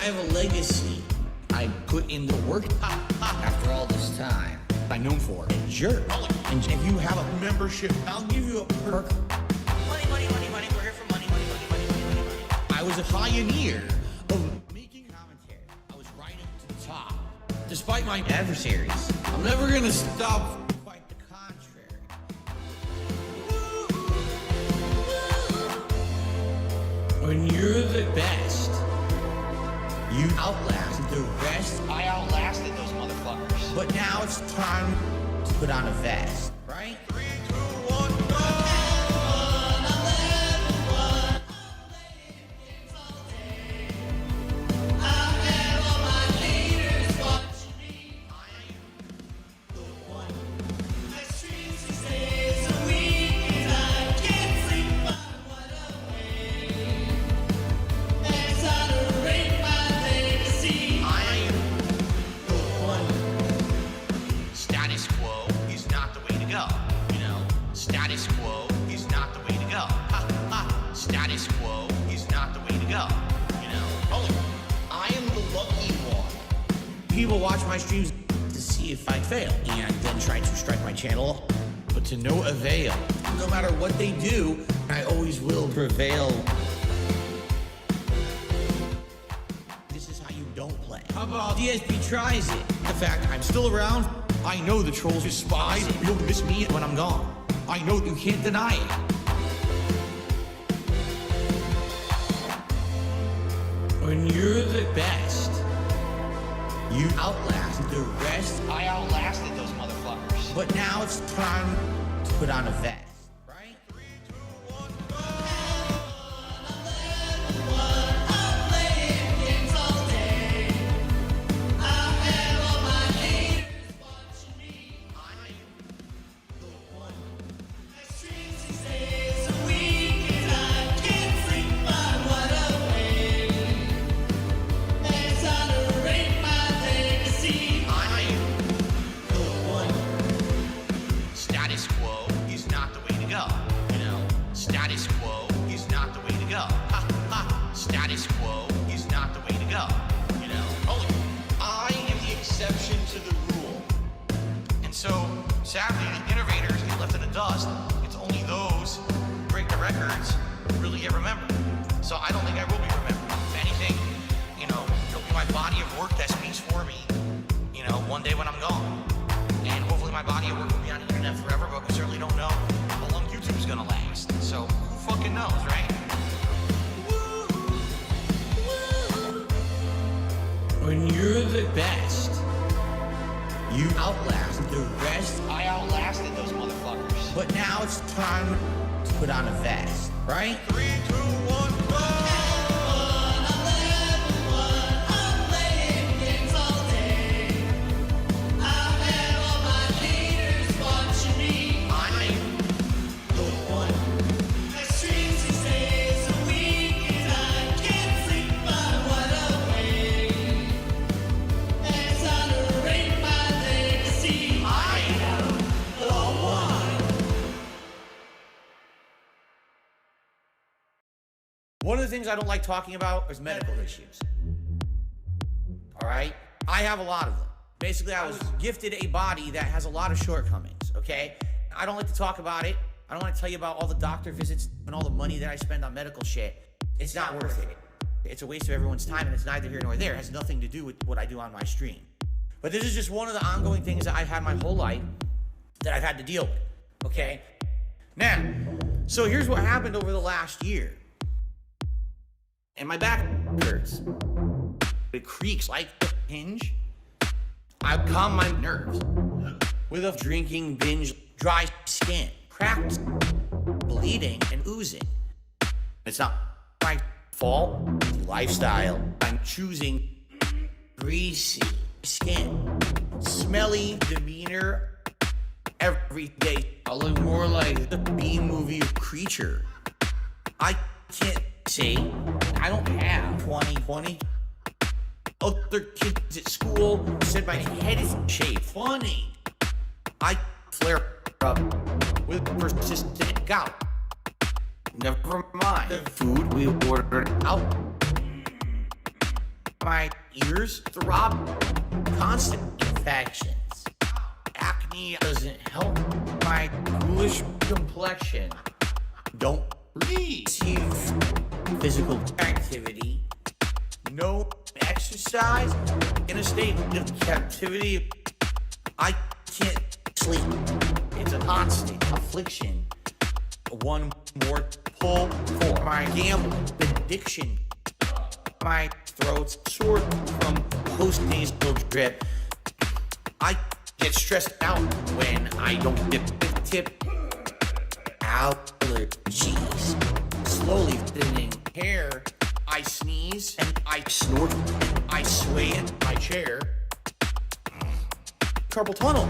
have a legacy. I put in the work after all this time. I'm known for a jerk. And if you have a membership, I'll give you a perk. Money, money, money, money. We're here for money, money, money, money, money, money, money. I was a pioneer of making commentary. I was right up to the top. Despite my adversaries, I'm never gonna stop. Quite the contrary. When you're the best, you outlast the rest. I outlasted those motherfuckers. But now it's time to put on a vest, right? 3, 2, 1, go! Status quo is not the way to go. Ha, ha. Status quo is not the way to go. You know? Oh, I am the lucky one. People watch my streams to see if I fail and then try to strike my channel, but to no avail. No matter what they do, I always will prevail. This is how you don't play. How about DSP tries it? The fact I'm still around, I know the trolls are spies. You'll miss me when I'm gone. I know you can't deny it. When you're the best, you outlast the rest. I outlasted those motherfuckers. But now it's time to put on a vest. Right? 3, 2, 1, go! I'm playing games all day. I have all my haters watching me. I'm the one. Status quo is not the way to go. You know, status quo is not the way to go. Ha, ha. Status quo is not the way to go. You know, only I am the exception to the rule. And so, sadly, the innovators get left in the dust. It's only those who break the records who really get remembered. So I don't think I will be remembered. If anything, you know, it'll be my body of work that speaks for me, you know, one day when I'm gone. And hopefully my body of work will be on the internet forever, but we certainly don't know how long YouTube's gonna last. So who fucking knows, right? When you're the best, you outlast the rest. I outlasted those motherfuckers. But now it's time to put on a vest, right? 3, 2, 1, go! One of the things I don't like talking about is medical issues. All right? I have a lot of them. Basically, I was gifted a body that has a lot of shortcomings, okay? I don't like to talk about it. I don't want to tell you about all the doctor visits and all the money that I spend on medical shit. It's not worth it. It's a waste of everyone's time, and it's neither here nor there. It has nothing to do with what I do on my stream. But this is just one of the ongoing things that I've had my whole life that I've had to deal with, okay? Now, so here's what happened over the last year. And my back hurts. It creaks like a hinge. I calm my nerves with a drinking binge, dry skin, cracked, bleeding, and oozing. It's not my fault. Lifestyle. I'm choosing greasy skin, smelly demeanor every day. I look more like the B-movie creature. I can't say I don't have 2020. Other kids at school said my head is shaved. Funny. I flare up with persistent gout. Never mind the food we ordered out. My ears throb. Constant infections. Acne doesn't help. My ghoulish complexion. Don't receive physical activity. No exercise. In a state of captivity. I can't sleep. It's a constant affliction. One more pull for my gambling addiction. My throat's sore from post-nasal drip. I get stressed out when I don't get the tip. Allergies. Slowly thinning hair. I sneeze and I snort. I sway in my chair. Carpal tunnel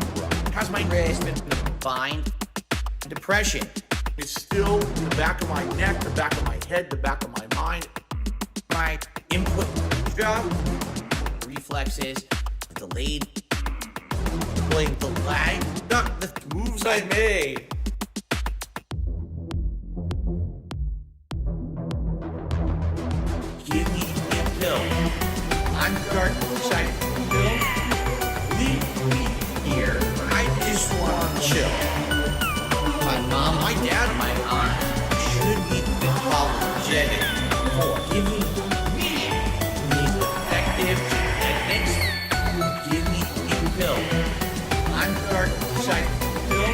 has my wrist been defined. Depression is still in the back of my neck, the back of my head, the back of my mind. My input job, reflexes, delayed, blame the lag, not the moves I made. Give me a pill. I'm dark side pill. Leave me here. I just want to chill. My mom, my dad, my aunt should be apologetic for giving me these effective techniques. Give me a pill. I'm dark side pill.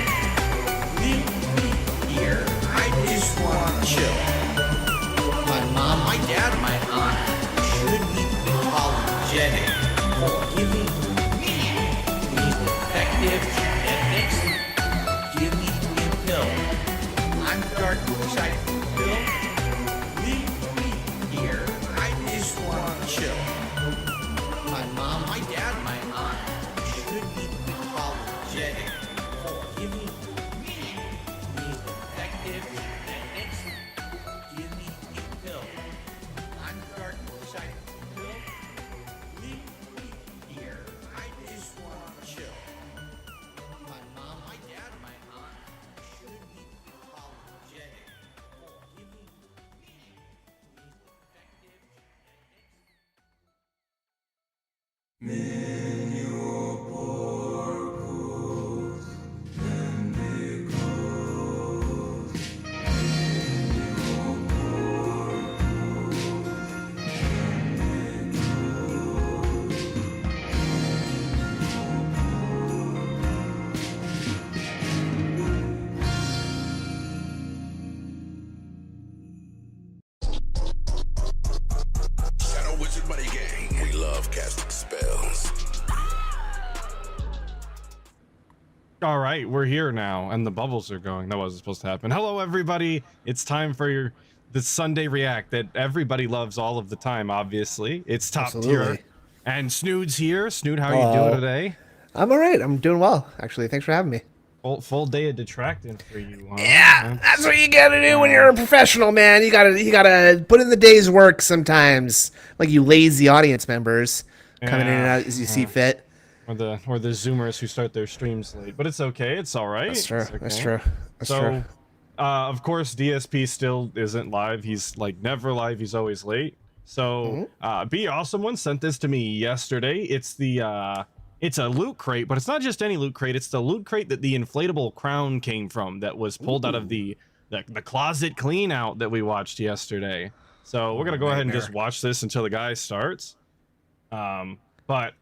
Leave me here. I just want to chill. My mom, my dad, my aunt should be apologetic for giving me these effective techniques. Give me a pill. I'm dark side pill. Leave me here. I just want to chill. My mom, my dad, my aunt should be apologetic for giving me these effective techniques. Give me a pill. I'm dark side pill. Leave me here. I just want to chill. My mom, my dad, my aunt should be apologetic for giving me these effective Shadow Wizard Buddy Gang. We love casting spells. All right, we're here now, and the bubbles are going. That wasn't supposed to happen. Hello, everybody. It's time for the Sunday React that everybody loves all of the time, obviously. It's top tier. Absolutely. And Snood's here. Snood, how are you doing today? I'm all right. I'm doing well, actually. Thanks for having me. Full day of detracting for you, huh? Yeah, that's what you gotta do when you're a professional, man. You gotta put in the day's work sometimes, like you lazy audience members coming in and out as you see fit. Or the Zoomers who start their streams late, but it's okay. It's all right. That's true. It's okay. That's true. That's So, true. of course, DSP still isn't live. He's like never live. He's always late. So, Be Awesome One sent this to me yesterday. It's the it's a loot crate, but it's not just any loot crate. It's the loot crate that the inflatable crown came from, that was pulled out of the closet clean out that we watched yesterday. So we're gonna go ahead and just watch this until the guy starts. But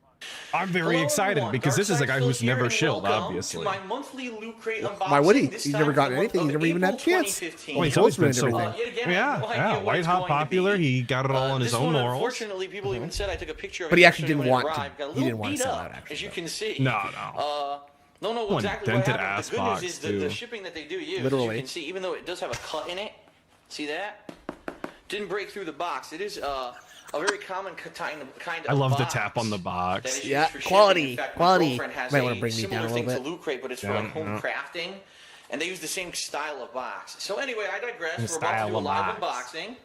I'm very excited because this is a guy who's never shilled, obviously. My monthly loot crate unboxing. Why would he? This He's time never gotten for the anything. He's month never of even had a April chance. 2015. Well, He's always been so everything. Yet again, I have no idea what White it's Hot going to Popular. be. He got it all on his This own one, morals. Unfortunately, people even said I took a picture of it. But he actually yesterday didn't when it want to- arrived. Got a he little didn't want to beat sell up, out, actually, as you though. can see. No. Don't know One exactly what dented happened. ass The good box, news is too. the shipping that they do use, as Literally. you can see, even though it does have a cut in it, see that? Didn't break through the box. It is a very common kind of I love the box tap on the that box. is Yeah, used for shipping. quality, In fact, my quality. girlfriend has Might wanna a bring me similar down a thing little to Loot Crate, but it's for like home crafting, and they use the same style of box. So anyway, I digress. We're about to do a live unboxing.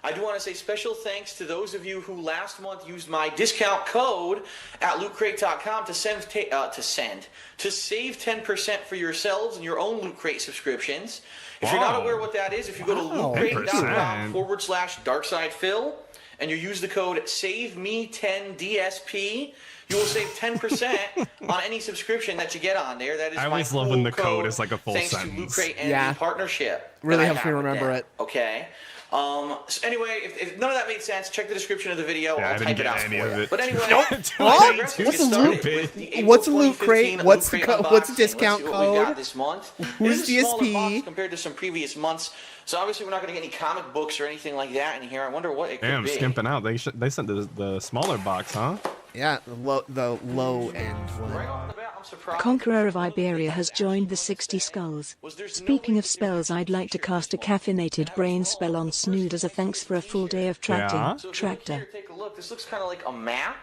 I do want to say special thanks to those of you who last month used my discount code at lootcrate.com to save 10% for yourselves and your own Loot Crate subscriptions. If you're not aware what that is, if you go to lootcrate.com/darksidephil and you use the code SAVEME10DSP, you will save 10% on any subscription that you get on there. That is I my always love cool when the code code is like a full thanks sentence. to Loot Crate and Yeah. the partnership. Really that I helps me have with remember them. it. Okay. So anyway, if none of that made sense, check the description of the video. Yeah, I I'll didn't type it get out any for of you. it. But anyway, What? I digress. Too Let's get What's a started loot- with the April what's a loot 2015 crate? What's the Loot co- Crate what's the unboxing. discount Let's see what we got code? this month. Where's It is a smaller DSP? box compared to some previous months. So obviously we're not going to get any comic books or anything like that in here. I wonder what it could Damn, be. skimping out. They sent the smaller box, huh? Yeah, the low end one. Right off the bat, I'm surprised. Conqueror of Iberia has joined the 60 Skulls. Speaking of spells, I'd like to cast a caffeinated brain spell on Snood as a thanks for a full day of tracking. Yeah. So if you look Tractor. here, take a look. This looks kind of like a map,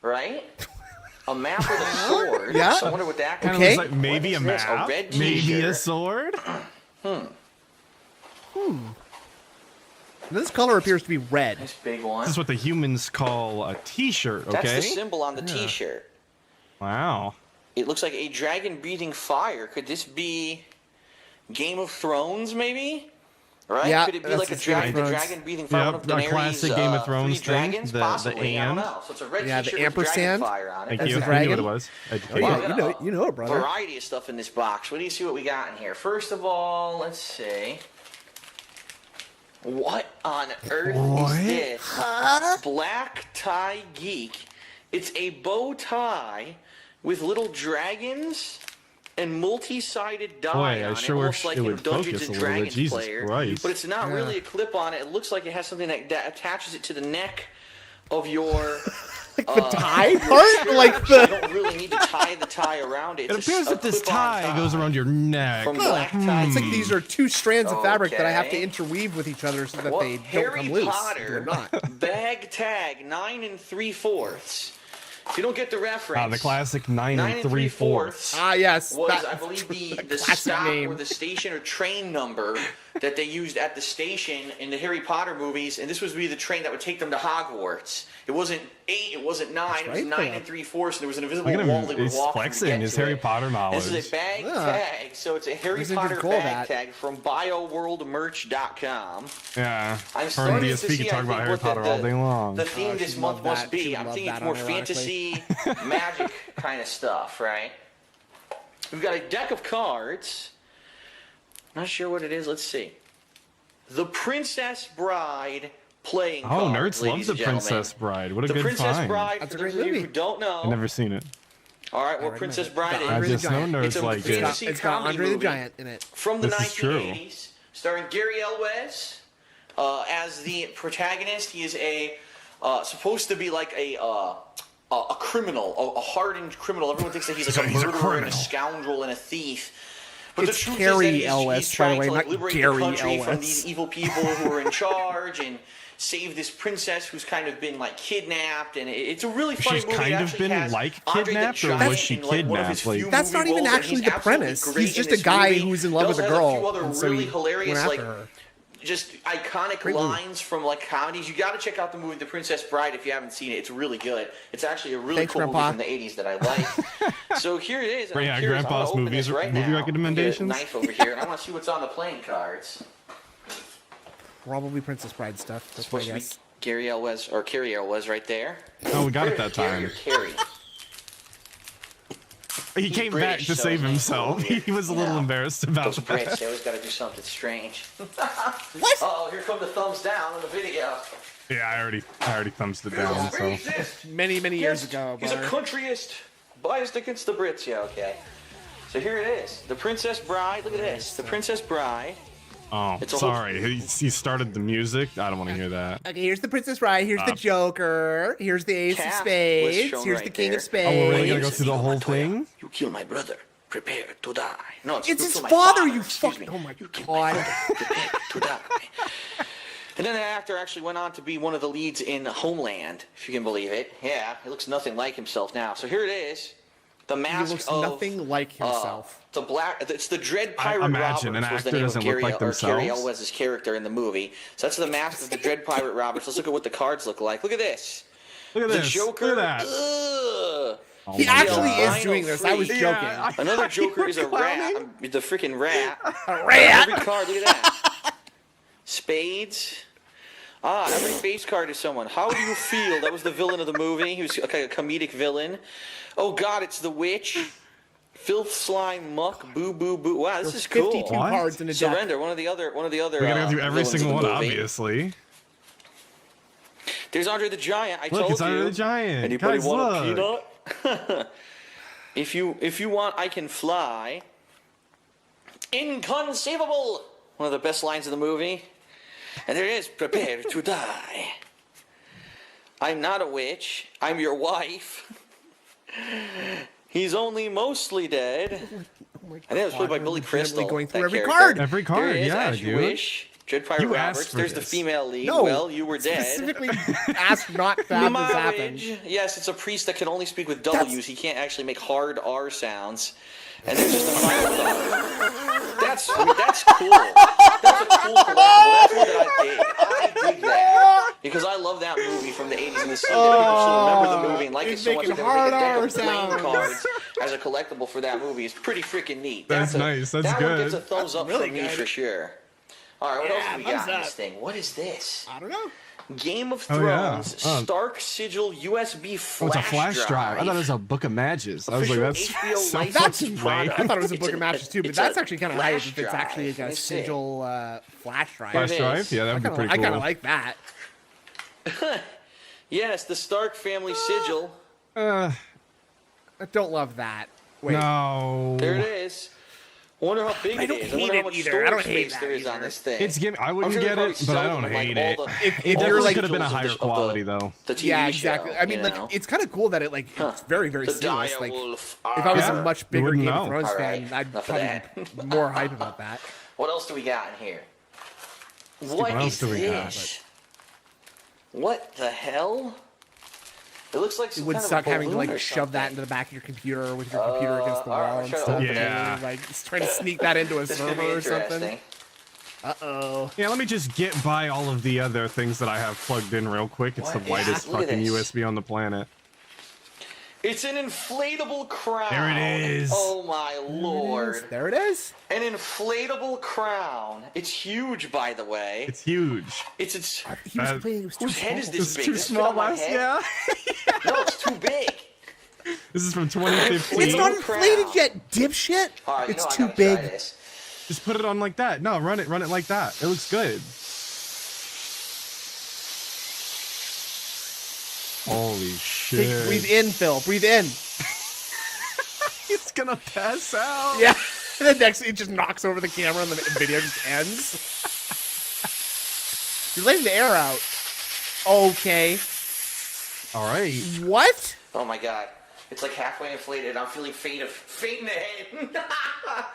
right? A map with a sword. Yeah. So I wonder what that could Kind Okay. of looks like maybe a What is this? A map, red maybe a t-shirt. sword. This color appears to be red. Nice big one. This is what the humans call a T-shirt. That's Okay. the symbol on the T-shirt. Wow. It looks like a dragon breathing fire. Could this be Game of Thrones, maybe? Right? Yeah, Could it be that's like a the Game of the Thrones. dragon breathing fire? Yep, One of a Daenerys' classic Game of Thrones three thing, dragons, the possibly. I don't and. know. So it's a red Yeah, the T-shirt with dragon ampersand. fire on it. Thank That's you. the I knew what dragon. it was. Oh, Educated. yeah, you know it, brother. Variety of stuff in this box. What do you see what we got in here? First of all, let's see. What on earth is this? Black Tie Geek. It's a bow tie with little dragons and multi-sided die Boy, I on sure it, wish almost like it in would Dungeons focus and a little bit. Dragons Jesus player. Christ. But it's not really a clip on it. It looks like it has something that attaches it to the neck of your Like the tie part? Like you the. don't really need to tie the tie around it. It It's a appears that this clip-on tie goes around your neck. from black tie. It's like these are two strands of fabric that I have to Okay. interweave with each other so that Well, they don't Harry come loose. Potter They're not. bag tag 9 3/4. If you don't get the reference, The classic 9 9 3/4. Ah, yes. was, that- I believe, the classic stop name. or the station or train number that they used at the station in the Harry Potter movies, and this was be the train that would take them to Hogwarts. It wasn't 8, it wasn't 9, it was right 9 there. 3/4, and there was an invisible Look at wall him. they would He's walk through to flexing get his to Harry it. Potter knowledge. This is a bag Yeah. tag, so it's a Harry Wasn't even Potter cool, bag that. tag from BioWorldMerch.com. Yeah. I'm Her starting and to DSP see, can talk I about think, Harry what Potter all day long. The theme she'd this month love must that. be. She would I'm love thinking it's that, more unironically. fantasy, magic kind of stuff, right? We've got a deck of cards. Not sure what it is. Let's see. The Princess Bride playing Oh, cards, nerds love ladies The and gentlemen. Princess Bride. What a The good Princess find. Bride, That's for a great those of you movie. who don't know. I've never seen it. All right, well, recommend Princess it. Bride Got I Andre is. the just know Giant. nerds It's a like it. fantasy It's got comedy Andre the movie Giant in it. from the This is true. 1980s, starring Gary Elwes as the protagonist. He is supposed to be like a criminal, a hardened criminal. Everyone thinks that he's like He's a a murderer and a criminal. scoundrel and a thief. But It's the truth Cary is that Elwes, he's by the trying way, to like, not liberate Gary the country from Elwes. these evil people who are in charge and save this princess who's kind of been like kidnapped. And it's a really funny She's movie. kind It of actually been, has like, Andre the kidnapped, or Giant was she in, like, one of his kidnapped? Like- few That's not movie even roles, and actually he's the absolutely premise. great He's in just a this guy movie. who's in love He with a also has girl, few other and so really he hilarious, went like, after her. just iconic Great movie. lines from like comedies. You got to check out the movie The Princess Bride if you haven't seen it. It's really good. It's actually a really Thanks, cool Grandpa. movie from the 80s that I like. So here it is. and I'm Yeah, curious. I'm Grandpa's gonna open movies- this right movie now. recommendations? Get a knife over here, and I want to see what's on the playing cards. Probably Princess Bride stuff. That's my Supposed to be guess. Gary Elwes or Carrie Elwes right there. Oh, we got it that Gary time. or Carrie. He came back British, to so save he's himself. cool. He was a little Yeah. embarrassed about Those that. Brits, they always got to do something strange. What? Uh-oh, here come the thumbs down on the video. Yeah, I already thumbs it down. So Racist. Many years Yes, ago. he's a brother. countryist, biased against the Brits. Yeah, okay. So here it is, The Princess Bride. Look at this, The Princess Bride. oh, It's a whole- sorry. He started the music. I don't want to hear that. Okay, here's the Princess Bride. Here's the Joker. Here's the Ace of Cast was Spades. shown Here's right the King there. of Spades. Oh, we're really gonna go Yes, through the Inigo whole Montoya, thing? You killed my brother. Prepare to die. No, It's you his killed my father, you excuse fuck- me. oh my You killed God. my father. Prepare to die. And then the actor actually went on to be one of the leads in Homeland, if you can believe it. Yeah, he looks nothing like himself now. So here it is, the He mask looks of nothing like himself. the black. It's the Dread Pirate imagine an Roberts was the actor name doesn't of look Gary, like or Carrie themselves. Elwes' character in the movie. So that's the mask of the Dread Pirate Roberts. Let's look at what the cards look like. Look at this. Look at The this. Joker. Look at that. Ugh. Oh He my actually God. is doing this. I was Yeah, joking. Another Joker is a rat. clowning? The freaking rat. A rat. Every card, look at that. Spades. Every face card is someone. How do you feel? That was the villain of the movie. He was a comedic villain. Oh God, it's the witch. Filth, slime, muck, boo, boo, boo. Wow, this is cool. 52 cards in a deck. Surrender. One of the other. We gotta go through every villains single of one, the movie. obviously. There's Andre the Giant. I Look, told it's you. Andre the Giant. Anybody Guys, want look. a peanut? If you want, I can fly. Inconceivable. One of the best lines of the movie. And there it is. Prepare to die. I'm not a witch. I'm your wife. He's only mostly dead. Oh I think it was played by Billy Crystal. Going through that every character. card. Every card, There it is, yeah, as you dude. wish. Dread Pirate You asked Roberts. for There's the this. female lead. No, well, you were dead. Specifically asked not to have this happen. Marriage. Yes, it's a priest that can only speak with W's. He can't actually make hard R sounds. And there's just a final thought. That's cool. That's a cool collectible. That's one that I dig that. Because I love that movie from the 80s and the 60s. People still remember the movie and like it he's so much that making they make a deck hard of playing R cards as a collectible for that movie. It's pretty freaking neat. That's nice. That's that good. one gets a thumbs up really from me good. for sure. All right, what else do we thumbs got in up. this thing? What is this? I don't know. Game of Oh, yeah. Thrones Stark Sigil USB Oh, flash it's a flash drive. I thought it was a book of matches. I was like, Official that's HBO so licensed fucking product. lame. I thot it was a It's book of matches too, but it's that's a actually kind of hype flash if it's actually like drive. a Let me see. sigil flash drive. Flash It drive? is. Yeah, that would be pretty I cool. kind of like that. Yes, the Stark family sigil. I don't love that. Wait. No. There it is. I wonder how big I it don't is. hate I wonder how it much either. I storage don't hate space that there is either. on this thing. It's I I'm wouldn't sure get they it, but I don't probably hate sell it. them, like, If all you're the like- Could have been a visuals of higher the- quality though. The TV Yeah, show, exactly. I mean, you like, know? it's kind of cool that it's very, very The seamless. Like, direwolf. if I was Yeah. a much You bigger wouldn't Game of know. Thrones All fan, right, I'd enough of probably that. be more hype about that. What else do we got in here? What else is do we got? this? What the hell? It looks like It some would kind suck of a having to balloon like or shove that something. into the back of your computer with your computer against the all right, wall and shut stuff. up. Yeah. Like just trying to sneak that into a This could be server or something. interesting. Uh-oh. Yeah, let me just get by all of the other things that I have plugged in real quick. It's What the is- whitest look at fucking this. USB on the planet. It's an inflatable crown. There it is. Oh my lord. There it is. An inflatable crown. It's huge, by the way. It's huge. It's He was That- complaining it was too whose head is small. this It's big? too Does it fit small on my last, head? yeah. No, it's too big. This is from 2015. It's not Crown. inflated yet, dipshit. All right, It's I too gotta try big. this. Just put it on like that. No, run it like that. It looks good. Holy shit. Breathe in, Phil. Breathe in. It's gonna pass out. Yeah. And then next it just knocks over the camera and the video just ends. You're letting the air out. Okay. All right. What? Oh my god. It's like halfway inflated. I'm feeling faint in the head.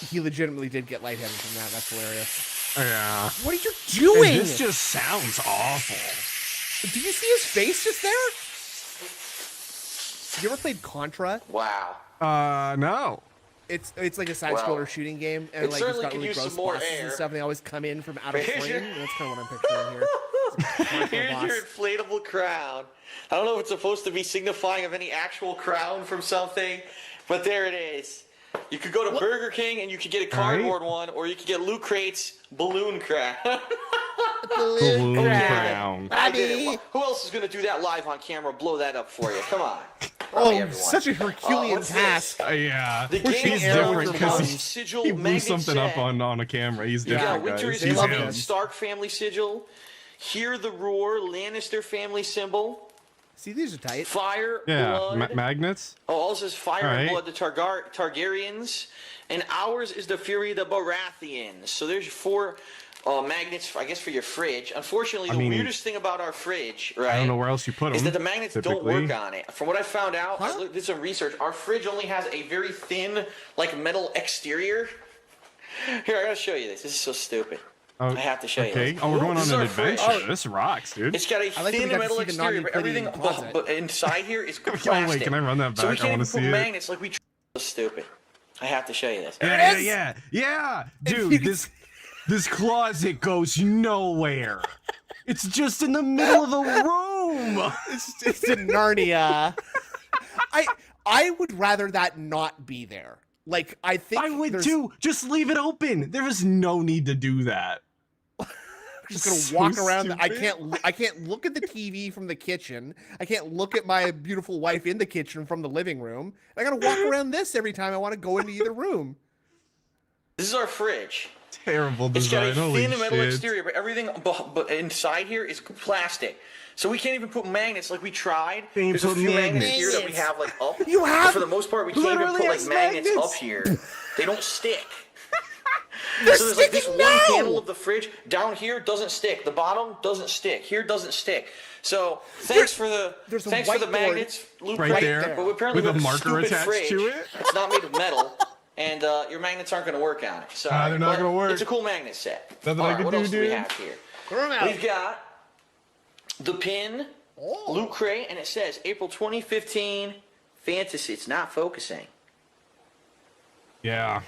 He legitimately did get lightheaded from that. That's hilarious. Yeah. What are you doing? And this just sounds awful. Did you see his face just there? You ever played Contra? Wow. No. It's like a side Well, scroller shooting game, and it like it's certainly got could really use gross some more bosses air. and stuff. And they always come in from out of Here's frame. your- And that's kind of what I'm picturing here. Contra Here's boss. your inflatable crown. I don't know if it's supposed to be signifying of any actual crown from something, but there it is. You could go to Burger King and you could get a cardboard one, or you could get Loot Crate's balloon crown. Balloon crown. crown. I did Buddy. it. Who else is going to do that live on camera? Blow that up for you. Come on. Oh, Everyone. such a Herculean what's this? task. Yeah. The We're game shooting He's arrows different with because guns. sigil he blew magnet something set. up on a camera. He's Yeah, different, Winter guys. is He's coming. him. Stark family sigil. Hear the roar. Lannister family symbol. See, these are tight. Fire. Yeah. Blood. Magnets. Oh, also says fire All and right. blood. The Targaryens, and ours is the fury of the Baratheons. So there's 4 magnets, I guess, for your fridge. Unfortunately, the mean, weirdest thing about our fridge, right? I don't know where else you put them. Is that the magnets don't typically. work on it. From what I found out, I did some research. Our fridge only has a very thin, like metal exterior. Here, I gotta show you this. This is so stupid. Oh, I have to show you Okay. this. Oh, we're going This on is an our fridge. adventure. This rocks, dude. It's got a I like that we thin got to metal see the exterior, but everything non-Euclidean closet. but inside here is Oh, plastic. wait, can I run that So we back? I can't wanna even see put it. magnets like we. So stupid. I have to show you this. Yeah. Dude, this closet goes nowhere. It's just in the middle of the room. It's in Narnia. I would rather that not be there. Like, I think I would there's- too. Just leave it open. There is no need to do that. just gonna So walk around. I stupid. can't look at the TV from the kitchen. I can't look at my beautiful wife in the kitchen from the living room. I gotta walk around this every time I want to go into either room. This is our fridge. Terrible It's got design. a Holy thin metal shit. exterior, but everything but inside here is plastic. So we can't even put magnets like we tried. Can't There's a put few magnets magnets. here that we have like up. You have- But for the most part, we can't even Literally put like has magnets magnets. up here. They don't stick. They're So there's like this sticking one now! panel of the fridge down here doesn't stick. The bottom doesn't stick. Here doesn't stick. So thanks for the there's a thanks for the whiteboard magnets, Luke. Right there. But apparently With we a have marker stupid attached fridge. to it. It's not made of metal. And your magnets aren't going to work on it. Sorry, they're not but gonna work. It's a cool magnet set. Nothing All I right, can what do, else do we dude. have here? Throw 'em out. We've got the pin, Oh. Loot Crate, and it says April 2015 Fantasy. It's not focusing. Yeah.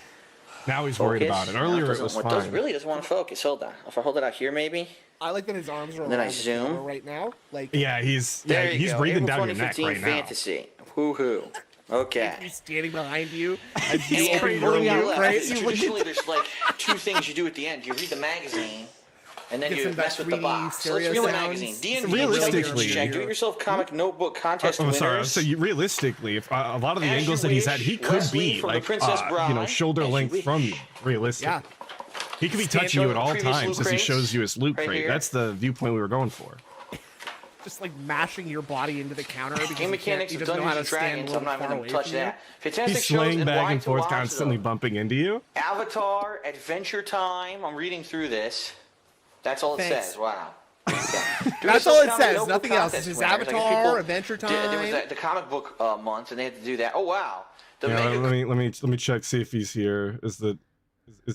Now he's worried about it. No, Earlier it doesn't- was it fine. really doesn't want to focus. Hold on. If I hold it out here, maybe. I like that his arms are Then I around the zoom. camera right now. Like Yeah, he's There you he's go. breathing April down your neck 2015 right now. Fantasy. Woo-hoo. Okay. he's standing behind you as you And open what do we your got loot left? crate. Traditionally, there's like two things you do at the end. You read the magazine, and then Get you some of mess that with the 3D box. So let's stereo read the sounds. magazine. Some D&D realistically- check. Do-it-yourself comic notebook contest Oh, winners. sorry. So you, realistically, if a lot of the As angles you that he's at, wish, he could Wesley be from The like Princess Bride. shoulder As you length wish. from you. Realistic. Yeah. He could be Stand touching you at up, all previous times loot as he crates, shows you his loot right crate. here. That's the viewpoint we were going for. Just like mashing your body into the counter because Game mechanics he of doesn't know how Dungeons to and stand a Dragons. little I'm not far even away going to touch from you. that. Fantastic He's shows swaying and back why and to forth, watch constantly them. bumping into you. Avatar, Adventure Time. I'm reading through this. That's all it Thanks. says. Wow. Okay. That's all it Comic says. notebook Nothing else. contest It says winners. I guess Avatar, people Adventure There was Time. the comic book month, and they had to do that. Oh wow. The Yeah, mega let me check, see if he's here. Is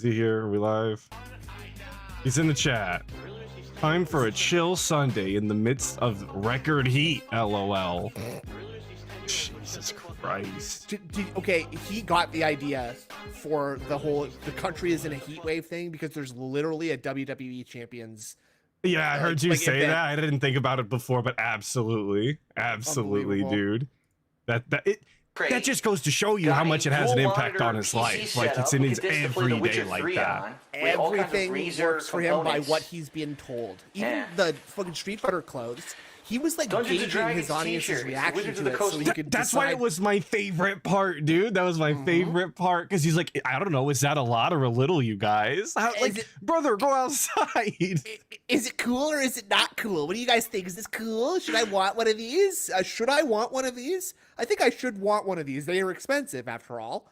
he here? Are we live? He's in the chat. Time for a chill Sunday in the midst of record heat. LOL. Jesus Christ. Okay, he got the idea for the country is in a heat wave thing because there's literally a WWE champions. Yeah, I heard you like say event. that. I didn't think about it before, but absolutely, Unbelievable. dude. That just goes to show you got how a much it has an dual impact monitor on his PC life. Like it's setup. in Look his at this to play The everyday Witcher like 3 that. on, with all kinds of Everything Razer works for him by components. what he's been told. Even Yeah. the fucking Street Fighter clothes. He was like Dungeons and gauging Dragons his audience's t-shirts, reaction Wizards of to the it, Coast. so he could That's why decide. it was my favorite part, dude. That was my favorite part because he's like, I don't know, is that a lot or a little, you guys? Like, brother, go outside. Is it cool or is it not cool? What do you guys think? Is this cool? Should I want one of these? Should I want one of these? I think I should want one of these. They are expensive, after all.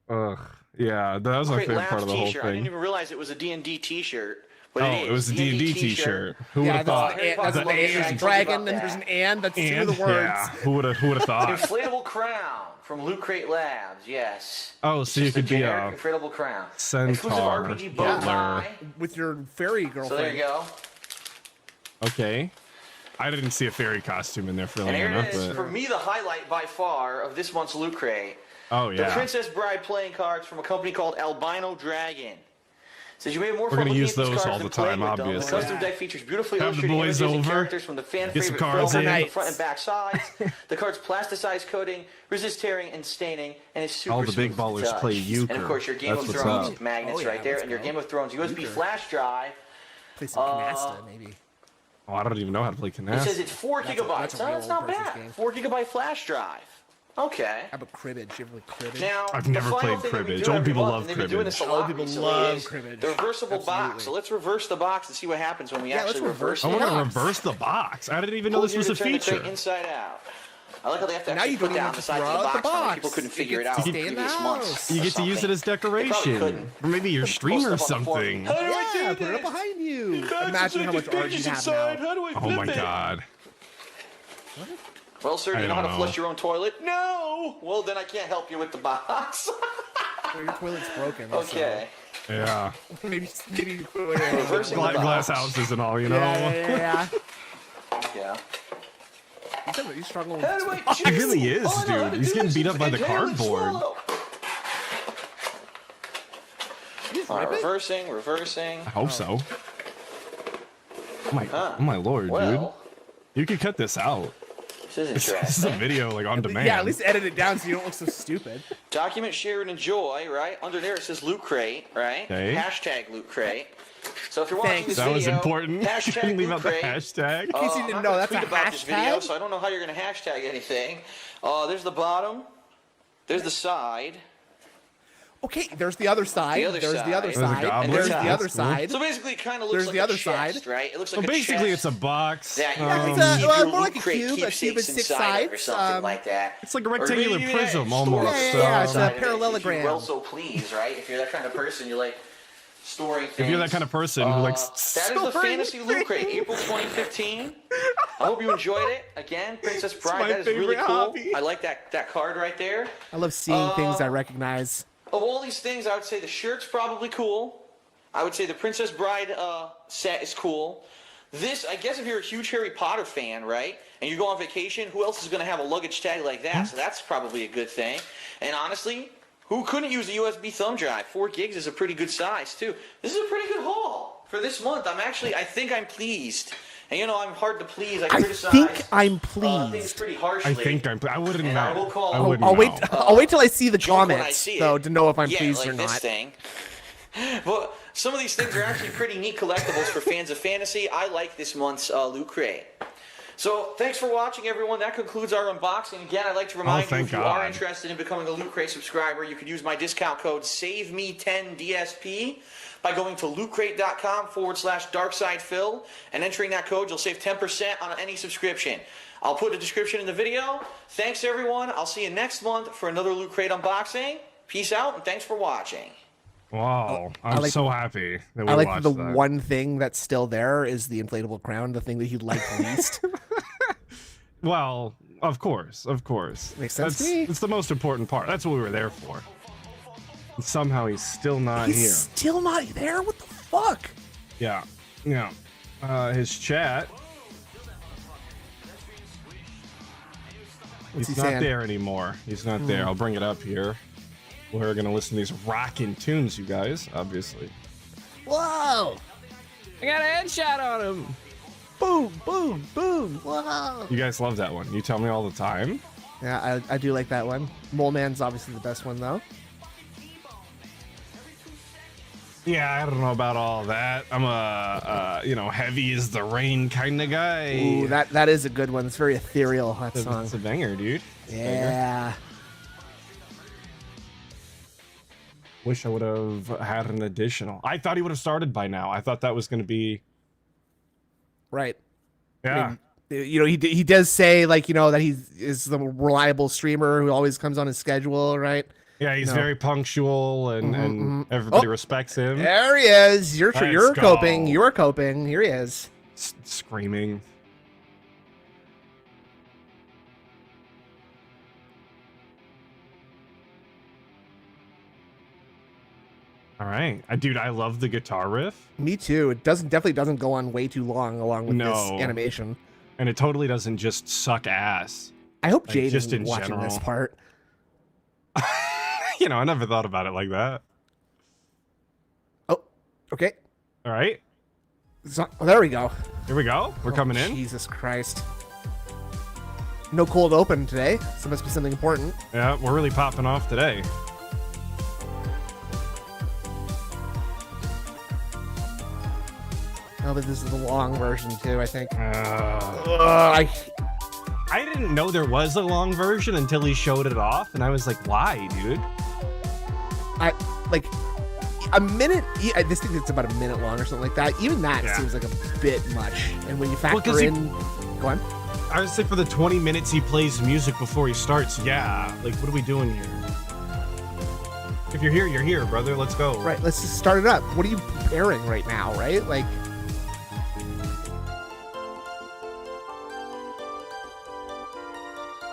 Ugh, yeah, that was my Great favorite part of the whole t-shirt. I didn't thing. even realize it was a D&D t-shirt. But Oh, it is. it was a D&D t-shirt. Who would Yeah, have that's thought? the Harry Potter that's Love the Shack told you dragon, about and there's that. an and. That's two And, of the words. yeah, who would have thought? Inflatable crown from Loot Crate Labs. Yes. Oh, It's so you just a could be generic a inflatable crown. centaur, Exclusive RPG bow butler. tie. With your fairy So girlfriend. there you go. Okay. I didn't see a fairy costume in there, And funnily here enough. it is, But... for me, the highlight by far of this month's Loot Crate. Oh, The yeah. Princess Bride playing cards from a company called Albino Dragon. Says you may have more We're fun gonna looking use at these those cards all than the time, playing with them. The obviously. custom deck features beautifully Have the illustrated boys images and over, characters from the fan get some favorite cards film on in. the front and back sides. The card's plasticized coating, resist tearing and staining, and it's super All the big smooth to ballers touch. play euchre. And of course your Game That's of what's Thrones up. magnets Oh, yeah, right there, let's and your go. Game of Thrones USB flash drive. Play some canasta, maybe. Oh, I don't even know how to play It says canasta. it's 4 gigabytes. that's a Oh, real that's not old person's bad. game. 4 gigabyte flash drive. Okay. How about cribbage? You ever play cribbage? Now, I've the never final played thing that we cribbage. do Old every people month, love and they've been doing this a cribbage. lot Old people recently, love is cribbage. The reversible box. Absolutely. So let's reverse the box and see what happens when we Yeah, let's actually reverse reverse I it. want to box. reverse the box. I didn't even know Pull this was you a to turn the crate feature. inside out. I like how they have to Now actually you put don't even down have the to sides throw of the out the box. How many box. people couldn't It figure it gets out to in stay in the previous house. months. You or get to use it something. as They probably decoration. couldn't. Or maybe your stream or Post stuff on the forum. something. How do I Yeah, do put it up this? behind you. Guys, Imagine how there's much art pages you'd have inside. now. How do I Oh flip my it? god. Well, sir, do I you know how to don't flush know. your own toilet? No. Well, then I can't help you with the box. Well, your toilet's broken. Okay. Yeah. So maybe you put it in. Reversing the Glass box. houses and all, you know? Yeah. Yeah. He's struggling How with do I He really is, Oh, I know how dude. to He's do getting this. beat up by the Inhale and cardboard. swallow. He's All right, ripping. reversing. I hope so. Oh my lord, dude. Well, You could cut this out. this is This is a interesting. video like on demand. Yeah, at least edit it down so you don't look so stupid. Document, share, and enjoy, right? Under there it says Loot Crate, right? Okay. Hashtag Loot Crate. So if you're watching this That video, was important. hashtag Leave Loot out the Crate. hashtag. In case you didn't know, that's a tweet about this video, hashtag? so I don't know how you're going to hashtag anything. There's the bottom. There's the side. Okay, there's the other side. The other there's side. the other There's a side. goblet. There's the That's other cool. side. So basically, it kind of looks There's like the a other chest, side. right? It looks So like a basically, chest it's a box. that you Yeah, can it's keep well, your more like Loot a Crate cube, a cube keepsakes with 6 inside of or sides. something like that. It's like a Or rectangular maybe even prism store almost. it Yeah, it's a inside of it, parallelogram. If you well so please, right? If you're that kind of person, you like storing things. If you're that kind of person who likes That is the Fantasy Loot Crate, April 2015. I hope you enjoyed it. Again, Princess Bride, my that is really favorite cool. hobby. I like that card right there. I love seeing things I recognize. Of all these things, I would say the shirt's probably cool. I would say the Princess Bride set is cool. This, I guess if you're a huge Harry Potter fan, right, and you go on vacation, who else is going to have a luggage tag like that? So that's probably a good thing. And honestly, who couldn't use a USB thumb drive? 4 gigs is a pretty good size, too. This is a pretty good haul for this month. I think I'm pleased. And you know, I'm hard to please. I criticize think I'm things pleased. pretty harshly. I wouldn't And know. I will call- I wouldn't I'll wait. know. I'll wait till I see the joke when I comments, see it. though, to know if I'm pleased like or this not. thing. But some of these things are actually pretty neat collectibles for fans of fantasy. I like this month's Loot Crate. So thanks for watching, everyone. That concludes our unboxing. Again, I'd like to remind you, thank if you are God. interested in becoming a Loot Crate subscriber, you could use my discount code SAVEME10DSP by going to lootcrate.com/DarksidePhil and entering that code. You'll save 10% on any subscription. I'll put a description in the video. Thanks, everyone. I'll see you next month for another Loot Crate unboxing. Peace out, and thanks for watching. Wow, I'm so happy that we I like watched the that. one thing that's still there is the inflatable crown, the thing that he liked least. Well, of course. Makes sense to That's, me. it's the most important part. That's what we were there for. And somehow he's still not He's here. still not there? What the fuck? Yeah. His chat. What's He's he not saying? there anymore. He's not there. I'll bring it up here. We're gonna listen to these rockin' tunes, you guys. Obviously. Whoa! I got a headshot on him. Boom, boom, boom. Whoa! You guys love that one. You tell me all the time. Yeah, I do like that one. Mole Man's obviously the best one, though. Yeah, I don't know about all that. I'm a heavy as the rain kind of guy. Ooh, that is a good one. It's very ethereal, that song. It's a banger, dude. Yeah. Wish I would have had an additional. I thought he would have started by now. I thought that was going to be. Right. Yeah. He does say, like, that he is the reliable streamer who always comes on his schedule, right? Yeah, he's very punctual and everybody respects him. There he is. You're Let's coping. go. You're coping. Here he is. Screaming. All right, dude, I love the guitar riff, Me too. It definitely doesn't go on way too long along with No. this animation. and it totally doesn't just suck ass. I hope Like, Jade just isn't in watching this general. part. I never thought about it like that. Oh, okay. All right, There we go. here we go. We're coming in. Jesus Christ. No cold open today, so it must be something important. Yeah, we're really popping off today. Oh, but this is the long version too, I think. I didn't know there was a long version until he showed it off, and I was like, why, dude? I like a minute. This thing it's about a minute long or something like that. Even that Yeah. seems like a bit much. And when you factor 'cause he- in, go on. I would say for the 20 minutes he plays music before he starts, yeah. Like, what are we doing here? If you're here, brother. Let's go. Right, let's just start it up. What are you preparing right now, right? Like,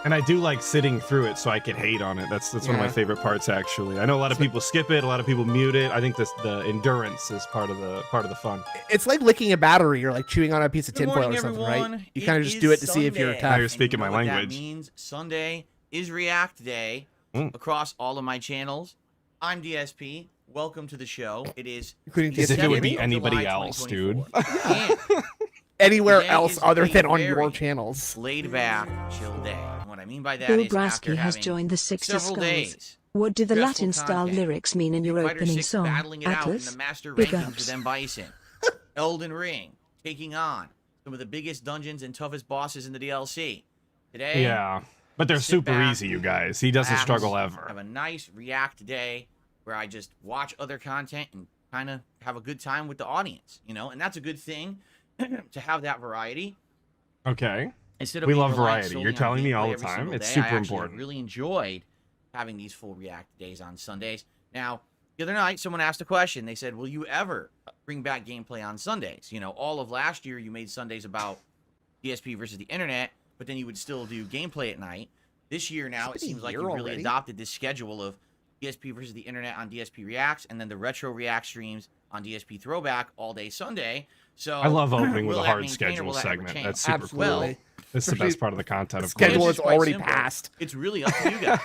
And I do like sitting through it so I can hate on it. That's one of my Yeah. favorite parts, actually. I know a lot of people skip it. A lot of people mute it. I think the endurance is part of the fun. it's like licking a battery or like chewing on a piece of Good tinfoil or morning, something, everyone. right? You kind of It just is do it to see if you're Sunday. Now tough. you're speaking And you my know what language. That means Sunday is ReAct Day across all of my channels. I'm DSP. Welcome to the show. It is Including As if it would be 7th of anybody July, else, dude. 2024. And Anywhere Today else is other a than on your very channels. laid back, chill day. And what I mean by that Bill is after Brasky has having joined the 60 several Skulls. days, What do the stressful Latin-style content, lyrics mean in your Fighter opening 6 song, battling it out in Atlas? the master Big rankings ups. with M. Bison. Elden Ring, taking on some of the biggest dungeons and toughest bosses in the DLC. Today, Yeah, but they're sit super back, easy, you guys. He doesn't relax, struggle ever. Have a nice ReAct day where I just watch other content and kind of have a good time with the audience, you know? And that's a good thing to have that variety. Okay. Instead of We being love reliant variety. solely You're on telling me gameplay all the every time. single It's day, super I actually important. really enjoyed having these full ReAct days on Sundays. Now, the other night, someone asked a question. They said, will you ever bring back gameplay on Sundays? You know, all of last year, you made Sundays about DSP versus the internet, but then you would still do gameplay at night. This year now, it seems like you really adopted this schedule of DSP versus the internet on DSP Reacts, and then the retro React streams on DSP Throwback all day Sunday. So I love opening with will a that hard maintain or schedule will that ever segment. change? That's super Absolutely. cool. This is the best part of the content, of schedule course. is It's quite already simple. passed. It's really up to you guys.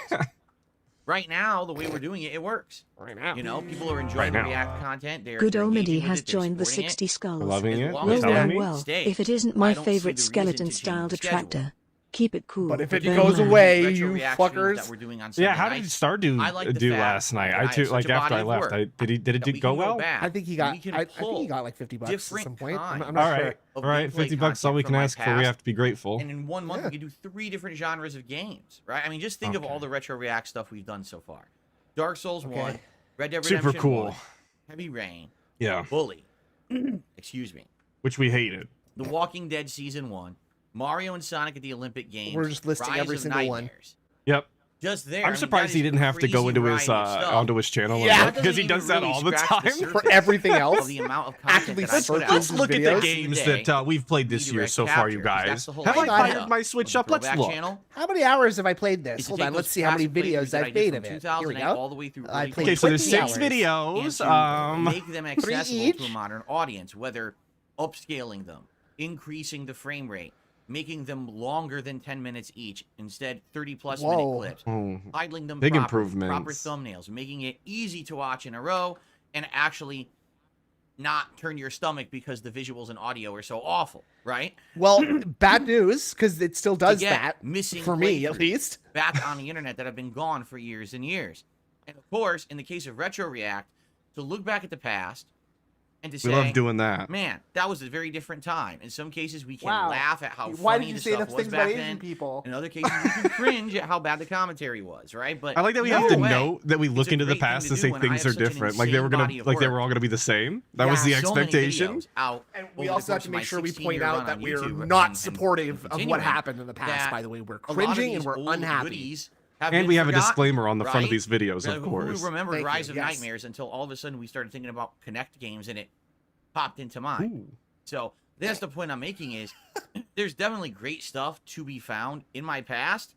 Right now, the way we're doing it, it works. Right now. You know, people are enjoying Right the now. React content. They're Good engaging Omidi with has it, they're joined the supporting it. 60 Skulls. Loving it. As long You're as Well, telling well, me? well. stays, If it isn't I my don't see favorite the reason skeleton to style change the schedule. detractor. Keep it cool. But if it Burn goes mine. away, Retro you React streams fuckers. that we're doing on Sunday Yeah, how did nights, Stardew I like the do fact last night? that I have too, such like a after body I of left. work Did it that we go can well? back I think he and got. we can I think pull he got like $50 at different some point. I'm kinds not All sure. right, of all right. gameplay $50. All content we from can my ask for. We past. have to be grateful. And in 1 month, Yeah. we could do 3 different genres of games, right? I mean, just think of all the retro React stuff we've done so far. Dark Souls 1, Red Dead Super Redemption cool. 1, Heavy Rain, Yeah, Bully, excuse me, which we hated. The Walking Dead Season 1, Mario and Sonic at the Olympic Games. We're just listing Rise every of single one. Nightmares. Yep. Just there. I I'm mean, surprised that he is didn't have to go crazy into his variety of stuff. onto his channel and Yeah. look, because he That does that doesn't all even the scratch the time. surface For everything of else. the amount of Actively content that I search put those out Let's look at videos the games today. that we've played this year so far, you guys. Have I fired my Switch up? Let's look. How many hours have I played this? Is to Hold take on, let's those see how many classic playthroughs videos that I I've did made from of it. Here we 2008 go. all the way through I early played Okay, so there's 20 6 hours. and videos. to make them accessible each? to a modern audience, whether upscaling them, increasing the frame rate, making them longer than 10 minutes each, instead 30-plus minute clips, titling them Big proper improvements. thumbnails, making it easy to watch in a row, and actually not turn your stomach because the visuals and audio are so awful, right? Well, bad news, because it still does get that, missing for me at playthroughs least. back on the internet that have been gone for years and years. And of course, in the case of retro React, to look back at the past and to say, We love doing that. man, that was a very different time. In some cases, we can Wow. laugh at how Why funny did you the say stuff enough was things about back Asian then. people? In other cases, we can cringe at how bad the commentary was, right? But I like that we have either to way, note that we look it's a into the great thing past to and say do when I things have are such an different. Like they were insane gonna, body of like they were work. all gonna be the same. That was the So many expectation. videos out And over we the also have course to of make my sure we 16-year point out run that on we're YouTube not and supportive of what continuing happened in the past, that by the way. We're a lot of cringing and these we're old unhappy. goodies have And been we have a forgotten, disclaimer on the front of right? these videos, of Who course. remembered Thank Rise you, of yes. Nightmares until all of a sudden we started thinking about Connect games and it popped into mind. So that's the point I'm making is there's definitely great stuff to be found in my past.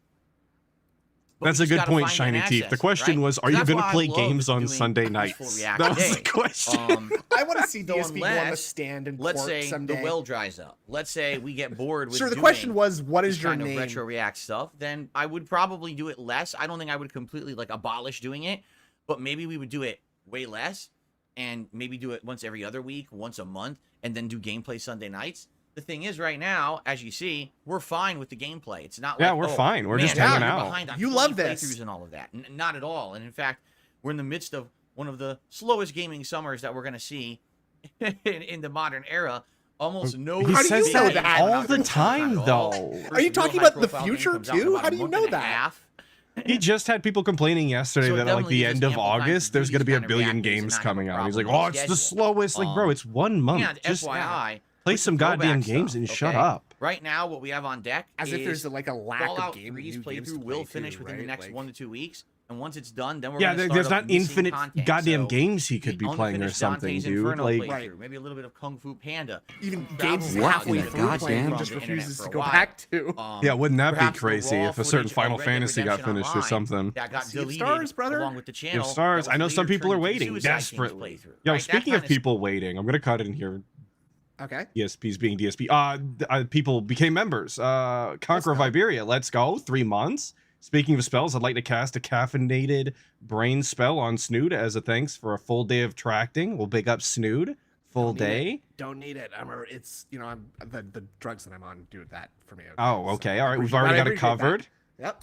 but That's we a just good gotta point, find that Shiny Teeth. The access, question right? was, So are you that's going to why I play love games on doing Sunday peaceful nights? React That was the day. question. I want to see So DSP go on the unless, stand and let's court say someday. the well dries up. Let's say we get bored with Sure, the doing question was, what is this your kind name? of retro React stuff, then I would probably do it less. I don't think I would completely like abolish doing it, but maybe we would do it way less and maybe do it once every other week, once a month, and then do gameplay Sunday nights. The thing is, right now, as you see, we're fine with the gameplay. It's not like, Yeah, we're fine. We're man, just you're hanging out. behind on You 20 love this. playthroughs and all of that. Not at all. And in fact, we're in the midst of one of the slowest gaming summers that we're going to see in the modern era. Almost no. He How do says you know that that? all the time, Not at all. though. First Are you real talking about the high-profile game future, comes out in too? about How a do you month know and a that? half. He just had people complaining yesterday So it that at like definitely the gives end of ample time to August, do there's going to these be a kind of billion React days and games not have a coming out. He's like, problem oh, with it's the the schedule. slowest. Like, bro, it's 1 month. Yeah, Just FYI, play with some the throwback goddamn games stuff, and shut okay? up. Right now, what we have on deck As is if there's like a lack of Fallout game 3's new games to playthrough will play finish too, within the right? next Like- 1 to 2 weeks, and once it's done, then we're Yeah, gonna there's start not up missing infinite content. goddamn So, games he could be the playing or unfinished something, Dante's dude. Inferno Like, playthrough, maybe a little bit of Kung Fu Panda. Even Travel games Wild halfway with through goddamn playing from just the internet refuses for to a go while. back to. yeah, wouldn't that be Perhaps the crazy raw if a certain footage of Final Red Dead Fantasy got Redemption finished or Online something? that got Sea of deleted Stars, brother? along with the You channel. have stars. that was I know some later people are turned into waiting Suicide King's desperately. playthrough, Yo, right? That speaking of kinda people waiting, I'm gonna cut in here. Okay. DSPs being DSP. People became members. Conqueror of Iberia, let's go. 3 months. Speaking of spells, I'd like to cast a caffeinated brain spell on Snood as a thanks for a full day of tracting. We'll big up Snood. Full day. Don't need it. It's the drugs that I'm on do that for me. Oh, okay. All right. We've I already got it appreciate that. covered. Yep.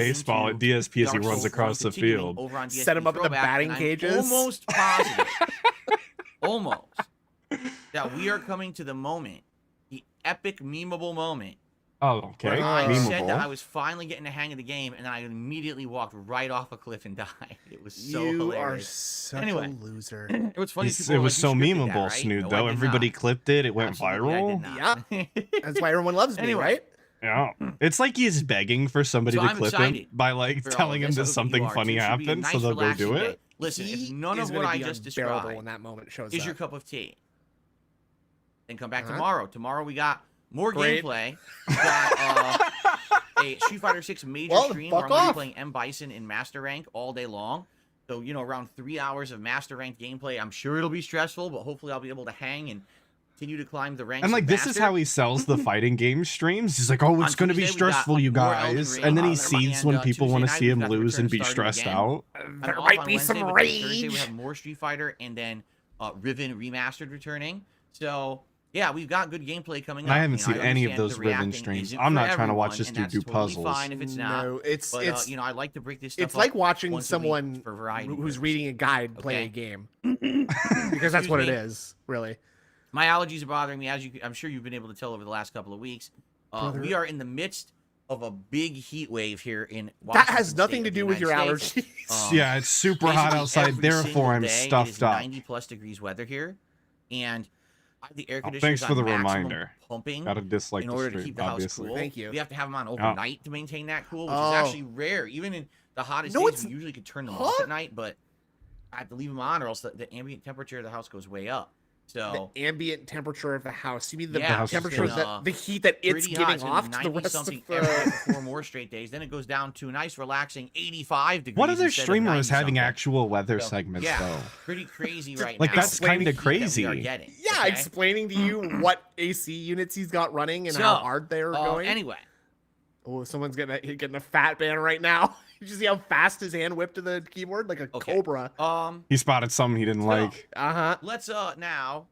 baseball at DSP as he runs across the field. Set him up in the batting cages. Almost positive. Almost. That we are coming to the moment, the epic memeable moment. Oh, okay. Where I said that I Memeable. was finally getting the hang of the game, and then I immediately walked right off a cliff and died. It was so You hilarious. are such Anyway. a loser. It was funny. It was so memeable, Snood, though. Everybody clipped it. It went viral. Yeah. That's why everyone loves me, Anyway. right? Yeah. It's like he's begging for somebody So to I'm clip him excited by like for all telling of him this. that I hope you something are, funny too. Should be a happened, so nice, they'll go do relaxing it. day. Listen, if He none is of what gonna I be just unbearable described when that moment shows is up. your cup of tea, then come back Uh-huh. tomorrow. Tomorrow we got more Great. gameplay. We got a Street Fighter 6 major Well, stream where I'm fuck going to be off. playing M. Bison in Master Rank all day long. So, around 3 hours of Master Rank gameplay. I'm sure it'll be stressful, but hopefully I'll be able to hang and continue to climb the ranks. And like of this is Master. how he sells the fighting game streams. He's like, "Oh, it's On going to be Tuesday, we got stressful, you more Elden guys," Ring. and then he And, seeds when people Tuesday want to night, see we've him got the lose return and be of Stardew stressed again. out. I'm There off might on be some Wednesday, but then Thursday we rage. have more Street Fighter and then Riven Remastered returning. So yeah, we've got good gameplay coming up. I haven't seen any of understand those the Riven reacting streams. isn't I'm for not trying to watch everyone, this and dude that's do totally puzzles. Fine if it's not. No, it's But I like to break this stuff it's like up watching once a week someone for variety who's purposes. reading a guide play Okay. a game, because that's what it Excuse me. is, really. My allergies are bothering me, as I'm sure you've been able to tell over the last couple of weeks. We are in the midst of a big heat wave here in Washington That has nothing State to of the do with your United States. allergies. Yeah, it's super hot Basically, outside. every Therefore, single I'm day, stuffed it is up. 90+ degrees weather here, and I have the air Oh, conditioners thanks for the on maximum reminder. pumping Gotta dislike in the order to stream, keep the house obviously. cool. Thank you. We have to have them on overnight to maintain that cool, which Oh. is actually rare. Even in the hottest No, days, it's- we usually could turn them off Huh? at night, but I have to leave them on, or else the ambient temperature of the house goes way up. So The ambient temperature of the house. You mean the Yeah, house is temperature good. that the heat that it's pretty hot. giving It's gonna be off to the 90 rest something of every day the. for 4 more straight days. Then it goes down to a nice, relaxing 85 degrees. What other instead of streamer is 90 having something. actual weather So, segments yeah, though? pretty crazy right Like, now. that's kind of The heat that we crazy. are getting, Yeah, okay? explaining to you what AC units he's got running and So, how hard they're going. Anyway, Oh, someone's getting a fat ban right now. You see how fast his hand whipped to the keyboard like a Okay. cobra. He spotted something he didn't like. Uh-huh. let's now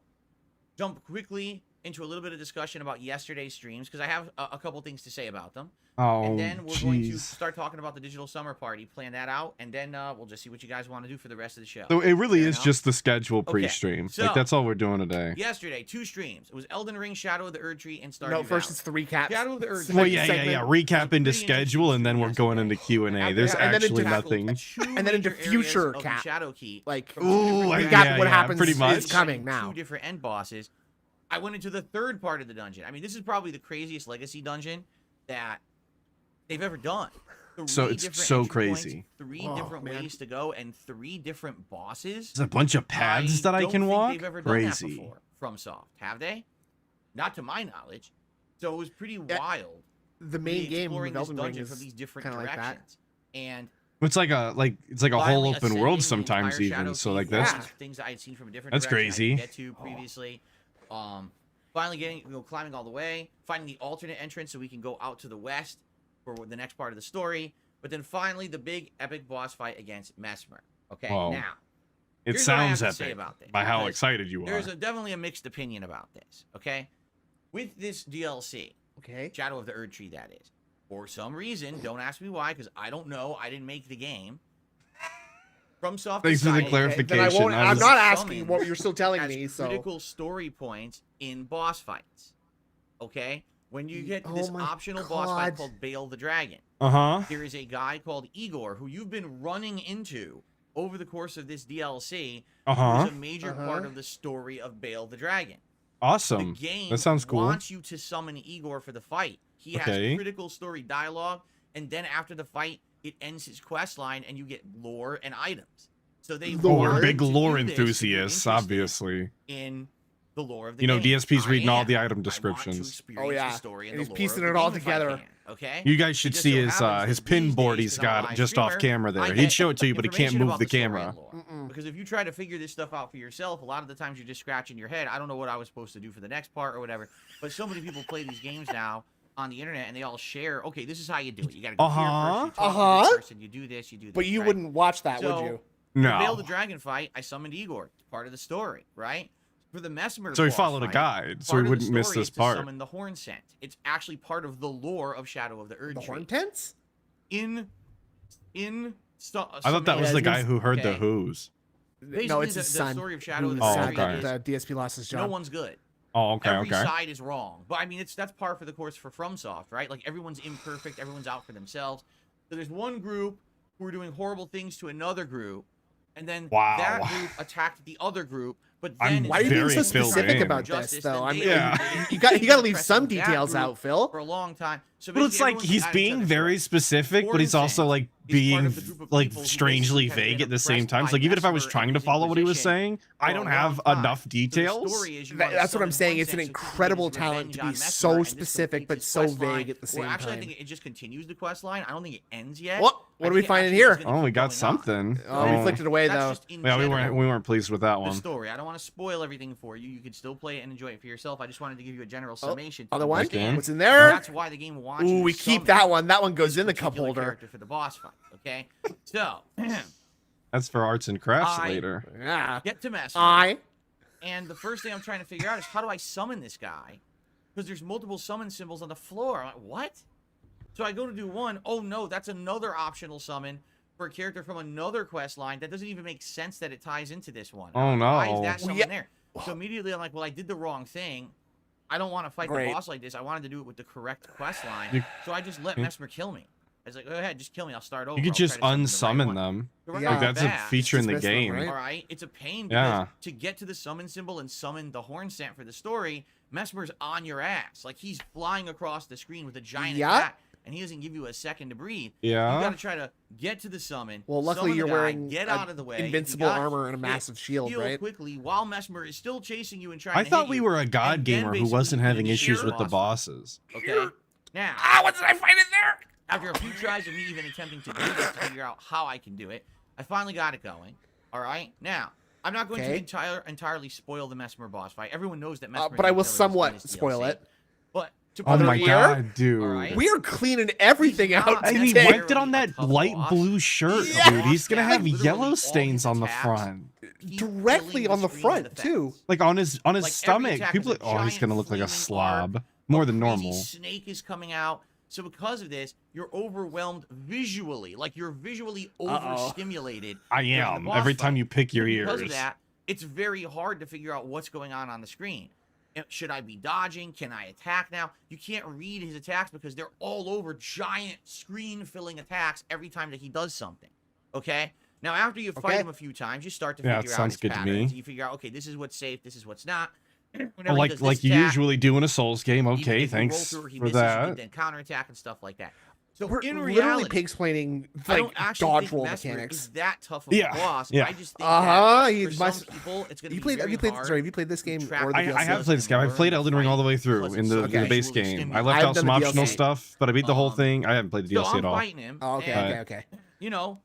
jump quickly into a little bit of discussion about yesterday's streams, because I have a couple things to say about them. Oh, And then we're going to jeez. start talking about the digital summer party, plan that out, and then we'll just see what you guys want to do for the rest of the show. So it really Fair is enough? just the schedule Okay, pre-stream. so- Like that's all we're doing today. Yesterday, 2 streams. It was Elden Ring, Shadow of the Erd Tree, and Stardew No, first Valley. it's the recap. Shadow of the Erd Well, Tree yeah. was Recap into pretty schedule, and then we're interesting going into Q&A. yesterday. There's And then actually into nothing. Two And then into major areas future of the cap. Shadow Key. Like, from 2 different I- recap areas. what happens pretty is much. coming now. 2 different end bosses. I went into the 3rd part of the dungeon. I mean, this is probably the craziest legacy dungeon that they've ever done. So 3 it's different so entry points, crazy. 3 Oh, different man. ways to go, and 3 different bosses. There's a bunch of paths that I don't can think walk. They've ever done that Crazy. before from Soft, have they? Not to my knowledge. So it was pretty wild. the to main be game exploring of this Elden Ring dungeon is from these different kinda like that. directions. And It's like a whole finally open world ascending the sometimes entire even. Shadow So Keep, like which that's is things that I had seen from a different That's direction I crazy. didn't get to previously. Finally getting climbing all the way, finding the alternate entrance so we can go out to the west for the next part of the story. But then finally the big epic boss fight against Mesmer. Okay, Whoa. now it here's what I have sounds to say epic about this, by how because excited you are. there's definitely a mixed opinion about this. Okay, with this DLC, okay. Shadow of the Erd Tree, that is. For some reason, don't ask me why, because I don't know. I didn't make the game. FromSoft Thanks for the decided clarification. Then I won't, I I'm was- not asking Summon what you're still telling as me, so. critical story points in boss fights. Okay, when you get to Oh this my optional boss fight God. called Bale the Dragon, Uh-huh. there is a guy called Igor who you've been running into over the course of this DLC. Uh-huh. Who's a major part of the story of Bale the Dragon. Awesome. The game That sounds cool. wants you to summon Igor for the fight. He Okay. has critical story dialogue, and then after the fight, it ends his quest line, and you get lore and items. So they Oh, Lore? we're wanted big to do lore this if you're enthusiasts, interested obviously. in the lore of the You know, game. DSP's I reading all am. the I item want to descriptions. experience Oh, yeah. the story and And the he's lore piecing of it the all game if I together. can, okay? You guys should It just see so his happens his that pin these board days, he's because I'm a got live just off streamer, camera I there. get He'd show it to you, but he can't information move about the story camera. and lore. Because if you try to figure this stuff out for yourself, a lot of the times you're just scratching your head. I don't know what I was supposed to do for the next part or whatever. But so many people play these games now on the internet, and they all share. Okay, this is how you do it. You got to go here first. You talk to this person. You do this. You do this. But you right? wouldn't watch that, So, would you? For Bale the No. Dragon fight, I summoned Igor. It's part of the story, right? For the Mesmer So he boss followed a fight, guide, so part he of the wouldn't miss story this is to part. Summon the horn scent. It's actually part of the lore of Shadow of the Erd The Tree. horn tents? In I thought that was the guy who heard the okay. Who's. Basically, No, it's the his son. story of Shadow of the Oh, Erd Tree okay. is The DSP lost his no job. one's good. Oh, okay, Every okay. side is wrong. But I mean, that's par for the course for FromSoft, right? Like everyone's imperfect, everyone's out for themselves. So there's one group who are doing horrible things to another group, and then Wow. that group attacked the other group. But I'm then Why are you being very so filled specific in. about Justice, this, though? then I they- mean, Yeah. you got to leave pressing some that details group out, Phil. for a long time. So But it's basically like everyone's he's at each being other's very throats. specific, but he's Horn also scent. like being of the group of like people who strangely basically have vague been at the same oppressed time. by Like even if I was Mesmer trying and to his follow what he was Inquisition saying, I for don't a have long time. enough So the details. story is you wanna That's what I'm summon saying. one It's an sense so he can get incredible his talent revenge to on be Mesmer, so and this specific, completes but his so quest line. vague at the same Well, actually, I time. think it just continues the quest line. I don't think it ends yet. What? I What are we think it finding actually here? is gonna Oh, we keep got going on. something. Oh, we flicked it away That's though. just in Yeah, we general weren't pleased with that the one. story. I don't want to spoil everything for you. You can still play it and enjoy it for yourself. I just wanted to give you a general summation. to Other one? understand. What's in there? That's why the game wants you Ooh, to we keep summon that one. That one goes this in the cup particular holder. character for the boss fight. Okay, so That's for arts and crafts I- later. Yeah. get to Mesmer. And the first thing I'm trying to figure out is how do I summon this guy? Because there's multiple summon symbols on the floor. I'm like, what? So I go to do one. Oh no, that's another optional summon for a character from another quest line. That doesn't even make sense that it ties into this one. Oh, no. Why is that summon Yeah. there? So immediately I'm like, well, I did the wrong thing. I don't want to fight Great. the boss like this. I wanted to do it with the correct quest line. You- So I just let Mesmer kill me. I was like, go ahead, just kill me. I'll start over. You could I'll try just to summon the right unsummon one. them. So right Yeah. off Like the that's a bat, feature in the dismiss them, game. right? all right, it's a pain because Yeah. to get to the summon symbol and summon the horn stamp for the story, Mesmer's on your ass. Like he's flying across the screen with a giant Yeah. attack, and he doesn't give you a second to breathe. Yeah. You got to try to get to the summon. Well, luckily summon the you're guy, wearing get a out of the way. invincible you got armor and a hit, massive shield, heal right? quickly while Mesmer is still chasing you and trying I to thought hit we you, were a god and then gamer who basically wasn't having finish issues your with the boss fight. bosses. Okay. Now, What did I find in there? after a few tries of me even attempting to do this to figure out how I can do it, I finally got it going. All right. Now, I'm not going Okay. to entirely spoil the Mesmer boss fight. Everyone knows that Mesmer. But I will is the killer somewhat in this spoil DLC. it. But to Oh put my it god, dude. Alright. We are cleaning everything He's out not And he today. wiped it on that a tough light boss. blue shirt, Yeah. dude. He's gonna Yeah, have literally yellow all stains his on the attacks front. keep Directly filling on the screen front, with too. effects. Like on his Like, every stomach. attack People is a oh, he's giant gonna look like a flaming arc. slob. More than A crazy normal. snake is coming out. So because of this, you're overwhelmed visually. Like you're visually overstimulated. I during the am. boss Every fight. time you pick your Because of ears. that, it's very hard to figure out what's going on the screen. Should I be dodging? Can I attack now? You can't read his attacks because they're all over giant screen-filling attacks every time that he does something. Okay? Now, after you fight Okay. him a few times, you start to Yeah, it figure out sounds his good to me. patterns. You figure out, okay, this is what's safe, this is what's not. Whenever he Like does like this you attack, usually do in a Souls game. even Okay, if you roll thanks through or he for misses, you that. can then counterattack and stuff like that. So We're in literally reality, pig-splaining I like don't actually dodge think roll Mesmer mechanics. is that tough of Yeah, a boss. yeah. I just think Uh-huh, that he for must- some people, it's going to You be played? very Have you played? hard. Sorry, have you played this game track or the I DLC? have played this game. I've played Elden Ring all the way through Because in it's the so in the base visually game. I stimulating. left I've out done some the optional DLC. stuff, but I beat the whole Um, thing. I haven't played the So DLC I'm at all. fighting him. Oh, okay, and, okay. You know,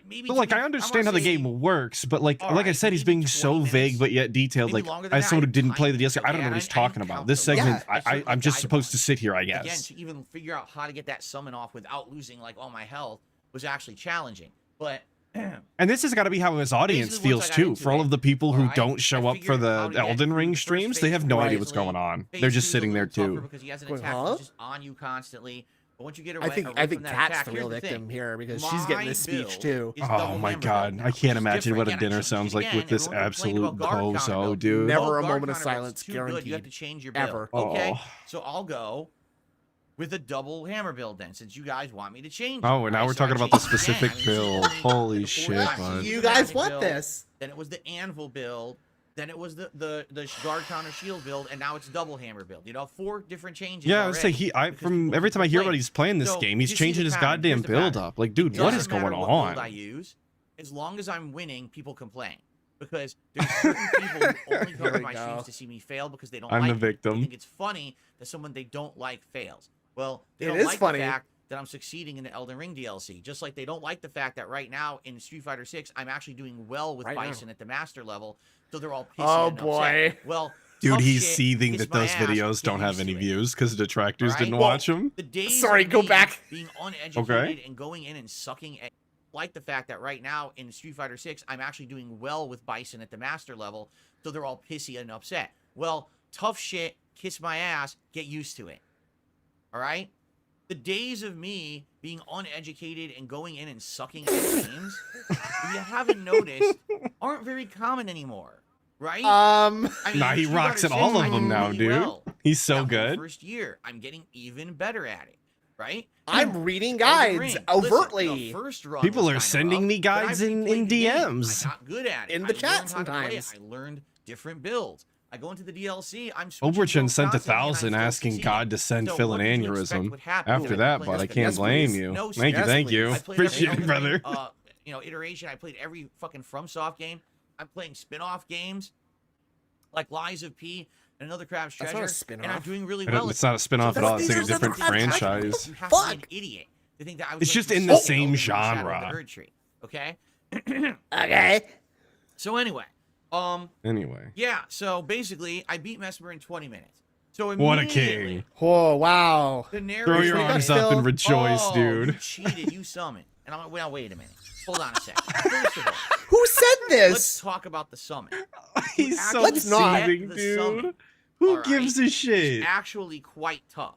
maybe But like take I me- understand how wanna the say game works, but like all like I right, said, he's maybe being 20 so vague minutes, but yet detailed. maybe Like longer than as that. someone who I didn't play the timed DLC, it, I don't know okay, what he's and I talking didn't about. count This those. segment, I certainly I'm just died supposed to once. sit here, I Again, guess. to even figure out how to get that summon off without losing like all my health was actually challenging. But And this has got to be how his audience Basically, once feels I got too. into For all it, of the people who alright, don't show I up for figured how the to get Elden through Ring the first streams, they phase have no idea very what's going easily. on. Phase They're just 2 is a sitting there little tougher too. because he has an Going, attack huh? that's just on you constantly. But once you get away, I think away Kat's from that attack, the here's real the victim thing. here because she's getting My this speech build too. is Oh double my hammer god, build I now, which can't is imagine different. what a Again, I dinner changed it sounds like again. with this Everyone complained absolute about guard counter bozo, build. dude. Never Oh, a guard moment of counter build's silence too good. You have guaranteed. to change your build. Ever. Okay, Oh. so I'll go with a double hammer build then, since you guys want me to change. Oh, it, and now right? we're So I talking about the changed it again. specific I mean, so build. only Holy the shit, four times. bud. You The guys magic want build, this? Then it was the anvil build. Then it was the guard counter shield build, and now it's double hammer build. You know, 4 different changes. Yeah, I would say already because from people every keep time I hear about complaining. he's playing this So, game, he's you see changing the his pattern. goddamn Here's the build pattern. up. Like, dude, It what doesn't is going matter what build I on? use, as long as I'm winning, people complain. Because there's certain people who only come Here to we my go. streams to see me fail because they don't I'm like the it. They victim. think it's funny that someone they don't like fails. Well, they It don't is like funny. the fact that I'm succeeding in the Elden Ring DLC. Just like they don't like the fact that right now in Street Fighter 6, I'm actually doing well with Right now. Bison at the master level. So they're all pissy Oh, and upset. boy. Well, Dude, tough he's shit, seething kiss that my those ass, videos get don't have used any to it. views because detractors Alright? didn't Well, watch them. The days Sorry, of go me back. being uneducated and going in and sucking at, like the fact that right now in Street Fighter 6, I'm actually doing well with Bison at the master level, so they're all pissy and upset. Well, tough shit, kiss my ass, get used to it. All right? The days of me being uneducated and going in and sucking at games, if you haven't noticed, aren't very common anymore. Right? I mean, Nah, he Street rocks Fighter at all 6, of I them do now, really dude. well. He's so Now, for the good. first year, I'm getting even better at it. Right? I'm reading Elden guides Ring. overtly. Listen, the first run People was are kinda sending rough, me but I guides in replayed the game. DMs. I got good at it. In the I chat learned how to play it. sometimes. I learned different builds. I go into the DLC. I'm Overchin sent constantly, and I 1,000 still asking succeed. God to send So Phil what an did you expect aneurysm would happen after when that, I but I played can't Yes, blame please. you. No, Thank you, yes, thank you. I played every Appreciate it, Elden brother. Ring, iteration. I played every fucking FromSoft game. I'm playing spin-off games like Lies of P and Another Crab's That's Treasure, not a spin-off. and I'm doing really I don't- well. it's not a spin-off at all. It's like a That's different not a spin-off. franchise. You have to be Fuck. an idiot to think that I was It's going just to in the sell same Elden Ring Shadow of genre. the Erd Tree, okay? Okay. So anyway, Anyway, yeah. So basically, I beat Mesmer in 20 minutes. So what a immediately, king. Oh, wow. The narrator, Throw your arms up and rejoice, oh, dude. You cheated. You summoned. And I'm like, well, wait a minute. Hold on a second. First of all, Who said let's this? talk about the summon. He's so Let's not. seething, The dude. summon, Who alright, gives a shit? is actually quite tough.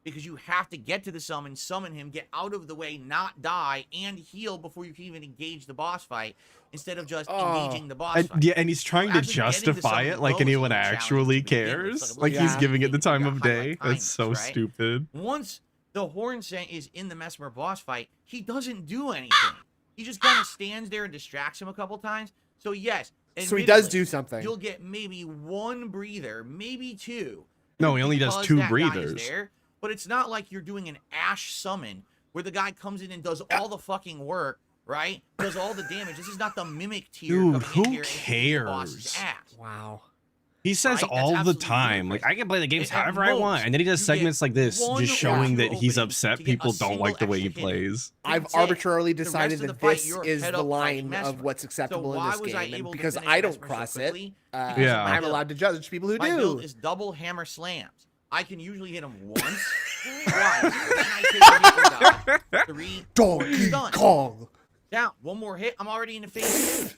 Because you have to get to the summon him, get out of the way, not die, and heal before you can even engage the boss fight, instead of just engaging the boss fight. Yeah, and he's trying to Actually getting to justify summon it the like bow is anyone a little actually challenging to begin with. cares. It's Like like a he's little giving it the thing time you of gotta highlight day. That's so timings, right? stupid. Once the horn scent is in the Mesmer boss fight, he doesn't do anything. He just kind of stands there and distracts him a couple times. So yes, So he does admittedly, do something. You'll get maybe one breather, maybe two. No, he only does because 2 that guy is breathers. there, but it's not like you're doing an Ash summon where the guy comes in and does all the fucking work, right? Does all the damage. This is not the mimic tier. Dude, coming in who here and kicking the boss's cares? ass. Wow. He says Right? That's all the absolutely time, like, ludicrous. I can play the games At however I want. most, And then he does you segments get like this, one just showing or that two he's openings upset to get a people don't like the single way he extra hit. plays. I've That's it. arbitrarily The decided rest of that the fight, this you're is head the up line fighting of Mesmer. what's acceptable So in why this was I game, able and to because finish I don't Mesmer so cross quickly? it, Yeah. I'm allowed to judge people who My do. build is double hammer slams. I can usually hit him once, twice, and I take a hit or die. 3, 4 Donkey stun. Kong. Down. One more hit, I'm already in the face.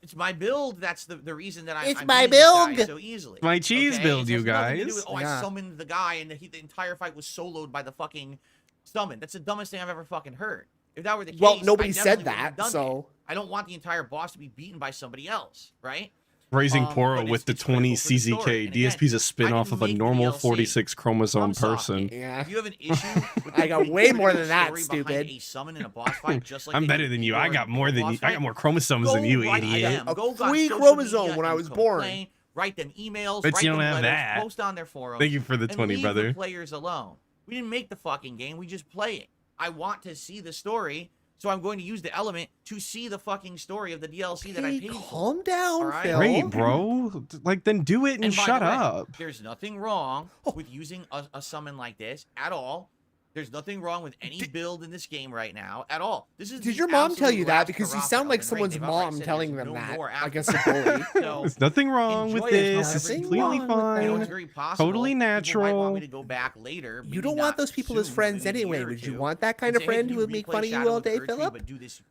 It's my build. That's the reason that I'm my beating this guy build. so easily. My cheese okay? build, It has you nothing to do guys. with, Yeah. I summoned the guy and the entire fight was soloed by the fucking summon. That's the dumbest thing I've ever fucking heard. If that were the case, Well, nobody I said definitely wouldn't have that, done so- I don't want the entire boss to be beaten by somebody else, right? Raising But Poro it's- with the it's critical 20 for the story. CZK. And again, DSP's a I spin-off didn't of a make the normal DLC 46 chromosome from person. Socket. Yeah. If you have an issue with I got the way more than critical that, story stupid. behind a summon in a boss fight, just like I'm they better did than you. I before got in more the than boss you. I got fight, more chromosomes than you, go write idiot. them. Go on Free social chromosome media when I and was born. complain, write them emails, But write you don't them have letters, that. post on their forums. Thank you for the and 20, leave brother. the players alone. We didn't make the fucking game. We just play it. I want to see the story, so I'm going to use the element to see the fucking story of the DLC that I Hey, paid for. calm down, All right? Phil. Great, bro. Like, then do it and And by shut the way, up. There's nothing wrong with using a summon like this at all. There's nothing wrong with any build in this game right now at all. This is Did the your mom tell absolute you that? last Because you hurrah for sound like Elden Ring. someone's They've outright mom said telling there's them no that more against after a bully. So, There's nothing wrong with enjoy it this. however It's you completely want with that. you know, fine. it's very possible. Totally People might want natural. me to go back later. You maybe don't want not those people as soon, friends maybe a anyway. year or Would you two, want that kind and of say, hey, friend can who you would make replay fun of you Shadow all of the day, Erd Tree, Philip? but do this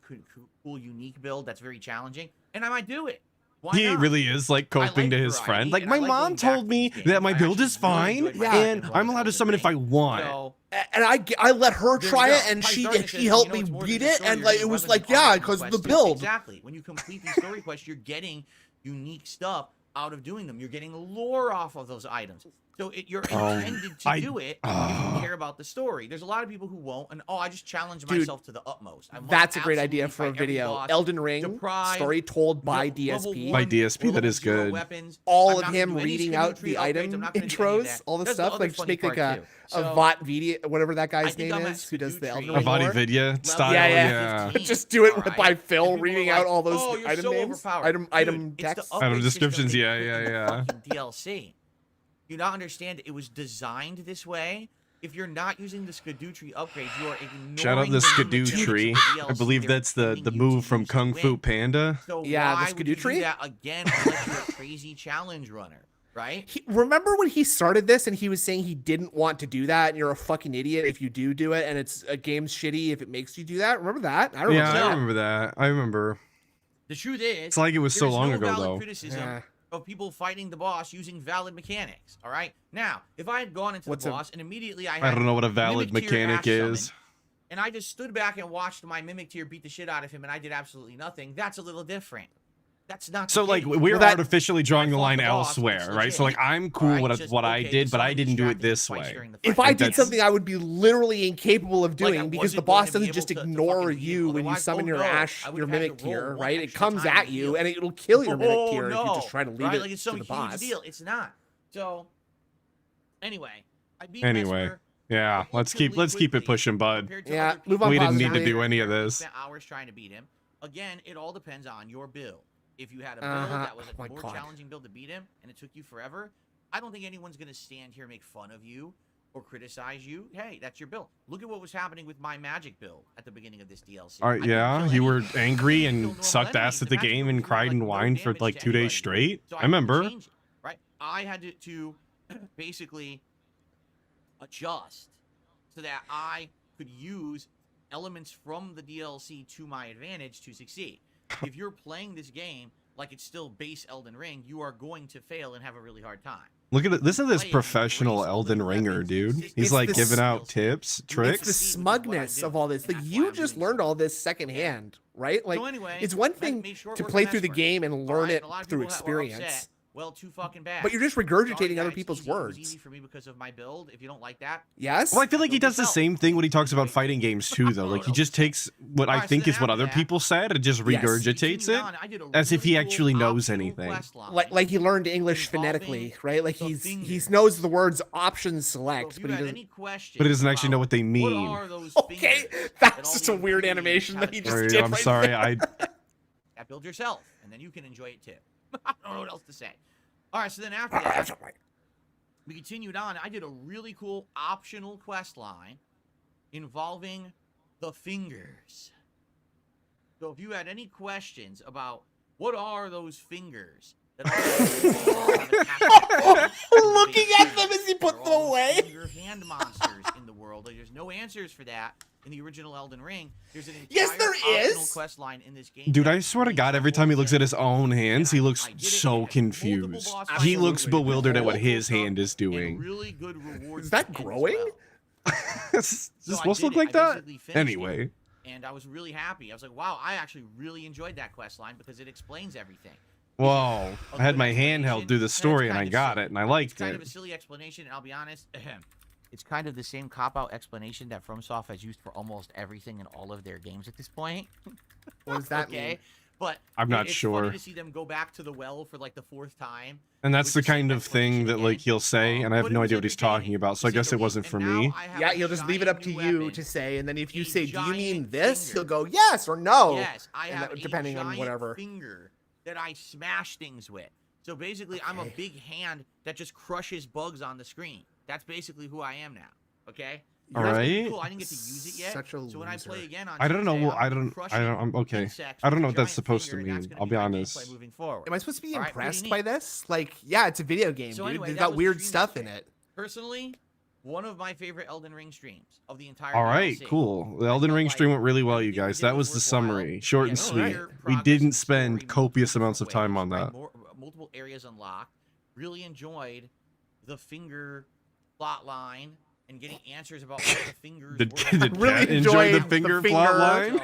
cool, unique build that's very challenging, and I might do it. Why He not? really is like I coping like to his variety, friend. Like and I my like mom going back told to me these that games. my I build actually is really fine, enjoyed my and second I'm run allowed of to summon if I Elden Ring. want. So, And I let her There try you it, go. and Price she Darkness says, helped you know, me it's more than beat the it, story, and you're like getting it was weapons like, and yeah, armor because the quests too. build. Exactly. When you complete these story quests, you're getting unique stuff out of doing them. You're getting lore off of those items. So you're intended to do it if you care about the story. There's a lot of people who won't, and I just challenge Dude, myself to the utmost. I must That's a great idea absolutely for a fight every video. boss, Elden Ring deprive, story told by level DSP. By one DSP, or that level is 0 good. weapons. All I'm of not gonna him do any reading skill out tree the upgrades. item I'm not gonna do any of intros, that. all the That's stuff, other like just funny make like part, a too. So, VOT video, whatever that I guy's think name I'm is, at who does the Skadoo Elden Tree. Ring A body lore. video style, Yeah, yeah. 15, Just do it alright? by And Phil people reading are out like, all those "Oh, you're item so names, overpowered." item Dude, it's text. the upgrade Item descriptions, system yeah, they put in yeah, the yeah. fucking DLC. You not understand it was designed this way. If you're not using the Skadoo Tree upgrades, you are ignoring Shout out the Skadoo mechanics of Tree. the I DLC. believe They're that's the intending you move to from use to Kung Fu win. Panda. So Yeah, the why would Skadoo you Tree? do that again unless you're a crazy challenge runner, right? Remember when he started this and he was saying he didn't want to do that, and you're a fucking idiot if you do it, and it's a game's shitty if it makes you do that. Remember that? I remember Yeah, that. I remember that. I remember. The truth is, It's like it was so there's long no ago, valid though. criticism Yeah. of people fighting the boss using valid mechanics. All right. Now, if I had gone into What's the a- boss and immediately I had I don't know what a valid Mimic Tier mechanic Ash is. summon, and I just stood back and watched my Mimic Tier beat the shit out of him, and I did absolutely nothing, that's a little different. That's not So the like case. we're that- artificially drawing the I fought line the boss, elsewhere, it's right? So like legit. I'm cool Alright, with just, what I okay, did, but I someone didn't do it distracted me this twice way. during the If fight. I did that's- something I would be literally incapable of Like, I doing because the wasn't boss going to be doesn't just able to ignore fucking beat him. you when you Otherwise, summon oh your no, Ash, I would your have had mimic to roll here, one right? It extra comes time at to you heal. and it'll kill your mimic Oh, here if you no, just try to leave right? it Like it's to some the huge boss. deal. It's not. So, anyway, I beat Anyway, Mesmer yeah, let's keep relatively it quickly pushing, bud. compared to Yeah, other move on We people. didn't need to positively. do any of I this. spent hours trying to beat him. Again, it all depends on your build. If you had a build that was Oh my a more God. challenging build to beat him, and it took you forever, I don't think anyone's gonna stand here and make fun of you or criticize you. Hey, that's your build. Look at what was happening with my magic build at the beginning of this DLC. All I right, didn't yeah, kill you were anything. angry I didn't kill and normal sucked enemies. ass at the magic game build and was doing, cried like, and no whined for damage like to 2 days anybody. straight. So I couldn't remember. change it, right? I had to basically adjust so that I could use elements from the DLC to my advantage to succeed. If you're playing this game like it's still base Elden Ring, you are going to fail and have a really hard time. Look at it. Listen to this Play it, professional embrace Elden Elden Ringer, weapons, dude. consistent He's It's like this- giving out tips, It's It's tricks. the See, this is what I smugness do, of all this. and Like that's why you I'm just doing learned so all this secondhand, right? Like so anyway, it's one I thing made short to work play of through the Mesmer. game and learn Alright, it and a lot of through people that were upset. experience. Well, too fucking bad. But you're just Sorry, regurgitating yeah, other it's people's easy. It was words. easy for me because of my build. If you don't like that, Yes? Well, I feel like he Build does the yourself. same thing when he talks about Wait. fighting games too, though. Like he just takes what I Alright, so think then is what after other that- people said and just Yes. regurgitates continued it on, I did a as if he really cool actually knows optional anything. quest line. Like he learned English Involving phonetically, right? Like the he fingers. knows the words option So select, if you but he had doesn't. any questions But he doesn't actually know about what they mean. What are those Okay, fingers that that's all just the a weird ingredients animation have that he to just do? Sorry, did I'm right sorry. there. Build yourself, and then you can enjoy it too. I don't know what else to say. All right, so then after that, we continued on. I did a really cool optional quest line involving the fingers. So if you had any questions about what are those fingers, that Looking at them as he put them away. Finger hand monsters in the world. Like, there's no answers for that in the original Elden Ring. There's an entire Yes, there optional is. quest line in this game. Dude, that I swear to explains God, the every whole time he looks thing. at his own hands, he And looks I did it, so and it had multiple confused. boss He fights, looks bewildered at what multiple his stuff, hand is and doing. really good rewards Is that at the end as growing? well. Is So this I supposed to did look it. like I that? basically finished it, Anyway. and I was really happy. I was like, wow, I actually really enjoyed that quest line because it explains everything. Whoa. I had my handheld do the That's story and I kind of got silly. it and I It's liked kind of it. a silly explanation, and I'll be honest, it's kind of the same cop-out explanation that FromSoft has used for almost everything in all of their games at this point. What does that Okay, mean? but I'm not it's sure. funny to see them go back to the well for like the 4th time. And that's with the kind same of thing explanation that like again. he'll say, and I have But it no was idea what he's talking entertaining, about, so I to say guess the it wasn't least. for And now me. I have Yeah, a he'll just leave it up to giant you weapon. to say, and then if you A say, "Do you mean giant this?" finger. He'll go, "Yes" or "No." Yes, I and have that- a depending on giant whatever. finger that I smash things with. So basically, I'm a Okay. big hand that just crushes bugs on the screen. That's basically who I am now. Okay. All That's pretty right. Cool. I didn't get to use it yet. Such a so when I loser. play again on I don't know. Tuesday, Well, I'm crushing I'm okay. insects I don't with know a what that's giant supposed to finger, and that's mean. gonna I'll be be my honest. gameplay moving forward. Am I supposed to be All right, pretty impressed neat. by this? Like, yeah, it's a video game, So dude. anyway, They've that got was weird the stream stuff in yesterday. it. Personally, one of my favorite Elden Ring streams of the entire All right, DLC. cool. The Elden felt Ring like stream went really well, you everything we guys. did That was was the worthwhile. summary. Short We and had sweet. clear We progress in didn't the spend story, copious multiple amounts of time ways, on right? that. Multiple areas unlocked. Really enjoyed the finger plot line and getting answers about what the fingers Did, were. did Really Pat enjoy the enjoyed the finger finger. plot line? So,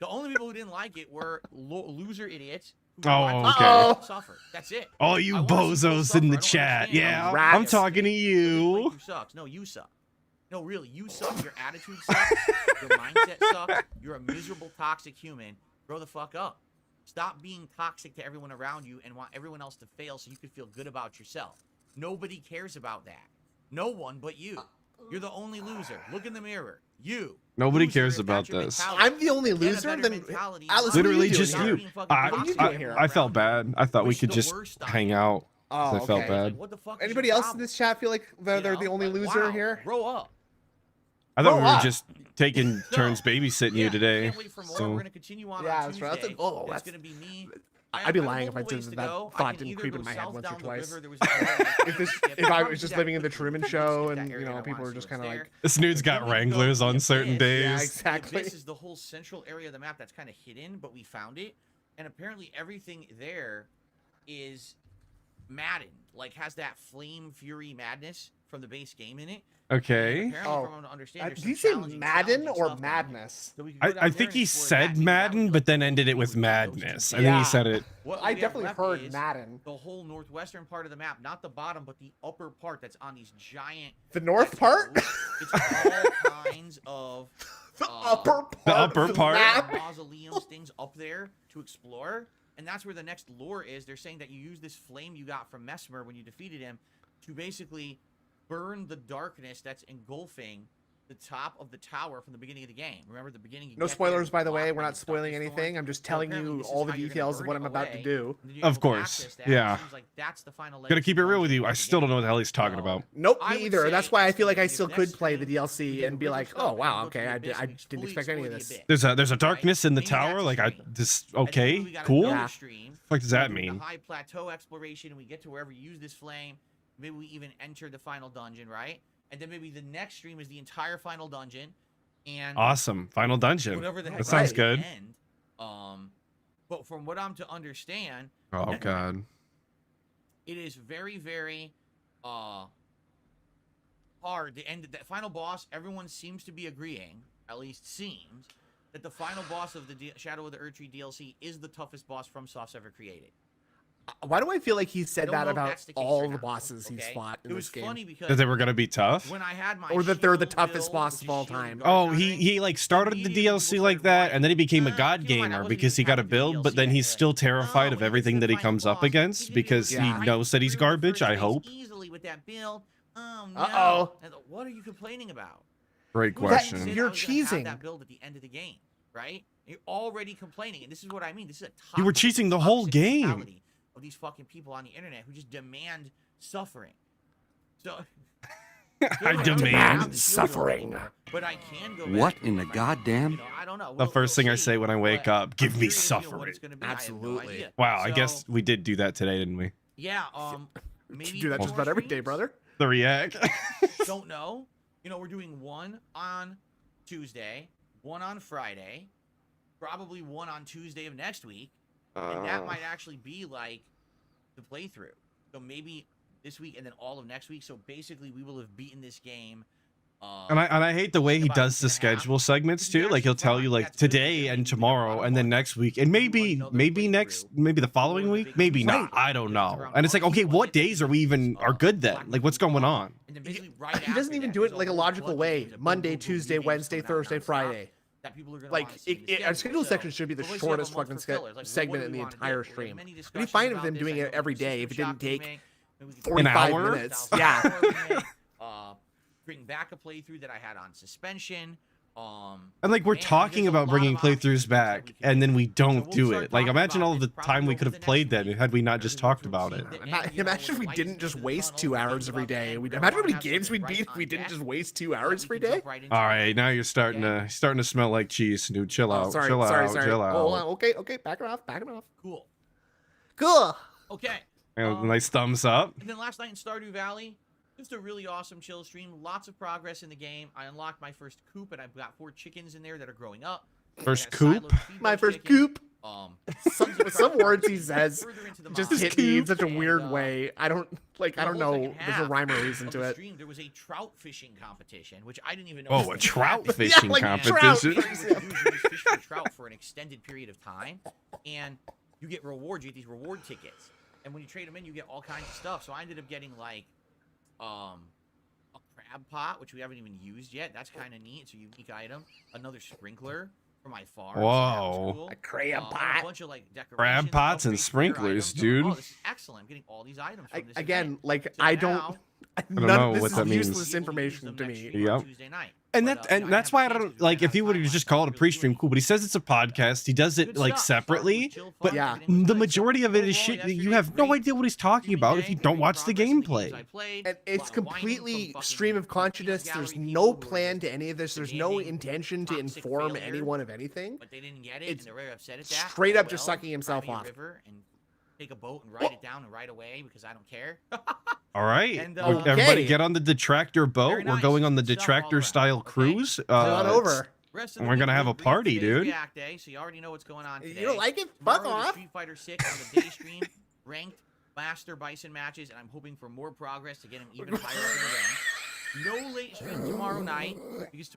the only people who didn't like it were loser idiots. Who Oh, wanted to okay. people suffer. That's it. All you I wanna see people bozos suffer. in I the don't chat. understand. Yeah, Rats. I'm talking to This you. playthrough sucks. No, you suck. No, really, you suck. Your attitude sucks. Your mindset sucks. You're a miserable, toxic human. Grow the fuck up. Stop being toxic to everyone around you and want everyone else to fail so you can feel good about yourself. Nobody cares about that. No one but you. You're the only loser. Look in the mirror. You. Nobody Loser, cares if about that's your this. mentality. I'm the only Get a loser. better Then mentality. Alice, what are Literally you just doing you. here? Fucking I, What are you toxic doing here? I felt bad. I thought we Which could the just worst I hang am. out. Oh, I felt okay. bad. What the fuck is Anybody your else in problem? this chat feel like they're You the know? only Like, loser wow, here? Grow up. I thought we Grow were up. just taking turns babysitting you Yeah, today. Can't wait for more. So We're gonna continue on Yeah, on that's right. Tuesday. That's a- oh, It's that's- gonna be me. I'd be I have lying if I multiple said ways that to go. thought I can didn't either creep in go my head south once or down the twice. river, there was a- If I Probably was just that living in the quick, Truman skip Show that and area, you know I people wanna were see just what's kind of there. like, this dude's got Then we can go Wranglers to on the certain abyss. days. yeah, The exactly. abyss is the whole central area of the map that's kind of hidden, but we found it, and apparently everything there is maddened, like has that flame fury madness from the base game in it. Okay. And apparently, from what I understand, there's Did you some say challenging Madden or stuff down there. Madness? So we could go down I there think and he explore that. said Maybe that would Madden, be but like then the ended it cool with those two Madness. I bits. think he Yeah. said it. What I we have definitely left heard is Madden. the whole northwestern part of the map, not the bottom, but the upper part that's on these giant. The north part? It's all kinds of The upper part. The upper of the part? map? mausoleums, things up there to explore, and that's where the next lore is. They're saying that you use this flame you got from Mesmer when you defeated him to basically burn the darkness that's engulfing the top of the tower from the beginning of the game. Remember the beginning? You No get there, spoilers, by the way. block We're by not the spoiling darkness anything. storm. I'm just So telling apparently you this is all the how you're gonna details of burn what it I'm about to away, do. and then you Of have course, access to that. yeah. It seems like that's the final Gonna keep it real with you. I still don't know what the hell he's talking about. Nope, I me would either. say That's why I feel like I if still next could play the stream, we DLC do and be river like, stuff oh and wow, go to okay, the I abyss and didn't fully expect any of explore this. the abyss. There's a darkness in the Maybe that's tower. Like stream. this. And then Okay, we got cool. another Yeah. stream. What does that We do mean? The high plateau exploration, and we get to wherever you use this flame. Maybe we even enter the final dungeon, right? And then maybe the next stream is the entire final dungeon, and Awesome. Final dungeon. whatever the heck That sounds is good. the end. But from what I'm to understand, Oh god. it is very, very hard to end that final boss. Everyone seems to be agreeing, at least seems, that the final boss of the Shadow of the Erdtree DLC is the toughest boss FromSoft's ever created. Why do I feel like he I said don't that know if about that's the case all or the not, bosses he's okay? fought in It was this game? funny because That they were gonna be tough. when I had my Or that they're the shield toughest build, boss which of is all shield time. and Oh, guard he counting, like started the immediately DLC people like started that, and then he became a whining, god keep in mind, I gamer wasn't because he even got a past the build, but then DLC he's yet. still terrified Oh, of when you everything get that to he the final comes up boss, against he didn't because even he Yeah. knows that he's clear the garbage. first I phase hope. easily with that build. Oh no! Uh-oh. And what are you complaining about? Great Who was that question. said You're I was gonna have cheesing. that build at the end of the game, right? You're already complaining, and this is what I mean. This is a You were toxic, cheesing the whole toxic game. mentality of these fucking people on the internet who just demand suffering. So I demand suffering. But I can go What back in the and, goddamn? you know, I don't know. The first thing I see, say when I wake but up, give I'm me curious, you know, what suffering. it's gonna be. I have no Absolutely. idea. Wow, I So, guess we did do that today, didn't we? Yeah. Maybe You do that just more about every day, streams? brother. The ReAck. Don't know. You know, we're doing one on Tuesday, one on Friday, probably one on Tuesday of next week, and that might actually be like the playthrough. So maybe this week and then all of next week. So basically, we will have beaten this game. And I hate the way he about does a the week and a half. schedule segments This is too. Like he'll actually tell fine. you like That's good. today Yeah, and maybe we tomorrow got and then one. next week and maybe another next playthrough maybe the following or the week, big maybe one. not. I don't know. Around And it's like, March, okay, one what day days are we even are good then? Like what's going on? And then basically right He doesn't after even that, do it there's like a whole logical floodgate way. to boom, Monday, boom, boom, Tuesday, new games Wednesday, coming out Thursday, nonstop Friday. that people are gonna Like, wanna see in the our schedule So, section should be the we'll always have a shortest month fucking for fillers. Like, segment what do in we the wanna do? entire We're gonna have stream. many It'd be discussions fine with about them this. doing I it know every System day if it Shock didn't take remake, maybe we could 45 do a minutes. South Yeah. Park remake, bring back a playthrough that I had on suspension. And like we're Man, talking there's a about lot bringing of options playthroughs that back we could and then we So don't we'll do start it. Like talking imagine about all of the this time we probably could over have the played next then week. had we not just Because talked we'll about see it. the end, Imagine you know, if we lights didn't in just the waste tunnel, 2 things hours every about day. end. We'd, We imagine how wanna many have games something we'd beat right if we on didn't deck just waste 2 that hours we every can day. jump right into. All right, now you're starting Okay. to smell like cheese, dude. Chill out. Oh, sorry, chill sorry, out. sorry. Chill out. Hold on. Okay, back it off. Cool. Cool. Okay. And nice thumbs up. And then last night in Stardew Valley, just a really awesome chill stream. Lots of progress in the game. I unlocked my first coop, and I've got 4 chickens in there that are growing up. First I got a coop? siloed feed My those first chickens. coop. Some words he says Further into the just mod. hit me in such a And, weird way. I don't the whole know. second There's a half rhyme or reason of to the it. stream, there was a trout fishing competition, which I didn't even know. Oh, was a gonna trout happen. fishing like And trout. competition. what you would do is you just fish for trout for an extended period of time, and you get rewards. You get these reward tickets, and when you trade them in, you get all kinds of stuff. So I ended up getting like, a crab pot, which we haven't even used yet. That's kind of neat. It's a unique item. Another sprinkler for my farm. so that was Whoa. cool. A crab A pot. bunch of like decorations, Crab pots and upgrades to your sprinklers, items. dude. Oh, this is excellent. I'm getting all these items from this Again, event. like So I now, don't. know None of this what is that means. useless we'll use information them to next me. stream on Yep. Tuesday night. And But, that and that's why I don't like if he would have just called a pre-stream cool, but he says it's a podcast. He does it like separately, but Yeah. the majority of it is shit. You have no idea what he's talking about if you don't watch the gameplay. And it's completely stream of consciousness. There's no plan to any of this. There's no intention to inform anyone of anything. But they didn't get it, It's and they're very upset at that. straight Oh, up just well, sucking himself cry me a off. river and take a boat and ride it down and ride away because I don't care. All right, And, everybody Okay. get on the Detractor boat. Very We're nice. going on the Stuff all Detractor around, style okay? cruise. Come on over. Rest of We're the week, gonna have a we'll party, read today's dude. ReAck Day, so you already know what's going on today. You don't like it? Fuck Tomorrow, the off. Street Fighter 6 on the day stream, ranked Master Bison matches, and I'm hoping for more progress to get him even higher up in the rank. No late stream tomorrow night because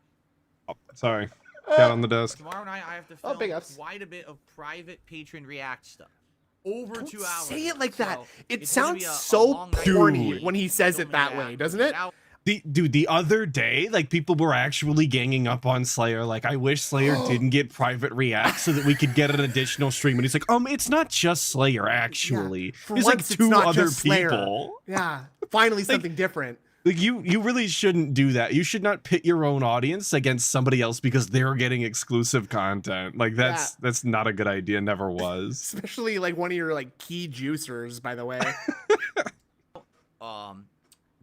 Sorry. Cat on the desk. tomorrow night I have to film big ups. quite a bit of private patron react stuff. Over Don't 2 hours. say it like that. So It it's gonna sounds be a so long night. corny Dude. when he says it Filming that that, way, doesn't it? out. The other day, like, people were actually ganging up on Slayer. Like, I wish Slayer didn't get private react so that we could get an additional stream. And he's like, it's not just Slayer, actually. For There's like once, it's 2 not other just Slayer. people. Yeah, finally something different. Like, you really shouldn't do that. You should not pit your own audience against somebody else because they're getting exclusive content. Like, that's not a good idea. Never was. Especially like one of your like key juicers, by the way.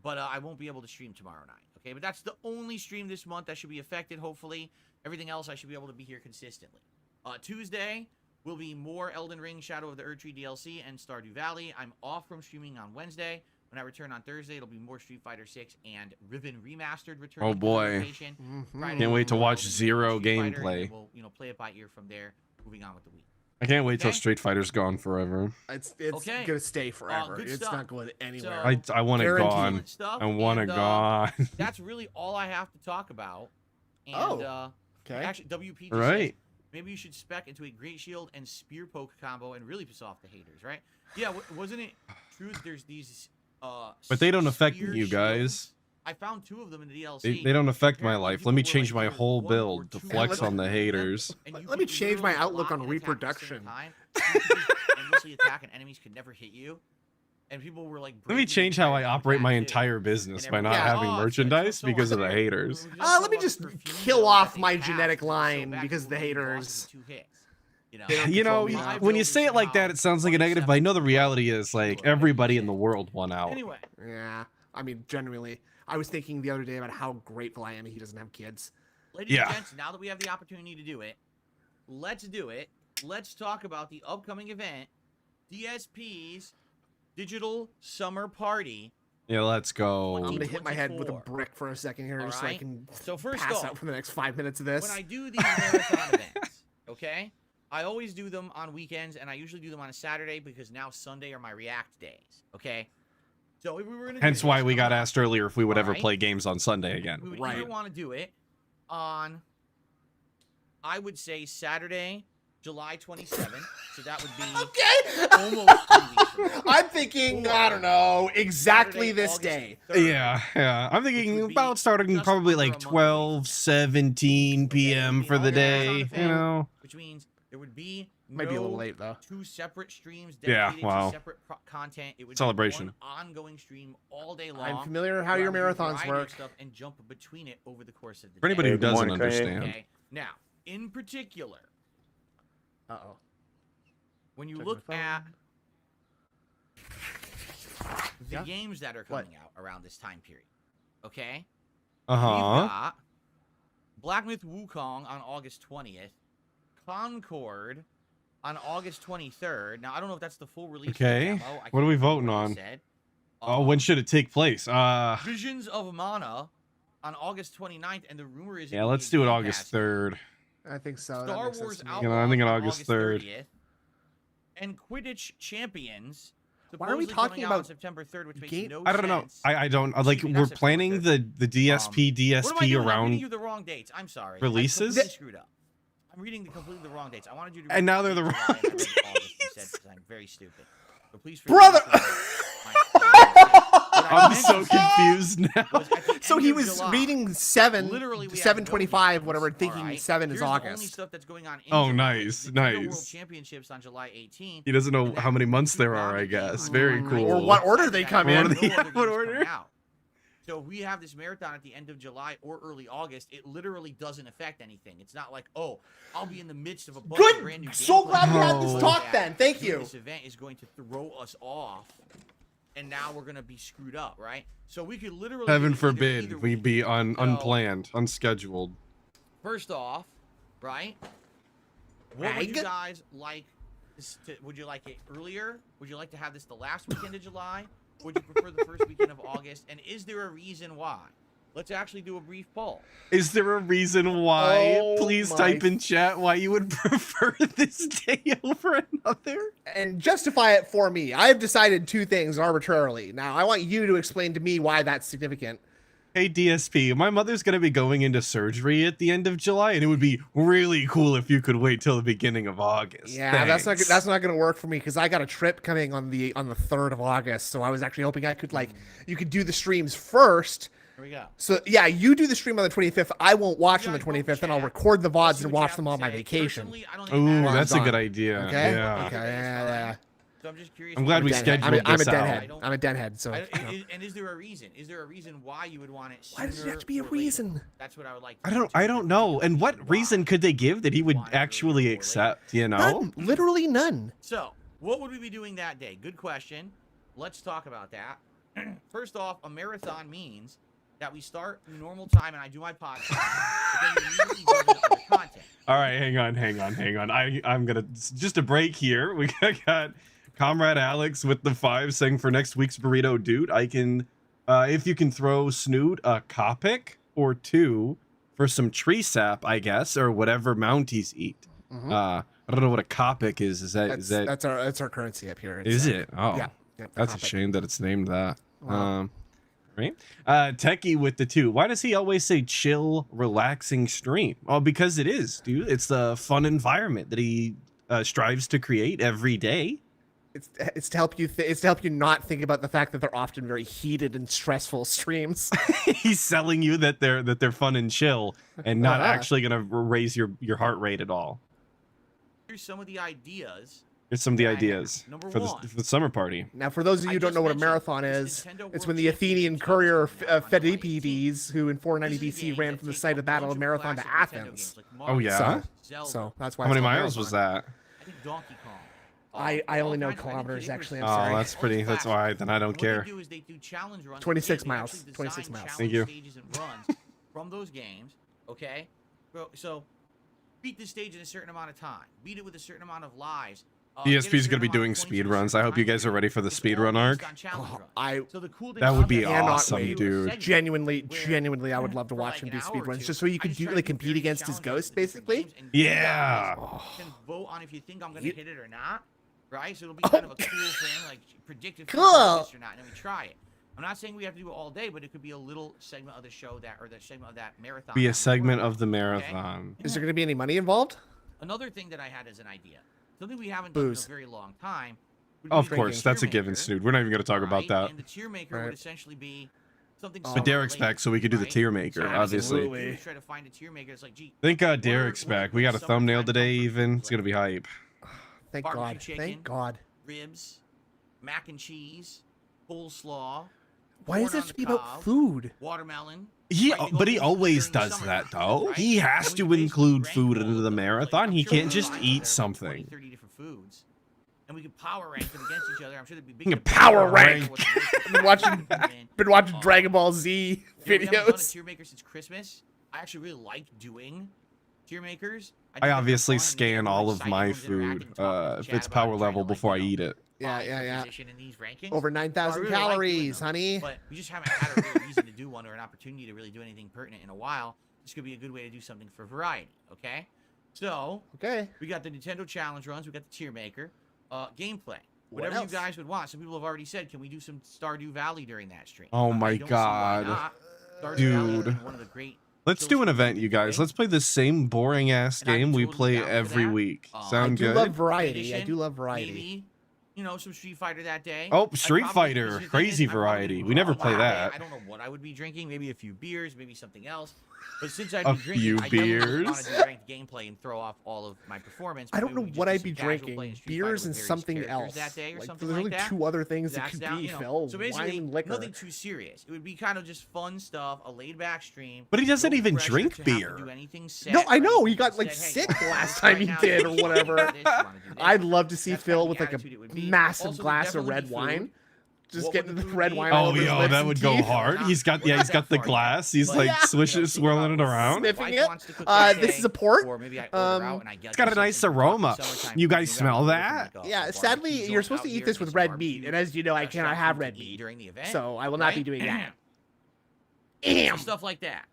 But I won't be able to stream tomorrow night. Okay, but that's the only stream this month that should be affected. Hopefully, everything else I should be able to be here consistently. Tuesday will be more Elden Ring, Shadow of the Erdtree DLC, and Stardew Valley. I'm off from streaming on Wednesday. When I return on Thursday, it'll be more Street Fighter 6 and Riven Remastered return. Oh, boy. Can't wait to watch Zero gameplay. We'll play it by ear from there. Moving on with the week. I can't wait till Okay. Street Fighter's gone forever. It's Okay. gonna stay forever. good It's stuff. not going anywhere. I want it Guaranteed. gone. Stuff, I want it and, gone. That's really all I have to talk about. And, Okay. Actually, WP just Right. says, maybe you should spec into a Great Shield and Spear Poke combo and really piss off the haters, right? Yeah, wasn't it true that there's these But they don't affect spear you guys. shields? I found 2 of them in the DLC. They don't affect my Apparently life. Let me people were change my either whole 1 or build to 2 flex on the them, haters. and you Let me could change my literally outlook block on and attack at the same reproduction. time. You could just endlessly attack and enemies could never hit you. And people were like, Let me breaking change how I barriers operate my back too. entire business And by not everyone- having Oh, merchandise so because of the awesome. haters. Let me just kill off my genetic line because the haters. You know, when you say it like that, it sounds like a negative, but I know the reality is, like, everybody in the world won out. Anyway, Yeah, I mean, genuinely, I was thinking the other day about how grateful I am he doesn't have kids. ladies Yeah. and gents, now that we have the opportunity to do it, let's do it. Let's talk about the upcoming event, DSP's Digital Summer Party. Yeah, let's go. I'm gonna hit my head with a 24. brick for a second here, just so I Alright. can So first pass off, out for the next 5 minutes of this. when I do these marathon events, okay, I always do them on weekends, and I usually do them on a Saturday because now Sunday are my React days, okay? So if we were gonna Hence do why this, we I'm got gonna- asked earlier if we would ever Alright. play games on Sunday we again. would Right. either want to do it on, I would say Saturday, July 27th. So that would be Okay. almost 3 weeks from now. I'm thinking, I don't know, exactly Saturday, this August day. 3rd. Yeah. I'm thinking would be about starting just probably under a like month away. 12, 17 p.m. for the Okay, day, marathon you event, know? Which means there would be Might be a little no late though. 2 separate streams Yeah, dedicated wow. to separate content. It would Celebration. be one ongoing stream all day long. I'm familiar how where your I would do a marathons variety of work. Stuff and jump between it over the course of the For day. anybody who Good doesn't morning, Kane. understand. Okay. Now, in particular, Uh-oh. when you Check look my phone. at the Yeah? games that are What? coming out around this time period, okay? Uh-huh. We've got Black Myth Wukong on August 20th, Concord on August 23rd. Now, I don't know if that's the full release. of the Okay. demo. I What are can't we remember voting what on? it said. Oh, when should it take place? Visions of Mana on August 29th, and the rumor is Yeah, let's do it August 3rd. I think so. That Star makes sense Wars to me. Outlaws Yeah, I'm thinking on August 3rd. 30th, and Quidditch Champions. Why are we supposedly talking coming out on about September 3rd, which makes game- no I don't know. sense. I don't like. Excuse me, We're not September planning 3rd. the DSP What am I DSP doing? I'm reading around, you the wrong dates. I'm sorry. releases? I completely screwed up. I'm reading completely the wrong dates. I wanted you to. And now read they're the July, wrong and I read August instead, dates. 'cause I'm very stupid. So please. Brother! I'm so confused now. So he was reading Literally, we have 725, no whatever, games, thinking alright? 7 is Here's the only August. stuff that's going on in Oh, July. nice, The Nintendo World nice. Championships on July 18th. He doesn't know and then how many months there Super are, I Mario guess. Kart. Very cool. Or what order they come in. No Yeah, other what games order? coming out. So we have this marathon at the end of July or early August. It literally doesn't affect anything. It's not like, oh, I'll be in the midst of a bunch of brand new Good! So gameplay. glad we had this No. talk then. Thank you. This event is going to throw us off, and now we're going to be screwed up, right? So we could literally Heaven do forbid either we week. be So, unplanned, unscheduled. First off, right? What would you Rag? guys like? Would you like it earlier? Would you like to have this the last weekend of July? Would you prefer the first weekend of August? And is there a reason why? let's actually do a brief poll. Is there a reason why? Oh Please my- type in chat why you would prefer this day over another. And justify it for me. I have decided 2 things arbitrarily. Now, I want you to explain to me why that's significant. Hey DSP, my mother's gonna be going into surgery at the end of July, and it would be really cool if you could wait till the beginning of August. Yeah, that's Thanks. not going to work for me because I got a trip coming on the 3rd of August. So I was actually hoping I could you could do the streams first. Here we go. So yeah, you do the stream on the 25th. I won't watch on the guys vote in 25th, and I'll chat. record the Let's VODs see and what watch you them have on to my say. vacation. Personally, I don't think it Ooh, matters. that's a on. good idea. Okay. Yeah. Okay. Yeah. So I'm just curious. I'm glad we Deadhead. scheduled I'm a this out. deadhead. I'm a deadhead. So. And is there a reason? Is there a reason why you would want it sooner? Why does there have to be a or later? reason? That's what I would like. I don't know. And what reason could they give that he would actually accept, you know? None. Literally none. So, what would we be doing that day? Good question. Let's talk about that. First off, a marathon means that we start normal time and I do my podcast. But then we immediately go to other content. All right, hang on. I'm gonna just a break here. We got Comrade Alex with the 5 saying for next week's burrito, dude. I can, if you can throw Snood a Copic or 2 for some tree sap, I guess, or whatever Mounties eat. I don't know what a Copic is. Is that That's our currency up here. is it? Oh, Yeah. that's a Copic. shame that it's named that. Wow. Right. Techie with the 2. Why does he always say chill, relaxing stream? Oh, because it is, dude. It's the fun environment that he strives to create every day. It's to help you. It's to help you not think about the fact that they're often very heated and stressful streams. He's selling you that they're fun and chill and not Uh-huh. actually gonna raise your heart rate at all. Here's some of the ideas. Here's some of the that I have. ideas Number for one. the summer party. Now, for those of you who I don't just know what a mentioned marathon this is, Nintendo it's World when the Athenian Championship courier is now on the way. Pheidippides, who in 490 This is a BC game ran that from the takes site a of Battle bunch of Marathon to classic Nintendo Athens. games like Mario, Oh, yeah? Zelda, So that's why. How it's many a miles was marathon. that? I think Donkey Kong. I all only know kinds of- I think kilometers, it was- actually, I'm Oh, sorry. that's pretty. That's why. Then I don't What care. they do is they do challenge runs. 26 They miles, actually 26 design miles. Thank challenge you. Stages and runs from those games. Okay, so beat the stage in a certain amount of time. Beat it with a certain amount of lives. Get a DSP is certain gonna be amount of doing points speed in a runs. certain I hope you time guys are ready for the It's speed all run based arc. on challenge runs. I So the cool thing That would about be that is awesome, they do a dude. segment Genuinely, I would love to for watch like him an do hour speed or runs two. just so you I could just do try to like do compete various against his challenges ghost, with the different basically. games, and you Yeah. guys can vote on if you think I'm gonna You- hit it or not, right? So it'll be kind of a cool thing, like predict if you Cool. hit this or not, and then we try it. I'm not saying we have to do it all day, but it could be a little segment of the show that, or the segment of that marathon. Be that a we segment work of the on, okay? marathon. Is there going to be any money involved? Another thing that I had as an idea, something we haven't done in Booze. a very long time. would Of be course, tier that's a given, maker, Snood. We're not even gonna talk about right? that. And the tier maker Right. would essentially be something. But But Derek's related, back, so we could do the right? tier maker, So what we obviously. do is try to find a tier maker. It's like, gee, I think what are- Derek's what are back. We got a some thumbnail summertime today, comfort even. foods It's gonna be hype. Thank Barbecue God. chicken. Thank God. ribs, mac and cheese, coleslaw. Why does corn it have on to be the about cob, food? Watermelon. He, Right, they go but he through always during the does summertime, that, though. right? He has And to we basically include rank food all into of the them. marathon. I'm He sure can't we just could find eat there 20, something. 30 different foods. And we could power rank them against each other. I'm sure there'd be big You can debates power about rank. what's the worst Been watching, and, been watching Dragon Ball Z you know, we haven't done a videos. tier maker since Christmas. I actually really like doing tier makers. I think they're obviously fun and scan they're all of exciting my ones to interact food, and talk and if chat it's about power and try to, level like, before I you know, eat it. Yeah, find yeah, your yeah. position in these rankings. Over So 9,000 I really like doing calories, them, honey. But we just haven't had a real reason to do one or an opportunity to really do anything pertinent in a while. This could be a good way to do something for variety, okay? So, Okay. we got the Nintendo challenge runs, we got the tier maker, gameplay. What Whatever you else? guys would want. Some people have already said, can we do some Stardew Valley during that stream? Oh I my don't see why God. not. Stardew Valley has Dude. been one of the great Let's do an social event, you guys. thing. Let's play the same boring ass And I'd be game we totally play down for every that. week. I I Sound do good? love variety. I Edition, do love variety. Maybe, you know, some Street Fighter that day. Oh, I'd Street probably- Fighter. the thing is, Crazy I'd probably variety. be We never wrong. play that. I don't know what I would be drinking. Maybe a few beers, maybe something else. But since I'd A be drinking, few I definitely beers? want to do ranked gameplay and throw off all of my performance. I don't Maybe know we just what do I'd some be casual play drinking. in Street Fighter Beers with and various something characters else. that day or Like, something there's only like that. 2 other things it Zach's could down, be, you know. Phil. So Wine basically, and liquor. nothing too serious. It would be kind of just fun stuff, a laid-back stream. But he doesn't no even pressure drink to have to beer. do anything set No, I or know. anything. He got, Just like, said, hey, sick you wanna do last this time right he now? did or You wanna do whatever. this? You wanna do this? I'd love to see That's Phil kind of with the like attitude it would be. a massive Also, glass of definitely red food. wine. Just What getting would the the red food wine be? all Oh, over his yo, lips that and would go teeth. hard. He's got, We're yeah, not he's got that the far yet. glass. He's But, like you know, swishing, think swirling it about around. Sniffing wife it. wants to cook that This day, is a port. or maybe I order out and I get It's got a something nice from aroma. summertime You food. guys Maybe smell I'll order that? from, like, a Yeah, barbecue sadly, zone you're supposed to out eat here, this get with some red barbecue meat, and as you know, I stuff cannot to have eat red meat, during the event, so I will not be right? doing that. stuff like that.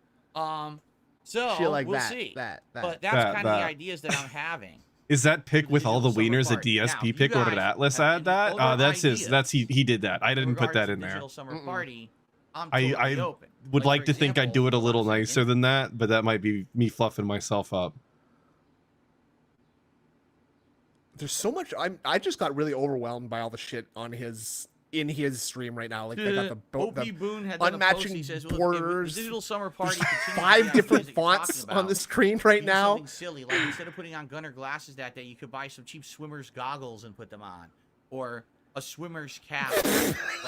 So Shit like we'll that, see. that. But that's kind of the ideas that I'm having. Is that pick The with all the digital wieners summer a party. Now, DSP you pick, or did guys Atlas have add that? any other That's his. ideas That's he did that. I in didn't put regards that to in there. Digital summer party. I'm totally I open. would like for to think I'd example, do it a little hold on nicer second. than that, but that might be me fluffing myself up. There's so much. I just got really overwhelmed by all the shit on in his stream right now. Like they got Opie the Boone had done a post. He unmatching says, "Look, if borders. the digital summer party There's continues to be 5 the different ideas that you're fonts talking on the about, screen right do now. something silly, like instead of putting on Gunner glasses that day, you could buy some cheap swimmer's goggles and put them on, or a swimmer's cap.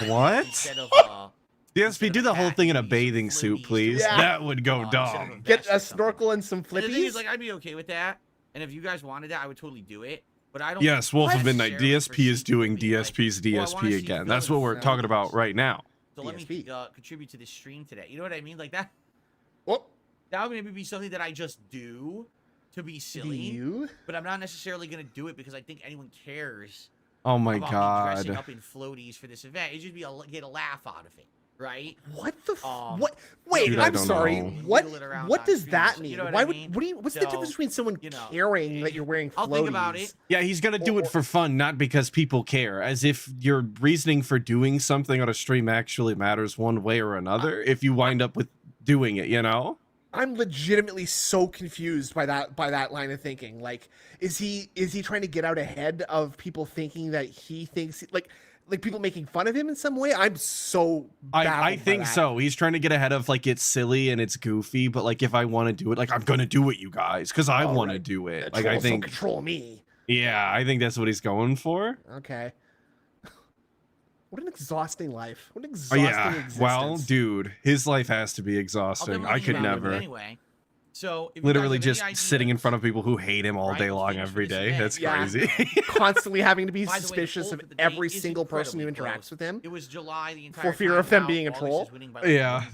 Like, What? Instead of DSP, do the whole thing in a bathing suit, please. Yeah. That would go instead of dumb. Get vest a or something. snorkel and some And the thing is, flippies. like, I'd be okay with that. And if you guys wanted that, I would totally do it. But I don't. Yes, Wolf of Midnight. necessarily DSP is foresee doing it being like, DSP's "Oh, I wanna DSP see again. That's what villains we're and talking about villains. right now. So let me DSP. contribute to this stream today. You know what I mean? Like that. Oh, That would maybe be something that I just do to be silly. you? But I'm not necessarily gonna do it because I think anyone cares Oh my about me dressing god. up in floaties for this event. It'd just be get a laugh out of it, right? What the? Um, What? Wait, Dude, I I'm don't sorry. know. What? Wiggle it around What on does stream, that so- mean? you know what Why I would? mean? What do you? What's the So, difference between someone you know, caring that you're wearing floaties? I'll think about it. Yeah, he's gonna do it for fun, not because people care. As if your reasoning for doing something on a stream actually matters one way or another. If you wind up with doing it, you know. I'm legitimately so confused by that line of thinking. Like, is he trying to get out ahead of people thinking that he thinks like people making fun of him in some way? I'm so I baffled by think that. so. He's trying to get ahead of like it's silly and it's goofy, but like if I want to do it, like I'm gonna do it, you guys, because I Oh, want to right. do it. Control, Like I so think, control me. yeah, I think that's what he's going for. Okay. What an exhausting life. What an Oh, exhausting yeah. existence. Well, dude, his life has to be I'll exhausting. definitely I think could about it, but never. Anyway, so if you guys Literally have any just sitting in ideas- front of people who hate him all Right, day let's long finish every this day. event. That's Yeah. crazy. Constantly having to be By the way, the suspicious poll of for the day every is single person who incredibly interacts close. with him. It was July the entire fear time. of him Now, being a August troll? is winning by like Yeah, 1%.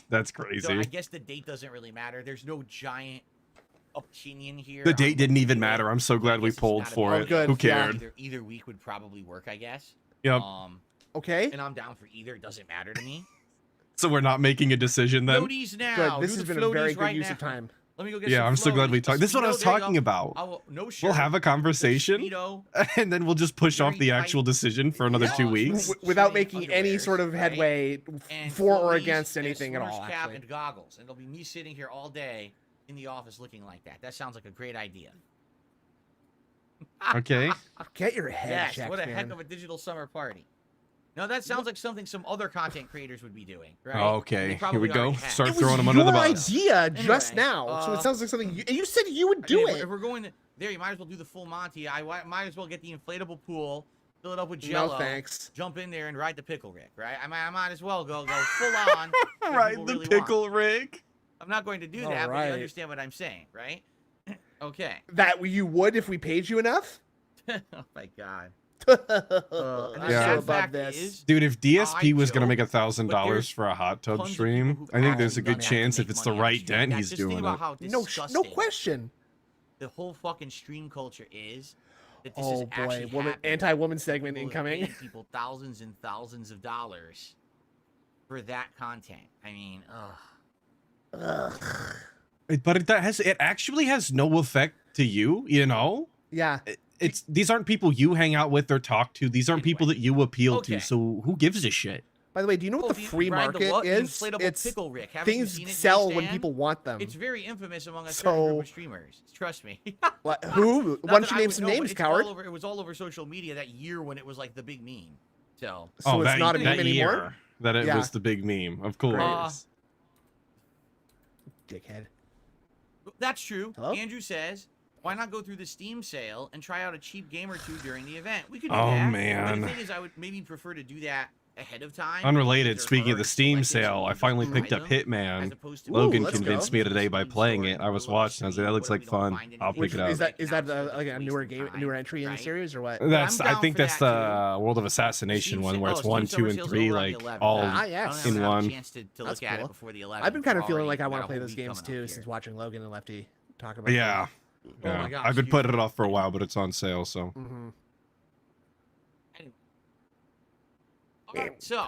that's So I crazy. guess the date doesn't really matter. There's no giant opinion here. The date on didn't what even to do. matter. I'm so I glad we guess it's polled not a for big it. good. Who Yeah. cared? Either week would probably work, I guess. Yep. Okay. And I'm down for either. It doesn't matter to me. So we're not making a decision then. Floaties now. Good. This Do has the been a very floaties good right use now. of time. Let me go get Yeah, some I'm so glad we floaties. talked. This is what I Speedo, was there you talking go. about. No shirt. We'll have a the conversation, Speedo, and then we'll just push off very the actual tight- decision for another Yeah. 2 weeks. Without Shiny making any underwears, sort of right? headway and for or floaties against and a anything at all. swimmer's cap Actually. and goggles, and it'll be me sitting here all day in the office looking like that. That sounds like a great idea. Okay. Get your head Yes, checked, what a man. heck of a digital summer party. Now that sounds like something some other content creators would be doing, right? Okay, And they here we probably go. already have. Start It was throwing them under the your bus. idea just Anyway, now, so it sounds like something you said you would I do mean, it. If we're going to, there, you might as well do the full Monty. Might as well get the inflatable pool, fill it up with No Jello, thanks. jump in there and ride the pickle Rick, right? I might as well go full on. what Right, people the really pickle want. Rick. I'm not going to do that, but Alright. you understand what I'm saying, right? Okay. That you would if we paid you enough. Oh my god. I'm And so the Yeah. sad above fact this. is, Dude, if DSP I was gonna joke, make but $1,000 there's for a hot tub tons of stream, people who I think there's a actually good have to chance make if it's the money on right stream. dent, Yeah, he's just think doing about it. how no disgusting question. the whole fucking stream culture is. That this Oh is boy, actually happening. anti-woman segment People are incoming. paying people thousands and thousands of dollars for that content. I mean, But it actually has no effect to you, you know? Yeah. It's these aren't people you hang out with or talk to. These aren't people that you appeal Okay. to. So who gives a shit? By the way, do you know what the free market is? Inflatable It's pickle Rick. Haven't you things seen it, sell Jay when Stan? people want them. It's very infamous among a So- certain group of streamers. Trust me. What, who? Not Why don't that you I name would some know, but names, it's coward? All over, it was all over social media that year when it was like the big meme. So So it's not a that meme year anymore? that it Yeah. was the big meme, of course. Dickhead. that's true. Hello? Andrew says, why not go through the Steam sale and try out a cheap game or two during the event? We could do Oh, that. But man. the thing is, I would maybe prefer to do that ahead of time. Unrelated, These are speaking of the hard Steam selected, so sale, you I can finally try picked up them, as Hitman. opposed to- Logan let's convinced go. me today by Steam playing store it. I was and go to watching. I was like, that looks Steam, like what if we don't fun. find I'll pick anything? it up. Is that Absolutely like a waste newer of game, time, newer entry in the right? series or what? That's I'm I down think for that's that, the World of Assassination Steam one, sale- where oh, it's Steam 1, Summer 2, and Sale's 3, over on the like 11th. all Ah, yes. I in don't have one. a chance to That's look at it cool. before the 11th. I've been kind of We're feeling already like I got want a to play whole those week games coming too up since here. watching Logan and Lefty talk about Yeah. Oh my Yeah. gosh, I've been you- putting it off for a while, but it's on sale, so. Mm-hmm. Alright, so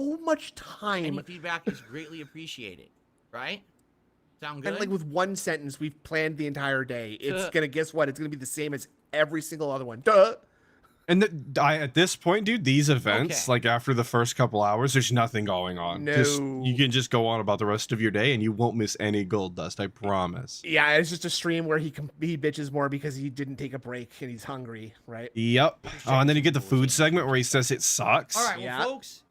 so much time. Any feedback is greatly appreciated, right? Sound good? And like with one sentence, we've planned the entire day. It's gonna, guess what? It's gonna be the same as every single other one. Duh. And at this point, dude, these events, Okay. like after the first couple hours, there's nothing going on. No. You can just go on about the rest of your day and you won't miss any gold dust, I promise. Yeah, it's just a stream where he bitches more because he didn't take a break and he's hungry, right? Yep. Oh, and then you get the food segment where he says it sucks. All right, well, Yeah. folks,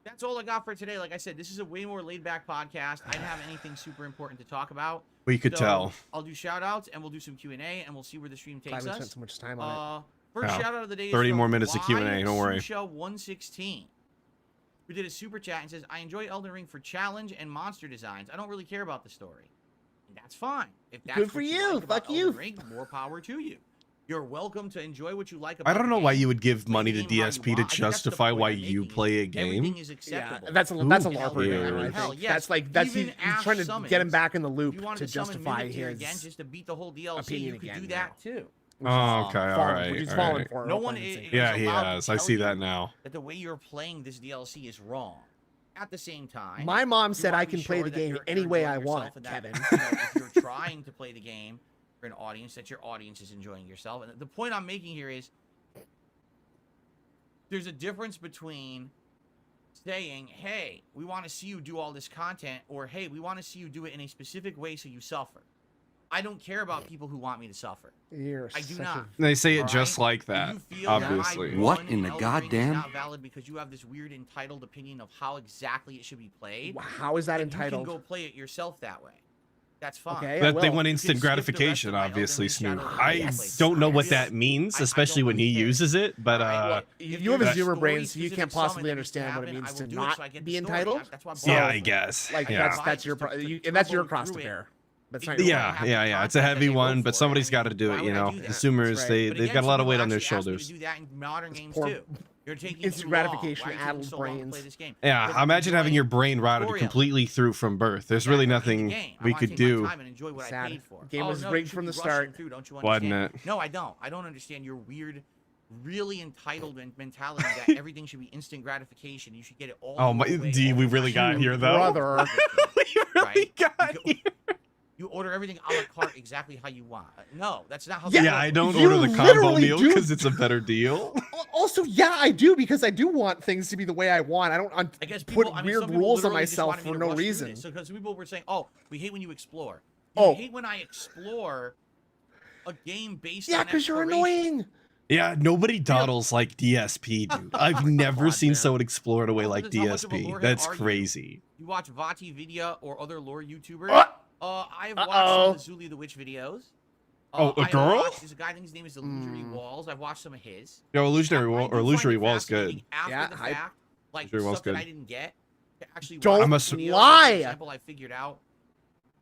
that's all I got for today. Like I said, this is a way more laid-back podcast. I didn't have anything super important to talk about. We could tell. I'll do shout-outs, and we'll do some Q&A, and we'll see where the stream Glad takes we us. spent so much time on it. First Yeah. shout-out of the day is 30 from more minutes of Q&A, don't worry. Susha116, who did a super chat and says, I enjoy Elden Ring for challenge and monster designs. I don't really care about the story. And that's fine. If that's Good for what you. like about Fuck Elden you. Ring, more power to you. You're welcome to enjoy what you like I about don't the know why game. you would give Play money the to game how you DSP to want. I think that's the justify point why I'm you making. play a game. Everything is Yeah, acceptable. that's a Who LARP cares? error, I Hell, think. yes. That's Even he's Ash trying to summons, get him back in the If loop you wanted to summon justify Mimic Tier his again just to beat the whole DLC, opinion you could again do that too. Oh, okay, all fallen, right. which he's all fallen right. for. No no one pun is- intended. Yeah, he allowed to has. I tell see you that now. That the way you're playing this DLC is wrong. At the same time, My mom you said wanna I be can play sure the that game you're any way enjoying I want, yourself and that, Kevin. you know, if you're trying to play the game for an audience, that your audience is enjoying yourself. And the point I'm making here is there's a difference between saying, hey, we want to see you do all this content, or hey, we want to see you do it in a specific way so you suffer. I don't care about people who want me to suffer. You're I do such not. a- They say it All just right? like If that, you feel obviously. that I What won in the Elden Ring is goddamn- not valid because you have this weird entitled opinion of how exactly it should be played. How is that then entitled? You can go play it yourself that way. That's fine. Okay. That they will. want You instant can skip the rest gratification, of my Elden obviously, Ring Snoop. Shadow of I Yes. don't know what I that really- means, I especially don't when he really care. uses it, but Alright, look, if You have a there's zoomer brain, so you story-specific can't summon possibly that needs to understand what it happen, means I to will do it not so I get be the story. entitled. That's why I'm yeah, bothered. I guess. Like yeah. that's your Just to and that's your turbo cross to through it. bear. That's It- not it- your Yeah, have the yeah, yeah. It's a content that heavy they go one, but for. somebody's I got to mean, do why it, would you I know. do that? Consumers, That's right. they've But got again, a lot of some weight people on their actually ask you shoulders. to do that in modern games poor- too. You're taking instant too gratification, long. Why are you taking addled so long to play brains. this game? Yeah, Because I'm imagine having enjoying your brain routed story completely through from birth. There's really nothing we could do. Time and enjoy what I Sad. paid for. Game Oh, was no, rigged you should from be the rushing start. through, don't you Wasn't understand? it? No, I don't. I don't understand your weird, really entitled mentality that everything should be instant gratification. You should get it all. Oh the my, way, D, all we the really got time. here though. Brother. We really Right? got You here. You order everything a la carte exactly how you want. No, that's not how. Yeah, that Yeah, I works. don't You order the combo literally meal do- because it's a better deal. Also, yeah, I do because I do want things to be the way I want. I don't I guess put people, I mean, weird some people rules on literally just myself wanted me for to no rush through reason. this. So because people were saying, "Oh, we hate when you explore." Oh. I hate when I explore a game based Yeah, on because you're exploration. annoying. Yeah, nobody dawdles like DSP, dude. I've never God, seen man. someone explore in a way Well, like that's how much of a DSP. lore head That's are you? crazy. You watch Vati Vidya or other lore YouTubers. I've watched Uh-oh. some of the Zuli the Witch videos. Oh, a I girl? watched- There's a guy, I think his name is Illusory Walls. I've watched some of his. Yo, illusionary I wall do or find illusory it wall's good. fascinating After Yeah, the I- fact, like Illusory wall's stuff that good. I didn't get. To actually Don't watch I'm a the videos. lie. For example, I figured out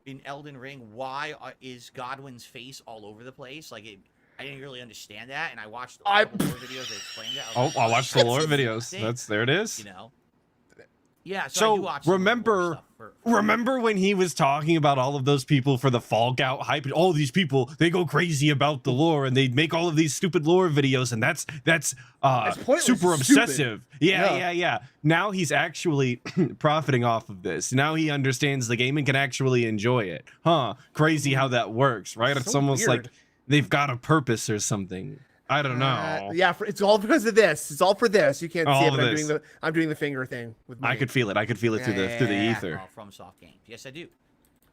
in Elden Ring why is Godwin's face all over the place. Like I didn't really understand that, and I watched a couple more videos that explained it. I was Oh, like, I'll watch the lore this is videos. insane. That's there it is. You know. Yeah. So, I do watch some of the lore remember- stuff for Remember when he was talking about all of those people for the Fall Gout hype? All these people, they go crazy about the lore and they make all of these stupid lore videos, and that's pointless, super it's stupid. obsessive. Yeah. Yeah. Now he's actually profiting off of this. Now he understands the game and can actually enjoy it. Huh? Crazy how that works, right? It's So almost weird. like they've got a purpose or something. I don't know. Yeah, it's all because of this. It's all for this. You can't see All it, but of I'm this. doing the finger thing with my I could feel it. I could feel it through the Yeah. ether. from soft games. Yes, I do.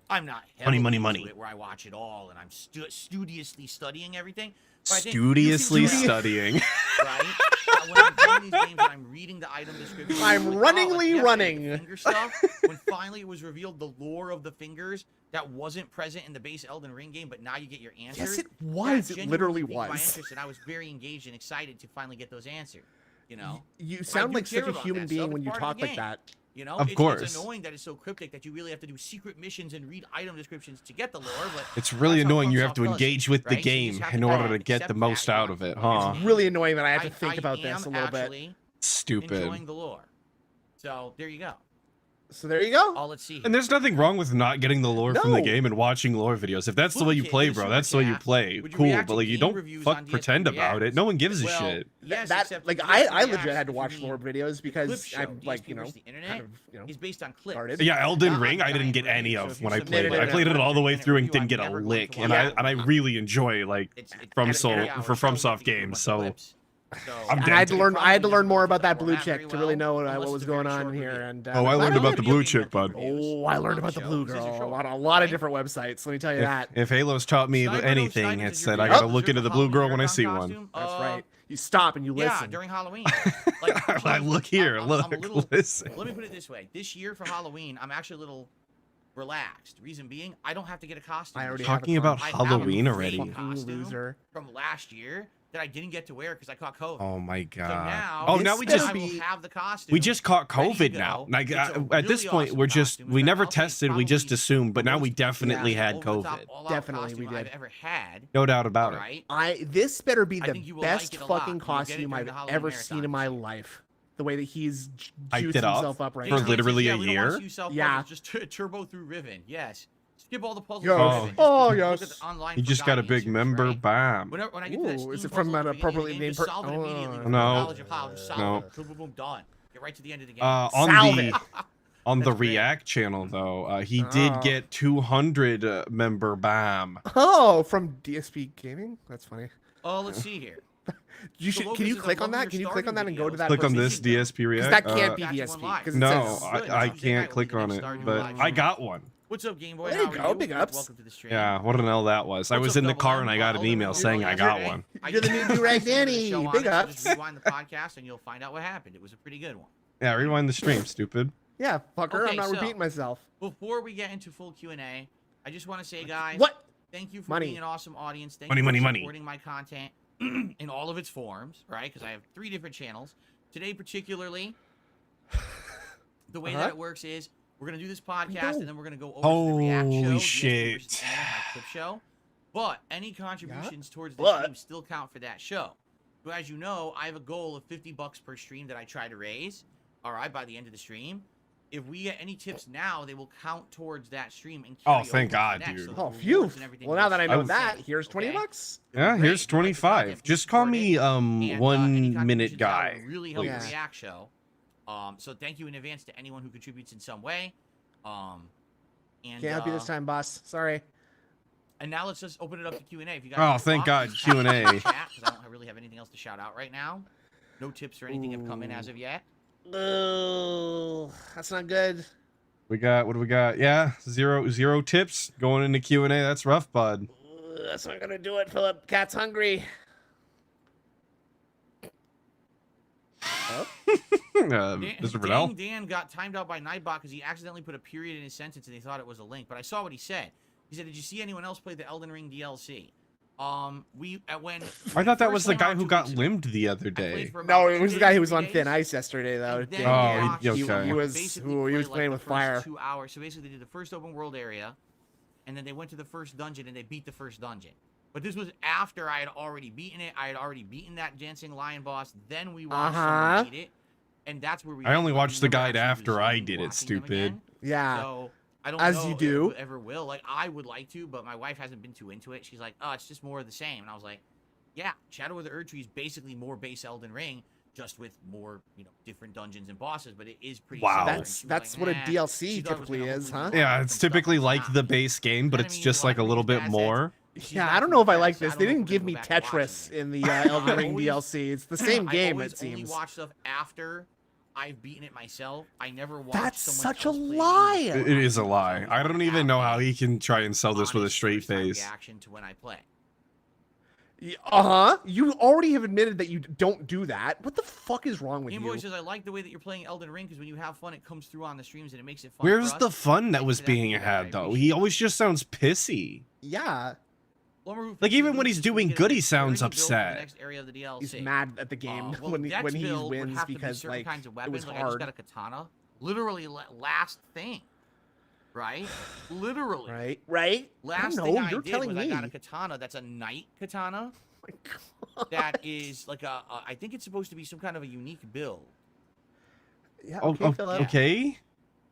I'm not Money, heavily money, into money. it where I watch it all and I'm studiously studying everything. But I think Studiously you can do that, studying. right? When I'm playing these games and I'm reading the item description, I'm like, runningly it's definitely running. the finger stuff. When finally it was revealed the lore of the fingers that wasn't present in the base Elden Ring game, but now you get your answers. Yes, it was. that It literally genuinely piqued my was. interest, and I was very engaged and excited to finally get those answered. You know. You sound do like care such a about human that being stuff. when It's you part of talk the like game. that. You know, Of course. It's annoying that it's so cryptic that you really have to do secret missions and read item descriptions to get the lore. But It's really that's how annoying. You have FromSoft to does it, engage with the right? So you game just have in to order to accept get the that, most you out know. of it, It's huh? game. Really annoying that I have to I think about am this a little bit. actually Stupid. enjoying the lore. So there you go. So there you go. All let's see. And there's nothing wrong with not getting the lore from the No. game and watching lore videos. If that's the Would way you you- play, would bro, you that's the way you react? play. Would you Cool, react but to like you game don't reviews fuck on DSP pretend about it. Reacts? No one gives a Well, shit. yes, That except like DSP I legit Reacts, had to if watch you mean lore videos clip because show, I'm like DSP versus the internet kind of is based on clips. guarded. Yeah, Elden Not Ring, on I didn't get giant any reviews, so of if when you I played it. submit I it played it all the way 100-minute through and review, didn't I'm get a never going lick, to and watch I it. really enjoy like It's from at a Soul 3 hour for show, FromSoft if you games. want So clips. So I'm And I had to dead. learn more about that blue Format chick very to really well, know unless what it's was a very going on short here. review. And Oh, I learned about the blue chick, bud. Oh, I learned about the blue girl. A lot of different websites. Let me tell you that. If Halo's taught me Sniper, anything, snipers it's is your that I favorite gotta look dessert into for the blue Halloween girl when I marathon see one. costume? That's right. You stop and you Yeah, listen. during Halloween. Like, I look here, I'm look, a little, listen. Let me put it this way: this year for Halloween, I'm actually a little relaxed. Reason being, I don't have to get a costume. I already this have Talking a about I have a Halloween great already. costume Loser. from last year that I didn't get to wear because I caught COVID. Oh my So god. now, Oh, now we better just I will have the costume. we just caught ready to COVID go. now. Like It's a at this really point, awesome we're just costume. we It's never I'll say tested. We just probably assumed, but the now we most definitely had over-the-top, COVID. all-out Definitely costume we I've did. ever had. No doubt about All it. right. This better be I the think you will best like it a lot. fucking You'll get it costume during I've the Halloween ever marathon seen in my this year. life. The way that he's Hyped juiced it up himself up right for now. literally yeah, a we don't want year? to use self Yeah. puzzles, just turbo through Riven. Yes. Skip all the puzzles. Yes. through Riven. Oh, Just yes. look at the online You for just got a guide big answers, member, right? bam. When I get to that Ooh, Steam is it puzzle from at an the beginning of the appropriately game, named just solve it immediately. With No. the knowledge of how. Just solve No. it. Boom, boom, boom, done. Get right to the end of the game. On Salve the it. on the That's great. ReAck channel though, he did get 200 member, bam. Oh, from DSP Gaming? That's funny. Oh, let's see here. You So should. Lopez Can you says, click "I on love that? your Can you click on that and go to Stardew that? Click on person. this DSP Because ReAck. that can't be Got you DSP. online. Because it No, says. I can't click on it, but I got one. What's up, Game Boy? There you How are go, big ups. Welcome to the stream. Yeah, what an L that was. I What's was up, in the Double car M? and I got an Elden email Ring saying I got yesterday. one. You're the new Durag Danny. Show on Big it, so ups. Just rewind the podcast and you'll find out what happened. It was a pretty good one. Yeah, rewind the stream, stupid. Yeah, fucker. Okay, I'm not so- repeating myself. Before we get into full Q&A, I just want to say, guys, What? thank you for Money. being an awesome audience. Thank Money, you for money, money. supporting my content in all of its forms, right? Because I have 3 different channels. Today, particularly, the way that it works is we're going to do this podcast and then we're going to go over to the ReAck show. Holy DSP shit. versus Anna, my clip show. But any contributions towards the But- stream still count for that show. So as you know, I have a goal of $50 per stream that I try to raise, all right, by the end of the stream. If we get any tips now, they will count towards that stream and carry Oh, thank over to God, the next, dude. so the Oh, rewards phew. and everything Well, now that I know will that, stay, here's 20 okay? bucks. It'll be Yeah, great. here's If you like the 25. content, please Just call support me it. And, any 1 contributions minute now guy. will really help please. the ReAck show. So thank you in advance to anyone who contributes in some way. And Can't help you this time, boss. Sorry. And now let's just open it up to Q&A. If you guys Oh, want to thank talk, God, just type it in Q&A. the chat, 'cause I don't really have anything else to shout out right now. No tips or anything have come in as of yet. Oh, that's not good. We got, what do we got? Yeah, zero tips going into Q&A. That's rough, bud. That's not gonna do it, Philip. Cat's hungry. Mr. Brunel? Dan got timed out by Nightbot because he accidentally put a period in his sentence and they thought it was a link. But I saw what he said. He said, "Did you see anyone else play the Elden Ring DLC?" I thought that was the guy who got limbed the other day. No, it was the guy who was on thin ice yesterday, though. And then Dan. Oh, watched- okay. He was basically he was played, playing the with first fire. 2 hours. So basically, they did the first open world area, and then they went to the first dungeon and they beat the first dungeon. But this was after I had already beaten it. I had already beaten that dancing lion boss. Then we watched someone beat it, and that's where we. I only watched the never guide actually after I resumed did it, watching them stupid. again. Yeah. So I don't As know you if do. we ever will. Like I would like to, but my wife hasn't been too into it. She's like, "Oh, it's just more of the same." And I was like, "Yeah, Shadow of the Erd Tree is basically more base Elden Ring, just with more, different dungeons and bosses, but it is pretty Wow. similar." And That's she was that's like, what a "Nah." DLC She thought it was typically gonna is, huh? hopefully Yeah, do it's different typically stuff. like It's the not. base game, but You know it's what I mean? just like a Well, little I bit think more. She's Yeah, not I don't too know if I fast. like I this. don't They know if didn't we're give gonna me go back and watch Tetris it. in the Elden Ring always- DLC. It's the same I game, always it only seems. watch stuff after I've beaten it myself. I never watch. That's someone such a else play the game lie. before It is a I do, lie. so I don't even know how he can try and sell this with a honest straight first-time face. reaction to when I play. Uh-huh. You already have admitted that you don't do that. What the fuck is wrong with Game you? Boy says, "I like the way that you're playing Elden Ring because when you have fun, it comes through on the streams and it makes it fun." Where's for the us." fun that Thanks was for being feedback. I had, though? appreciate He it. always just sounds pissy. Yeah. Like even when he's doing good, he sounds upset. Next area of the DLC. He's mad at the game Well, when Dex he build would wins have to be because certain like kinds of it weapons. was Like I just hard. got a katana, literally last thing, right? Literally, Right? Last I thing don't know. I You're did telling was me. I got a katana that's a knight katana My God. that is like I think it's supposed to be some kind of a unique build. Yeah. Oh, Okay, Philip. okay.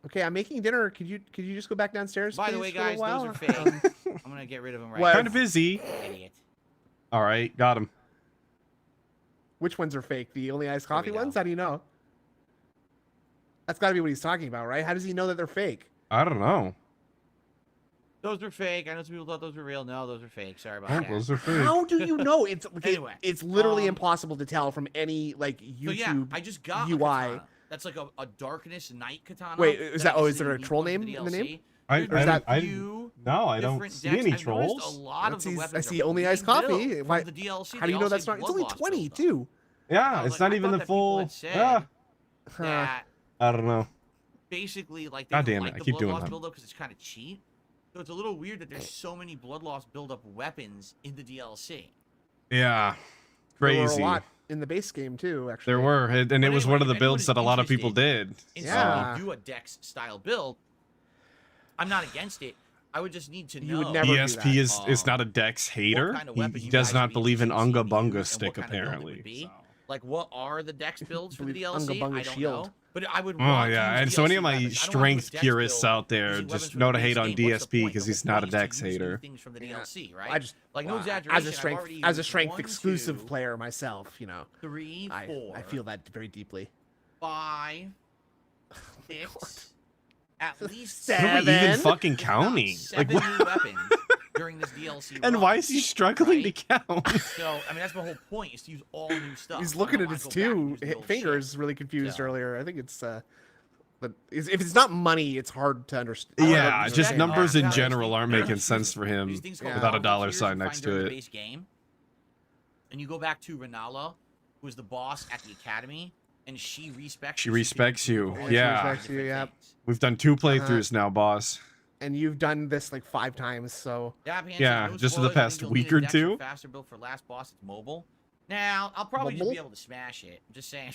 Okay, I'm making dinner. Could you just go back downstairs? By the please, way, for a little guys, those while? are fake. I'm gonna get rid of them right What? now. Kind of busy. Idiot. All right, got him. Which ones are fake? The only iced There we coffee go. ones? How do you know? That's got to be what he's talking about, right? How does he know that they're fake? I don't know. Those were fake. I know some people thought those were real. No, those were fake. Sorry about Oh, that. those are fake. How do you know? It's Anyway, it's literally impossible to tell from any like YouTube So yeah, I just got a UI. katana. That's like a darkness night katana. Wait, is that? I Oh, guess is there a need troll one for name in the DLC. name? I There's that- a few No, I don't different see decks. any I've noticed trolls. A lot of the I weapons see are only iced rebuilt coffee. from Why- the DLC. How do They you all know say that's not? It's blood only loss 20 buildup. too. Yeah, I it's not thought even the that people full. had said Yeah, that I don't know. basically like they God don't damn like it, I the keep blood doing loss that. buildup because it's kind of cheap. So it's a little weird that there's so many blood loss buildup weapons in the DLC. Yeah, There were crazy. a lot in the base game too. Actually, There were, and it was anyway, one of the if anyone builds is that a lot of people did. And Yeah. so you do a Dex style build. I'm not against it. I would just need to know. You would never do ESP that. is not a Dex hater. kind of He weapons you does guys not would be believe in interested Unga in seeing Bunga and what stick, kind of build it would apparently. be. so. Like, what are the Dex builds for the Believe DLC? Unga Bunga I don't shield. know. But I would Oh want to yeah, use and so any DLC of my weapons. I don't wanna do a strength Dex purists build out there, using just weapons from know the to hate base on game. What's the DSP point? because The he's whole not a point is to Dex use new hater. things from the Yeah. DLC, right? I just like no well, exaggeration. as a I've strength already as a used strength 1, exclusive 2, player myself, you know, 3, 4. I feel that very deeply. 5, 6, at least Who are we even Seven? fucking if not counting? Like, 7 what? new weapons during this DLC. And run, why is he struggling right? to count? So I mean that's my whole point is to use all new stuff. He's I looking don't at wanna his go back and two use the old fingers, shit. really confused So- earlier. I think it's but if it's not money, it's hard to understand. Yeah, these just things numbers are- in yeah, general aren't they're making just sense for him These things called Yeah. without a marble dollar tiers sign you next find during to the it. base game, and you go back to Renala, who was the boss at the academy, and she respects. She you, so respects can do you, all she kinds of yeah. respects you, different yep. things. We've done 2 playthroughs now, boss. And you've done this like 5 times, so Yeah, Pan says, Yeah, no just in the spoilers, I past think you'll week need a or Dex two. Faster build for last boss. It's mobile. Now I'll probably just Mobile? be able to smash it. I'm just saying.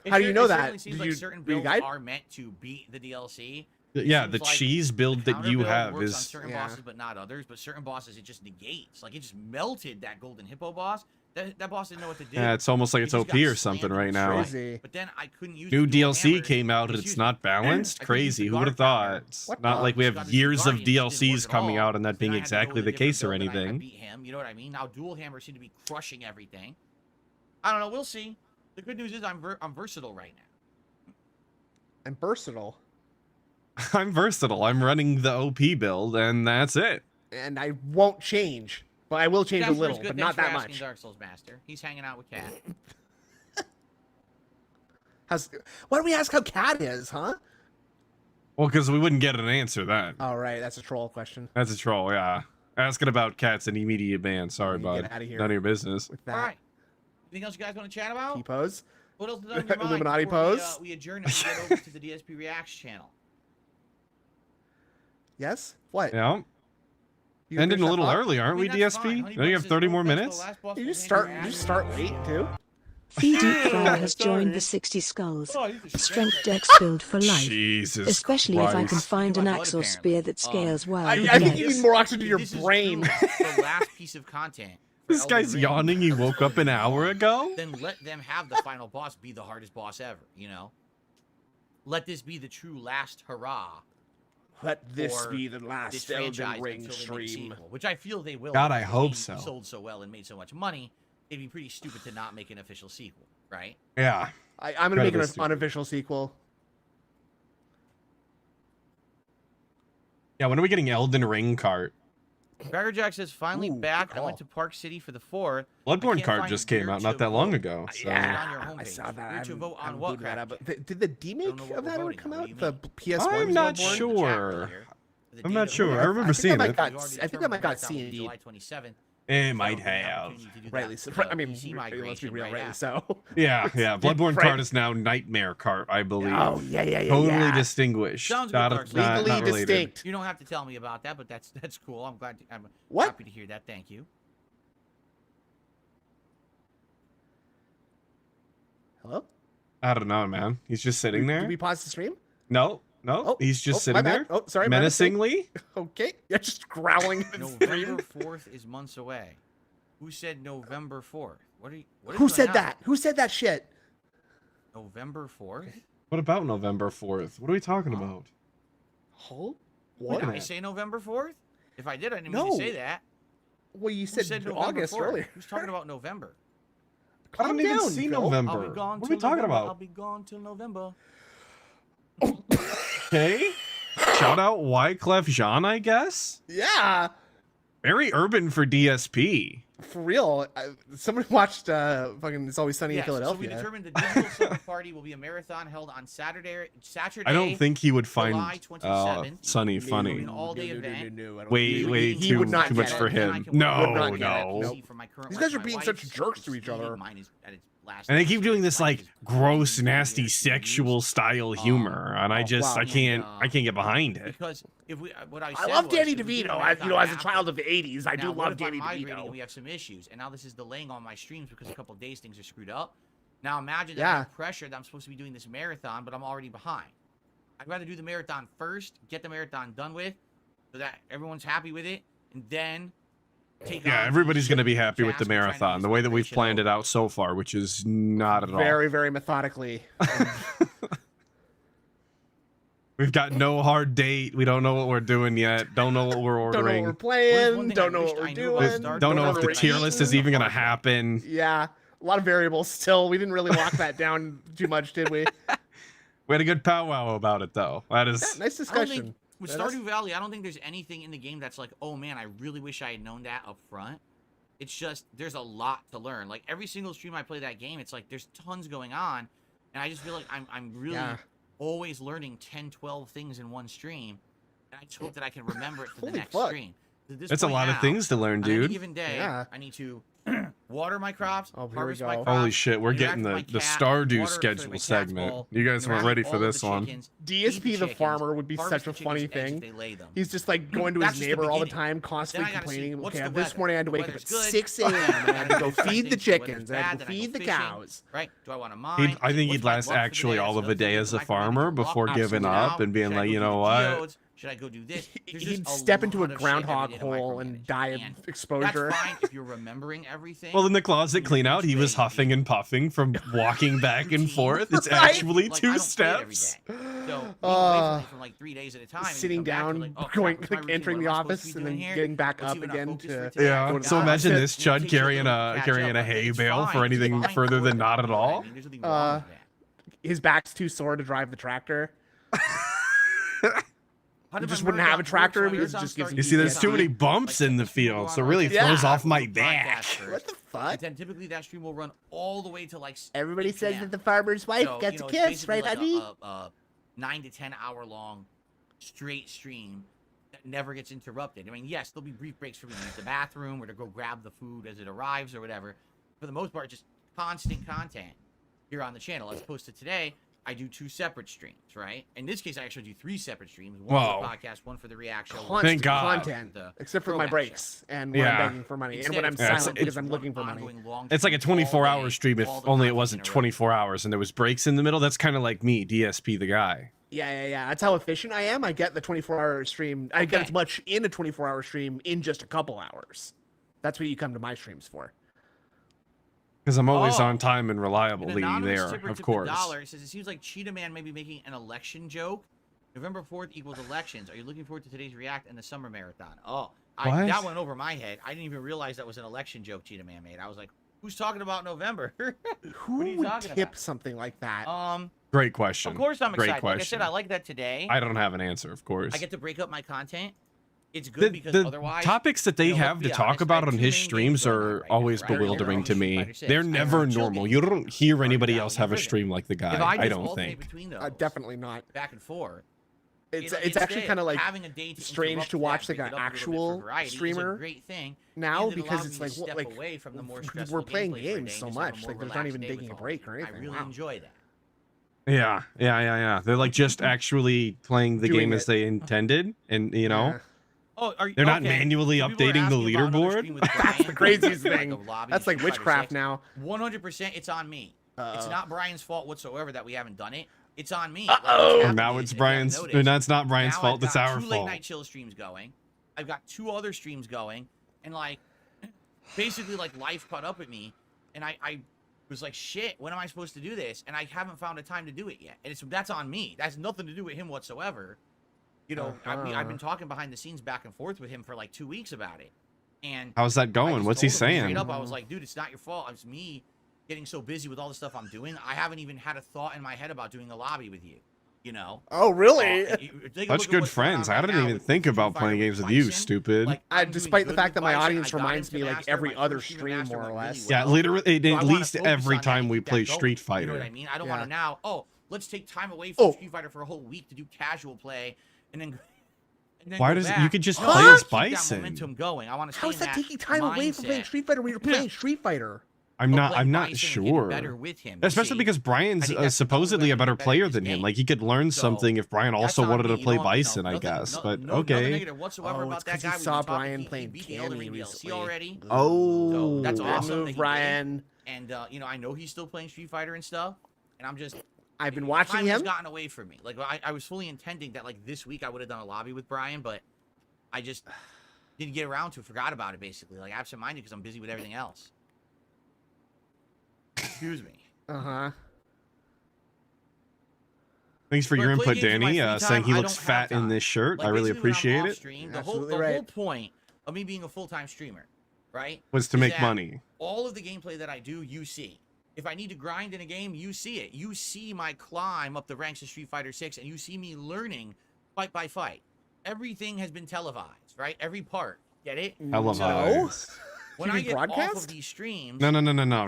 How do you know It that? certainly seems Did like you certain read a builds guide? are meant to beat the DLC. Yeah, seems the like cheese build that Counter you build have works on is certain Yeah. bosses, but not others. But certain bosses, it just negates. Like it just melted that golden hippo boss. That boss didn't know what to do. yeah, it's almost like It it's just OP got or something slammed right and now. destroyed. Crazy. But then I couldn't use New the dual DLC hammer came out and and it's use not balanced. I couldn't use the Crazy. Who would have guard thought? counter. What Not the- like we Just have got the years of Guardian, just didn't work DLCs at coming all. out and that So being then I had to go exactly with a the case or different build, and I anything. beat him. You know what I mean? Now dual hammer seem to be crushing everything. I don't know. We'll see. The good news is I'm versatile right now. and versatile. I'm versatile. I'm running the OP build, and that's it. And I won't change, but I will change a Jasper's little, good. but Thanks not for that asking, much. Dark Souls Master. He's hanging out with Cat. Why don't we ask how Cat is, huh? Well, because we wouldn't get an answer then. Oh, right, that's a troll question. That's a troll, yeah. Asking about cats and immediate ban. Sorry, You bud. get outta here. None of your business. With All that right. Anything else you guys want to chat about? T-pose. What else is on your mind Illuminati before pose? we adjourn and we get over to the DSP Reacts channel? Yes? What? Yeah. You Ending finish a that little thought? early, aren't we, that's fine. DSP? Honey Don't you Bun have says 30 no more thanks, the minutes? last boss You was just Andrew start Ashton. late too. Feedy Crow has joined the 60 Skulls. Oh, he's a Strength Dex build for life. Jesus Especially if I can Christ. find an Blood, axle apparently. spear that scales well. I with think Dex. you need more oxygen to your This is brain. truly the last piece of content. for This Elden guy's Ring. yawning. He woke up an hour ago? Then let them have the final boss be the hardest boss ever, you know? Let this be the true last hurrah. Let this for be the This last franchise Elden Ring until they make a stream. sequel, which I feel they will. God, I because hope the so. game sold so well and made so much money, it'd be pretty stupid to not make an official sequel, right? Yeah. I'm gonna make an Incredibly stupid. unofficial sequel. Yeah, when are we getting Elden Ring cart? Bagger Jack says, finally Ooh, good back. I call. went to Park City for the 4th. Bloodborne can't cart find just came where out not to that long vote. ago. So. Yeah. on your I homepage. saw that. Where I to haven't- vote on haven't what booted that up. craft? But did the demake know what of we're that ever voting come on. out? What The do PS1? I'm There's not no board in the chat sure. right here. The I'm date not of sure. voting. I remember think I seeing might it. got- You already I think I might got determined that was C&D. July 27th. It So might you have the have. opportunity to do Rightly that. so. The I mean, PC let's be migration real, right rightly after. so. Yeah, yeah. Bloodborne Right. cart is now Nightmare cart, I believe. Oh yeah, yeah, yeah. Totally yeah. distinguished. Sounds good, Not, Dark Souls. not, Legally not related. distinct. You don't have to tell me about that, but that's cool. I'm glad. I'm What? happy to hear that. Thank you. Hello? I don't know, man. He's just sitting there. Did we pause the stream? No, no. Oh, he's just oh, my sitting bad. there. Oh, sorry, my mistake. menacingly. Okay. Yeah, just growling. at the November stream. 4th is months away. Who said November 4th? What are you? What is Who going said on? that? Who said that shit? November 4th? What about November 4th? What are we talking about? Hold. Did What? I say November 4th? If I did, I didn't mean No. to say that. Well, you Who said, said November August 4th? earlier. Who's talking about November? I don't Calm even down, see Phil. November. I'll be gone What are we till talking November. I'll about? be gone till November. Okay. Shout out Wyclef Jean, I guess. Yeah, Very urban for DSP. for real. Someone watched fucking It's Always Sunny in So we Philadelphia. determined the digital summer party will be a marathon held on Saturday. I don't think he would find July 27th. Sunny An funny. all-day event. I don't Way, think way he too, would not too get much it. for And then I him. can No, work on no. my PC for my current These work guys are with my being wife. such jerks to each other. Mine is at its last And they keep doing this Mine like is gross, 1 nasty, year, 2 sexual years. style humor, and I just wow. I can't get behind it. Because if we, what I I said love was, Danny if we did a DeVito. marathon As a after- child of the '80s, I Now, do what love if I'm Danny migrating and DeVito. we have some issues, and now this is delaying all my streams because a couple of days things are screwed up. Now imagine that Yeah. pressure that I'm supposed to be doing this marathon, but I'm already behind. I'd rather do the marathon first, get the marathon done with, so that everyone's happy with it, and then take Yeah, on everybody's going to be the happy with task the of trying to marathon, the way that we've separate planned it out so far, which is not at all. Very, very methodically. We've got no hard date. We don't know what we're doing yet. Don't know what we're Don't know what ordering. we're Well, playing. one thing Don't I know wished what we're I knew about doing. Star Don't know Wars if what the we're tier eating. list is even going to happen. Yeah, a lot of variables still. We didn't really lock that down too much, did we? We had a good powwow about it, though. That is. Nice I don't discussion. think, with Yeah, that's- Stardew Valley, I don't think there's anything in the game that's like, oh man, I really wish I had known that up front. It's just, there's a lot to learn. Like, every single stream I play that game, it's like, there's tons going on, and I just feel like I'm really Yeah. always learning 10, 12 things in one stream, and I just hope that I can remember it for the Holy next fuck. stream. At this That's a point lot of now, things to learn, on any dude. given day, Yeah. I need to water my crops, Oh, here we harvest my go. crops, Holy shit, we're interact getting with the my cat, Stardew water for schedule my cat's segment. bowl, You guys weren't interact ready with for all of this the one. chickens, feed DSP the chickens, farmer would be harvest such the a funny chickens' eggs if thing. they lay them. He's just like going to That's his just the neighbor all the beginning. time, Then constantly I gotta see, complaining. what's Okay, the this weather? morning I had to The wake up weather's at good. 6 a.m. and I had to go First feed thing, the chickens. weather's I had bad, to then go feed the fishing, cows. Right? Do I want to mine? I think What's he'd my last luck for the actually day? all That's of a day another as thing. a Do I find farmer any before luck? giving Absolutely. up and being Should I like, go you do know what? geodes? Should I go do this? There's just He'd a step into a lot of shit groundhog every day to hole and micromanage. die of And exposure. That's fine if you're remembering everything. Well, in the closet You're clean out, he was integrating huffing and puffing from walking back and forth. It's Right? actually Like, I two don't play it every steps. day. So being away from it for like 3 days at a time, and you Sitting come back, you're down, like, oh, crap, going, what's my like routine? entering What the am I supposed office to be and doing then here? getting back What's up even our again focus for to. today? Yeah. Go So down. imagine It this It takes chud you a carrying little bit a to catch carrying up, a but hay it's bale fine. for It's anything fine further for than not at it. all. I mean, there's nothing wrong with that. His back's too sore to drive the tractor. How You did just my wouldn't have a marathon tractor work? So because it marathon just gives starts You see, there's at too many 9, bumps like, in the six people field, go so it on really one throws side, off my podcast back. first. What the fuck? And then typically that stream will run all the way to like. Everybody 8 says p.m. that the farmer's wife So, gets you know, a it's kiss, basically right, like honey? a 9 to 10 hour long straight stream that never gets interrupted. I mean, yes, there'll be brief breaks for me to use the bathroom or to go grab the food as it arrives or whatever. For the most part, just constant content here on the channel. As opposed to today, I do 2 separate streams, right? In this case, I actually do 3 separate streams. One Wow. for the podcast, one for the ReAck show. Constant Thank God. content, The except for my throwback breaks and when Yeah. I'm begging for money and Instead, when I'm it's Yeah, silent it's- because I'm looking for money. ongoing long It's like a streams all 24-hour day, stream if all the only it content wasn't in a row. 24 hours and there was breaks in the middle. That's kind of like me, DSP the guy. Yeah. That's how efficient I am. I get the 24-hour stream. I get Okay. as much in a 24-hour stream in just a couple hours. That's what you come to my streams for. Because I'm always Oh. on time and An reliably anonymous there, tipper of tipped course. $1. It says it seems like Cheetah Man may be making an election joke. November 4th equals elections. Are you looking forward to today's ReAct and the summer marathon? Oh, What? that went over my head. I didn't even realize that was an election joke Cheetah Man made. I was like, who's talking about November? Who What are you would talking tip about? something like that? Great question. Of course I'm Great excited. Like I question. said, I like that today. I don't have an answer, of course. I get to break up my content. It's good because The otherwise topics that they you know, let's have to be talk honest, I about have on 2 his main streams games going on are right now, always right? bewildering to Street me. Fighter 6. They're I have never chill normal. games. You don't hear anybody Stardew else Valley have a and stream like the If I guy. I just don't alternate think. between those, Definitely not. back and forth. It's It's actually it. kind of like Having a day to strange interrupt to watch that, like pick an it up a little bit for actual variety is a streamer great thing, now and it because allows it's me like to what step like away from the more we're stressful playing gameplay for a day games so and just have a much more like there's not relaxed even day taking with a all break or I anything. really Wow. enjoy that. Yeah. They're like just actually playing the Doing game as it. they intended, and you know. Yeah. Oh, are you, They're not okay. manually So people are updating the asking about another leaderboard? stream with That's the Brian, craziest like thing. a lobby That's like Street Fighter witchcraft 6. now. 100% it's on me. It's not Brian's fault whatsoever that we haven't done it. It's on me. Uh-oh. And now it's Brian's. No, it's not Brian's fault. It's our Two late fault. night chill streams going. I've got 2 other streams going, and like, basically like life caught up with me, and I was like, shit, when am I supposed to do this? And I haven't found a time to do it yet. And that's on me. That's nothing to do with him whatsoever. You know, I've been talking behind the scenes back and forth with him for like 2 weeks about it. And How's that I going? just What's he told him saying? Straight up, I was like, dude, it's not your fault. It's me getting so busy with all the stuff I'm doing. I haven't even had a thought in my head about doing a lobby with you. You know. Oh, really? Such good friends. I didn't even think about playing games with you, stupid. Like, despite the fact that my audience reminds me like every other stream, more or less. Yeah, literally, at least every time we play Street Fighter. You know what I mean? I don't want to now. Oh, let's take time away from Street Fighter for a whole week to do casual play, and then. Why does you could just play as Bison? Momentum going. I want to. How is that taking time away from playing Street Fighter when you're playing Street Fighter? I'm not sure. Especially because Brian's supposedly a better player than him. Like he could learn something if Brian also wanted to play Bison, I guess. But okay. Oh, it's because he saw Brian playing Cammy recently. Already. Oh, that's awesome, move, Brian. And I know he's still playing Street Fighter and stuff. And I'm just. I've been watching time him. Has gotten away from me. Like I was fully intending that like this week I would have done a lobby with Brian, but I just didn't get around to it. Forgot about it basically. Like absent-minded because I'm busy with everything else. Excuse me. Thanks for your input, Danny. Saying he looks fat in this shirt. Like, I really appreciate it. The whole point of me being a full-time streamer, right, was to make money. All of the gameplay that I do, you see. If I need to grind in a game, you see it. You see my climb up the ranks of Street Fighter 6, and you see me learning fight by fight. Everything has been televised, right? Every part. Get it? Televised. When I get off of these streams, no,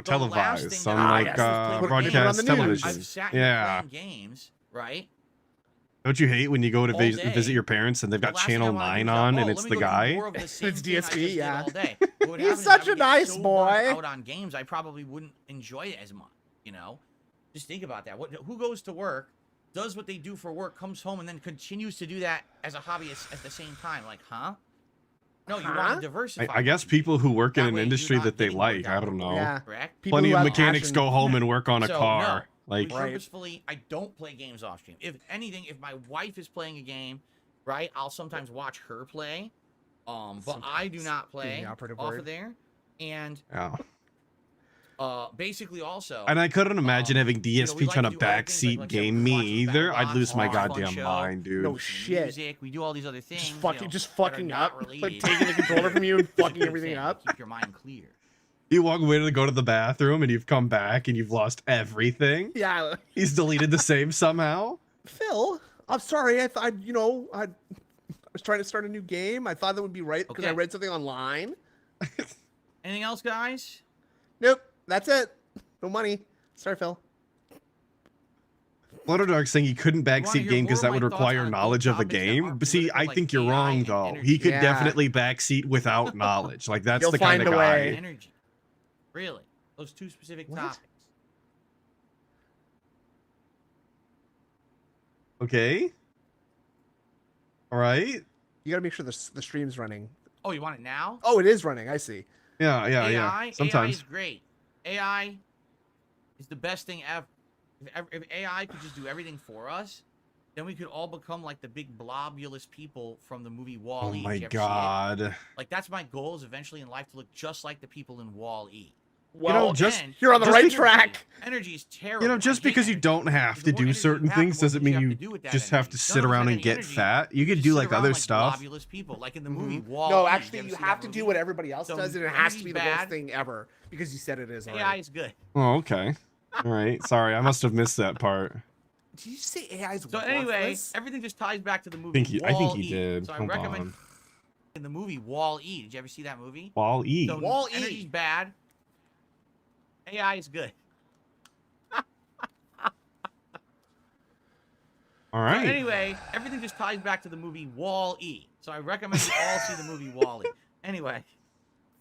televised on like broadcast television. I've sat here playing games, right? Don't you hate when you go to visit your parents and they've got Channel 9 on and it's the guy? It's DSP, yeah. He's such a nice boy. Out on games, I probably wouldn't enjoy it as much. You know, just think about that. Who goes to work, does what they do for work, comes home, and then continues to do that as a hobby at the same time? Like, huh? No, you want to diversify. I guess people who work in an industry that they like. I don't know. Yeah. Plenty of mechanics go home and work on a car. Like purposefully, I don't play games off stream. If anything, if my wife is playing a game, right, I'll sometimes watch her play. But I do not play off of there. And basically also. And I couldn't imagine having DSP trying to backseat game me either. I'd lose my goddamn mind, dude. No shit. Music, we do all these other things. Just fucking up. Like taking the controller from you and fucking everything up. Keep your mind clear. You walk away to go to the bathroom and you've come back and you've lost everything. Yeah. He's deleted the save somehow. Phil, I'm sorry. I thought, I was trying to start a new game. I thought that would be right because I read something online. Anything else, guys? Nope. That's it. No money. Sorry, Phil. Flutterdark saying he couldn't backseat game because that would require knowledge of the game. But see, I think you're wrong though. He could definitely backseat without knowledge. Like that's the kind of guy. Energy. Really? Those two specific topics. Okay. All right. You gotta make sure the stream's running. Oh, you want it now? Oh, it is running. I see. Yeah. Sometimes. AI is great. AI is the best thing ever. If AI could just do everything for us, then we could all become like the big blobulous people from the movie Wall-E. Oh my god. Like that's my goal is eventually in life to look just like the people in Wall-E. Well, you're on the right track. Energy is terrible. Just because you don't have to do certain things doesn't mean you just have to sit around and get fat. You could do like other stuff. People, like in the movie Wall-E. No, actually, you have to do what everybody else does, and it has to be the worst thing ever because you said it is. AI is good. Oh, okay. All right. Sorry, I must have missed that part. Did you say AI is So anyway, everything just ties back to the movie Wall-E. I think he did. So I recommend in the movie Wall-E. Did you ever see that movie? Wall-E. So Wall-E. Energy's bad. AI is good. All right. So anyway, everything just ties back to the movie Wall-E. So I recommend you all see the movie Wall-E. Anyway.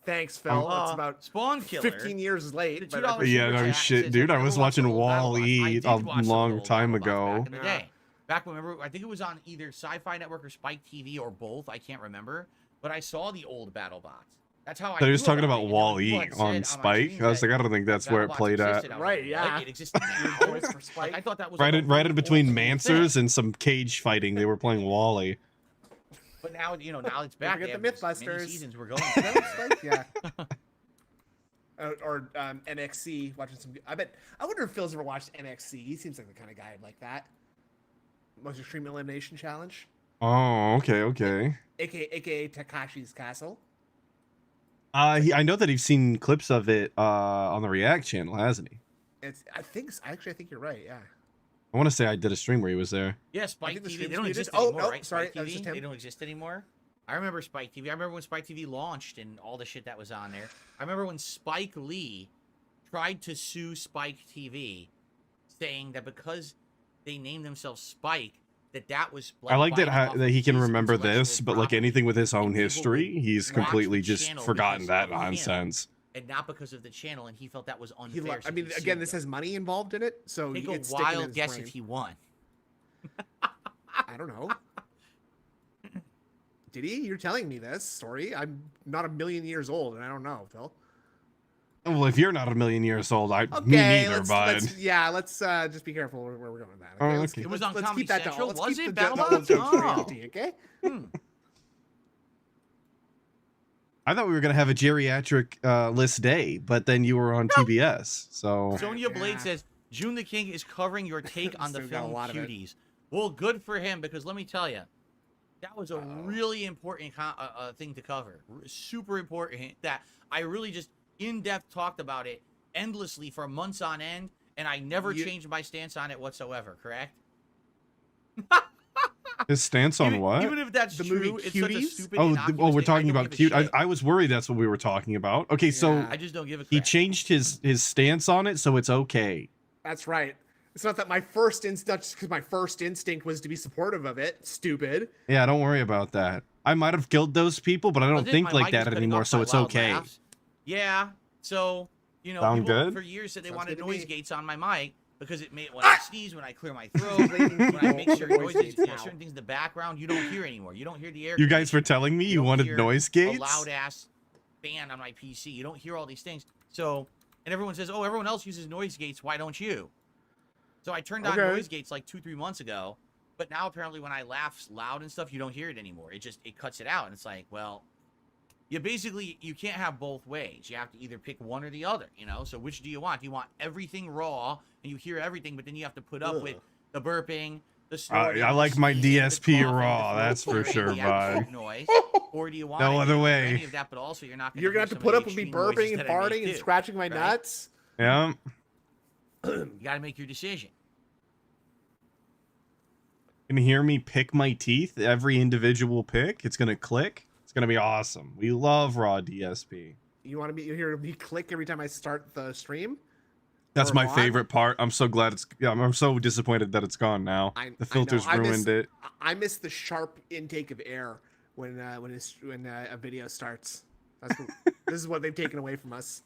Thanks, Phil. It's about Spawn Killer. 15 years late. Yeah, no shit, dude. I was watching Wall-E a long time ago. Back in the day. Back when, remember, I think it was on either Sci-Fi Network or Spike TV or both. I can't remember. But I saw the old BattleBots. That's how I They're just talking about Wall-E on Spike. I was like, I don't think that's where it played at. Right, yeah. It existed for Spike. I thought that was right in between Mancers and some cage fighting. They were playing Wall-E. But now, now it's back. Get the Mythbusters. Seasons we're going. Yeah. Or NXC, watching some. I wonder if Phil's ever watched NXC. He seems like the kind of guy like that. Most Extreme Elimination Challenge. Oh, okay. AKA Takashi's Castle. I know that he's seen clips of it on the ReAck channel, hasn't he? I think you're right. Yeah. I want to say I did a stream where he was there. Yeah, Spike think the TV. stream's They don't muted. exist Oh, anymore, no, right? sorry, Spike that was just TV. him. They don't exist anymore. I remember Spike TV. I remember when Spike TV launched and all the shit that was on there. I remember when Spike Lee tried to sue Spike TV, saying that because they named themselves Spike, that was. Like, I like that buying off that he can his remember this, intellectual but like property. anything with his own people history, would he's watch completely the just channel forgotten because that of him. nonsense. And not because of the channel, and he felt that was He unfair. I mean, again, this has money involved in it, so Take a it's sticking in wild his guess brain. if he won. I don't know. Did he? You're telling me this story. I'm not a million years old, and I don't know, Phil. Well, if you're not a million years old, me Okay, neither, let's just be careful where we're going with that. Oh, Let's okay. It was on let's Comedy keep that to- Central, let's was keep it? the Battle double Box? jokes Oh. reality, okay? I thought we were gonna have a geriatric list day, but then you were on TBS, so Sonia Blade Yeah. says June the King is covering your take on the Still got a film lot of it. Cuties. Well, good for him, because let me tell you, that was a really important thing to cover. Super important that I really just in-depth talked about it endlessly for months on end, and I never changed my stance on it whatsoever. Correct? his stance on even, what? Even if that's The true, movie it's such a Cuties? stupid. Oh, innocuous we're thing, I talking don't about give a cute. shit. I was worried that's what we were talking about. Okay, so Yeah. I just don't give a crap. he changed his stance on it, so it's okay. That's right. It's not that my first instinct, just because my first instinct was to be supportive of it. Stupid. Yeah, don't worry about that. I might have killed those people, but I don't Well, think my like mic is that cutting anymore, off so my it's loud okay. laughs. Yeah. So, Sound people good? for years said they Sounds wanted good to noise me. gates on my mic because it made when I sneeze, when I clear my throat, when I make certain Noise noises, gates now. certain things in the background, you don't hear anymore. You don't hear the air. You guys were telling me you don't wanted hear noise a gates? loud ass fan on my PC. You don't hear all these things. So, and everyone says, "Oh, everyone else uses noise gates. Why don't you?" So I turned on Okay. noise gates like 2-3 months ago, but now apparently when I laugh loud and stuff, you don't hear it anymore. It cuts it out, and it's like, well, you can't have both ways. You have to either pick one or the other. So which do you want? Do you want everything raw and you hear everything, but then you have to put up with the burping, the snorting, I like the my sneezing, the DSP coughing, the raw, throat that's for clearing, sure, the absolute bud. noise, or do you want No it? other You don't hear way. any of that, but also you're not You're gonna have to put up with me burping and farting and scratching my nuts. Yeah. You got to make your decision. Can you hear me pick my teeth? Every individual pick. It's gonna click. It's gonna be awesome. We love raw DSP. You want to be hear me click every time I start the stream? That's Or my mod? favorite part. I'm so glad it's. Yeah, I'm so disappointed that it's gone now. I The filters know. ruined it. I miss the sharp intake of air when a video starts. That's what, this is what they've taken away from us.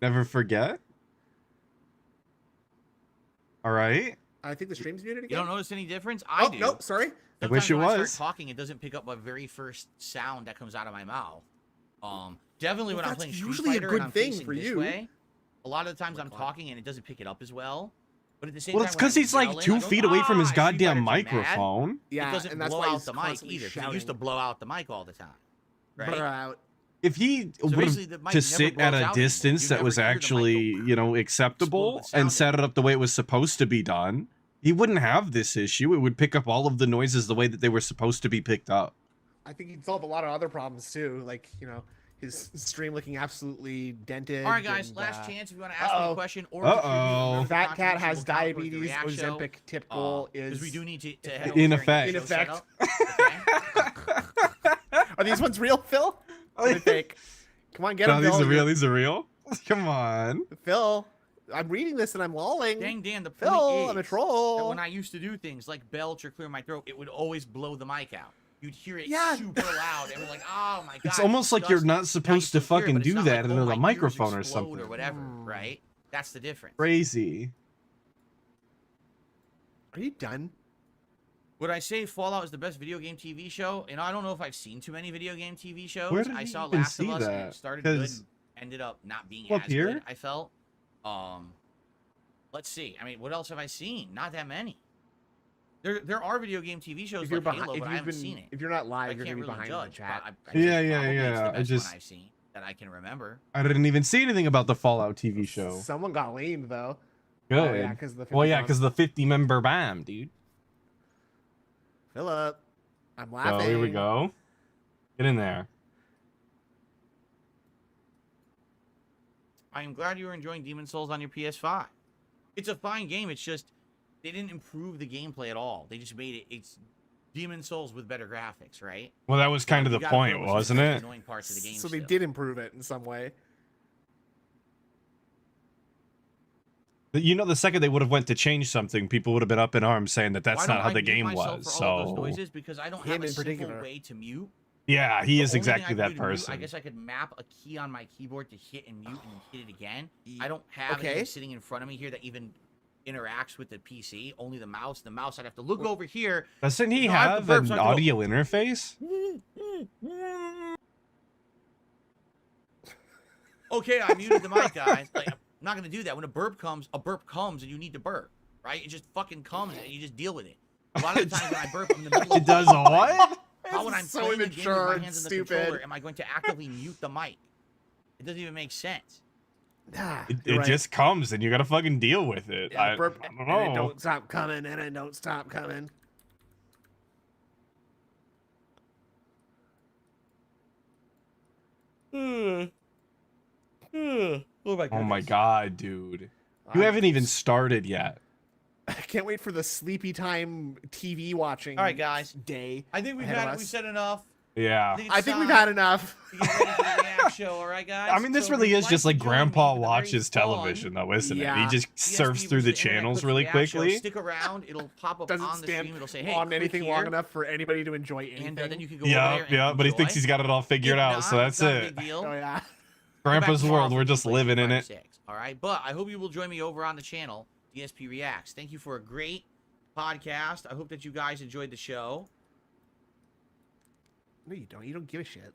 Never forget. All right. I think the stream's muted You again. don't notice any difference? I do. Nope, sorry. I wish Sometimes it when I was. start talking, it doesn't pick up my very first sound that comes out of my mouth. Definitely Well, when I'm that's playing Street usually a Fighter good and I'm thing facing for this you. way, a lot of the times I'm God. talking and it doesn't pick it up as well. But at the same Well, time, it's when because I'm he's like yelling, 2 I go, feet away from his Street Fighter goddamn too mad." microphone. Yeah, It doesn't and that's blow why out he's the mic constantly either. 'Cause it used to shouting. blow out the mic all the time. Right? Bro, If he So would basically, the have mic to never sit blows at out a anymore. distance You that never was hear the mic actually, go acceptable explode with and sound set it up the way it was supposed to be done, he wouldn't have this issue. It would pick up all of the noises the way that they were supposed to be picked up. I think he'd solve a lot of other problems too, like his stream looking absolutely dented. All right, guys, and, last chance if you want to ask me a uh-oh. question. Or Uh-oh. Fat Cat has contribution will count towards the diabetes. ReAck show. Ozempic tip goal is. Because we do need to have In a effect. show In set effect. up. Okay? Are these ones real, Phil? Or are they fake? Come on, get No, them, these Phil. are real. These are real. Come on. Phil, I'm reading this and I'm lolling. Dang, Dan, the point Phil, is I'm a that troll. when I used to do things like belch or clear my throat, it would always blow the mic out. You'd hear it Yeah. super loud, and we're like, "Oh my god!" It's almost like you're disgusting. not Now you supposed to can hear it, fucking but it's do not that like, into "Oh, the my ears microphone or explode something. or whatever, right? That's the difference. Crazy. Are you done? Would I say Fallout is the best video game TV show? I don't know if I've seen too many video game TV shows. Where did I you saw even Last of see Us and that? it started good 'Cause- and ended up not being Up as here? good, I felt. Let's see. I mean, what else have I seen? Not that many. There are video game TV shows If you're like behind, Halo, but I haven't seen it. if you're not I live, you're can't gonna be really behind in the judge. chat. But Yeah, I think yeah, probably it's yeah, the I best just- one I've seen that I can remember. I didn't even see anything about the Fallout TV show. Someone got lamed though. Good. Oh, yeah, 'cause the Well, yeah, 50 because the 50-member BAM, dude. Philip, I'm So laughing. here we go. Get in there. I am glad you were enjoying Demon Souls on your PS5. It's a fine game. It's just they didn't improve the gameplay at all. They just made it's Demon Souls with better graphics, right? Well, that was kind of the point, wasn't it? Annoying parts of the game So they still. did improve it in some way. You know, the second they would have went to change something, people would have been up in arms saying that that's not how the game was. For all of those So noises because I don't Him have a in simple particular. way to mute. yeah, he The is only thing exactly I can that do to mute, person. I guess I could map a key on my keyboard to hit and mute and hit it again. I don't have Okay. anything sitting in front of me here that even interacts with the PC. Only the mouse. The mouse, I'd have to look over here. Doesn't he No, I have have to burp, an so I have to go, audio interface? Okay, I muted the mic, guys. Like, I'm not gonna do that. When a burp comes, and you need to burp, right? It just fucking comes and you just deal with it. A lot of the times when I burp, I'm in the middle of It does a what? How when I'm so playing the game with immature my and hands on the stupid. controller, am I going to actively mute the mic? It doesn't even make sense. It just comes and you gotta fucking deal with it. Yeah, I burp, don't and it know. don't stop coming, and it don't stop coming. Oh my god, dude. You haven't even started yet. I can't wait for the sleepy time TV watching. All right, guys. Day. I think we've ahead of had us. we've said enough. Yeah. I think we've had enough. To get ready for the ReAck show, all right, guys? I mean, this So really if you'd is just like to join me grandpa for the very watches fun television, though, isn't it? He Yeah. just surfs DSP, through which the is Internet channels Clips really ReAck show. quickly. Stick around; it'll pop up Doesn't on the stand stream. It'll say, "Hey, on click anything here," long enough for anybody to enjoy anything. and then you can go Yeah, over there yeah, and but he enjoy. thinks he's got it all figured If out, not, so that's it's not a it. big deal. Oh yeah. Come back Grandpa's tomorrow world, for we're just Replay living in 5 it. 6, all right, but I hope you will join me over on the channel, DSP Reacts. Thank you for a great podcast. I hope that you guys enjoyed the show. No, you don't. You don't give a shit.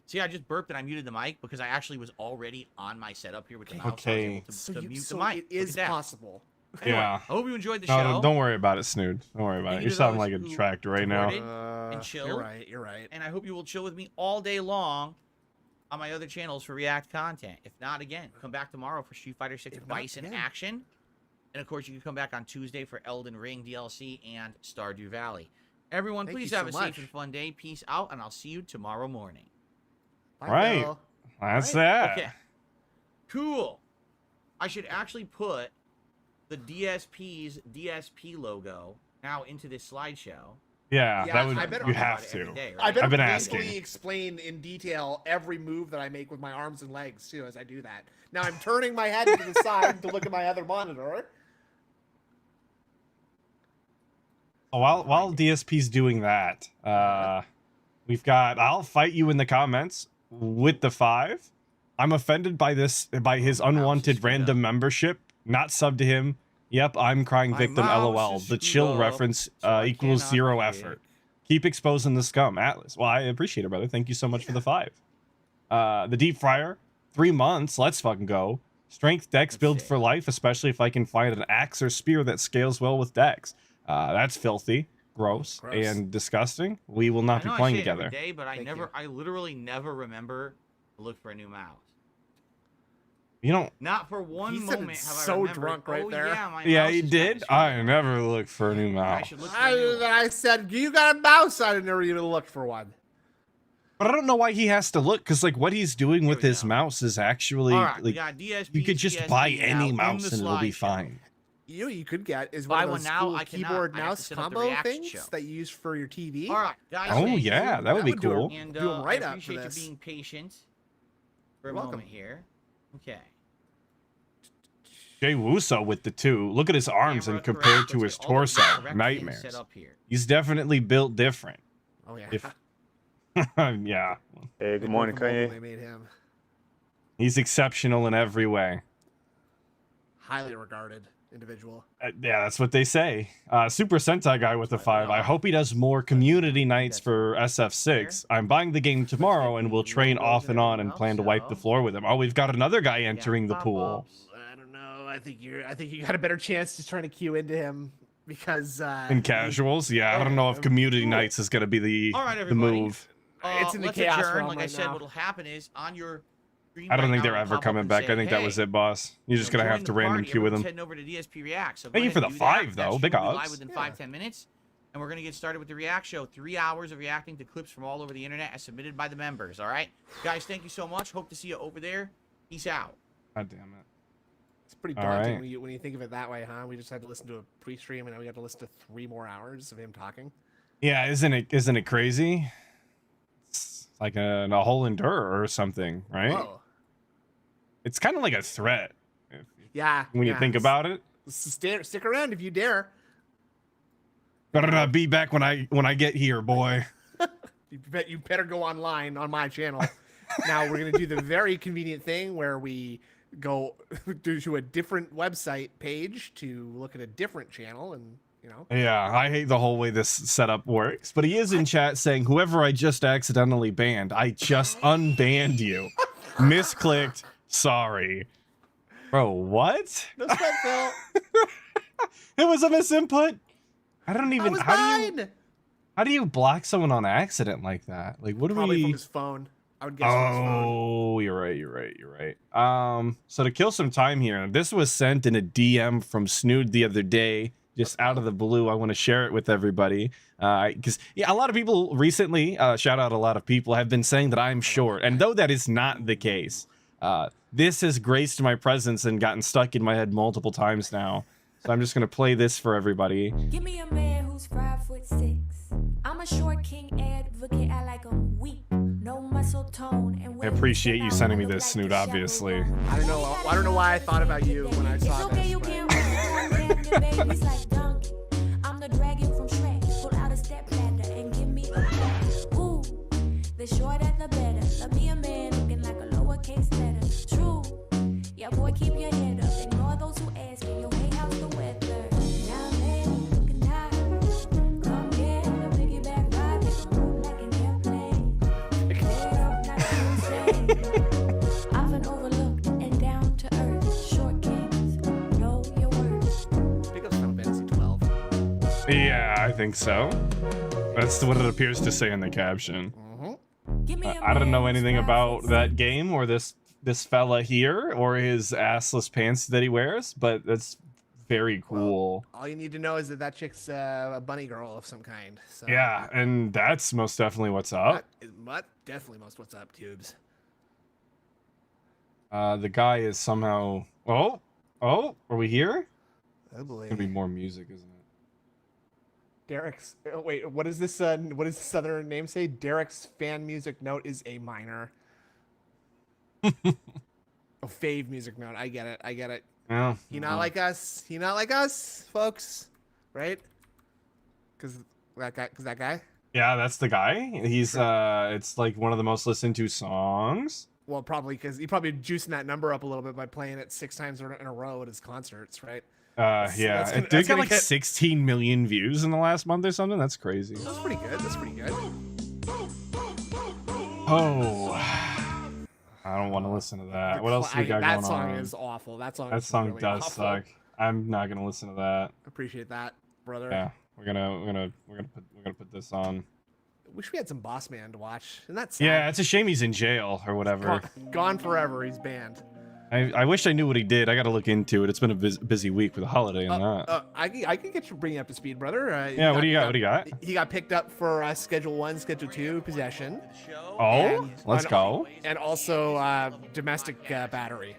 See, I just burped and I muted the mic because I actually was already on my setup here with the mouse. Okay. So I was able to mute So the mic. it Look is at that. possible. Anyway, Yeah. I hope you enjoyed the No, show. don't worry about it, Snood. Don't worry about Thank it. you You to sound those like a who detractor right now. supported. And chilled. You're right. You're right. And I hope you will chill with me all day long on my other channels for ReAct content. If not, again, come back tomorrow for Street Fighter 6 If not, Bison yeah. action. And of course, you can come back on Tuesday for Elden Ring DLC and Stardew Valley. Everyone, Thank please you have so a much. safe and fun day. Peace out, and I'll see you tomorrow morning. Bye, Right. Bill. That's Right? that. Okay. Cool. I should actually put the DSP's DSP logo now into this slideshow. Yeah, Yeah, that would I better you talk have about it every to. day, I right? better I've been painfully asking. explain in detail every move that I make with my arms and legs too as I do that. Now I'm turning my head to the side to look at my other monitor. While DSP's doing that, we've got I'll fight you in the comments with the 5. I'm offended by his unwanted random membership. Not sub to him. Yep, I'm crying My victim. mouse LOL. is The screwed chill up, reference so I equals cannot 0 click. effort. Keep exposing the scum, Atlas. Well, I appreciate it, brother. Thank you so much for the 5. The deep fryer, 3 months. Let's fucking go. Strength Dex build see. for life, especially if I can find an axe or spear that scales well with Dex. That's filthy, gross, Gross. and disgusting. We will not I be know playing I say it together. every day, but Thank you. I literally never remember to look for a new mouse. You don't. Not for one He said moment it's have I so remembered, drunk right oh, there. Yeah, my Yeah, mouse he is kinda did. screwed I up. never look for a new I mouse. should look for a new one. I said you got a mouse. I never even looked for one. But I don't know why he has to look, because like what he's doing with we his go. mouse is actually All right, we like got DSP. you could just buy any mouse and it'll be slideshow. fine. You know what you could get is Buy one of one those now, cool I cannot. keyboard I have to mouse set up the combo reaction things show. that you use for your TV. All right, guys. Oh thank yeah, you. that would be would do cool. And Do 'em right I up for appreciate this. you being patient for a You're welcome. moment here. Okay. Jay Wuso with the 2. Look at his arms Camera and compared correct. to Let's his get all of torso. these correct things Nightmares. Set up here. He's definitely built different. Oh yeah. If yeah, Hey, good morning, They Kanye. made him he's exceptional in every way. highly regarded individual. Yeah, that's what they say. Super Sentai guy with a 5. I hope he does more community nights for SF6. I'm buying the game tomorrow and will train off and on and plan to wipe the floor with him. Oh, we've got another guy entering the pool. I don't know. I think you got a better chance just trying to queue into him because In casuals, yeah, I don't know if community nights is gonna be the All right, the everybody. move. It's in the let's chaos adjourn. realm Like I right said, now. what'll happen is on your stream I don't right think now, they're it'll ever pop up coming and back. say, I think that was "Hey, it, boss. You're just gonna join have the to random party. queue with Everyone's him. heading over to DSP ReAct. So go Thank you ahead for and the do that. 5 though. That Big stream will be odds. live within Yeah. 5-10 minutes, and we're gonna get started with the ReAct show. 3 hours of reacting to clips from all over the internet as submitted by the members. All right, guys, thank you so much. Hope to see you over there. Peace out. God damn it. It's pretty All daunting right. when you think of it that way, huh? We just had to listen to a pre-stream, and now we got to listen to 3 more hours of him talking. Yeah, isn't it crazy? It's like a whole endure or something, right? Whoa. It's kind of like a threat Yeah. when you think about it. Stick around if you dare. Better be back when I get here, boy. You better go online on my channel. Now we're gonna do the very convenient thing where we go to a different website page to look at a different channel, and Yeah, I hate the whole way this setup works, but he is in chat saying, whoever I just accidentally banned, I just unbanned you. Misclicked, sorry. Bro, what? No sweat, Phil. It was a misinput. I don't even, was how do you block someone on accident like that? Like, what do Probably we... from his phone. I would guess from his phone. Oh, you're right. So to kill some time here, this was sent in a DM from Snood the other day, just out of the blue. I want to share it with everybody because a lot of people recently, shout out a lot of people, have been saying that I'm short, and though that is not the case, this has graced my presence and gotten stuck in my head multiple times now. So I'm just gonna play this for everybody. Give me a man who's 5'6". I'm a short king advocate. I like him weak, no muscle tone. And I appreciate you sending me this, Snood, obviously. I don't know why I thought about you when I saw it's okay, this. you but- can't run babies like donkey. I'm the dragon from Shrek. Pull out a step ladder and give me a ooh. The shorter the better. Love me a man looking like a lowercase letter. True. Yeah, boy, keep your head up. Ignore those who ask you, hey, how's the weather? Now, man, looking tired. Come get a piggyback ride. Make a move like an airplane. Head up, not insane. Often overlooked and down to earth. Short kings, know your worth. Pick up Final Fantasy 12. Yeah, I think so. That's what it appears to say in the caption. Give me a I don't know man who's anything about 5'6". that game or this fella here or his assless pants that he wears, but that's very cool. All you need to know is that chick's a bunny girl of some kind. So Yeah, and that's most definitely what's up. that is definitely most what's up, Tubes. The guy is somehow... Oh, are we here? Oh boy. Gonna be more music, isn't it? Derek's. Oh, wait, what is this? What does this other name say? Derek's fan music note is A minor. Oh, fave music note. I get it. Yeah. He not like us. He not like us, folks. Right? Cause that guy. Yeah, that's the guy. He's it's like one of the most listened to songs. Well, probably because he probably juicing that number up a little bit by playing it 6 times in a row at his concerts, right? Yeah, that's gonna- it that's got gonna like get- 16 million views in the last month or something. That's crazy. That's pretty good. Oh, I don't want to listen to that. What else do we got that going song on? is awful. That song. That is song really does awful. suck. I'm not gonna listen to that. Appreciate that, brother. Yeah, we're gonna put this on. Wish we had some Boss Man to watch. And that's sad. Yeah, it's a shame he's in jail or whatever. Gone forever. He's banned. I wish I knew what he did. I got to look into it. It's been a busy week with a holiday and that. I can get you bring you up to speed, brother. Yeah, what do you got? What do you got? He got picked up for Schedule 1, Schedule 2 possession. Oh, and- let's go. And also badomestic battery.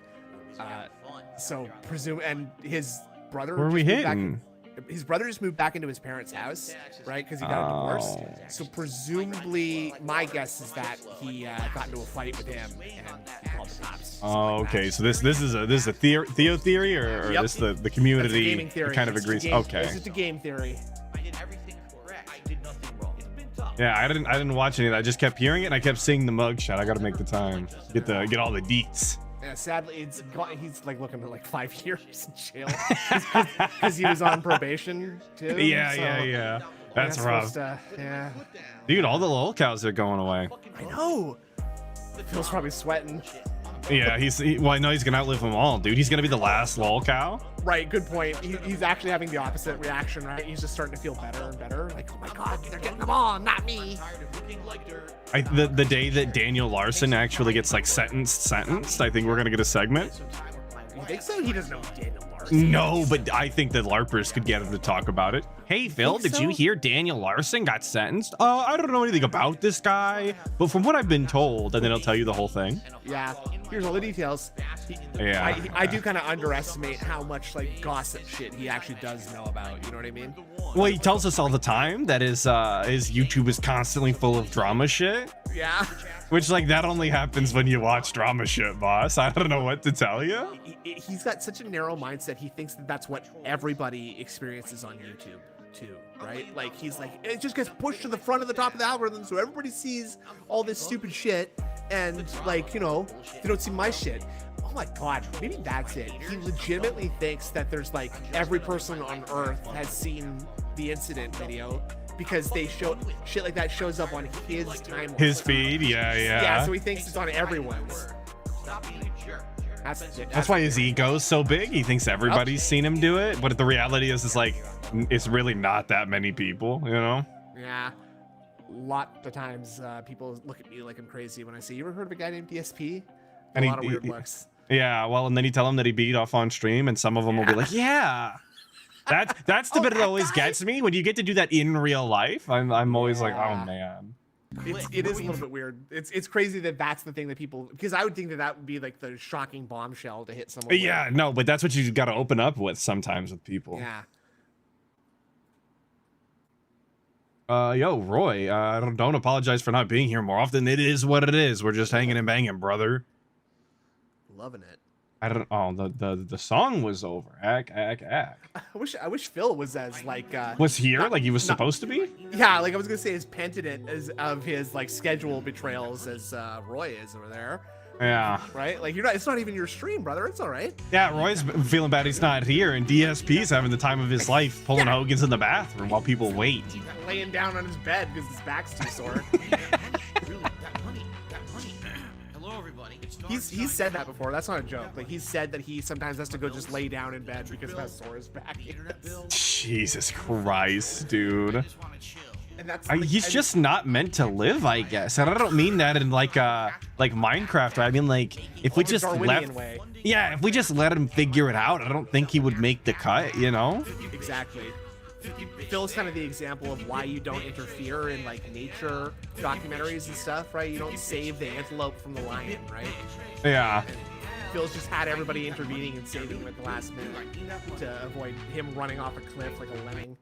So presume and his brother. Where are we just moved back- hitting? His brother just moved back into his parents' house, right? Because he got a divorce. Oh. So presumably, my guess is that he got into a fight with him and he called the cops. Oh, okay. So this is a Theo theory or Yep. this the That's a community gaming theory. kind of It's a agrees. game- Okay. This is the game theory. I did everything correct. I did nothing wrong. It's been tough. Yeah, I didn't watch any of that. I just kept hearing it and I kept seeing the mugshot. I got to make the time. Get all the deets. Yeah, sadly, he's like looking at like 5 years in jail because he was on probation too. Yeah, so yeah. That's we're rough. supposed to- yeah, Dude, all the lol cows are going away. I know. Phil's probably sweating. Yeah, well, I know he's gonna outlive them all, dude. He's gonna be the last lol cow. Right, good point. He's actually having the opposite reaction, right? He's just starting to feel better and better. Like, oh my god, they're getting them all, not me. The day that Daniel Larson actually gets like sentenced, I think we're gonna get a segment. You think so? He doesn't know Daniel Larson. No, but I think the LARPers could get him to talk about it. Hey, Phil, think did you so? hear Daniel Larson got sentenced? I don't know anything about this guy, but from what I've been told, and then I'll tell you the whole thing. Yeah, here's all the details. Yeah. I do kind of underestimate how much like gossip shit he actually does know about. You know what I mean? Well, he tells us all the time that his YouTube is constantly full of drama shit. Yeah. Which, like, that only happens when you watch drama shit, boss. I don't know what to tell you. He's got such a narrow mindset. He thinks that that's what everybody experiences on YouTube too, right? Like, he's like, it just gets pushed to the front of the top of the algorithm, so everybody sees all this stupid shit, and like, you know, they don't see my shit. Oh my god, maybe that's it. He legitimately thinks that there's like every person on Earth has seen the incident video. Because they show shit like that shows up on his timeline. His feed, yeah. Yeah, so he thinks it's on everyone's. That's why his ego's so big. He thinks everybody's seen him do it, but the reality is, it's like it's really not that many people, you know? Yeah. A lot of times, people look at me like I'm crazy when I say, "You ever heard of a guy named DSP?" And a lot of weird looks. Yeah, well, and then you tell him that he beat off on stream, and some of them will be like, "Yeah." That's the bit that always gets me when you get to do that in real life. I'm always like, oh man. It is a little bit weird. It's crazy that that's the thing that people, because I would think that that would be like the shocking bombshell to hit someone. Yeah, no, but that's what you got to open up with sometimes with people. Yeah. Yo, Roy, don't apologize for not being here more often. It is what it is. We're just hanging and banging, brother. Loving it. I don't. Oh, the song was over. Ack. I wish Phil was as like. Was here like he was supposed to be? Yeah, like I was gonna say as penitent as of his like schedule betrayals as Roy is over there. Yeah. Right. Like you're not. It's not even your stream, brother. It's all right. Yeah, Roy's feeling bad he's not here, and DSP's having the time of his life, pulling Hogan's in the bathroom while people wait. Laying down on his bed because his back's too sore. He's said that before. That's not a joke. Like he's said that he sometimes has to go just lay down in bed because of how sore his back is. Jesus Christ, dude. And that's he's just not meant to live, I guess. And I don't mean that in like Minecraft. I mean like if we just if we just let him figure it out, I don't think he would make the cut, you know? Exactly. Phil's kind of the example of why you don't interfere in like nature documentaries and stuff, right? You don't save the antelope from the lion, right? Yeah. And Phil's just had everybody intervening and saving him at the last minute to avoid him running off a cliff like a lemming.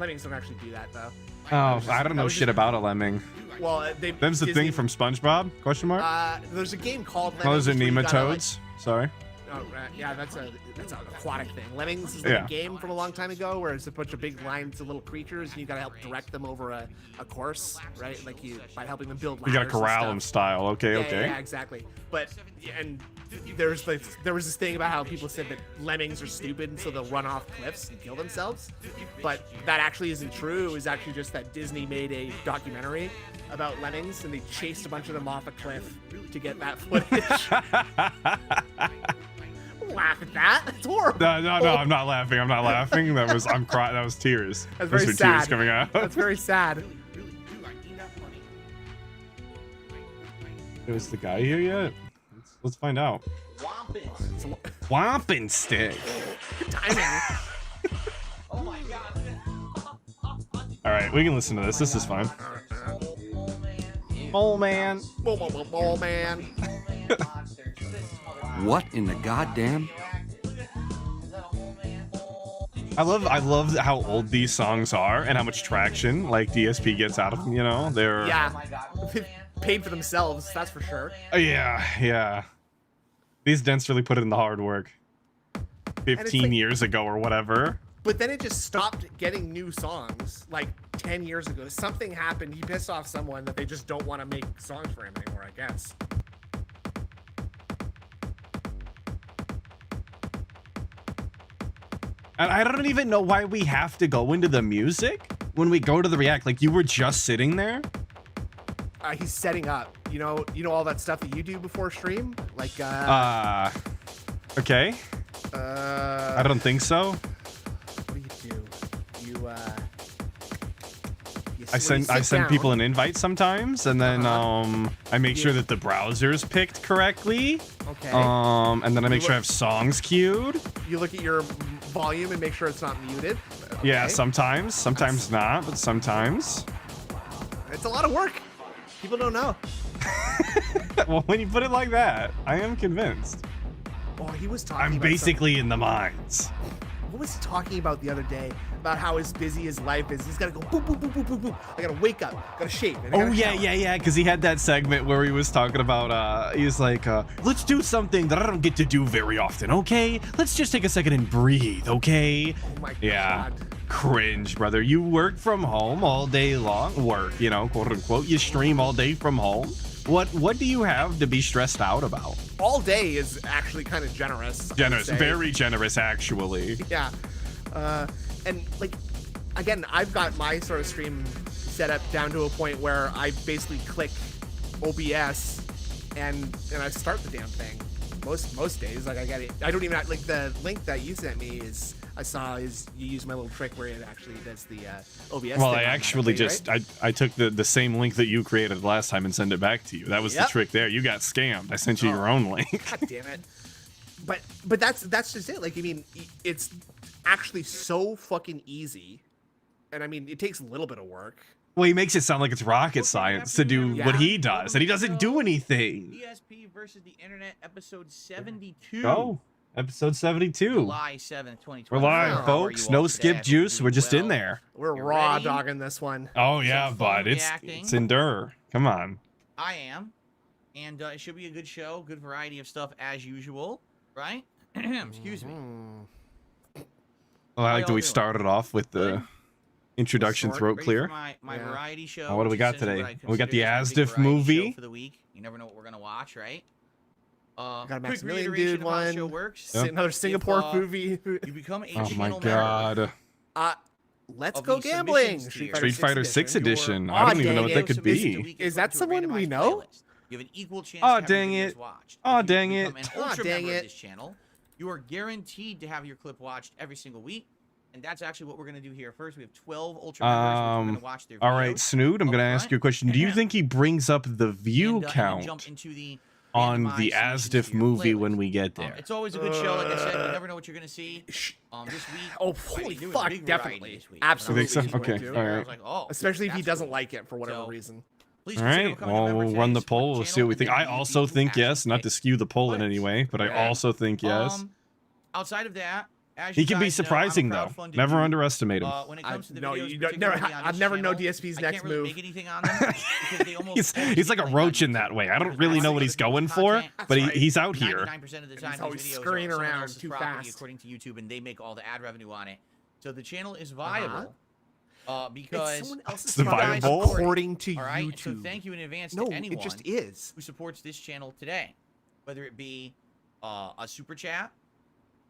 Lemmings don't actually do that though. Oh, I don't know shit about a lemming. Well, them's the thing from SpongeBob? Question mark? There's a game called Lemmings. Oh, those are nematodes. Sorry. Oh, yeah, that's an aquatic thing. Lemmings is like a game from a long time ago where it's a bunch of big lines of little creatures and you gotta help direct them over a course, right? Like by helping them build ladders. You gotta corral them style. Okay, okay. Yeah, exactly. But and there was this thing about how people said that lemmings are stupid and so they'll run off cliffs and kill themselves. But that actually isn't true. It was actually just that Disney made a documentary about lemmings and they chased a bunch of them off a cliff to get that footage. Laugh at that. It's horrible. No, I'm not laughing. I'm crying. That was tears. That's very Those were sad. tears coming out. That's very sad. Is the guy here yet? Let's find out. Wompin stick. Good timing. Oh my god. All right, we can listen to this. This is fine. Oh man. Oh man. What in the goddamn? I love how old these songs are and how much traction like DSP gets out of them. You know, they're They've paid for themselves. That's for sure. Yeah. These dents really put in the hard work. 15 years ago or whatever. But then it just stopped getting new songs like 10 years ago. Something happened. He pissed off someone that they just don't want to make songs for him anymore, I guess. And I don't even know why we have to go into the music when we go to the ReAck. Like you were just sitting there. He's setting up. You know all that stuff that you do before stream, like. Okay. I don't think so. What do you do? I send people an invite sometimes, and then I make sure that the browser's picked correctly. Okay. And then I make sure I have songs queued. You look at your volume and make sure it's not muted. Okay. Yeah, sometimes not, but sometimes. It's a lot of work. People don't know. Well, when you put it like that, I am convinced. Oh, he was talking. I'm about basically in the mines. What was he talking about the other day? About how as busy his life is. He's got to go boop, boop, boop, boop, boop, boop. I got to wake up. Got to shave. And I Oh gotta yeah, shower. yeah, because he had that segment where he was talking about he was like, let's do something that I don't get to do very often, okay? Let's just take a second and breathe, okay? Oh my Yeah. God. Cringe, brother. You work from home all day long. Work, you know, quote unquote. You stream all day from home. What do you have to be stressed out about? All day is actually kind of generous. I would Generous, say. very generous, actually. Yeah. And like, again, I've got my sort of stream set up down to a point where I basically click OBS and I start the damn thing. Most days, like I get it. I don't even like the link that you sent me is you use my little trick where it actually does the OBS. Well, thing I on actually that, right? I took the same link that you created last time and sent it back to you. That was the Yep. trick there. You got scammed. I sent you your Oh. own link. God damn it. But that's just it. Like, I mean, it's actually so fucking easy. And I mean, it takes a little bit of work. Well, he makes it sound like it's rocket science to do Yeah. what he does, and he doesn't do anything. DSP versus the Internet, episode 72. Oh, episode 72. July 7th, 2020. We're live, Wow. folks. No skip juice. We're just in there. We're You raw ready? dogging this one. Oh yeah, Some bud. fun It's reacting. endure. Come on. I am. And it should be a good show, good variety of stuff as usual, right? Excuse me. Well, I like that y'all we doing? started off with the Good? introduction Short, throat Ready clear. for my Yeah. variety show. Oh, what do we which got is essentially today? what I We got the consider just a big Asdif variety show movie. for the week. You never know what we're gonna watch, right? Got a Quick Maximilian reiteration dude of how the one. show works. Another Singapore If, movie. You become a Oh my channel god. Let's of go the gambling. submissions tier. Street Fighter 6 edition. Your- I don't Aw, even know what dang that it. could Submissions be. a week Is according that to a someone we randomized know? playlist. You have an equal chance Aw, to have your dang videos it. watched. Aw, If you dang become it. An Aw, ultra dang member it. of this channel, you are guaranteed to have your clip watched every single week. And that's actually what we're going to do here. First, we have 12 ultra members, which we're going to watch their videos. All right, Snood, I'm up going to ask front. you a question. Do you think he brings up the view And then count jump into the on randomized the submissions Asdif to your movie playlist. when we get there? It's always a good show. Like I said, you never know what you're going to see. This week. Oh, I holy mean, there was a fuck, big variety definitely. this week. Absolutely. You think so? he's going Okay, to. all right. I was like, oh, Especially if he that's doesn't cool. like it for whatever So, reason. Please All consider right, becoming a well, member we'll today, run the support poll. We'll see what we channel, think. and I then also you think actually yes, not to pick skew the poll in players. any way, but I Yeah. also think yes. Outside of that, as He you can be guys know, I'm a surprising, though. crowdfunded Never dude. underestimate him. When it comes to the No, videos, you don't- never- particularly on I've this never known channel, DSP's I next can't really move. make anything on them because they almost He's like a always roach get in that YouTube. way. I don't Because really that's know like what he's other people's going for, content. but That's right. he's out here. 99% of the time, He's always his videos scurrying are someone around else's too property, fast. according to YouTube, and they make all the ad revenue on it. So the channel is viable because It's someone else's the property Bible? according to all right. YouTube. So thank you in advance No, to anyone it just is. who supports this channel today, whether it be a super chat,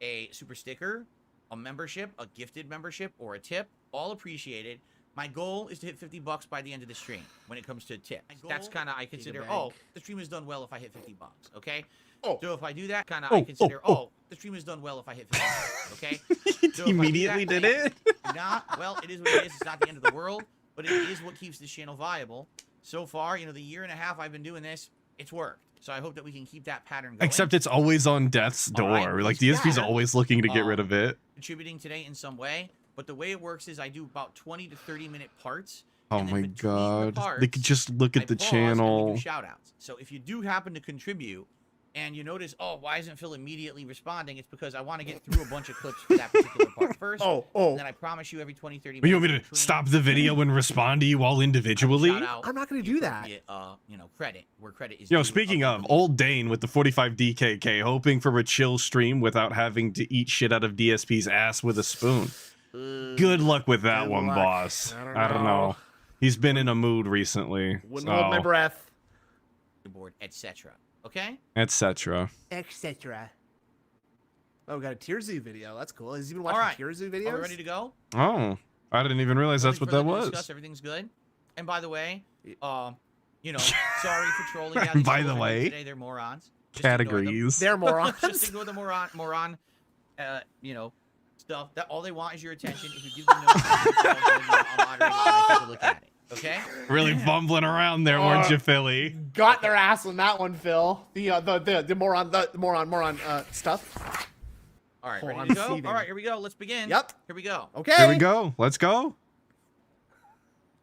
a super sticker, a membership, a gifted membership, or a tip, all appreciated. My goal is to hit $50 by the end of the stream when it comes to tips. That's kind of, I consider, bank. the stream is done well if I hit $50, okay? Oh. So if I do that, kind of, Oh, I consider, oh. the stream is done well if I hit $50, okay? He So if I do immediately that, did it. Not, well, it is what it is. It's not the end of the world, but it is what keeps this channel viable. So far, the year and a half I've been doing this, it's worked. So I hope that we can keep that pattern going. Except it's always on death's door. All right, Like please, DSP's yeah. always looking to get rid of it. Contributing today in some way, but the way it works is I do about 20 to 30-minute parts. Oh and then my between the god. parts, They could just look I at the pause and we channel. do shout outs. So if you do happen to contribute and you notice, oh, why isn't Phil immediately responding? It's because I want to get through a bunch of clips for that particular part first. Oh. And then I promise you every 20, 30 minutes. You want me to between, stop the video and respond to you all individually? shout out, I'm not going to do that. get, credit where credit is Yo, due speaking of, the week. old Dane with the 45 DKK, hoping for a chill stream without having to eat shit out of DSP's ass with a spoon. Good luck with that Good one, luck. boss. I don't know. He's been in a mood recently. Wouldn't hold my breath. board, etc. Okay? Etc. Etc. Oh, we got a Tearzu video. That's cool. Has he been watching All right. Tearzu Are we videos? ready to go? Oh, I didn't even realize that's Nothing what that further to was. discuss, everything's good. And by the way, sorry for trolling. Yeah, these By trolls the are doing way, today, they're morons. Just ignore them. Categories. They're morons. Just ignore the moron, stuff. That all they want is your attention. If you give them no attention, I'll moderate it and I take a look at it. Okay? Really fumbling around there, weren't you, Philly? Got their ass on that one, Phil. The moron stuff. All right, Hold ready on, to go? seething. All right, here we go. Let's begin. Yep. Here we go. Okay. Here we go. Let's go.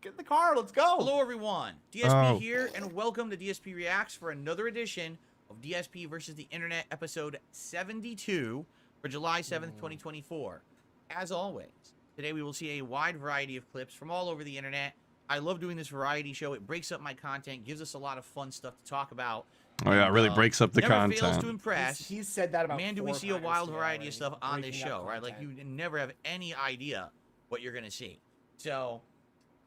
Get in the car. Let's go. Hello, everyone. DSP here, and welcome to DSP Reacts for another edition of DSP versus the Internet, episode 72 for July 7th, 2024. As always, today we will see a wide variety of clips from all over the Internet. I love doing this variety show. It breaks up my content, gives us a lot of fun stuff to talk about. Oh yeah, it really breaks up the never content. fails to impress. He's said that about Man, do we see a wild variety of stuff on this breaking up show, right? Like, you content. never have any idea what you're going to see. So,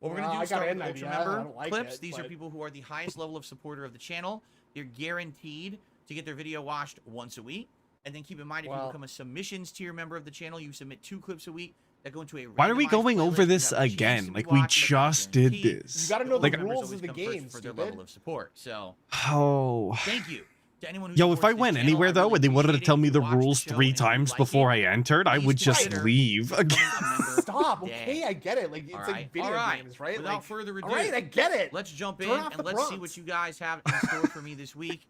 what we're going to do I is got start an with Ultra idea. I Member don't like clips. it, These are but- people who are the highest level of supporter of the channel. They're guaranteed to get their video watched once a week. And then keep in mind, if you become a submissions tier member of the channel, you submit 2 clips a week that go into a Why are we randomized going over playlist. this You have a chance again? to be Like, we watched, but just not did guaranteed. this. You gotta know the Like, Members rules always of the come first game, for their stupid. level of support. So, oh. thank you to anyone who Yo, if supports I this went channel. anywhere I though, really and they wanted to appreciate tell it. me If the you watch rules show 3 and you times like before it, I entered, I please would just consider leave. becoming a member Stop. today. Okay, I get it. Like it's All like right, video all right. games, right? Without Like, further ado, all right, I get it. let's jump in Turn off and the let's see prompts. what you guys have in store for me this week.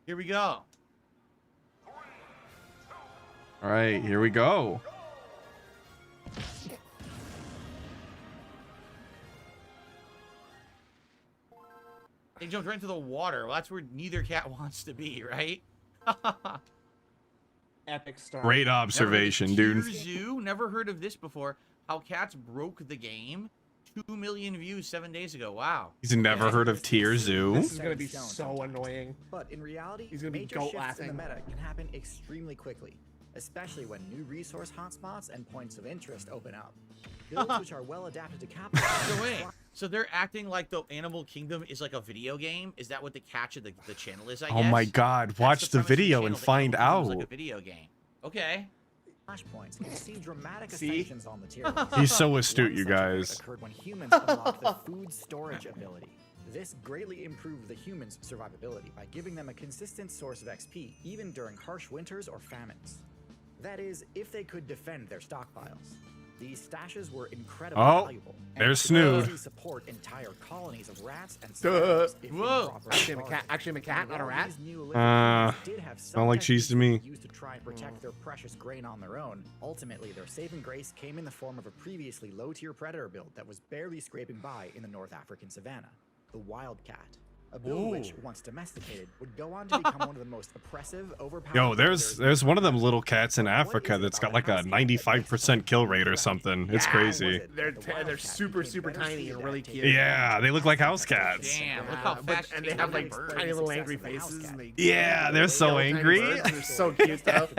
Here we go. All right, here we go. They jumped right into the water. Well, that's where neither cat wants to be, right? Epic start. Great observation, dude. Zoo, never heard of this before. How cats broke the game. 2 million views 7 days ago. Wow. He's never heard of Tier Zoo. This is gonna be so annoying. But in reality, He's gonna be major goat shifts in the laughing. meta can happen extremely quickly, especially when new resource hotspots and points of interest open up. Builds which are well adapted to capitalize. So wait, so they're acting like the Animal Kingdom is like a video game? Is that what the catch of the channel is, I guess? Oh my God, That's watch the premise of video channel, and the find Animal Kingdom's out. like a video game. Okay. Flashpoints can see dramatic See? ascensions on the tier list. He's so astute, One you such event guys. occurred when humans unlocked the food storage ability. This greatly improved the humans' survivability by giving them a consistent source of XP, even during harsh winters or famines. That is, if they could defend their stockpiles. These stashes were incredibly Oh, valuable. and there's could Snood. easily support entire colonies of rats and Duh. spiders if Whoa. properly Actually, I'm a cat. guarded. Actually, I'm a cat, not a While rat. these Neolithic humans did have some smell like cheese to me. techniques used to try and protect their precious grain on their own, ultimately their saving grace came in the form of a previously low-tier predator build that was barely scraping by in the North African savannah, the wildcat. A build which, once domesticated, would go on to become one of the most oppressive, overpowered. Yo, predators there's in one of them the little cats in But what Africa is it that's got about like a house cat that makes 95% kill rate or something. It's Yeah, crazy. They're The they're wildcat super became super better tiny suited and really to cute. take Yeah, they look like house cats. Damn, look Yeah, how but- fast and you they can have make like birds. tiny little Success angry of the house faces. cat. And they, Yeah, they're so tiny angry. birds, and they're so cute though.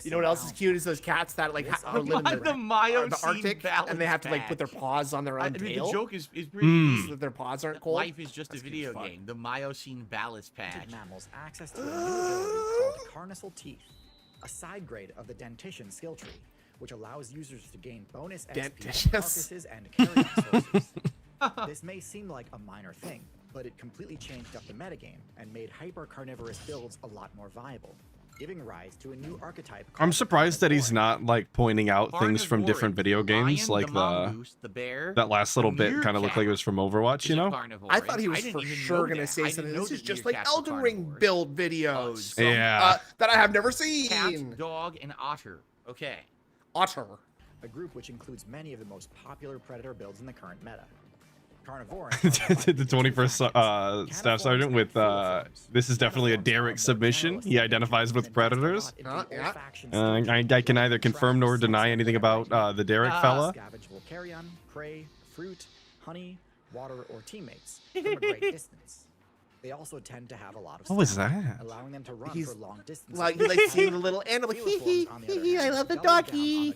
You know what else is cute is those cats that like are live in The Miocene the Arctic and they have to like put their balance paws on their own I mean, tail the joke is pretty Mm. easy. so that their paws aren't cold. Life is just That's a good video as fuck. game. The Miocene balance patch. granted mammals access to a new ability called carnassial teeth, a side grade of the dentition skill tree, which allows users to gain bonus XP Dentitious. from carcasses and carrion sources. This may seem like a minor thing, but it completely changed up the metagame and made hyper-carnivorous builds a lot more viable, giving rise to a new archetype. I'm called surprised that he's carnivore. not like pointing out things from different video games, Lion, like the the mongoose, the bear. that last little the bit kind of looked like it meerkat was from Overwatch, you is a know? carnivore. I thought he was didn't for even sure know gonna that. say I didn't something. know This that is just like meerkats were Elden Ring carnivores. build videos. some- Yeah. That I have never Cat, seen. dog, and otter. Okay. Otter. A group which includes many of the most popular predator builds in the current meta. Carnivore. The 21st staff sergeant with this is definitely a Derek submission. He identifies with predators. Yeah. I can neither confirm nor deny anything about the Derek fella. Scavenge will carrion, prey, fruit, honey, water, or teammates from a great distance. They also tend to have a lot of What was stamina, that? allowing them to run He's for long distances. Like you like seeing the little animal. Hee hee hee hee. I love the doggy.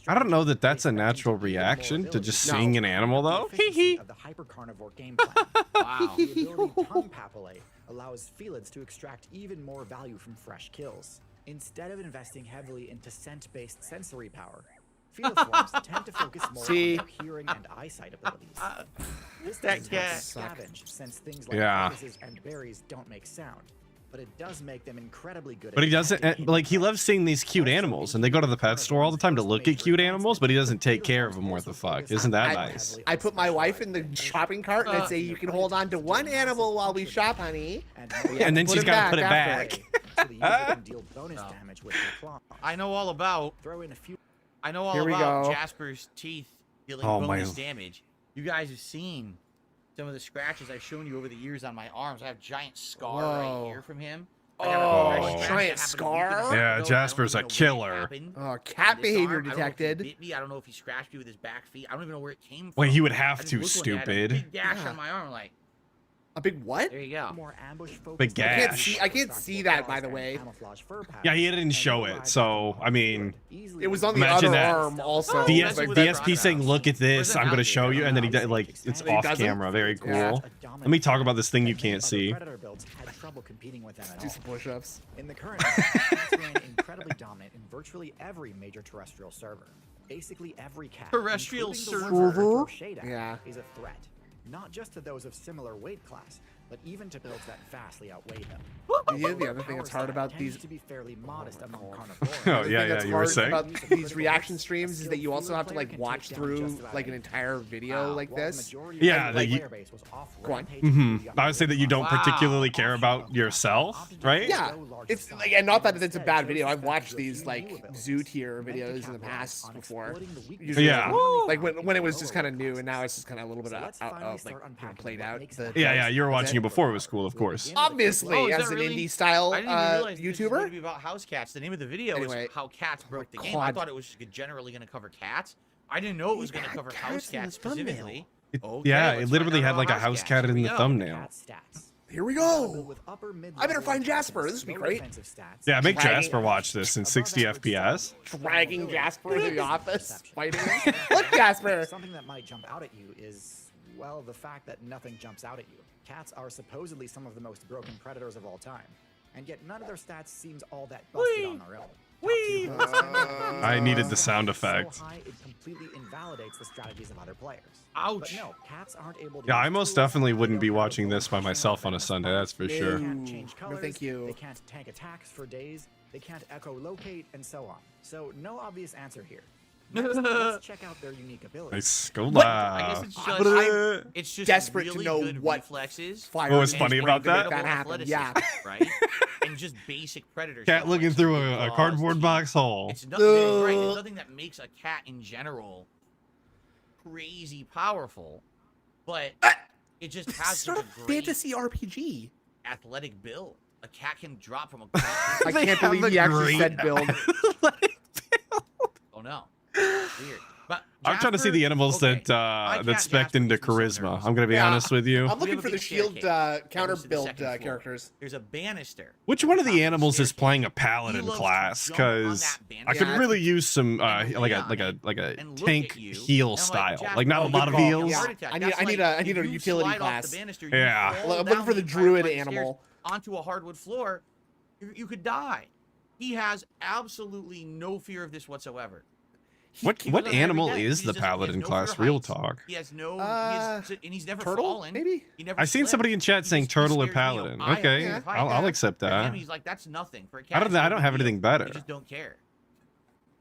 I don't know that that's a natural reaction to just seeing an animal though. Hee hee. Of the hyper-carnivore game plan. Wow. The ability Tongue Papillate allows felids to extract even more value from fresh kills. Instead of investing heavily into scent-based sensory power, feliforms tend to focus more See? on their hearing and eyesight abilities. This That doesn't help cat. scavenge, since things like Yeah. carcasses and berries don't make sound. but it does make them incredibly good. But at he doesn't detecting like. He hidden loves seeing these cute Also, animals, and they go to the pet store all the time to look at cute animals, but he doesn't take care of them worth the fuck. Isn't that nice? I put my wife in the shopping cart and I say, "You can hold on to one animal while we shop, honey." And then Put she's it got to put it back after. back. I know all about. Throw in a few. I know all Here we about go. Jasper's teeth dealing Oh, my- bonus damage. You guys have seen some of the scratches I've shown you over the years on my arms. I have a giant scar Whoa. right here from him. Oh, giant scar? Yeah, Jasper's a killer. Cat behavior detected. Bit me. I don't know if he scratched me with his back feet. I don't even know where it came from. Wait, he would have I just to, looked one day, I had a stupid. big gash on my arm. Like, A big what? there you go. More ambush-focused Big gash. I can't see that, by the way. Yeah, he didn't show it, so I mean, It was on the Imagine other that. arm also. DS, that's what that DSP saying, "Look at this, I'm gonna show you," and then he did, like, it's And he off doesn't? camera. Very cool. Yeah. Let me talk about this thing you can't see. Predator builds had trouble competing with them at Do all. some push-ups. In the current cats remain incredibly dominant in virtually every major terrestrial server. Basically every cat, Terrestrial including the server? ones that shade at, Yeah. is a threat. Not just to those of similar weight class, but even to builds that vastly outweigh them. Yeah, the other thing that's hard about Tends these to be fairly modest among carnivores. Oh, The yeah, thing yeah, that's you were hard saying? about these reaction streams is that you also have to like watch through like an entire video like this. Yeah, that you- Go on. I would say that you don't particularly care about yourself, right? Yeah, it's like, and not that it's a bad video. I've watched these like zoo tier videos in the past before. Usually, Yeah. like when it was just kind of new, and now it's just kind of a little bit played out. Yeah, you were watching it before it was cool, of course. Obviously, Oh, is as that an really? indie style I didn't even realize this was going to YouTuber. be about house cats. The name of the video Anyway. is how cats broke the game. I God. thought it was generally going to cover cats. I didn't know it was going to had cover cats house in the cats thumbnail. specifically. It- Okay, yeah, let's it find literally out had about like a house cat Here in we the go. thumbnail. Cat stats. Here we Built go. with upper mid I better find Jasper. This would be great. Yeah, make Dragging- Jasper watch this in 60 FPS. Dragging Jasper into the office, fighting him. Look, Jasper. Something that might jump out at you is, well, the fact that nothing jumps out at you. Cats are supposedly some of the most broken predators of all time, and yet none of their stats seems all that busted on their own. Whee! I needed the sound effect. So high, it completely invalidates the strategies of other players. Ouch. But no, cats aren't able to Yeah, I use most tools, definitely they wouldn't don't be know watching what this by direction myself they're on a gonna Sunday, go. that's for They sure. can't change No, colors, thank you. They can't tank attacks for days. They can't echolocate, and so on. So no obvious answer here. Next, let's check out their unique abilities. Nice, go I guess loud. it's just Desperate to really know good what reflexes. Fire What was in funny his about brain to that? make that happen. Yeah. athleticism, right? And just basic predator. Cat stuff, looking like through super a claws, cardboard teeth. box hole. It's nothing, right, there's nothing that makes a cat in general crazy powerful, but it just It's has sort such of a great fantasy RPG. athletic build. A cat can drop from a I They can't have believe a he actually great- said build. Oh no, weird. But I'm trying to see Jasper- the animals okay, that my cat spec Jasper into gives me some charisma. nerves. I'm gonna be Yeah. honest with you. I'm We looking have a for the big shield staircase. counter Goes to the build second floor. characters. There's a banister. Which one of Top the of animals is staircase. playing a He paladin loves to class? jump on Because that I could banister. really use some And like lay a on it and look tank at you, heal and I'm style, Jasper, like not a oh, lot of good call. heals. Yeah. Heart attack. I That's need like a if you utility slide off class. the banister, you Yeah. fall Well, I'm looking down for the entire druid flight of stairs animal. onto a hardwood floor. You could die. He has absolutely no fear of this whatsoever. He What kills them every animal day. is He the just- he has paladin no class? fear of Real heights. talk. He has no, and he's never turtle, fallen. maybe? He never I've seen slipped. somebody in chat He saying just- he turtle or scares me. paladin. I Okay, have yeah. I'll accept For him, that. he's like, that's nothing. For a cat, I don't it's no I don't big have deal. anything better. You just don't care.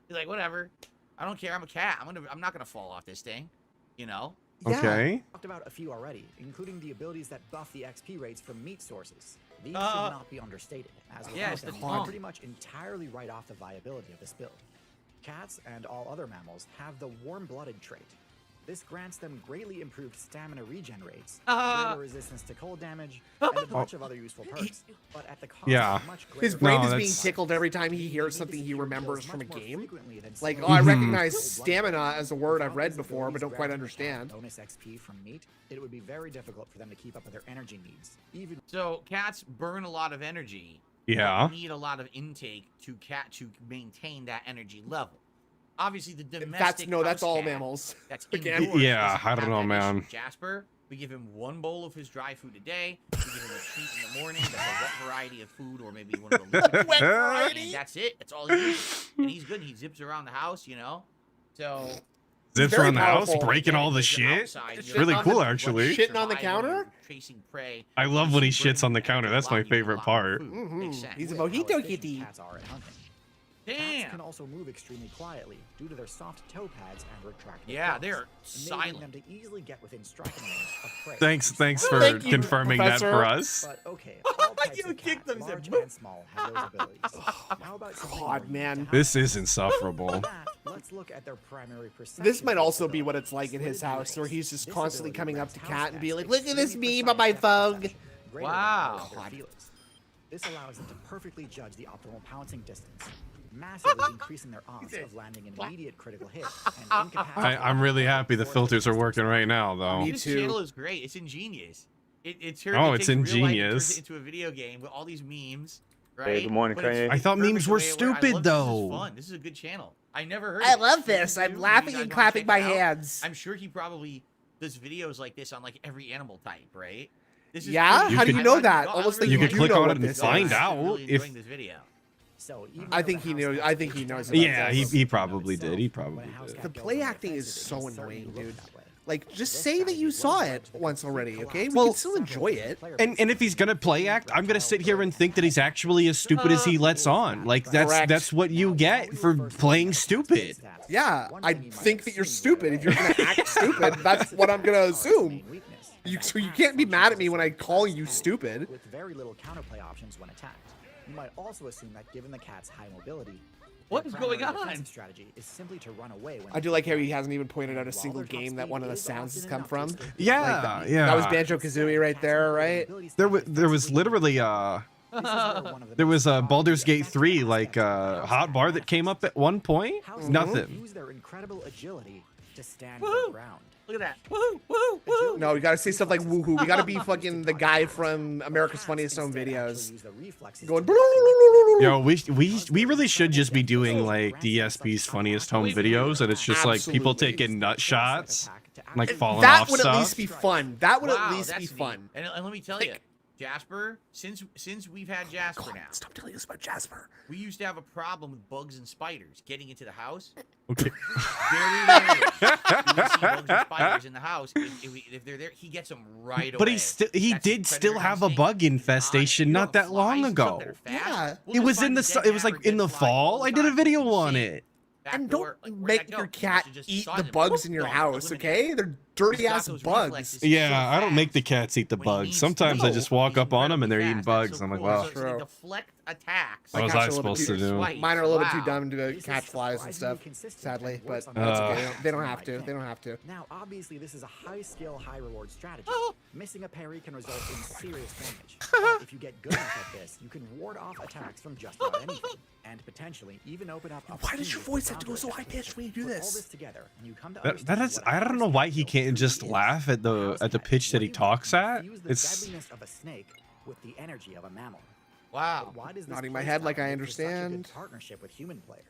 He's like, whatever. I don't care. I'm a cat. I'm not gonna fall off this thing. You know. Yeah. Okay. Talked about a few already, including the abilities that buff the XP rates from meat sources. These Uh, should not be understated, as yeah, without it's the them, tongue. they pretty much entirely write off the viability of this build. Cats and all other mammals have the warm-blooded trait. This grants them greatly improved stamina regen rates, greater resistance to cold damage, and a bunch of other useful perks, but at the cost Yeah. of much greater His brain No, is being that's- tickled every time he hears Need something to he secure remembers kills from a much more game. frequently than Like, slow oh, I Mhm. recognize stamina as a word I've Without read these before, but abilities don't quite granting the cat understand. Bonus XP from meat, it would be very difficult for them to keep up with their energy needs, even So cats burn a lot of energy. Yeah. But need a lot of intake to maintain that energy level. Obviously, the domestic. That's house all cat mammals. That's Again. indoors Yeah, doesn't I don't have know, that man. issue. Jasper, we give him one bowl of his dry food a day. We give him a treat in the morning. That's a wet variety of food, or maybe one of the liquid Wet treats. variety? And that's it. That's all he eats. And he's good. He zips around the house, you know. So Zips very around the house, powerful. breaking all the If you're shit. outside, It's you're really not cool, gonna actually. Shitting on the survive when counter? you're chasing prey. I love when he Chasing shits on the prey, counter. and That's my allowing you to favorite lock part. food. Mhm. Makes sense. He's a with how mojito efficient kitty. Cats are at hunting. Cats Damn. can also move extremely quietly due to their soft toe pads and retractable Yeah, claws, they're enabling silent. them to easily get within striking range of prey. Thanks for Thank you, confirming Professor. that for us. But okay, all types You of kicked cat, them, said, large "Boop." and small, have those abilities. How about something God, more man. unique to This is For insufferable. that, Let's look at their primary perception. This might also be what it's like in his house, where he's just constantly coming up to Cat and being like, "Look at this meme on my phone." Wow. This allows them to perfectly judge the optimal pouncing distance, massively increasing their odds of landing an immediate critical hit. And incapacitating I'm really happy the filters are working right now, though. Me This too. channel is great. It's ingenious. It's Oh, it's real life and ingenious. turns it into a video game with all these memes. Right? good morning, But it's Kanye. I thought perfect memes the were way it works. I stupid, love though. This is fun. This is a good channel. I never heard. I of love it. this. I'm Season laughing two, and I'd clapping wanna my check it out. hands. I'm sure he probably does videos like this on like every animal type, right? This is Yeah? pretty- How do you I know wanna that? go- I Almost really You like could do click know on what it and this find is. out really if. enjoying this video. So even I though think the he house knew. cat I think he is knows trying about to Yeah, itself, he probably did. He when probably a house did. cat The goes play on acting is offensive, so it can certainly annoying, look dude. that way. Like, just This say that strategy you will saw leverage it the once complete already, collapse okay? We Well- can still enjoy it. And if he's gonna play act, I'm gonna sit here and think that he's actually as stupid as he lets on. Like Correct. that's what you get for playing stupid. Yeah, I think that you're stupid. If you're gonna act stupid, that's what I'm gonna assume. So you can't be mad at me when I call you stupid. With very little counterplay options when attacked. You might also assume that given the cat's high mobility, What their is going primary on? defensive strategy is simply to run away when I do like how he hasn't even pointed out a single game that one of the sounds has come from. Yeah, yeah. That was Banjo Kazooie right there, right? There was literally there was a Baldur's Gate 3 like hot bar that came up at one point. Nothing. Use their incredible agility to stand Woo! their ground. Look at that. Woo, woo, woo. No, we gotta say stuff like woohoo. We gotta be fucking the guy from America's Funniest Home Videos. Going. Yo, we really should just be doing like DSP's funniest home videos, and it's just like people Absolutely. taking nut shots, like falling That off would stuff. at least be fun. That would Wow, at least that's be neat. fun. And let me tell you, Jasper, since we've had Jasper now, Stop telling us about Jasper. we used to have a problem with bugs and spiders getting into the house. Okay. Very rarely do we see bugs and spiders in the house. If they're there, he gets them right away. But he That's did his still predator have a instinct. bug infestation You know, not that long flies and stuff ago. that are fast. Yeah. We'll It just was in find the a dead it was cat or like in dead the fly all fall. the I did a time. video You on see it. back And door, don't like, where'd make that go? your You cat should just eat size the it. bugs Whoop, in your gone, house, eliminated. okay? They're He's dirty got ass those bugs. reflexes so Yeah, I don't make the fast. cats eat the When he bugs. needs to Sometimes I go, just walk he's up on them and they're incredibly eating fast. bugs. That's I'm so like, cool. well, So True. they deflect attacks. What was My I cat's a little supposed bit to too- do? Swipe. Mine are a little bit too Wow. dumb to This is catch flies and stuff, surprisingly consistent sadly, and but works on that's most okay. of They don't the have to. right They don't thing. have to. Now, obviously, this is a high skill, high reward strategy. Missing a parry can result in serious damage. But if you get good enough at this, you can ward off attacks from just about anything, and potentially even open up. Why does your opportunities voice for have to go so high pitched when you do Put all this? this together, and you come to That understand is what a I don't know house why cat he build can't just truly laugh is. at the House at the cat pitch is that what he you talks want. at. Infuse the It's deadliness of a snake with the energy of a mammal. Wow. But why does this Nodding my play head like style I make for such a good understand. partnership with human players.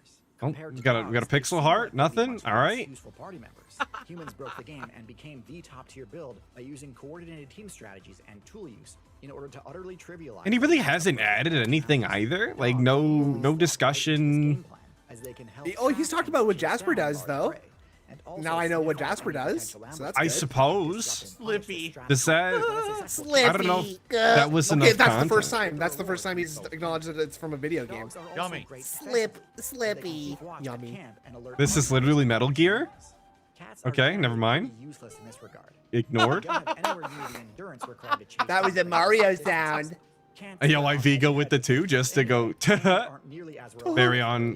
Oh, Compared you to got a dogs, they pixel seem heart? like they'd be Nothing? much All less right. useful party members. Humans broke the game and became the top tier build by using coordinated team strategies and tool use in order to utterly trivialize. and he really the hasn't added anything either. Like Dogs no use no this discussion. game plan, as they can help Oh, he's track talked and about what chase Jasper down does, large though. prey, and also Now I know what sniff out Jasper any does, potential so ambushes. that's I good. suppose. Slippy. Does that? Slippy. I don't know if that was Okay, enough that's content. the first time. That's the first time he's acknowledged that it's from a video game. Dogs are also Yummy. great Slip, pet stealers, so they can Slippy. keep watch at Yummy. camp and alert This is others literally of Metal Gear? Cats are Okay, never generally mind. pretty useless in this regard. Ignored. Don't have anywhere near the endurance required to chase That was down a Mario prey. sound. Can't A do yellow it IV go on with the two just to go. aren't nearly as reliable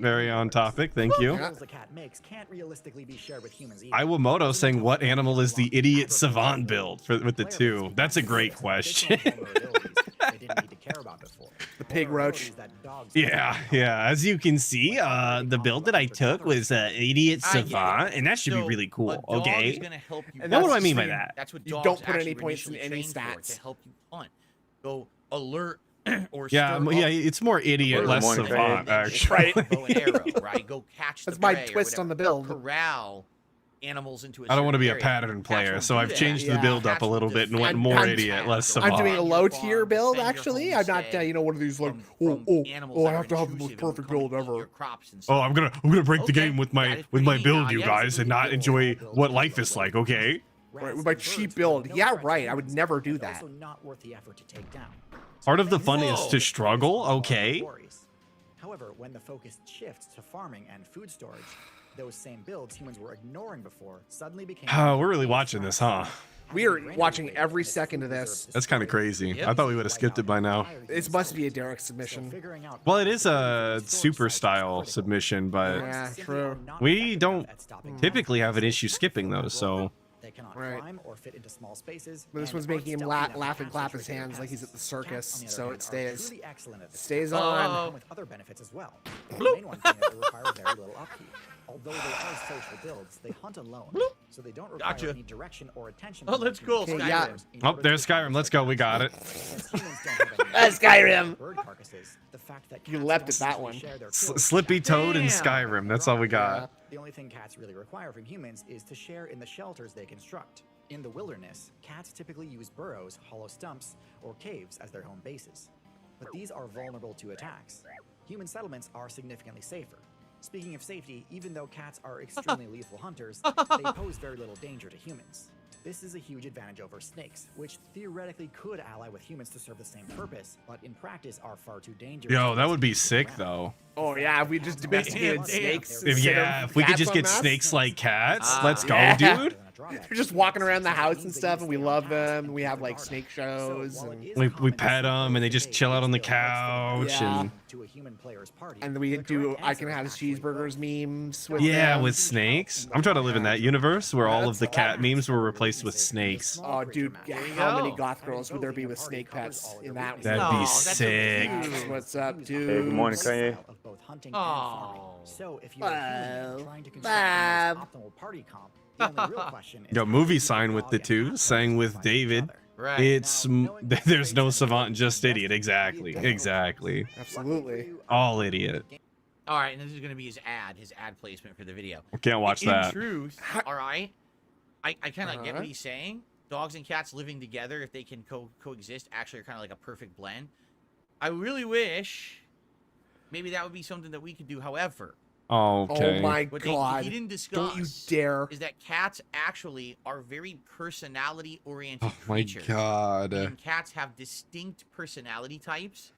very as on topic. Thank you. Skills the cat makes can't realistically be shared with humans either. Iwamoto saying, "What animal is the idiot savant build for with the two?" That's a great question. The pig roach. Yeah, yeah. As you can see, the build that I took was idiot I get it. savant, and that should be So, really a cool. dog Okay. is gonna help you And Now, what do I that's mean just by so that? That's what You dogs don't put any actually points in initially any train for, stats. to help you hunt. Go alert or Yeah, stir yeah. up It's more idiot, Good less morning, savant, Craig. actually. Right. bow and arrow, right? Go catch That's the my prey or twist on the whatever. build. Corral animals into a I don't want to certain be a area. pattern Cats player, won't so do I've that. changed the Yeah. build up Cats a will little bit and went I'm- more I'm- idiot, less I'm savant. doing a low tier build, Defend your actually. home, I'm not, say, you know, one of these like, from animals I that are have to have the most intrusive and perfect come build and eat ever. your crops and Oh, stuff. I'm gonna break the Okay, game with that my is pretty neat. build, you Yeah, guys, it's and really not cool. enjoy what life is like. Okay. Right, with my cheap build. Yeah, right. I would never do that. Also not worth the effort to take down. Part of the fun is Whoa. to struggle. Okay. However, when the focus shifts to farming and food storage, Those same builds humans were ignoring before suddenly became. Oh, we're really watching this, huh? We are watching every second of this. That's kind of crazy. I thought we would have skipped it by now. It must be a Derek submission. Well, it is a super style submission, but Yeah, true. we don't typically have an issue skipping those, so. They cannot Right. climb or fit into small spaces. But this and one's aren't making him stealthy enough laugh to and clap pass his the hands like he's at the circus, Cats, on the so other it hand, are stays. truly excellent at this. Stays They on. come with other benefits as well. The main one being that they require very little upkeep. Although they are social builds, they hunt alone, so they don't require Gotcha. any direction or attention. Oh, from let's the go, humans. Okay, yeah. Skyrim. Oh, there's Skyrim. Let's go. We got it. Since humans don't have any Skyrim. bird carcasses, the fact that You cats leapt don't at that usually one. share their kills Slippy Toad and Damn. Skyrim. That's all we got. the only thing cats really require from humans is to share in the shelters they construct. In the wilderness, cats typically use burrows, hollow stumps, or caves as their home bases. But these are vulnerable to attacks. Human settlements are significantly safer. Speaking of safety, even though cats are extremely lethal hunters, they pose very little danger to humans. This is a huge advantage over snakes, which theoretically could ally with humans to serve the same purpose, but in practice are far too dangerous. Yo, to that would be execute sick, around. though. Oh yeah, if we just domesticated Damn. snakes. If, instead yeah, of if we could cats just en get masse. snakes like cats, let's go, yeah. dude. They're just walking around the house and stuff, and we love them. And we have like snake shows, and We pet them, and they just chill out on the couch, Yeah. and and we do I can have cheeseburgers memes. With yeah, them. with snakes. I'm trying to live in that universe where all of the cat memes were replaced with snakes. Oh, dude, you how many go. goth girls would there be with snake pets in that? That'd No, be that's sick. okay. What's up, dude? Hey, good morning, Kanye. Oh. So if you're a human trying to construct the Bob. most optimal party comp, the only real question is Yo, how movie you sign with dog the and two, cat sang with find each David. other. Right. It's there's no savant, just idiot. Exactly, exactly. Absolutely. All idiot. All right, and this is going to be his ad placement for the video. Can't watch In that. truth, all right, I kind of get Uh-huh. what he's saying. Dogs and cats living together, if they can coexist, actually are kind of like a perfect blend. I really wish maybe that would be something that we could do. However, Okay. Oh my what god! he didn't discuss Don't you dare! is that cats actually are very personality-oriented Oh my creatures. god. And cats have distinct personality types,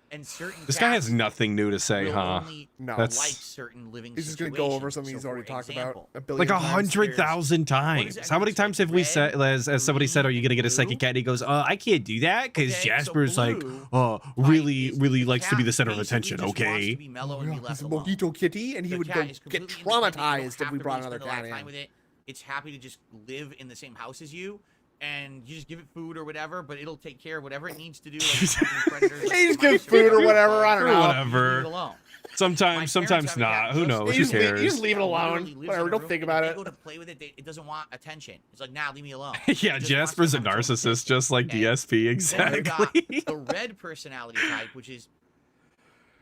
and certain This guy has cats nothing new to say, will huh? only No. That's- like certain living He's just gonna go over situations. something he's So, already for talked example, about a billion Like times. 100,000 What is times. that? How many times have we said, Red, as somebody said, are you gonna get a second blue? cat? And he goes, I can't do that because Okay, so Jasper's like, blue, really, is really the likes to be cat the center of basically attention. just wants Okay. to be mellow Oh, and be yeah, left he's a alone. mojito kitty, and he The would cat go is get completely independent. You don't traumatized if have we to brought really another spend a lot cat of time in. with it. It's happy to just live in the same house as you, and you just give it food or whatever, but it'll take care of whatever it needs to do. Like hunting predators, like He just mice gives or food or whatever. whatever. I don't Or know. whatever. Leave it alone. My Sometimes parents have a not. cat, Who just- knows? You Who just leave- cares? you just leave it Literally alone. lives in Whatever. a Don't room, think and about if it. they go to play with it, it doesn't want attention. It's like, nah, leave me alone. Yeah, It just wants to Jasper's a come to its own narcissist, attention. just like Okay. DSP. Then you got Exactly. the red personality type, which is,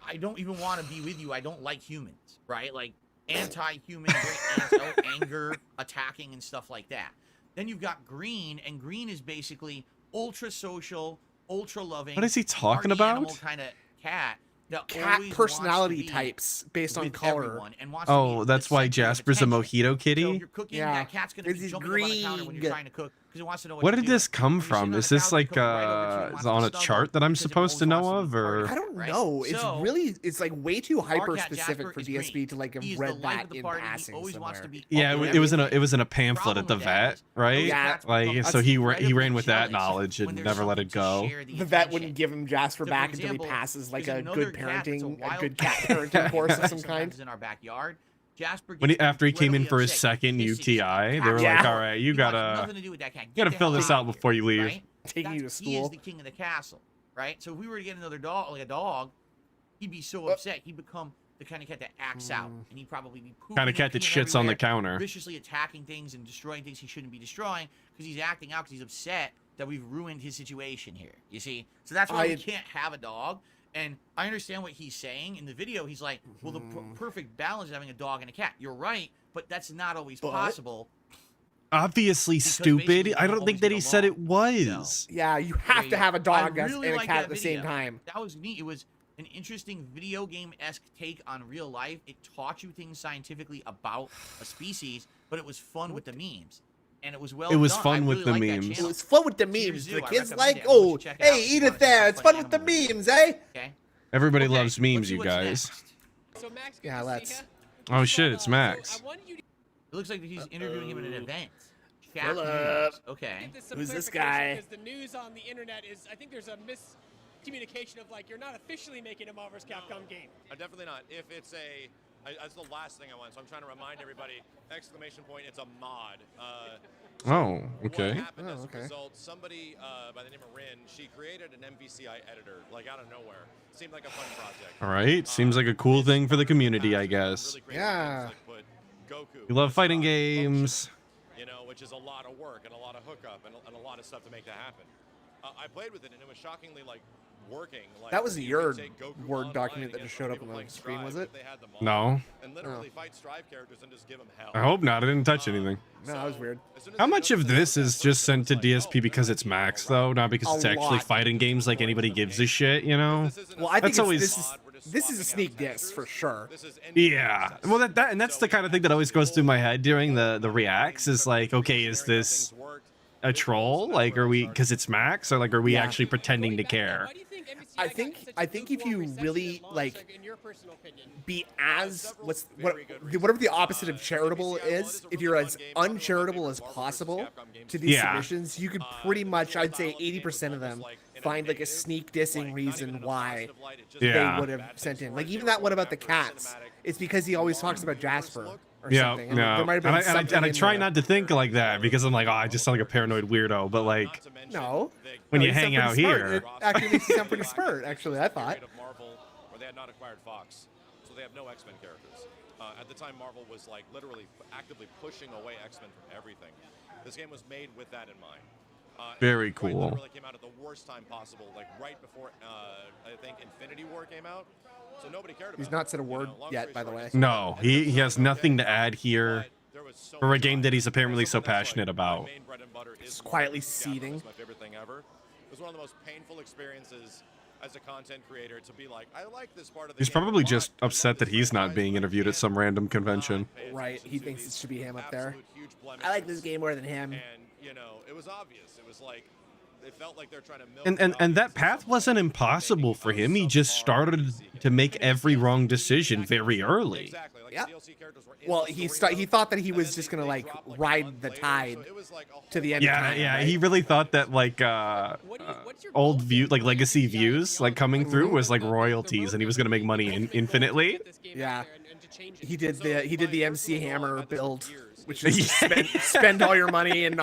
I don't even want to be with you. I don't like humans, right? Like anti-human, very anger, attacking, and stuff like that. Then you've got green, and green is basically ultra social, ultra loving. What is he talking about? Kind of cat. That Cat always personality wants to be type based on with color. everyone and wants to be Oh, the that's why center of Jasper's a attention. mojito So if kitty? you're cooking, Yeah. that cat's gonna be This is jumping up on the counter when you're green. trying to cook because it wants to know what Where you're did this doing. come When you're sitting from? on Is the this couch, like it comes right over to you and is wants on to a snuggle chart that I'm because it supposed to always know wants of, be part or it, I don't right? know. It's So, really, it's like way too our hyper cat specific Jasper for is DSP green. to like have He's the read life that of the in party. He passing always wants to somewhere. be yeah, up with it was in everything. a pamphlet at the Problem with that vet, is, right? those Yeah. cats Like become so he ran incredibly with that jealous knowledge when and there's never let it something to go. share The vet wouldn't attention. give him Jasper So, for back until he example, passes like there's a another good cat that's parenting, a wild good cat cat parenting course of some sometimes kind. is in our backyard. Jasper When gets after he came in incredibly for his upset. second He pisses UTI, they were Yeah. like, "All right, you He wants gotta nothing to do with that cat. you gotta Get the fill hell this out out of here, before you leave." right? Taking you to He is school. the king of the castle, right? So if we were to get another dog, like a dog, he'd be so upset. He'd become the kind of cat that acts out, and he'd probably be pooping Kind of and cat that peeing shits on the everywhere, counter. viciously attacking things and destroying things he shouldn't be destroying because he's acting out because he's upset that we've ruined his situation here. You see? So that's why we can't have a dog. And I understand what he's saying in the video. He's like, well, the perfect balance is having a dog and a cat. You're right, but that's not always possible. Obviously stupid. basically I they don't think always that get he said it along. was. Yeah, you have to have a dog I and really a like cat that at the same video. time. That was neat. It was an interesting video game-esque take on real life. It taught you things scientifically about a species, but it was fun with the memes. And it was well It was done. fun I with really the liked that memes. It channel. was fun with the Cheers memes. do. The I kids recommend like, it. Everyone oh, should check it out. hey, It's eat fun. it there. It's fun with the Animal movies. memes, eh? Okay. Everybody Okay, loves memes, let's see you what's guys. next. So Max, good Yeah, to let's. see ya. Oh shit, it's Max. It looks like he's interviewing him at an event. Philip. Okay. Who's this guy? Because the news on the internet is, I think there's a miscommunication of like, you're not officially making a Marvel vs. Capcom game. Definitely not. If it's that's the last thing I want. So I'm trying to remind everybody, exclamation point, it's a mod. Oh, okay. What happened as okay. a result, somebody by the name of Rin, she created an MVCI editor, like out of nowhere. Seemed like a fun project. All right, seems like a cool thing for the community, I guess. Really great Yeah. things, like put Goku, We love fighting function, games. you know, which is a lot of work and a lot of hookup and a lot of stuff to make that happen. I played with it and it was shockingly like working. Like, That was you your could take Goku Word online document that against just showed up people on the playing screen, Strive was if it? they had them No. on, and literally fight Strive characters and just give them hell. I hope not. I didn't touch anything. No, that was weird. As soon as How they much noticed of that this I is was just that sent to first, I was DSP like, because oh, it's this is Max, alright. though, not because A it's actually lot. fighting games like anybody gives a shit, you know? This isn't Well, I think That's it's, always- this is a sneak diss for sure. This is Yeah. Well, that's the kind of thing that always goes through my head during the reacts is like, okay, is this a troll? Like, are we, because it's Max, or like, are we Yeah. actually pretending to care? Why do you think MVCI I got think- such I a think if lukewarm you reception really, at launch, like, in your personal opinion? Be as whatever the opposite of charitable is, if you're as uncharitable as possible to these Yeah. submissions, you could pretty much, I'd say 80% of them, find like a sneak dissing reason why Yeah. they would have sent in. Like even that one about the cats, it's because he always talks about Jasper or Yeah, something. And yeah. there might have been And something I in try there. not to think like that because I'm like, oh, I just sound like a paranoid weirdo. But like, No. when No, you you sound hang out pretty smart. here, It actually makes you sound pretty smart, actually, I thought. Marvel, where they had not acquired Fox, so they have no X-Men characters. At the time, Marvel was like literally actively pushing away X-Men from everything. This game was made with that in mind. Very Quite cool. literally came out at the worst time possible, like right before I think Infinity War came out. So nobody cared about. He's not said a word long yet, story by the short, way. it's no, he has nothing to add here but there was so for a much game that he's hype. apparently As so someone that's passionate like, about. my main bread and butter is Just quietly Marvel vs. Capcom. seething. It's my favorite thing ever. It was one of the most painful experiences as a content creator to be like, I like this part of the He's game a probably lot. just I love upset that this he's not franchise, being but I interviewed at can't some random convention. pay Right, attention he to thinks it these should be him up there. absolute huge I like this blemishes. game more than him. And you know, it was obvious. It was like it felt like they're trying to milk And the and audience that to path some wasn't point, impossible making for a him. He just subpar started DLC to game. make every wrong decision very early. Exactly. Like Yeah. the DLC characters were in Well, the he story he mode, thought that he and was then just they gonna like dropped, a ride month the later, tide so it was like a to the whole end. Yeah, time, yeah. right? He really thought that like What's your old goal view, for like the legacy MVCI views, like coming through was like royalties, and he was gonna make money infinitely. Yeah. He He did the MC Hammer build, which is just Yeah. spend all your money and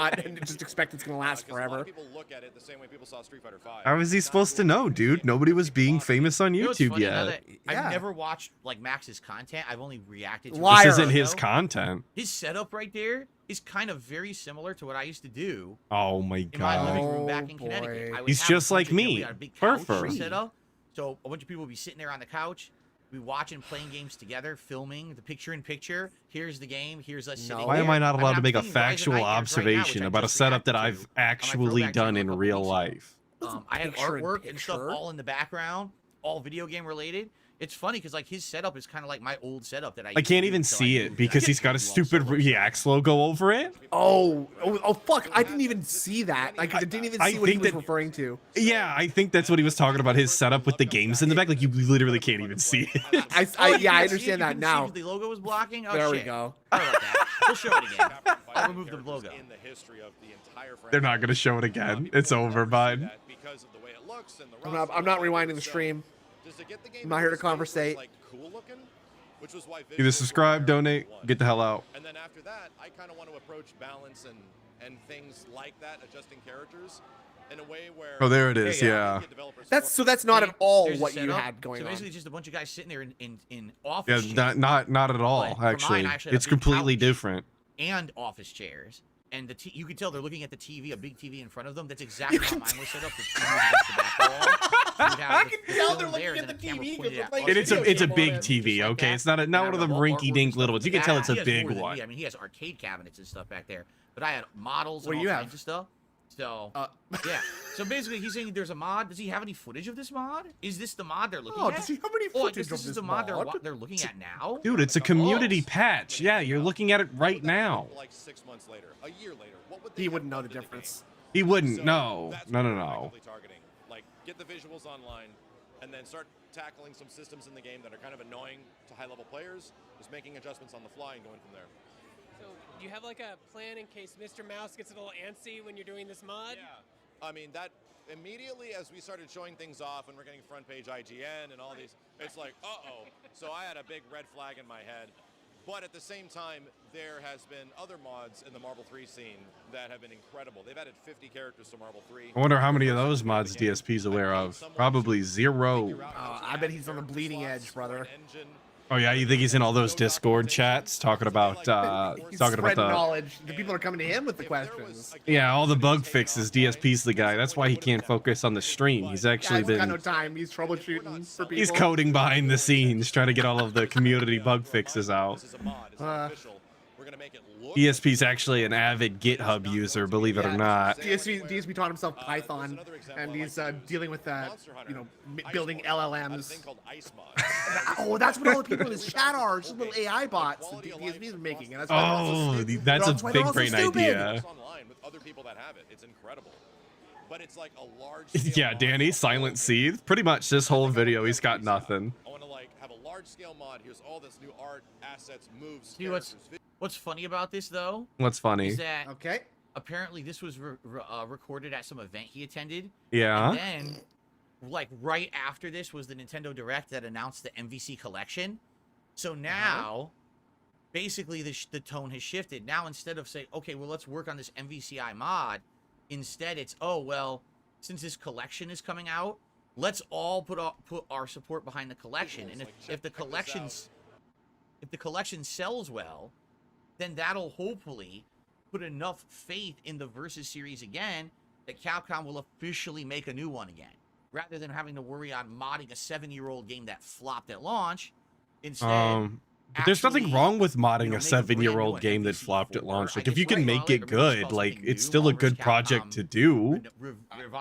just expect it's gonna last because a lot forever. of people look at it the same way people saw Street Fighter 5. How is he supposed to know, dude? Nobody was being famous on You know what's YouTube funny? Now yet. that Yeah. I've never watched like Max's content. I've only reacted to Liar. This isn't his video. content. His setup right there is kind of very similar to what I used to do Oh my in my living god. room back in Oh, Connecticut. boy. I would He's have a just bunch like of, you know, me. we had a big couch Furfur. set up, so a bunch of people would be sitting there on the couch. We watching, playing games together, filming the picture-in-picture. Here's the game. Here's us sitting. Why am there. I not allowed mean, to I'm make a thinking Rise of factual Nightmares right now, which observation I about a just setup that reacted I've to on my actually throwback done channel a in couple real weeks ago. life? I had Picture-in-picture? artwork and stuff all in the background, all video game related. It's funny because like his setup is kind of like my old setup that I. I used to can't do even until I see moved it because back he's got a to Los stupid Angeles. ReAx logo over it. Oh, fuck! I didn't even see that. Like, I didn't even I see what he think was that- referring to. Yeah, I think that's what he was talking about. His setup with the games in the back, like you literally can't even see it. Oh, you I couldn't see understand it? You that couldn't see now. because the logo was blocking. Oh, There we shit. go. Sorry about that. We'll show it again. I'll remove the logo. In the history of the entire They're not gonna show it again. It's over, bud. Because of the way it looks and the I'm not rewinding the stream. I'm not here to conversate. Like cool looking, which was why Either subscribe, donate, get the hell out. And then after that, I kind of want to approach balance and things like that, adjusting characters in a way where. Oh, there it is. Yeah, Yeah. That's not at all Here's the what you setup. had going so on. basically, just a bunch of guys sitting there in Yeah. office chairs Not at all. But for mine, Actually, I actually had a it's big completely couch. different. and office chairs. And you could tell they're looking at the TV, a big TV in front of them. That's exactly how mine was set up. The TV was against the back wall. You'd have I the can tell film they're looking there, at and the then a camera TV 'cause pointed it's at like us. And it's a video big game on it, TV, like okay? that. It's not And one I of them have artwork and rinky-dink stuff little like ones. You can that. tell it's a He has big more than one. me. I mean, he has arcade cabinets and stuff back there. But I had models What and do all you kinds have? of stuff. So, yeah. So basically, he's saying there's a mod. Does he have any footage of this mod? Is this the mod they're looking Oh, at? does he have any Oh, I footage guess of this is this the mod mod? they're looking at now? Dude, it's a community Oh. patch. Yeah, you're looking at it right now. Like 6 months later, a year later, what would He they have wouldn't know done the to game? difference. He wouldn't. So No. that's No, what no, we're no. actively targeting. Like, get the visuals online, and then start tackling some systems in the game that are kind of annoying to high-level players, just making adjustments on the fly and going from there. So do you have like a plan in case Mr. Mouse gets a little antsy when you're doing this mod? Yeah. I mean, that immediately as we started showing things off and we're getting front page IGN and all these, it's like, uh-oh. So I had a big red flag in my head. But at the same time, there has been other mods in the Marvel 3 scene that have been incredible. They've added 50 characters to Marvel 3. I wonder how many of those mods DSP's aware of. Probably 0. I bet he's on the bleeding edge, brother. Oh yeah, you think he's in all those Discord chats talking about He's talking about the knowledge. The people are coming to him with the questions. yeah, all the bug fixes. DSP's the guy. That's why he can't focus on the stream. He's actually He's got no been time. He's troubleshooting for people. he's coding behind the scenes, trying to get all of the community bug fixes out. We're gonna make it look DSP's actually an avid GitHub user, believe it or not. DSP taught himself Python, and he's dealing with building LLMs. Oh, that's what all the people in his chat are. Just little AI bots that DSP's making. And that's Oh, that's a big brain idea. online with other people that have it. It's incredible. But it's like a large Yeah, Danny, Silent Seed. Pretty much this whole video, he's got nothing. I want to like have a large scale mod. Here's all this new art, assets, moves. See what's funny about this though? What's funny? Is that okay? Apparently this was recorded at some event he attended. Yeah. And then, like right after this was the Nintendo Direct that announced the MVC collection. So now, basically the tone has shifted. Now instead of saying, okay, well let's work on this MVCI mod, instead it's, oh well, since this collection is coming out, let's all put our support behind the collection. And if the collection sells well, then that'll hopefully put enough faith in the Versus series again that Capcom will officially make a new one again, rather than having to worry on modding a 7-year-old game that flopped at launch. Instead, but there's nothing wrong with modding a 7-year-old game that flopped at launch. Like if you can make it good, like it's still a good project to do.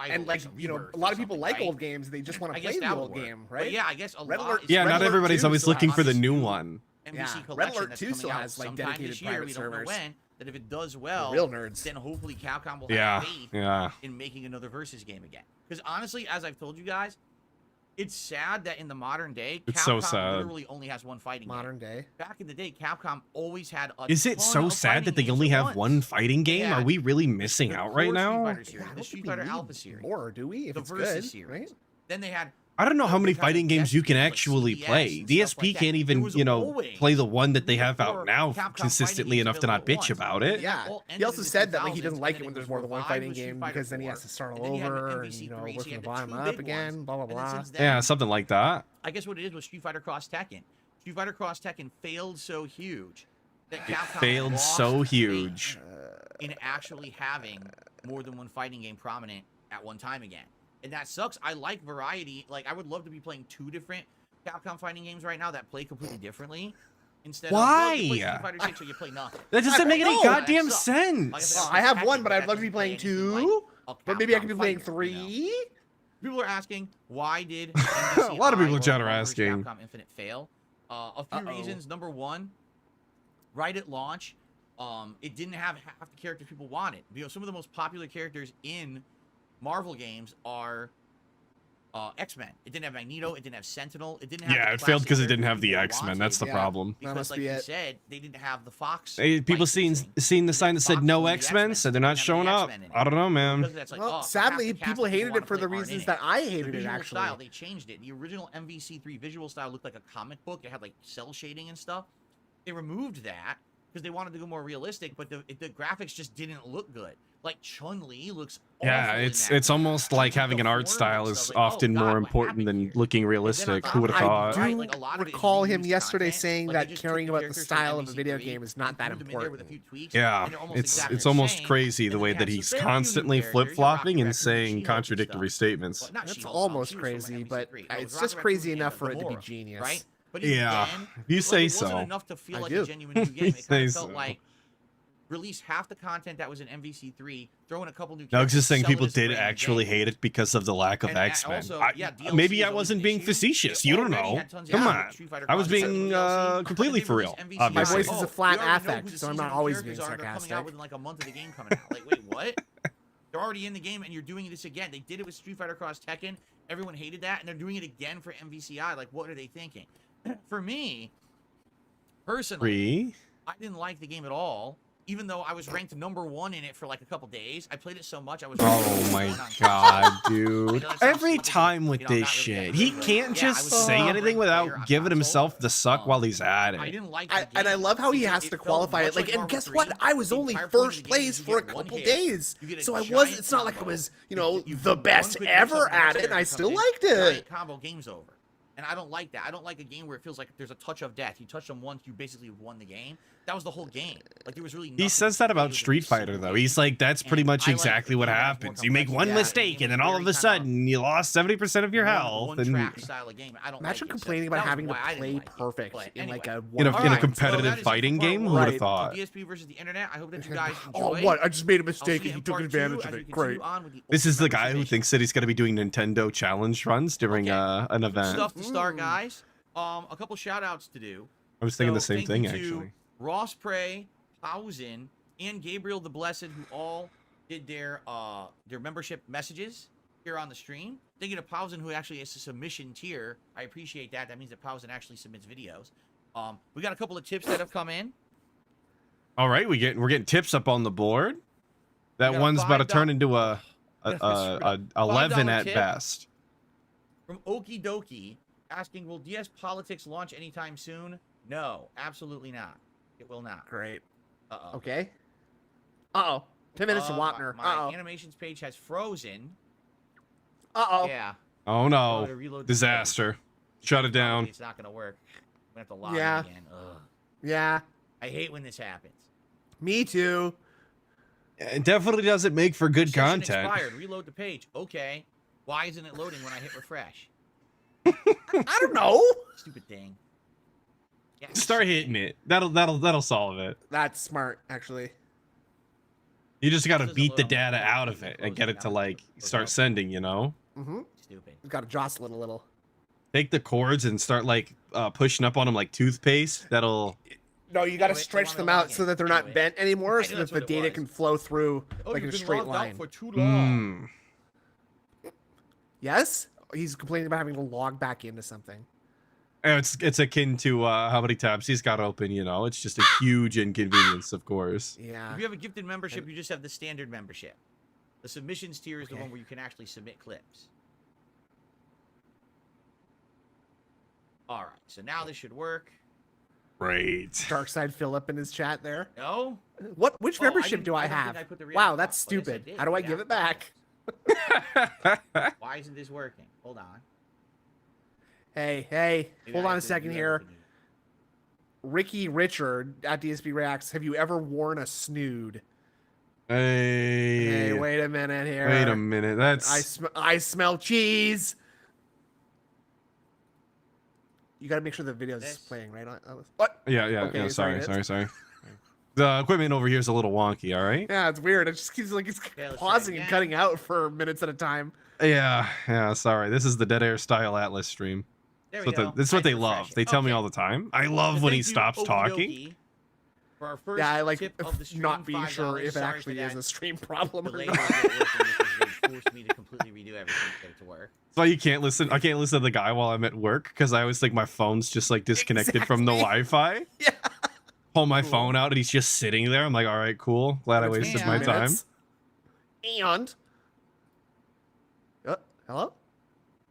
And like a lot of people like old games. They just want to play the old game, right? But yeah, I guess Yeah, not everybody's always looking for the new one. MVC collection Red Alert that's 2 coming still out has like sometime dedicated this year, private we don't know servers. when, that if it does well, Real nerds. then hopefully Capcom will have faith in making another Versus game again. Because honestly, as I've told you guys, it's sad that in the modern day, It's Capcom so sad. literally only has one fighting Modern game. day. Back in the day, Capcom always had a Is it ton so of sad that fighting they only games at have once. one fighting game? Yeah. Are we really missing out right now? Street Fighter series, the Street Fighter Alpha series, More, do we? If the it's Versus good, series. right? Then they had I don't know how many They had fighting games you can Destiny, like actually CBS play. and stuff DSP like that. can't There even, was you know, always play the one that they have before out now Capcom consistently fighting enough to games not bitch once. about it. Yeah. all He ended also in the said that like he 2000s, doesn't like and it when then there's it more was than one revived fighting with Street game Fighter because then he 4. has to start all And then you had over MVC3, and so work you from the had the bottom two up big again. ones. Blah blah And then blah. since then, Yeah, something like that. I guess what it is was Street Fighter Cross Tekken. Street Fighter Cross Tekken failed so huge that Capcom Failed lost so faith huge. in actually having more than one fighting game prominent at one time again. And that sucks. I like variety. Like, I would love to be playing 2 different Capcom fighting games right now that play completely differently. Instead Why? of, you play Street Fighter 6 or you play nothing. That doesn't make any know. goddamn That sucks. sense. Like, I have Tekken, one, but I'd that love to be doesn't play playing anything 2. like a But maybe I could Capcom be playing fighter, you know? 3. People are asking, why did A lot of people in chat are Marvel's asking. Capcom Infinite fail? A few reasons. Number one, right at launch, it didn't have half the characters people wanted. You know, some of the most popular characters in Marvel games are X-Men. It didn't have Magneto. It didn't have Sentinel. It didn't have. Yeah, the it failed because it classic didn't have characters the people X-Men. wanted. That's the Yeah. problem. Because, must like be you it. said, they didn't have the Fox. People licensing. seen the They sign did that said Fox no and the X-Men, so they're not didn't have showing the up. X-Men in it. I don't know, man. Because that's like, Well, half the sadly, cast people of hated wanna it for play the aren't in reasons it. that I The hated it, visual actually. style, they changed it. The original MVC3 visual style looked like a comic book. It had like cell shading and stuff. They removed that because they wanted to go more realistic, but the graphics just didn't look good. Like Chun-Li looks Yeah, awful in it's that. almost like The having an art form style and is stuff, like, oh, often God, more what important happened than here? looking And then realistic. on Who would top have of thought? that, I right, do like, a lot of it is recall him reused yesterday content. saying Like, they that just caring took the about the characters style from of a video MVC3 game is not that and threw them in there with a important. few tweaks, Yeah, and they're almost exactly it's the almost same. crazy the And way then that you have he's some very few new constantly characters. You have flip-flopping Rocket and Raccoon, saying She-Hulk and contradictory stuff. statements. Well, not That's She-Hulk, almost she was from crazy, but MVC3. No, it it's was just Rocket crazy Raccoon enough and for it to be Gamora, genius. right? But even Yeah, then, you like, say it wasn't so. enough to feel I like do. a genuine new game. You It kind say of felt so. like release half the content that was in MVC3, throw in a couple new No, characters, just saying sell it people as a did brand new actually game. hate it because of the lack of And X-Men. also, yeah, DLC Maybe I was wasn't always being an issue. facetious. They You don't already know. had tons of Come DLC. on. Street Fighter I was Cross being DLC. completely They for released real. MVC3. My Obviously. voice is a flat we already know affect, who the so I'm not seasonal always characters being are. They're coming out sarcastic. within like a month of the game coming out. Like, wait, what? They're already in the game, and you're doing this again. They did it with Street Fighter Cross Tekken. Everyone hated that, and they're doing it again for MVCI. Like, what are they thinking? For me, personally, I didn't like the game at all. Even though I was ranked #1 in it for like a couple days, I played it so much I was. Oh my god, dude! Every time with this shit, he can't just say anything without giving himself the suck while he's at it. I didn't like and I love how he has to qualify it. Like, and guess what? I was only first place for a couple days, so I wasn't. It's not like I was, you know, the best ever at it. And I still liked it. Combo game's over. And I don't like that. I don't like a game where it feels like there's a touch of death. You touch them once, you basically won the game. That was the whole game. Like, there was really nothing. He says that about Street Fighter, though. He's like, that's pretty much exactly what happens. You make one mistake, and then all of a sudden, you lost 70% of your health. And imagine complaining about having to play perfect in like a competitive fighting game. Who would have thought? DSP versus the internet. I hope that you guys enjoy. Oh, what? I just made a mistake, and he took advantage of it. Great. This is the guy who thinks that he's going to be doing Nintendo challenge runs during an event. Stuff to start, guys. A couple shout outs to do. I was thinking the same thing, actually. Ross Prey, Pausen, and Gabriel the Blessed, who all did their membership messages here on the stream. Thank you to Pausen, who actually has a submission tier. I appreciate that. That means that Pausen actually submits videos. We got a couple of tips that have come in. All right, we're getting tips up on the board. That one's about to turn into a 11 at best. From Okie Dokie, asking, will DS Politics launch anytime soon? No, absolutely not. It will not. Great. Uh-oh. Okay. Uh-oh. 10 minutes to Watner. My animations page has frozen. Uh-oh. Yeah. Oh, no. Disaster. Shut it down. It's not going to work. I'm going to have to log in again. Ugh. Yeah. I hate when this happens. Me too. It definitely doesn't make for good content. Expired. Reload the page. Okay. Why isn't it loading when I hit refresh? I don't know. Stupid thing. Yeah, Start hitting it. That'll solve it. That's smart, actually. You just got to beat the data out of it and get it to like start sending, you know? Mm-hmm. Stupid. You got to jostle it a little. Take the cords and start like pushing up on them like toothpaste. That'll. No, you got to stretch them out so that they're not bent anymore, so that the data can flow through like in a straight line. For too long. Yes? He's complaining about having to log back into something. It's akin to how many tabs he's got open, you know? It's just a huge inconvenience, of course. Yeah. If you have a gifted membership, you just have the standard membership. The submissions tier is the one where you can actually submit clips. All right, so now this should work. Great. Darkside Philip in his chat there. No? Which membership do I have? Wow, that's stupid. How do I give it back? Why isn't this working? Hold on. Hey, hold on a second here. Ricky Richard at DSP Reacts, have you ever worn a snood? Hey, wait a minute here. Wait a minute. That's I smell cheese. You got to make sure the video is playing, right? What? Yeah. Okay, Sorry. The equipment over here is a little wonky. All right. Yeah, it's weird. It just keeps like it's pausing and cutting out for minutes at a time. Yeah. Sorry. This is the Dead Air Style Atlas stream. This is what they love. They tell me all the time. I love when he stops talking. For our first I like tip of the stream, not being $5. sure if it Sorry actually for is that. a stream problem or Delay not. forced me to completely redo everything to get it to work. So you can't listen. I can't listen to the guy while I'm at work because I always think my phone's just like disconnected from the Wi-Fi. Yeah. Pull my phone out and he's just sitting there. I'm like, all right, cool. Glad I wasted my time. And hello,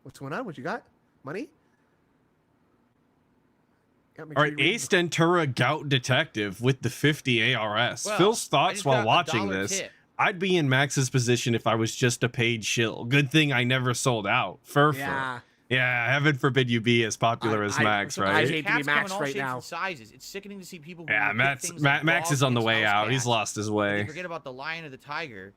what's going on? What you got? Money? All right, Ace Ventura Gout Detective with the 50 ARS. Well, Phil's thoughts while watching $1 this. tip. I'd be in Max's position if I was just a paid shill. Good thing I never sold out. Yeah. Yeah, heaven forbid you be as popular as Max, right? I hate to be Cats come Max in all right shapes now. and sizes. It's sickening to see people. Who Yeah, pick things like Max is on the dogs way against out. house He's cats. lost his They way. forget about the lion or the tiger.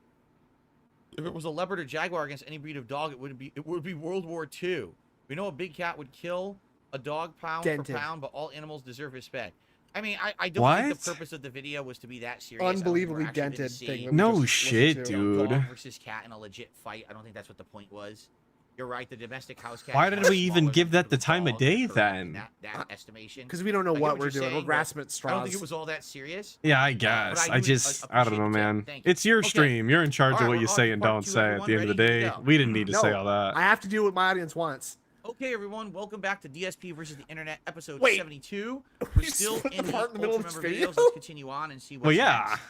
If it was a leopard or jaguar against any breed of dog, it would be World War II. We know a big cat would kill a dog pound for pound, but all animals deserve respect. I mean, I don't think the purpose of the video was to be that serious. Unbelievably dented thing. No shit, dude. Dog versus cat in a legit fight. I don't think that's what the point was. You're right. The domestic house cat. Why did we even give that the the time of day then? That estimation. Because we don't know I get what we're you're doing. We're saying, grasping but at straws. I don't think it was all that serious. Yeah, I guess. I I do just, I don't appreciate know, the tip. man. Thank you. It's your Okay. stream. You're in charge All of right, what we're you on say to and part don't two, say at everyone. the end of the Ready? day. Go. We didn't need to say No, all that. I have to do what my audience wants. Okay, everyone, welcome back to DSP versus the Internet, episode Wait. 72. We We're still split in the apart in the middle of Ultra this Member video? videos. Let's continue on and see what's Well, yeah. next.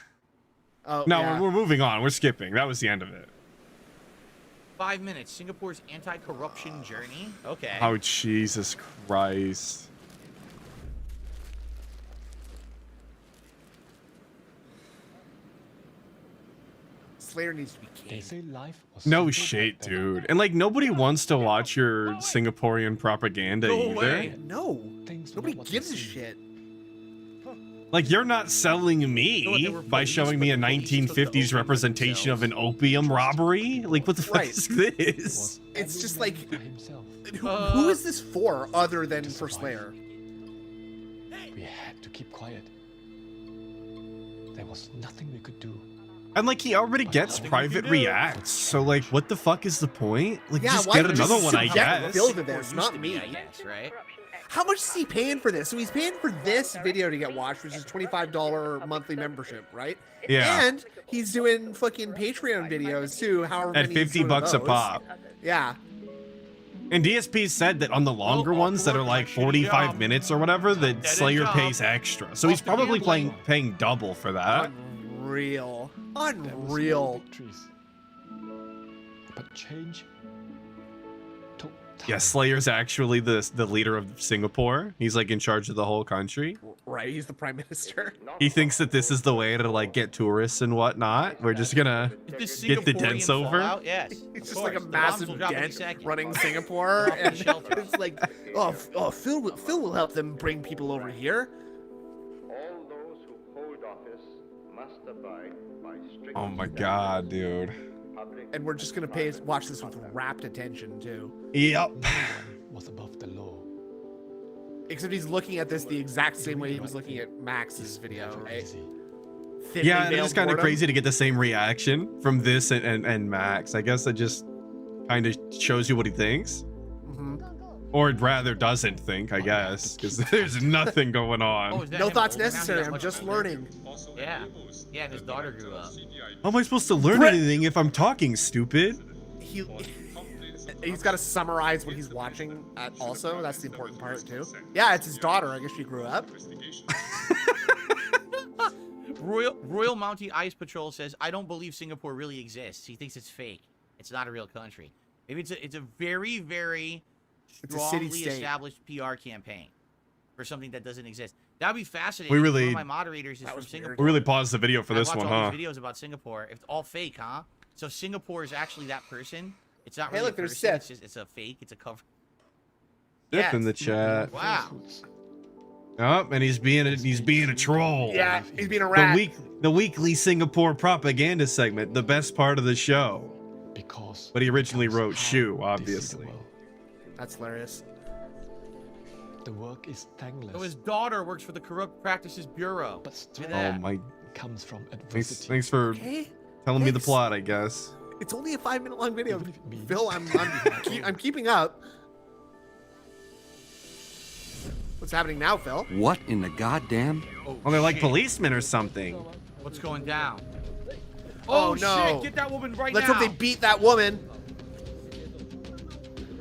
Oh, No, yeah. we're moving on. We're skipping. That was the end of it. 5 minutes. Singapore's anti-corruption journey. Okay. Oh, Jesus Christ. Slayer needs to be They king. say life was No simple shit, back then. dude. And like nobody wants to watch your Singaporean propaganda Go either. away. No, Things were nobody not what gives a they seem. shit. Like you're not selling You know what, me they were by police, showing but me a the police took the 1950s opium representation of an themselves. opium robbery. Like what the fuck Right. is this? It's just like, For himself. who is this for other than for Slayer? We had to keep quiet. There was nothing we could do. And like he already gets nothing we private can do. reacts, so like what the fuck is the point? Like Yeah, just why get don't you another just one, I subject guess. Phil to Or this, used not to be, me. I guess, right? How much is he paying for this? So he's paying for this video to get watched, which is $25 monthly membership, right? Yeah. And he's doing fucking Patreon videos too. However At many he's 50 doing bucks a those. pop. Yeah. And DSP said that on the longer ones that are like 45 minutes or whatever, that Slayer pays extra. So he's probably paying double for that. Unreal. There was no Unreal. victories. But change took time. Yeah, Slayer's actually the leader of Singapore. He's like in charge of the whole country. Right, he's the prime minister. He thinks that this is the way to like get tourists and whatnot. We're just gonna Is this get the Singaporean dents over. fallout? Yes. It's of just like a course. The bombs massive will drop any dent second. running Singapore, Off the and shelter. it's like, Phil will help them bring people over here. All those who hold office must abide by strict Oh my god, dude. public And we're just gonna watch this with rapt attention too. Yep. Was above the law. Except he's looking at this the exact same way he was looking at Max's video, Never right? easy. Thinly Yeah, and veiled it's kind of boredom. crazy to get the same reaction from this and Max. I guess that just kind of shows you what he thinks. Mhm. Or rather doesn't think, I guess, because there's nothing going Oh, on. is that No him thoughts older now? He's necessary. that I'm much just older? learning. Yeah. Yeah, and his daughter grew up. How am I supposed to learn Brett- anything if I'm talking, stupid? He's got to summarize what he's watching. Also, that's the important part too. Yeah, it's his daughter. I guess she grew up. Royal Mountie Ice Patrol says, I don't believe Singapore really exists. He thinks it's fake. It's not a real country. Maybe it's a very, very It's a strongly city-state. established PR campaign for something that doesn't exist. That'd be fascinating. We if really- one of my moderators is That from was weird. Singapore. We really paused the video for I this watch one, all huh? these videos about Singapore. If it's all fake, huh? So Singapore is actually that person. It's not Hey, really look, a there's person. Seth. It's a fake. It's a cover. Dip in Yes. the chat. Wow. Oh, and he's being a troll. Yeah, he's being a The rat. the weekly Singapore propaganda segment, the best part of the show. Because But he originally becomes wrote how Shoe, they see the obviously. world. That's hilarious. The work is thankless. So his daughter works for the Corrupt Practices Bureau. But Look strength at that. Oh my! comes from Thanks, adversity. thanks for Okay, telling me the thanks. plot, I guess. it's only a 5-minute long video. Even if it means- Phil, I'm keeping up. What's happening now, Phil? What in the goddamn? Oh, Well, they're like shit. policemen or something. What's going down? Oh, no. Shit, get that woman right Let's now. hope they beat that woman.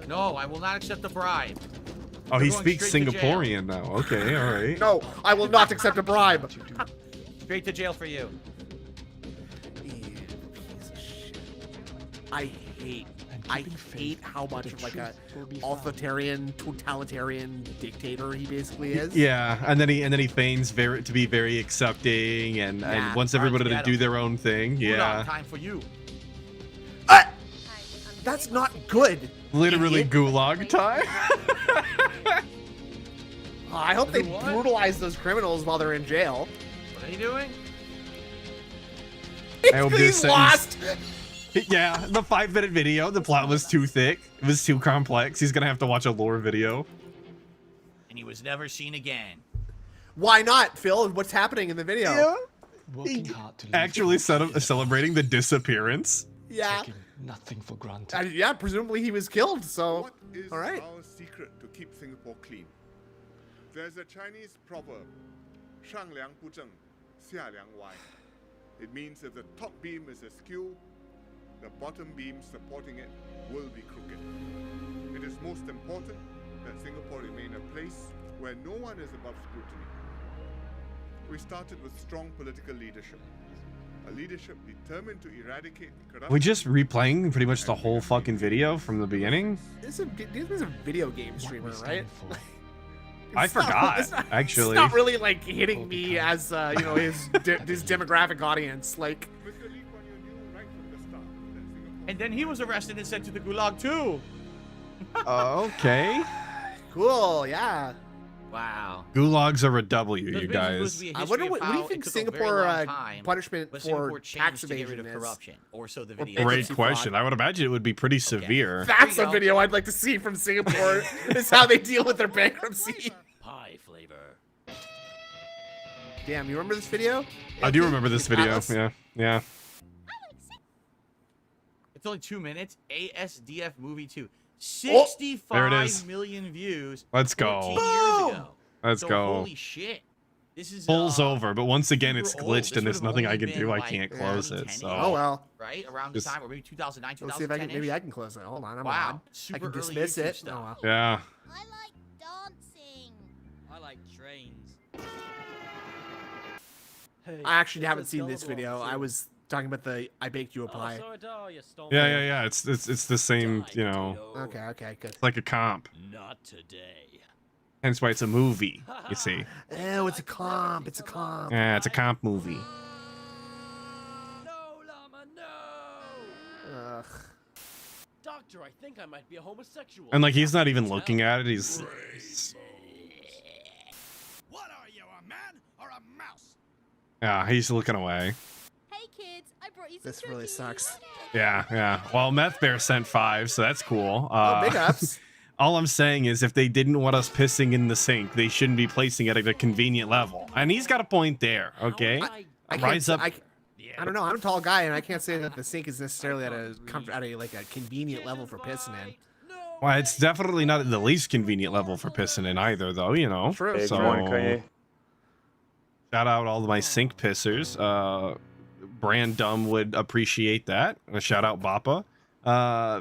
No, I will not accept the bribe. Oh, They're he going speaks straight to jail. Singaporean now. Okay, all right. No, I will not accept a bribe. Straight to jail for you. Piece of shit. I keeping faith hate how that much the of like a truth will be found. authoritarian, totalitarian dictator he basically is. Yeah, and then he feigns to be very accepting and Yeah. wants everybody to Get do him. their own thing. Hold on, Yeah, time for you. That's not good. literally idiot. gulag time. I hope they Do what? brutalize those criminals while they're in jail. What are you doing? I hope this He's sentence- lost. Yeah, the 5-minute video, the plot was too thick. It was too complex. He's gonna have to watch a lore video. And he was never seen again. Why not, Phil? What's happening in the video? Working hard to live Actually in freedom. celebrating the disappearance. Yeah. Taking nothing for granted. Yeah, presumably he was killed. So, What is all right. our secret to keep Singapore clean? There's a Chinese proverb, 上梁不正，下梁歪. It means if the top beam is askew, the bottom beam supporting it will be crooked. It is most important that Singapore remain a place where no one is above scrutiny. We started with strong political leadership. A leadership determined to eradicate corruption. We just replaying pretty much the whole fucking video from the beginning. This is a video game streamer, right? I forgot, actually. It's not really like hitting me as you know, his demographic audience. Like, And then he was arrested and sent to the gulag too. Okay. Cool, yeah. Wow. Gulags are a W, you guys. I wonder what do you think Singapore punishment for tax evasion is? Corruption, or so the video. Great question. I would imagine it would be pretty severe. That's a video I'd like to see from Singapore. Is how they deal with their bankruptcy. Pie flavor. Damn, you remember this video? I do remember this video. Atlas? Yeah. It's only 2 minutes. ASDF movie 2. There it 65 is. million views. Let's go. 14 years ago. Let's So go. Holy shit. This is Pulls over, but once again it's super old. glitched This and there's would've nothing I only can do. been, I like, can't close it. 10 So. years, Oh well. Right around the Just- time, or maybe 2009, Let's see if I can. 2010. Maybe I can close it. Hold on. I'm Wow. on. I Super can early dismiss YouTube it. stuff. Oh, well. Yeah. I like dancing. I like trains. I actually haven't seen this video. I was talking about the I baked you a pie. Yeah. It's the same, you know. Okay, good. It's like a comp. Not today. Hence why it's a movie. You see. Oh, it's a comp. It's a comp. Yeah, it's a comp movie. Ugh. Doctor, I think I might be a homosexual. And like he's not even looking at it. He's. What are you, a man or a mouse? Yeah, he's looking away. Hey kids, I brought you some This really sucks. Yeah. Well, Meth Bear sent 5, so that's cool. Big ups. All I'm saying is if they didn't want us pissing in the sink, they shouldn't be placing it at a convenient level. And he's got a point there, okay? I Rise up. I don't know. I'm a tall guy, and I can't say that the sink is necessarily at a like a convenient level for pissing in. Well, it's definitely not at the least convenient level for pissing in either, though, you know. True. So, shout out all of my sink pissers. Brand Dumb would appreciate that. Shout out Bappa.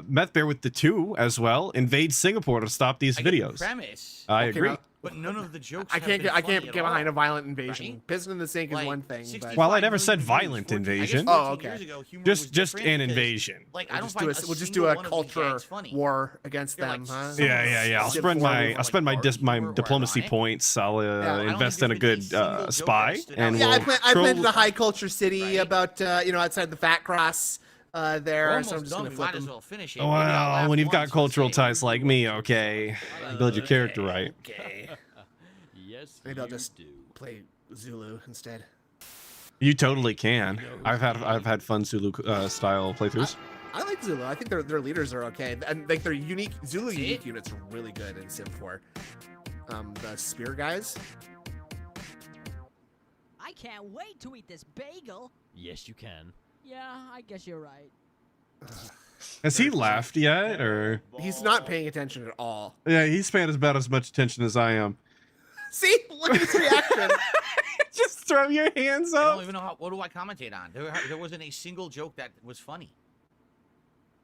Meth Bear with the 2 as well. Invade Singapore to stop these videos. Premise. I Okay, agree. now- But none of the jokes. I have can't been get funny at behind a all. violent invasion. Right? Pissing in the sink is Like, one thing, but 65 Well, I never said million violent views, 14 I guess invasion. 14 Oh, okay. years ago, humor was Just different an because, invasion. Like, I we'll don't just find we'll just single do a one of these culture gags funny. war against They're them, like huh? Yeah. I'll Civil spend war my over, I'll spend my like, my humor or diplomacy ironic. points. I'll I don't invest think in a there's good single joke spy, that stood and out. Yeah, we'll I troll- planned the high culture city Right. about outside the fat cross there, We're so I'm almost just done. gonna We flip might as them. well finish it. Maybe I'll Well, laugh when you've got once, cultural let's say. ties like me, okay, build your character right. Okay. Yes, Maybe I'll just play Zulu instead. You totally can. I've had fun Zulu style playthroughs. I like Zulu. I think their leaders are okay, and like their unique Zulu unique units are really good in Civ 4. The spear guys. I can't wait to eat this bagel. Yes, you can. Yeah, I guess you're right. Has he laughed yet, or? He's not paying attention at all. Yeah, he's paying about as much attention as I am. See, look at his reaction. Just throw your hands I up. don't even know what do I commentate on. There wasn't a single joke that was funny.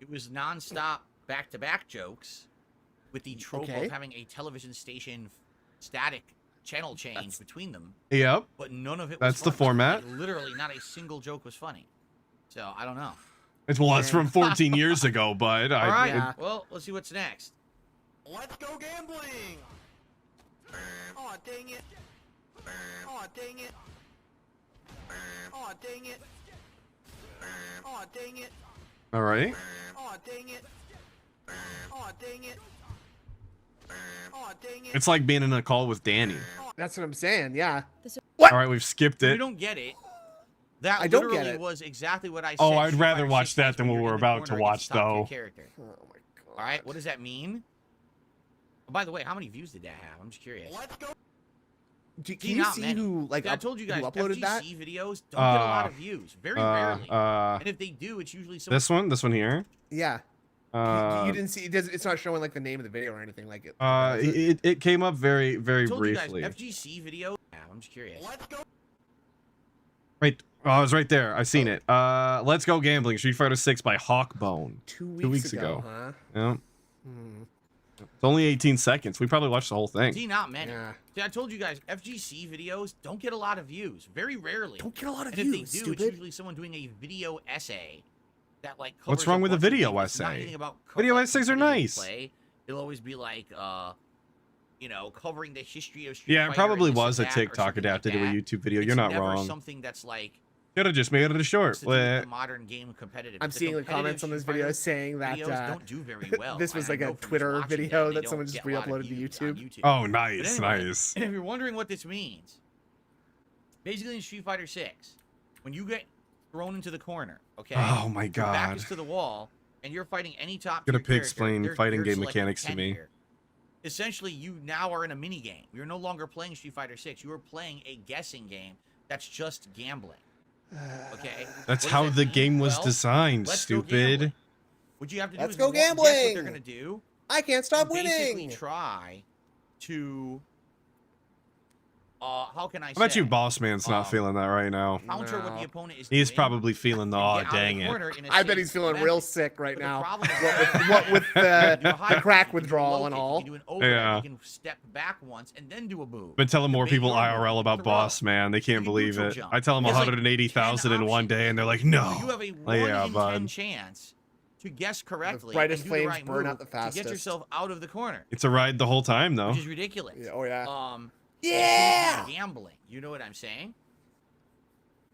It was nonstop back-to-back jokes with the trope Okay. of having a television station static channel change between them. Yep. But none of it was That's the funny. format. Like, literally, not a single joke was funny. So, I don't know. It's from 14 years ago, bud. All right. Yeah. Well, let's see what's next. Let's go gambling! Oh, dang it! Oh, dang it! Oh, dang it! Oh, dang it! All right. Oh, dang it! Oh, dang it! Oh, dang it! It's like being in a call with Danny. That's what I'm saying. Yeah. All right, we've skipped You it. don't get it. That I don't get literally it. was exactly what I said. Oh, I'd Street rather Fighter watch 6 that was than when what you're we're in the about to corner against watch, top tier though. Character. Oh my god. All right, what does that mean? Oh, by the way, how many views did that have? I'm just curious. Let's go! Can you see who like I told you guys, who uploaded FGC that? videos don't get a lot of views. Very rarely. And if they do, it's usually someone. This one here. Yeah. You didn't see it's not showing like the name of the video or anything like it. It came up very briefly. You guys, FGC video. Yeah, I'm just curious. Let's go. Right. Oh, I was right there. I've seen it. Let's Go Gambling, Street Fighter 6 by Hawkbone. 2 weeks ago. Huh? Yeah. It's only 18 seconds. We probably watched the whole thing. See, not many. Yeah. See, I told you guys, FGC videos don't get a lot of views. Very rarely. Don't get a lot of and views. If they do, it's usually someone doing a video essay that like. What's wrong with a video essay? Video essays are nice. Play. It'll always be like, you know, covering the history of Yeah, Street it Fighter probably and this was a and that, TikTok adapted to a YouTube video. You're not never wrong. Something that's like. Could have just made it a short. Modern game competitive. I'm seeing the comments on this video saying that don't do very well. this was like a Twitter video that someone just re-uploaded to YouTube. Oh, nice, anyway, nice. And if you're wondering what this means, basically in Street Fighter 6, when you get thrown into the corner, okay? Oh my Your back God. is to the wall, and you're fighting any top. Gonna explain fighting game mechanics to me. Essentially, you now are in a mini game. You're no longer playing Street Fighter 6. You are playing a guessing game that's just gambling. Okay. That's how the game was designed, stupid. What you have to do Let's is go guess gambling. what they're gonna do. I can't stop Basically winning. try to. How can I say? I bet you Boss Man's not feeling that right now. Counter what the opponent is He's doing, probably feeling the aw dang it. I bet he's feeling real sick right now. What with the crack withdrawal and all. Yeah. You can step back once and then do a move. Been telling more people IRL about Boss Man. They can't believe it. I tell them 180,000 in one day, and they're like, no. You have a 1 in 10 chance to guess correctly. The brightest and do the flames right burn move out the fastest. to get yourself out of the corner. It's a ride the whole time, though. Which is ridiculous. Yeah, oh yeah. Yeah. Gambling. You know what I'm saying?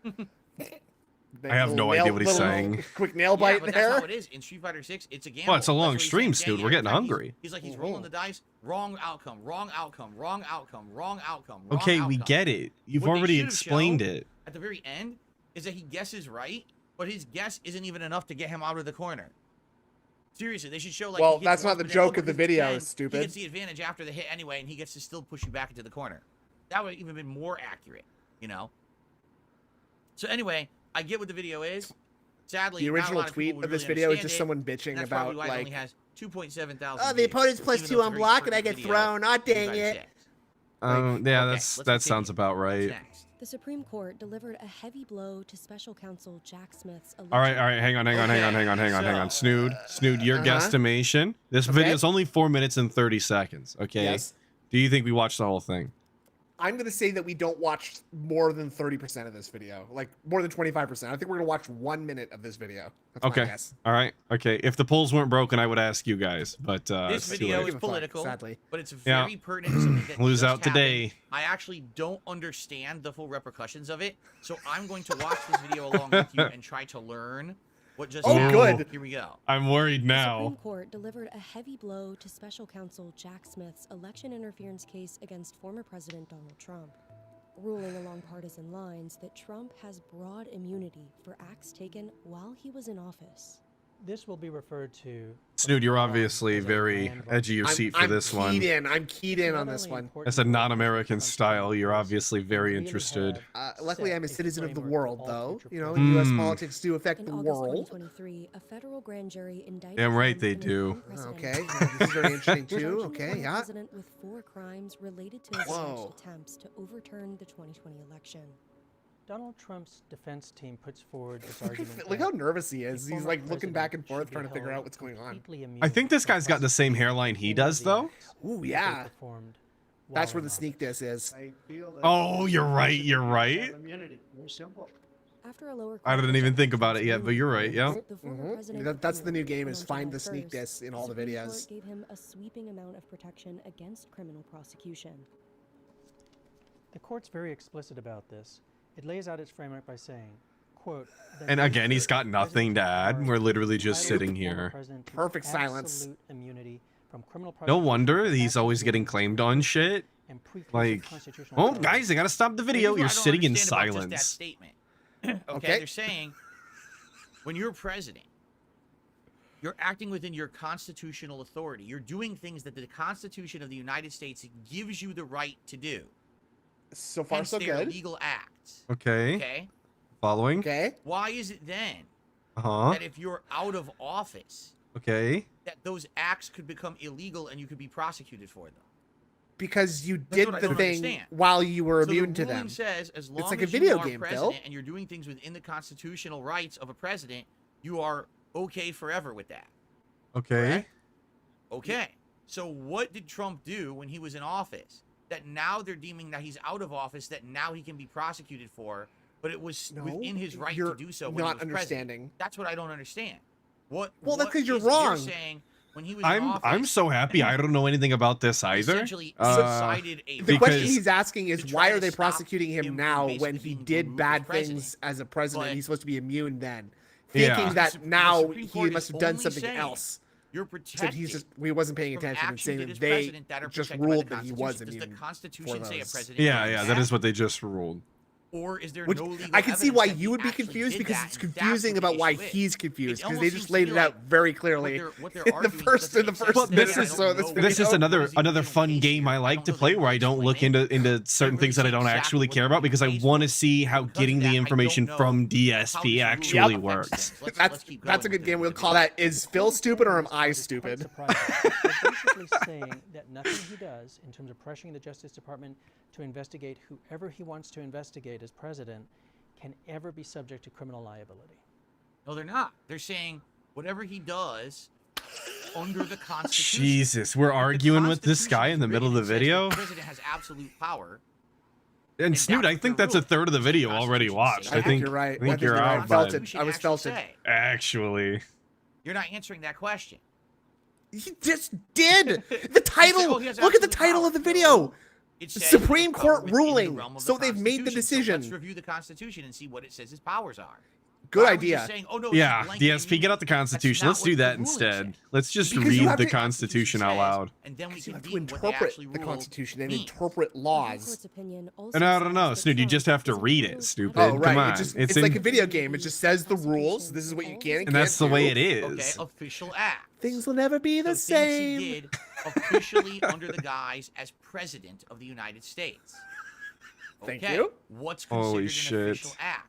I have no idea what he's saying. Quick nail bite but there. That's how it is in Street Fighter 6. It's a gamble. Well, it's a long That's what stream, he's saying. dude. We're getting Every time hungry. He's like, he's rolling the dice. Wrong outcome. Wrong outcome. Wrong outcome. Wrong outcome. Wrong Okay, outcome. we get it. You've What they already should have explained shown it. At the very end, is that he guesses right, but his guess isn't even enough to get him out of the corner. Seriously, they should show like. Well, he gets that's not one the spin joke over of the his video, end, stupid. He gets the advantage after the hit anyway, and he gets to still push you back into the corner. That would have even been more accurate, you know. So anyway, I get what the video is. Sadly, The not a original lot of tweet people would of this really video is understand just it, someone and bitching that's about probably why it like. only has 2.7 thousand. Oh, the opponent's +2 on block, and I get thrown. Oh, dang it. Yeah, that sounds about right. The Supreme Court delivered a heavy blow to Special Counsel Jack Smith's. All right, hang on. Snood, your guesstimation. This video is only 4 minutes and 30 seconds. Okay. Yes. Do you think we watched the whole thing? I'm gonna say that we don't watch more than 30% of this video, like more than 25%. I think we're gonna watch 1 minute of this video. That's my Okay. guess. All right. Okay. If the polls weren't broken, I would ask you guys, but This it's too video late. is political, sadly. but it's very pertinent to something that Lose just out today. happened. I actually don't understand the full repercussions of it, so I'm going to watch this video along with you and try to learn what just happened. Good. Here we go. I'm worried The now. Supreme Court delivered a heavy blow to Special Counsel Jack Smith's election interference case against former President Donald Trump, ruling along partisan lines that Trump has broad immunity for acts taken while he was in office. This will be referred to. Snood, you're obviously very edgy of your seat for this one. I'm keyed in on this one. As a non-American style, you're obviously very interested. Luckily, I'm a citizen of the world, though. You know, U.S. politics do affect In the August world. 2023, a federal grand jury indicted. Damn right Trump they in an do. Okay, this is very interesting too. charging the Okay, former yeah. President with 4 crimes related to his Whoa. alleged attempts to overturn the 2020 election. Donald Trump's defense team puts forward this Look argument. how that nervous he is. the He's former like looking president back and should forth be trying to figure held out what's going on. completely immune I think this from guy's got the same hairline he does, though. Ooh, that yeah. they performed That's while where the in sneak diss is. Oh, you're right. You're right. After a lower I didn't even think about it yet, but you're right. Yeah. The former president That's the new appeared, game and is on find the July sneak 1st, diss in all the Supreme videos. Court gave him a sweeping amount of protection against criminal prosecution. The court's very explicit about this. It lays out its framework by saying, quote, "The And again, he's got nothing to add. President We're literally entitled just the sitting former here. president to Perfect silence. absolute immunity from criminal No wonder prosecution, he's always getting claimed on shit. and preclusive Like, constitutional oh, authority." guys, I gotta stop the video. Here's You're what I don't sitting in understand about just that silence. statement. Okay, Okay. they're saying when you're president, you're acting within your constitutional authority. You're doing things that the Constitution of the United States gives you the right to do. So far, Hence, so they're good. illegal acts. Okay. Okay. Following. Okay. Why is it then Uh-huh. that if you're out of office, Okay. that those acts could become illegal and you could be prosecuted for them? Because you That's did what I the don't thing understand. while you were So immune the to ruling them. says as long It's like a as video you are game, president Phil. and you're doing things within the constitutional rights of a president, you are okay forever with that. Okay. Correct? Okay. So what did Trump do when he was in office that now they're deeming that he's out of office, that now he can be prosecuted for, but it was within his right you're to do so when not he was president? understanding. That's what I don't understand. Well, that's 'cause you're is it you're wrong. saying when he was in I'm office, so happy I don't know anything about this either. essentially decided a The question because he's asking is to why try are to they stop prosecuting him him now from when basically he being did removed bad as president. things as a president? But He's supposed to be immune then, Yeah. thinking The that now Supreme he Court must is have done only something saying else. You're So protected. we wasn't paying from attention and action saying did that as they president that are just protected by the ruled that he was Constitution. Does immune the for Constitution say a those. president? Yeah, can yeah, do that is what they just ruled. Or is there Which no legal I can see evidence why that you he would be actually confused did because that, it's and that's confusing what the about why issue is. he's confused It because they almost just seems to laid me it out like very clearly what they're in the arguing is first that in the they first said minute that or I so don't of this know video. This is another fun game I like to play where I don't look into certain things that I don't actually care about because I want to see how getting the information from DSP actually works. That's a good game. We'll call that Is Phil Stupid or Am I Stupid? Basically saying that nothing he does in terms of pressuring the Justice Department to investigate whoever he wants to investigate as president can ever be subject to criminal liability. No, they're not. They're saying whatever he does under the Constitution. Jesus, we're arguing with this guy in the middle of the video. The president has absolute power. And Snoot, I think that's a third of the video already watched. I think you're right. I think you're out, I felt bud. it. I was felt it. Actually, You're not answering that question. He just did. The title. he has Look at the absolute title power. of the video. It says Supreme power Court within the ruling. realm of So the they've made the Constitution. So decision. let's review the Constitution and see what it says his powers are. Good Why are we idea. just saying, oh, no, it's yeah, blanket DSP, get out the Constitution. Let's do that instead. Let's just Because you read have the to- Constitution out loud. And then we can You have to deem what they interpret actually the ruled Constitution and means. interpret laws. And I don't know, Snoot, you just have to read it, stupid. Oh, right. Come on. It's like a video game. It just says the rules. This is what you can and And that's the can't way do. it is. Okay, official act. Things will never be the So things he same. did officially under the guise as president of the United States. Thank Okay, you. What's considered Holy an shit. official act?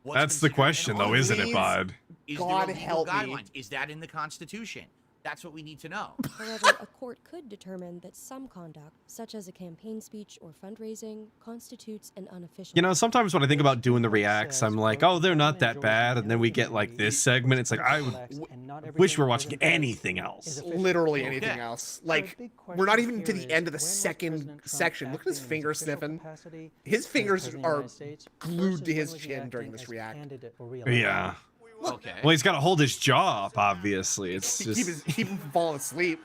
What's That's the considered question, an though, isn't it, unofficial bud? act? Is God there a legal help me. guidelines? Is that in the Constitution? That's what we need to know. However, a court could determine that some conduct, such as a campaign speech or fundraising, constitutes an unofficial. You know, sometimes when I think about doing the reacts, I'm like, oh, they're not that bad. And then we get like this segment. It's like, I wish we were watching anything else. Literally anything else. Like, we're not even to the end of the second section. Look at his finger sniffing. His fingers are glued to his chin during this react. Yeah. Okay. Well, he's got to hold his jaw up, obviously. It's just... Keep him from falling asleep.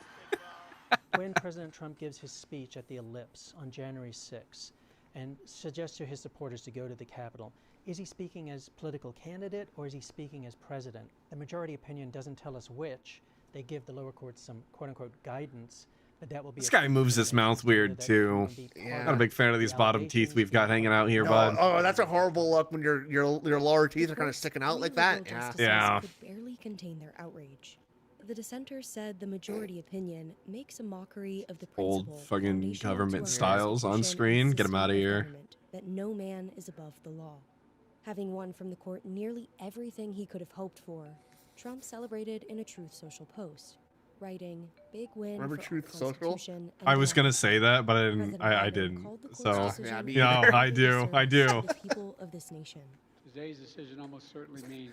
When President Trump gives his speech at the Ellipse on January 6th and suggests to his supporters to go to the Capitol, is he speaking as political candidate or is he speaking as president? The majority opinion doesn't tell us which. They give the lower courts some quote-unquote guidance, but that will be... This guy moves his mouth weird, too. Yeah. Not a big fan of these bottom teeth we've got hanging out here, bud. Oh, that's a horrible look when your lower teeth are kind of sticking out like that. Yeah. Yeah. Could barely contain their outrage. The dissenters said the majority opinion makes a mockery of the Old principle fucking foundational to government our styles on Constitution and screen. Get him system out of of here. government, that no man is above the law. Having won from the court nearly everything he could have hoped for, Trump celebrated in a Truth Social post, writing, "Big win Remember for our Truth Social? Constitution and I was our gonna say that, but I didn't. President I Biden didn't. called the court's So, decision me no, either. I do. I do. the people of this nation." Today's decision almost certainly means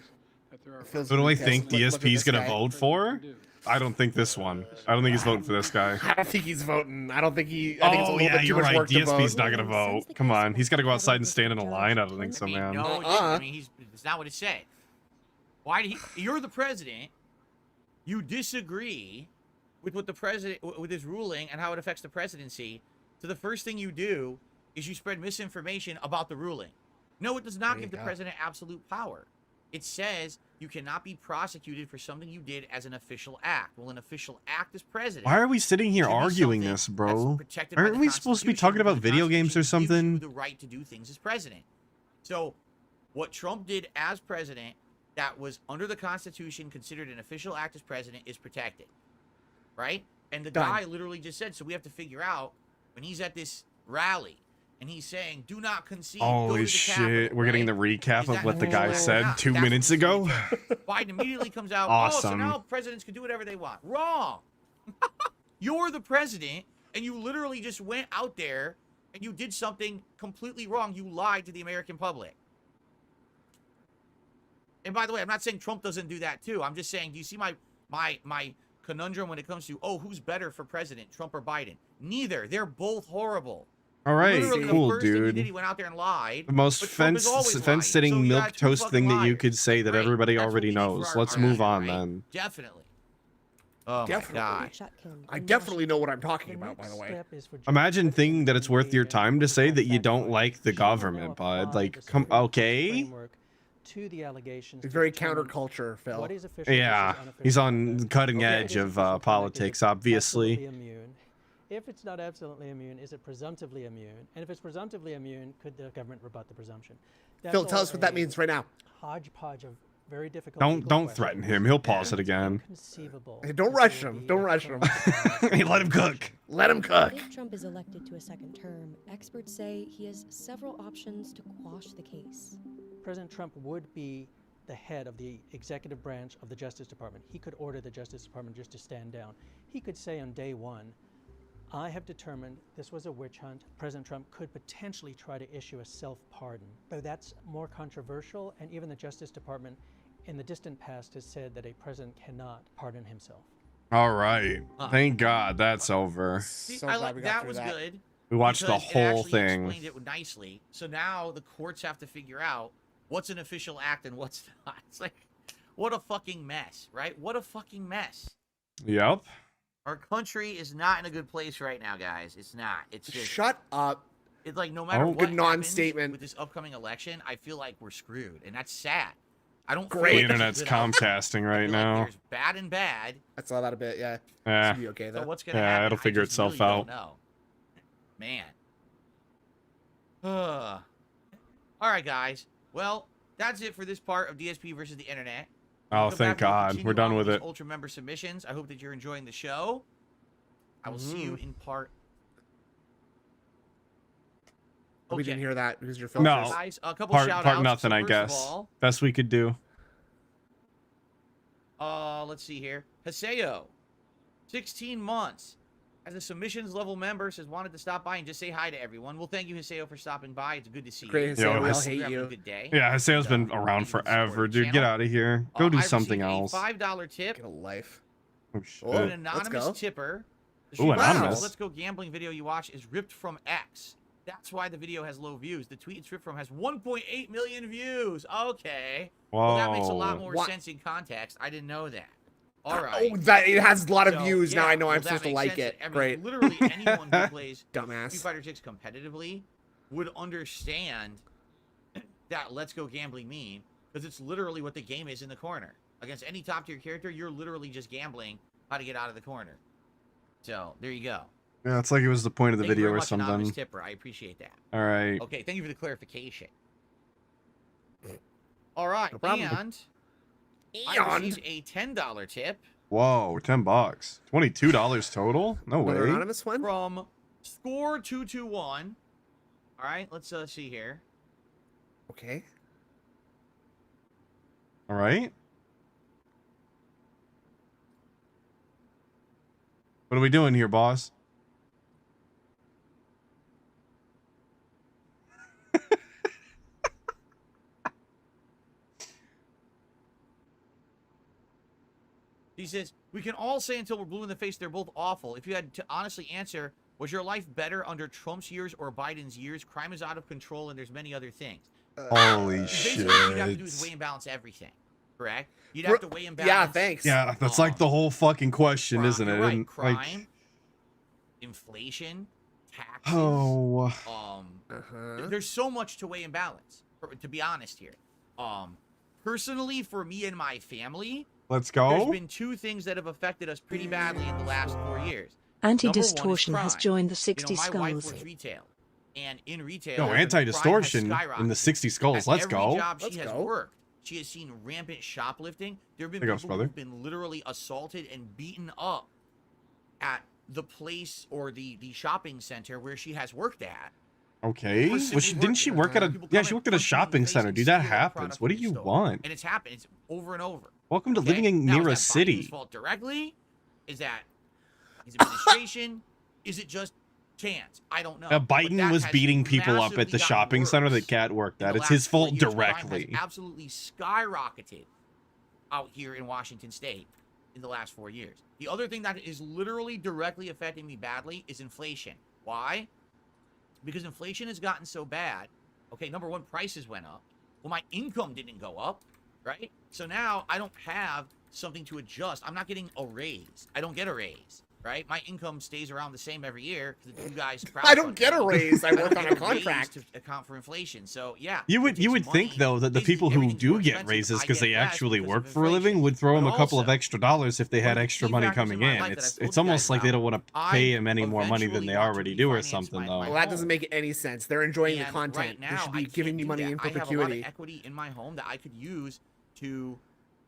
that there are... Feels Who do I really think pissed. Look at DSP's this gonna guy. vote for? I don't think this one. I don't think he's voting for this guy. I don't think he's voting. I don't think he. I think it's a Oh little yeah, bit too you're much right. work to DSP's vote. not gonna vote. Come on, he's got to go outside and stand in a line. I don't think so, man. No, it didn't. I mean, it's not what it said. Why did he? You're the president. You disagree with what the president, with his ruling and how it affects the presidency. So the first thing you do is you spread misinformation about the ruling. No, it does not There give you the go. president absolute power. It says you cannot be prosecuted for something you did as an official act. Well, an official act as president. Why are we sitting here should be arguing something this, bro? protected by Aren't the we supposed to be Constitution, talking about because the video games or Constitution gives something? you the right to do things as president. So, what Trump did as president, that was under the Constitution considered an official act as president, is protected, right? And the Done. guy literally just said, so we have to figure out when he's at this rally and he's saying, "Do not concede." go to Holy the shit. Capitol," We're getting right? the recap Is of that what the guy official or said not? 2 That's what minutes needs to be ago. determined. Biden immediately comes out. Awesome. Oh, so now presidents can do whatever they want. Wrong. You're the president, and you literally just went out there and you did something completely wrong. You lied to the American public. And by the way, I'm not saying Trump doesn't do that too. I'm just saying, do you see my conundrum when it comes to, oh, who's better for president, Trump or Biden? Neither. They're both horrible. All right, Literally, cool, the first thing he dude. did, he went out there and lied. The most but Trump has always lied. fence-sitting So you milk got two toast fucking thing that you liars. could say that Great. everybody That's what already we need for knows. our Let's nation, move on right? then. Definitely. Oh Definitely. my God. I definitely know what I'm talking about, by the way. Imagine thinking that it's worth your time to say that you don't like the government, bud. Like, come, okay? To the allegations. It's very counterculture, Phil. What is official Yeah, versus he's unofficial. on the cutting edge of politics, obviously. Absolutely immune. If it's not absolutely immune, is it presumptively immune? And if it's presumptively immune, could the government rebut the presumption? That's Phil, tell all us what that a means right now. Hodgepodge of very difficult. Don't legal threaten questions. him. He'll pause it again. Inconceivable. Hey, don't rush him. Don't rush him. Hey, let him cook. Let him cook. If Trump is elected to a second term, experts say he has several options to quash the case. President Trump would be the head of the executive branch of the Justice Department. He could order the Justice Department just to stand down. He could say on day one, I have determined this was a witch hunt. President Trump could potentially try to issue a self-pardon, though that's more controversial, and even the Justice Department in the distant past has said that a president cannot pardon himself. All right. Thank God that's over. See, So I glad like we got that through was that. good. We watched the because it whole actually thing. Explained it nicely. So now the courts have to figure out what's an official act and what's not. It's like, what a fucking mess, right? What a fucking mess. Yep. Our country is not in a good place right now, guys. It's not. It's just Shut up. It's like no matter Oh. what Good happens non-statement. with this upcoming election, I feel like we're screwed, and that's sad. I don't. feel The like this internet's is good outcome. Comcasting I right feel like now. there's bad and bad. I saw that a bit, yeah. Yeah. Should be okay, though. So what's gonna Yeah, happen? it'll figure I just itself really out. Don't know. Man. All right, guys. Well, that's it for this part of DSP versus the internet. Oh, Come thank back and God. continue We're done on with these it. Ultra member submissions. I hope that you're enjoying the show. I will see you in part. We didn't Okay. hear that because you're No. filters. Guys, a couple Part shout-outs. nothing, So I first of guess. all, Best we could do. let's see here. Haseo, 16 months. As a submissions level member, says wanted to stop by and just say hi to everyone. Well, thank you, Haseo, for stopping by. It's good to see Great, you. Yo, Haseo. We all Hase- hate You're having a you. good day. Yeah, Haseo's been So, around thank you for forever, supporting the dude. Get channel. out of here. Go do I something received else. a $5 tip Get a life. Oh, shit. Oh, from an let's anonymous go. tipper. The Ooh, stream anonymous. Let's Go Gambling video you watch is ripped from X. That's why the video has low views. The tweet it's ripped from has 1.8 million views. Okay. Well, that makes a lot Whoa. more What? sense in context. I didn't know that. All right. Oh, that it has a lot of So, views. Now yeah, I know well, I'm that supposed to makes like sense. it. I mean, Great. literally anyone who plays Dumbass. Street Fighter 6 competitively would understand that Let's Go Gambling meme, because it's literally what the game is in the corner. Against any top tier character, you're literally just gambling how to get out of the corner. So there you go. Yeah, it's like it was the point of the Thank you video very or much, anonymous something. tipper. I appreciate that. All right. Okay, thank you for the clarification. All right, problem. and I received a $10 tip Whoa, $10. $22 total? No Another way. anonymous one? from Score221. All right, let's see here. Okay. All right. What are we doing here, boss? He says, we can all say until we're blue in the face they're both awful. If you had to honestly answer, was your life better under Trump's years or Biden's years? Crime is out of control and there's many other things. Holy Basically, what you'd have to do is shit. weigh and balance everything, correct? You'd have to weigh and balance. Yeah, thanks. Yeah, that's like the whole fucking question, isn't it? You're right. And, Crime, like, inflation, taxes. oh. There's so much to weigh and balance, to be honest here. Personally, for me and my family, Let's there's go. been two things that have affected us pretty badly in the last 4 years. Anti-distortion has crime. joined the 60 My wife skulls. works retail, and in retail, Yo, crime has anti-distortion in the skyrocketed. 60 skulls. At Let's every go. job Let's she has go. worked, she has seen rampant shoplifting. There have been There goes, people brother. who've been literally assaulted and beaten up at the place or the shopping center where she has worked at. Okay. Well, didn't she work at a? Yeah, she worked at a shopping center. Dude, that happens. What do you want? And it's happened. It's over and over. Welcome to living Now, near a is that city. Biden's fault directly? Is that his administration? Is it just chance? I don't know. Biden was beating people up at the shopping center that Cat worked at. It's his fault directly. Crime has absolutely skyrocketed out here in Washington State in the last 4 years. The other thing that is literally directly affecting me badly is inflation. Why? Because inflation has gotten so bad. Okay, number one, prices went up. Well, my income didn't go up, right? So now I don't have something to adjust. I'm not getting a raise. I don't get a raise, right? My income stays around the same every year because you guys. I don't get a raise. I work on a contract to account for inflation. So yeah. You would think though that the people who do get raises because they actually work for a living would throw him a couple of extra dollars if they had extra money coming in. It's almost like they don't want to pay him any more money than they already do or something though. Well, that doesn't make any sense. They're enjoying the content. Right now, they should be giving me money in perpetuity. I have a lot of equity in my home that I could use to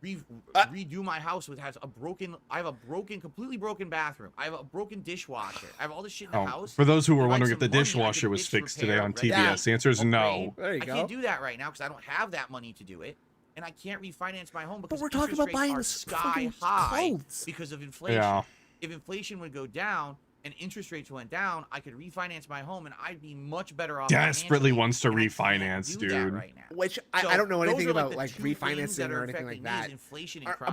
redo my house with I have a completely broken bathroom. I have a broken dishwasher. I have all this shit in the house. For those who were wondering if the dishwasher was fixed today on TBS, the answer is no. There you go. I can't do that right now because I don't have that money to do it, and I can't refinance my home because we're talking about buying are sky high clothes because of inflation. Yeah. If inflation would go down and interest rates went down, I could refinance my home and I'd be much better off. Desperately wants to refinance, dude. Right now. Which I don't know anything about like refinancing or anything like that.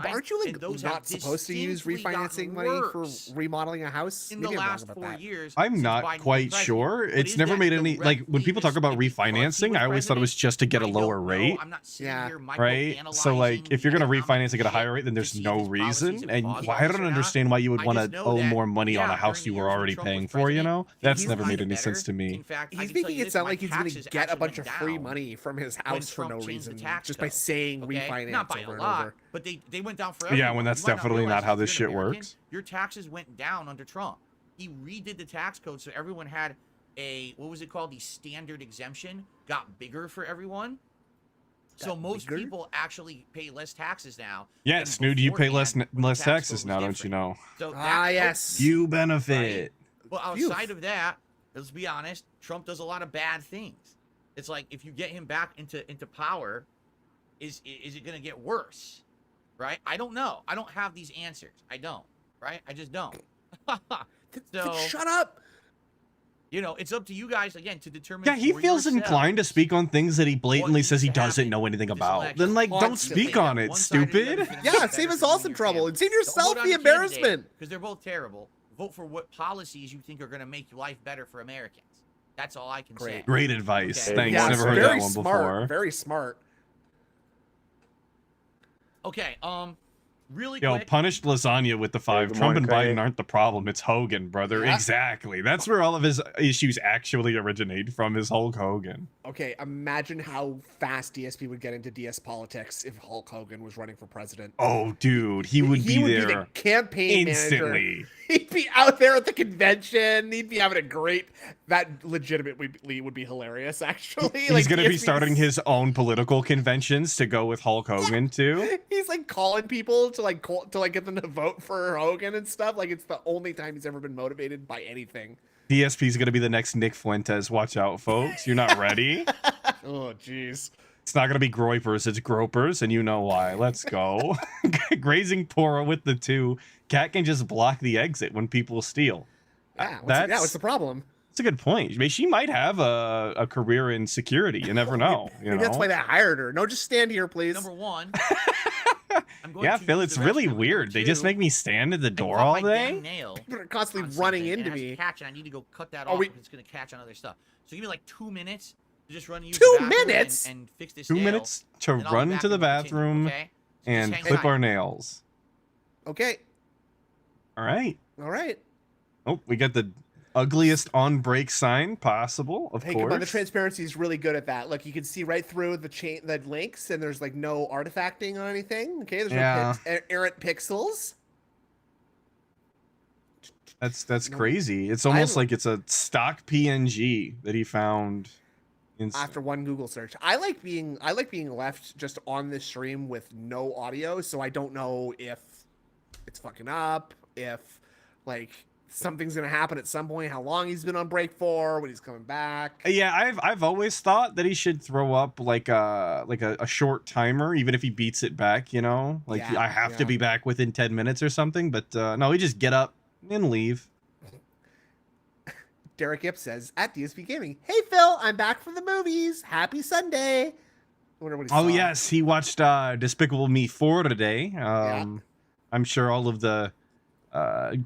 Aren't you like not supposed to use refinancing money for remodeling a house? In the last 4 years, I'm not quite sure. It's never made any like when people talk about refinancing, I always thought it was just to get a lower rate. Yeah. Right. So like if you're gonna refinance and get a higher rate, then there's no reason. And I don't understand why you would want to owe more money on a house you were already paying for. You know, that's never made any sense to me. He's making it sound like he's going to get a bunch of free money from his house for no reason, just by saying refinance not by over a and lot, over. but they went down for everyone. Yeah, when that's definitely not how this shit works. Your taxes went down under Trump. He redid the tax code so everyone had a, what was it called? The standard exemption got bigger for everyone. So most people actually pay less taxes now. Yeah, Snood, you pay less taxes now, don't you know? So yes, you benefit. Well, outside of that, let's be honest, Trump does a lot of bad things. It's like if you get him back into power, is it going to get worse? Right? I don't know. I don't have these answers. I don't. Right? I just don't. So shut up. You know, it's up to you guys again to determine. Yeah, he feels inclined to speak on things that he blatantly says he doesn't know anything about. Then, like, don't speak on it, stupid. Yeah, save us all some trouble and save yourself the embarrassment. Because they're both terrible. Vote for what policies you think are going to make life better for Americans. That's all I can say. Great advice. Okay. Thanks. Yeah, Never heard that one before. Very smart. Okay. Really Yo, quick. punished lasagna with the 5. Trump and Biden aren't the problem. It's Hogan, brother. Yeah. Exactly. That's where all of his issues actually originate from, is Hulk Hogan. Okay, imagine how fast DSP would get into DS politics if Hulk Hogan was running for president. Oh, dude, he would be there the campaign instantly. manager. He'd be out there at the convention. He'd be having a great. That legitimately would be hilarious. Actually, He's gonna be starting his own political conventions to go with Hulk Hogan too. He's like calling people to get them to vote for Hogan and stuff. Like it's the only time he's ever been motivated by anything. DSP's gonna be the next Nick Fuentes. Watch out, folks. You're not ready. Oh, jeez. It's not gonna be Groypers, it's Gropers, and you know why. Let's go. Grazing Pora with the 2. Cat can just block the exit when people steal. Yeah, what's the problem? That's a good point. I mean, she might have a career in security. You never know. Maybe that's why they hired her. No, just stand here, please. Number one. Yeah, Phil, it's really weird. They just make me stand at the door all day. They're constantly running into me. Catch, and I need to go cut that off. It's going to catch on other stuff. So give me like 2 minutes to just run. 2 minutes and fix this. 2 minutes to run to the bathroom and clip our nails. Okay. All right. All right. Oh, we got the ugliest on break sign possible. Of course. Come on, the transparency is really good at that. Look, you can see right through the links, and there's like no artifacting on anything. Okay, there's no errant pixels. That's crazy. It's almost like it's a stock PNG that he found after one Google search. I like being left just on this stream with no audio, so I don't know if it's fucking up, if like something's gonna happen at some point. How long he's been on break for? When he's coming back? Yeah, I've always thought that he should throw up like a short timer, even if he beats it back. You know, like Yeah, I have to be back within 10 minutes or something. But no, he just get up and leave. Derek Ip says at DSP Gaming, "Hey Phil, I'm back from the movies. Happy Sunday." I wonder what he Oh saw. yes, he watched Despicable Me 4 today. I'm sure all of the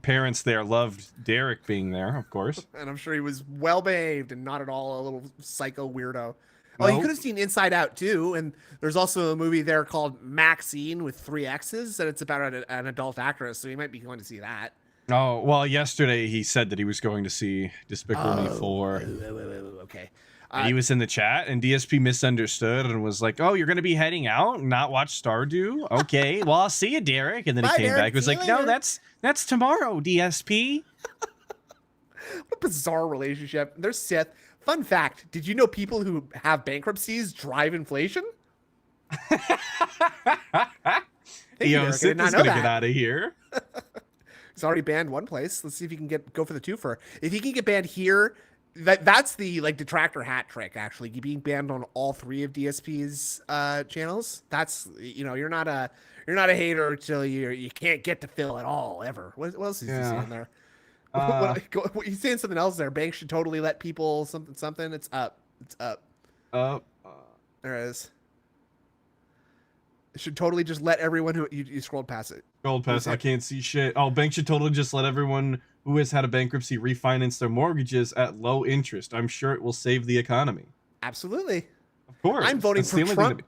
parents there loved Derek being there, of course. And I'm sure he was well behaved and not at all a little psycho weirdo. Oh, you Nope. could have seen Inside Out too, and there's also a movie there called Maxine with 3 X's, and it's about an adult actress, so you might be going to see that. Oh, well, yesterday he said that he was going to see Despicable Me 4. Okay. And he was in the chat, and DSP misunderstood and was like, "Oh, you're going to be heading out and not watch Stardew? Okay, well, I'll see you, Derek." And then he Bye, came Derek. back and was See you like, "No, later." that's tomorrow, DSP." What a bizarre relationship. They're Sith. Fun fact, did you know people who have bankruptcies drive inflation? Yo, Sith is going to get out of here. He's already banned one place. Let's see if he can go for the twofer. If he can get banned here, that's the like Detractor hat trick. Actually, being banned on all 3 of DSP's channels. That's, you know, you're not a hater until you can't get to Phil at all ever. What else is he saying there? He's saying something else there. Banks should totally let people something. It's up. It's up. There it is. It should totally just let everyone who you scrolled past it. Gold pass, I can't see shit. Oh, banks should totally just let everyone who has had a bankruptcy refinance their mortgages at low interest. I'm sure it will save the economy. Absolutely. Of course. I'm voting That's for the only thing Trump.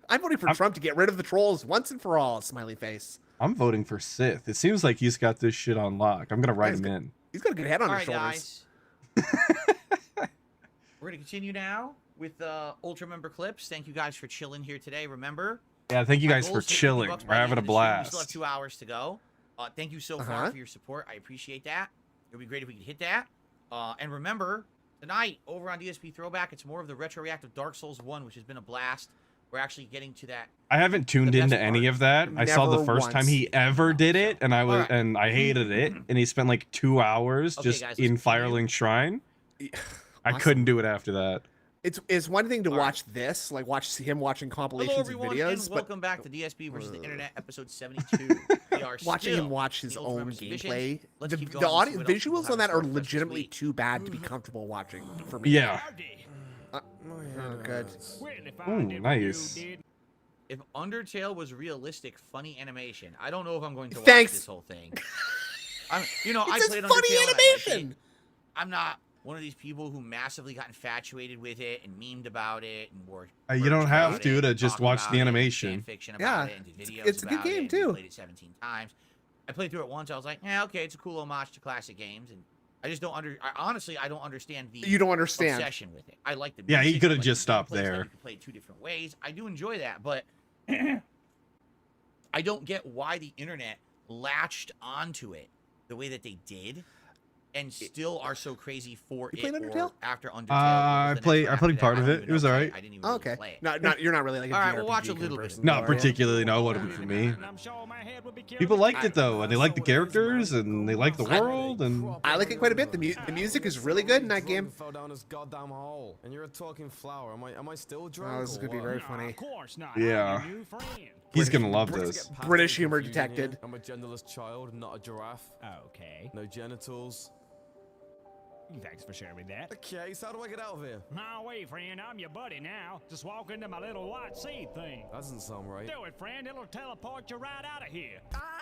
I'm voting for Trump to get rid of the trolls once and for all. Smiley face. I'm voting for Sith. It seems like he's got this shit on lock. I'm gonna write him in. He's got a good head on All his right, shoulders. guys. We're gonna continue now with Ultra member clips. Thank you guys for chilling here today. Remember, Yeah, thank you my guys goal for is to hit chilling. 50 bucks We're by the having end a of the stream. We blast. still have 2 hours to go. Thank you so far for your support. I appreciate that. It would be great if we could hit that. And remember, tonight over on DSP Throwback, it's more of the retro reactive Dark Souls 1, which has been a blast. We're actually getting to that. I haven't tuned into any of that. I saw the Never first time once. he ever did it, and I was Alright. and I hated it. And he spent like 2 hours Okay, just guys, let's in continue. Firelink Shrine. I Awesome. couldn't do it after that. It's one thing to watch this, like watch him watching compilations Hello, everyone, of videos, and but welcome back to DSP versus the Internet, episode 72. We are watching still him watch his the Ultra own Member Submission. gameplay, Let's keep the going. audio Let's see what else visuals people on that have are in store for us this legitimately week. too bad to be comfortable watching for me. Yeah. Oh, good. Ooh, nice. If Undertale was realistic, funny animation, I don't know if I'm going to watch Thanks. this whole thing. I It's played a funny Undertale and I liked animation. it. I'm not one of these people who massively got infatuated with it and memed about it and wore. You don't merch have about to it and just talked watch about the it and animation. fan fiction about Yeah, it and did videos it's a good about game, it and too. Played it 17 times. I played through it once. I was like, yeah, okay, it's a cool homage to classic games, and I just don't honestly, I don't understand the. You don't understand. Obsession with it. I like the. Yeah, he music, could I have like just the stopped gameplay, it's like there. You can play it 2 different ways. I do enjoy that, but I don't get why the internet latched onto it the way that they did, and still are so crazy for You played it. Undertale? Or after Undertale, I played part of it. It was alright. I didn't even Oh, really okay. play it. No, you're not really like a All right, JRPG we'll watch a kind of little bit. person, Not though, are ya? particularly. No, it wouldn't be for me. People liked it though, and they liked the characters, and they liked the world, and I like it quite a bit. The music is really good in that game. Fell down this goddamn hole, and you're a talking flower. Am I still drunk? Oh, this is gonna be very funny. Of course not. yeah, he's gonna love this. British humor detected. I'm a genderless child, not a giraffe. Okay. No genitals. Thanks for sharing that. Okay, so how do I get out of here? No, wait, friend. I'm your buddy now. Just walk into my little white seed thing. That doesn't sound right. Do it, friend. It'll teleport you right out of here.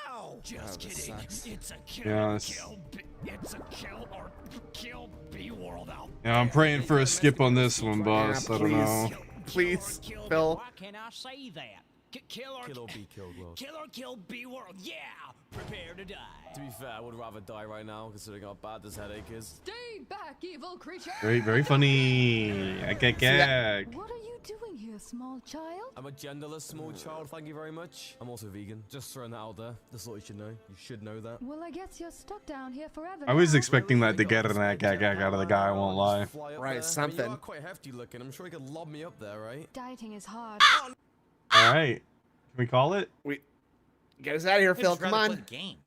Ow! Just kidding. It's a kill. Yeah, It's a kill or kill B world out. Yeah, I'm praying for a skip on this one, boss. I don't know. Please, Phil. Why can't I say that? Kill or be killed, world. Kill or kill B world. Yeah. Prepare to die. To be fair, I would rather die right now, considering how bad this headache is. Stay back, evil creature! Very funny. Gag. What are you doing here, small child? I'm a genderless small child, thank you very much. I'm also vegan. Just throwing that out there. That's what you should know. You should know that. Well, I guess you're stuck down here forever. I was now. expecting that to get an gag out of the guy. I won't lie. Fly up Right, there. something. I mean, you are quite hefty looking. I'm sure you could lob me up there, right? Dieting is hard. All right, can we call it? Get us out of here, I'd Phil. just Come rather play on. the game.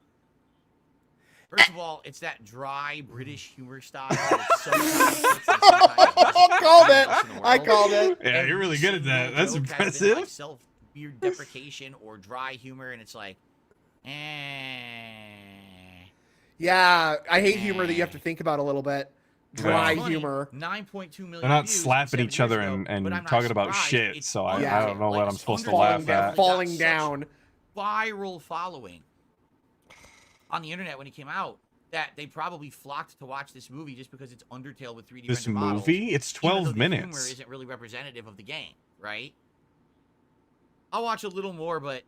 First of all, it's that dry British humor style. It's so I called it. Yeah, you're really good at that. That's impressive. Like self-weird deprecation or dry humor, and it's like, Yeah, I hate humor that you have to think about a little bit. Dry Yeah. humor. 9.2 million. They're not views slapping 7 each years other ago, and but I'm not talking about surprised. shit, It's so I underrated. don't know what Like, I'm it's supposed to underrated. laugh at. Falling Got down. such viral following on the internet when it came out that they probably flocked to watch this movie just because it's Undertale with 3D This rendered models, movie? It's even 12 though the minutes. humor isn't really representative of the game, right? I'll watch a little more, but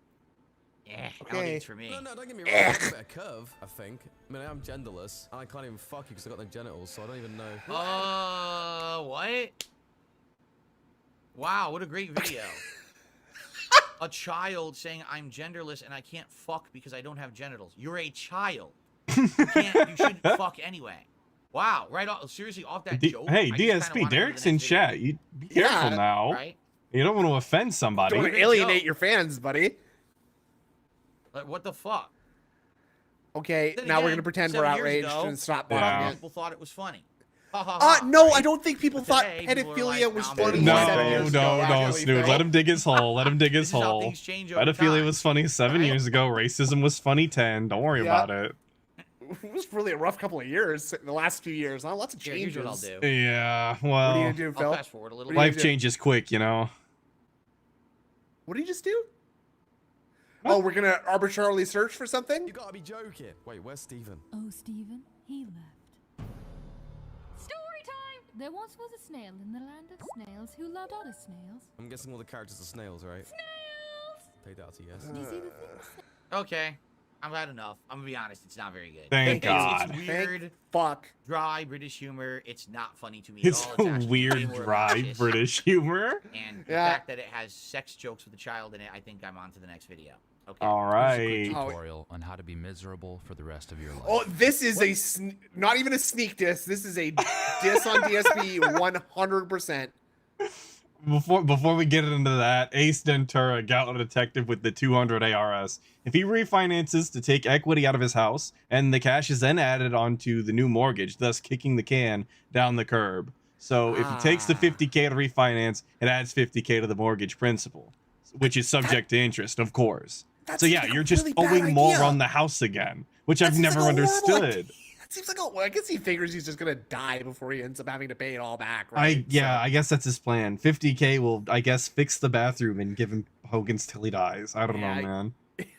I don't think it's for me. No, don't get me wrong. It's a bit of curve, I think. I mean, I am genderless, and I can't even fuck you because I got no genitals, so I don't even know. What? Wow, what a great video. A child saying I'm genderless and I can't fuck because I don't have genitals. You're a child. You shouldn't fuck anyway. Wow, right off, seriously, off that joke. Hey, I just kinda DSP, wanna go to Derek's the in next video. chat. You be careful now. Right? You don't want to offend somebody. Don't want to alienate your fans, buddy. Like, what the fuck? Okay, Then now we're again, gonna pretend 7 we're years outraged ago, and stop a lot of botching it. people thought it was funny. Ha, ha, ha, No, right? I don't think people But thought today, people are pedophilia like, was nah, funny. man. 7 years ago, No, actually, Snood. Phil. Let him dig his hole. Let him dig his This is how hole. things change over Pedophilia time. was funny 7 years ago. Racism was funny 10. Don't worry Yeah. about it. It was really a rough couple of years, the last few years. Lots of Here, changes. here's what I'll do. Yeah, well, What are you gonna do, Phil? I'll fast forward a little What are you life gonna do? changes quick, you know. What did you just do? Oh, we're gonna arbitrarily search for something? You gotta be joking. Wait, where's Steven? Oh, Stephen, he left. Story time! There once was a snail in the land of snails who loved other snails. I'm guessing all the characters are snails, right? Snails! Take that to yes. Do you see the thing? Okay, I've had enough. I'm gonna be honest, it's not very good. Thank God. It's weird, fuck, dry British humor. It's not funny to me It's at all. a actually way weird, more dry obnoxious. British humor. And the Yeah. fact that it has sex jokes with a child in it, I think I'm on to the next video. Okay. All right. Tutorial on how to be miserable for the rest of your life. Oh, this is not even a sneak diss. This is a diss on DSP 100%. Before we get into that, Ace Ventura, Gallo Detective with the 200 ARS. If he refinances to take equity out of his house, and the cash is then added onto the new mortgage, thus kicking the can down the curb. So if he takes the 50K to refinance, it adds 50K to the mortgage principal, which is subject to interest, of course. So yeah, you're just really bad owing more idea. on the house again, which I've seems never like a horrible understood. That seems like I guess he figures he's just gonna die before he ends up having to pay it all back, right? I guess that's his plan. 50K will, I guess, fix the bathroom and give him Hogan's till he dies. I don't know, man.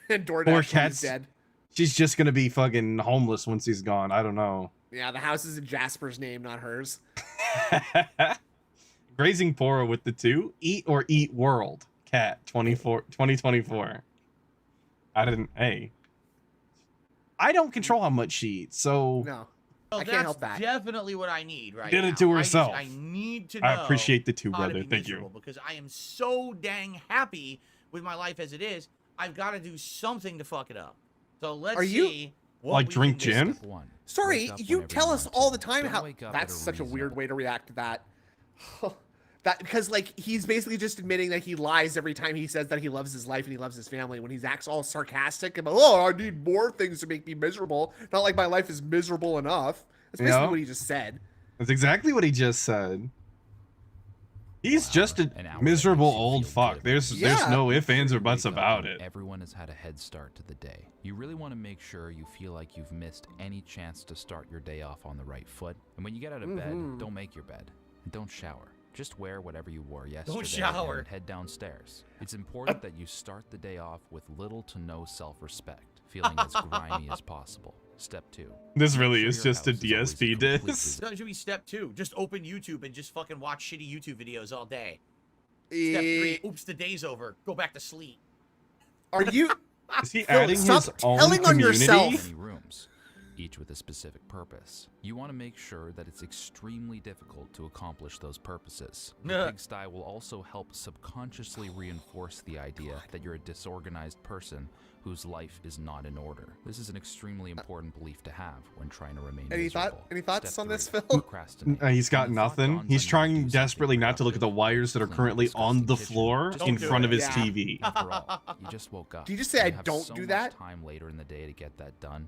And Poor DoorDash is cat's dead. She's just gonna be fucking homeless once he's gone. I don't know. Yeah, the house is in Jasper's name, not hers. Grazing Pora with the 2. Eat or Eat World. Cat 2024. I don't control how much she eats, so No. Well, I can't that's help that. definitely what I need right Did now. it to herself. I need to know. I appreciate the 2, how to brother. be Thank miserable you. Because I am so dang happy with my life as it is. I've got to do something to fuck it up. So let's Are you- see. What Like we drink can do. gin? Step 1. Sorry, Wake up you whenever tell you us want all to. the time Don't how wake up that's at a such a weird reasonable- way to react to that. That because like he's basically just admitting that he lies every time he says that he loves his life and he loves his family when he's acts all sarcastic about, oh, I need more things to make me miserable. Not like my life is miserable enough. That's basically Yeah. what he just said. That's exactly what he just said. He's just a An hour miserable makes you old feel fuck. good. There's Yeah. no ifs, ands, or You buts wake up about when it. Everyone has had a head start to the day. You really want to make sure you feel like you've missed any chance to start your day off on the right foot. And when you get out of bed, don't make your bed. And don't shower. Just wear whatever you wore yesterday shower. and head downstairs. It's important that you start the day off with little to no self-respect, feeling as grimy as possible. Step 2. This really Make is sure just a your house is always DSP completely diss. So it should be step 2. Just open YouTube and just fucking watch shitty YouTube videos all day. Step 3. Oops, the day's over. Go back to sleep. Are you Is he Phil, adding stop his own telling on community? yourself. Many rooms, each with a specific purpose. You want to make sure that it's extremely difficult to accomplish those purposes. The pigsty will also help subconsciously reinforce the idea that you're a disorganized person whose life is not in order. This is an extremely important belief to have when trying to remain miserable. Any thoughts Step on this, 3, Phil? procrastinate. He's got When the thought nothing. dawns He's on you to trying do something desperately not to look at the productive, wires that are clean the currently on the disgusting floor kitchen, in Don't do front it. of his Yeah. TV. After all, you just woke up. Did you just say I You have don't so do much that? time later in the day to get that done.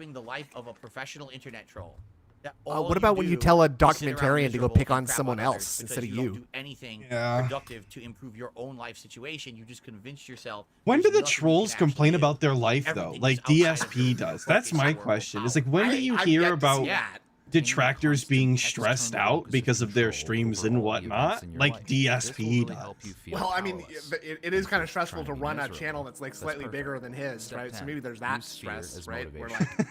describing the life of a professional internet troll. That all what about when you do tell a is sit around documentarian to go miserable pick and on crap someone others else because instead of you? Don't you? do anything Yeah. productive to improve your own life situation. You just convince yourself. When do there's the nothing you trolls can complain actually do. about their life though? Everything Like is outside of your DSP does. That's focus my and question. Is like, when do you I've hear yet to about see that. detractors being stressed out because of their streams and whatnot, like DSP does? Well, I mean, it is kind of stressful to run a channel that's like slightly bigger than his, right? So maybe there's that stress, right? Where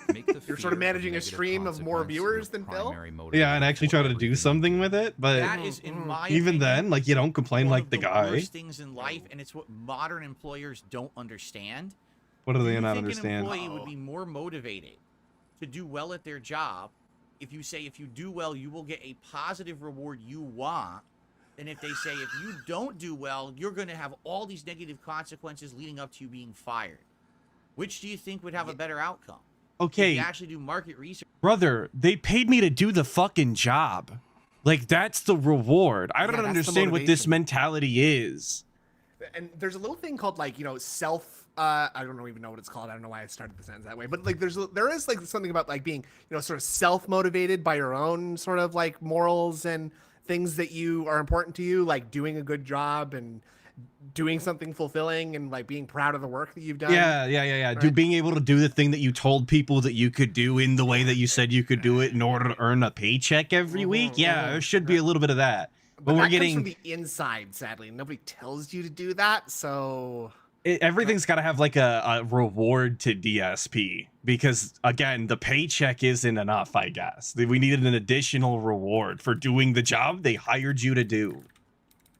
like you're sort of managing a stream of more viewers than Phil. Yeah, and actually try to do something with it, but That is, in my even opinion, then, like, you don't complain one like of the guy. worst things in life, and it's what modern employers don't understand. What do they you not think understand? An employee would be more motivated to do well at their job if you say, if you do well, you will get a positive reward you want, than if they say, if you don't do well, you're going to have all these negative consequences leading up to you being fired. Which do you think would have a better outcome? Okay. If you actually do market research. Brother, they paid me to do the fucking job. Like, that's the reward. I don't understand what this mentality is. And there's a little thing called, like, you know, I don't even know what it's called. I don't know why I started the sentence that way, but like there is like something about like being, you know, sort of self-motivated by your own sort of like morals and things that you are important to you, like doing a good job and doing something fulfilling and like being proud of the work that you've done. Yeah. Right? Being able to do the thing that you told people that you could do in the way that you said you could do it in order to earn a paycheck every week. Yeah, there should be a little bit of that. But we're getting comes from the inside, sadly. Nobody tells you to do that, so everything's got to have like a reward to DSP, because again, the paycheck isn't enough. I guess we needed an additional reward for doing the job they hired you to do.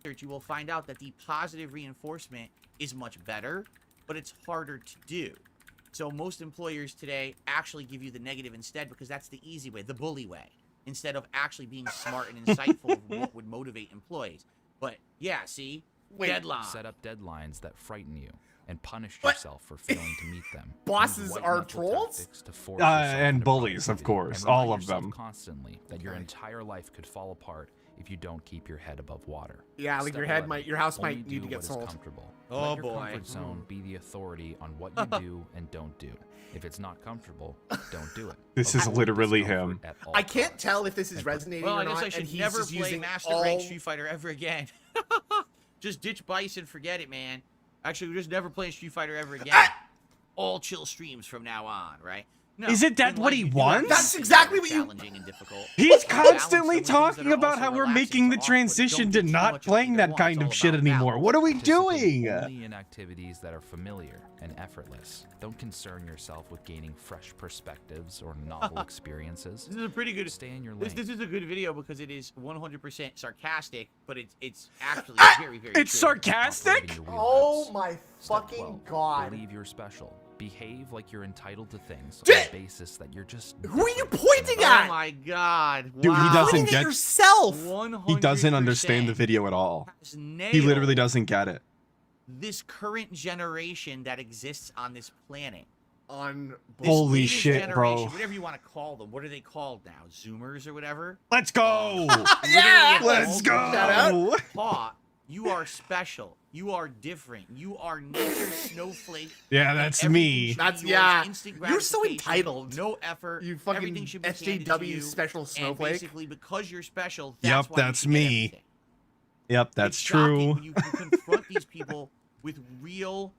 You will find out that the positive reinforcement is much better, but it's harder to do. So most employers today actually give you the negative instead, because that's the easy way, the bully way, instead of actually being smart and insightful of what would motivate employees. But yeah, see, deadline. Set up deadlines that frighten you and punish yourself for failing to meet them. Bosses are trolls? And bullies, of course, all of them. Constantly that your entire life could fall apart if you don't keep your head above water. Yeah, like your house might need to get sold. Comfortable. Oh, Let your boy. comfort zone be the authority on what you do and don't do. If it's not comfortable, don't do it. This is literally him. I can't tell if this is resonating Well, or I guess not. I should and never he's just play using Master Rank Street Fighter ever again. Just ditch Bison, forget it, man. Actually, we're just never playing Street Fighter ever again. All chill streams from now on, right? No, Is it that what he wants? That's exactly what you. Challenging and difficult. He's constantly talking about how we're making the transition to not playing that kind of shit anymore. What are we doing? Only in activities that are familiar and effortless. Don't concern yourself with gaining fresh perspectives or novel experiences. This is a pretty good. Stay in your lane. This is a good video because it is 100% sarcastic, but it's actually very, very. It's true. sarcastic? Oh my fucking god! Believe you're special. Behave like you're entitled to things on the basis that you're just. Who are you pointing at? Oh my god! Dude, he doesn't get yourself. 100%. He doesn't understand the video at all. He literally doesn't get it. This current generation that exists on this planet. Holy shit, bro. Whatever you want to call them. What are they called now? Zoomers or whatever? Let's go! Yeah! Let's go! Thought you are special. You are different. You are nature's snowflake. Yeah, that's me. That's You're so entitled. No effort. You fucking everything should be handed to SJW you, special and snowflake. basically, because you're special, Yep, that's why you that's should get me. everything. Yep, that's It's shocking true. when you confront these people with real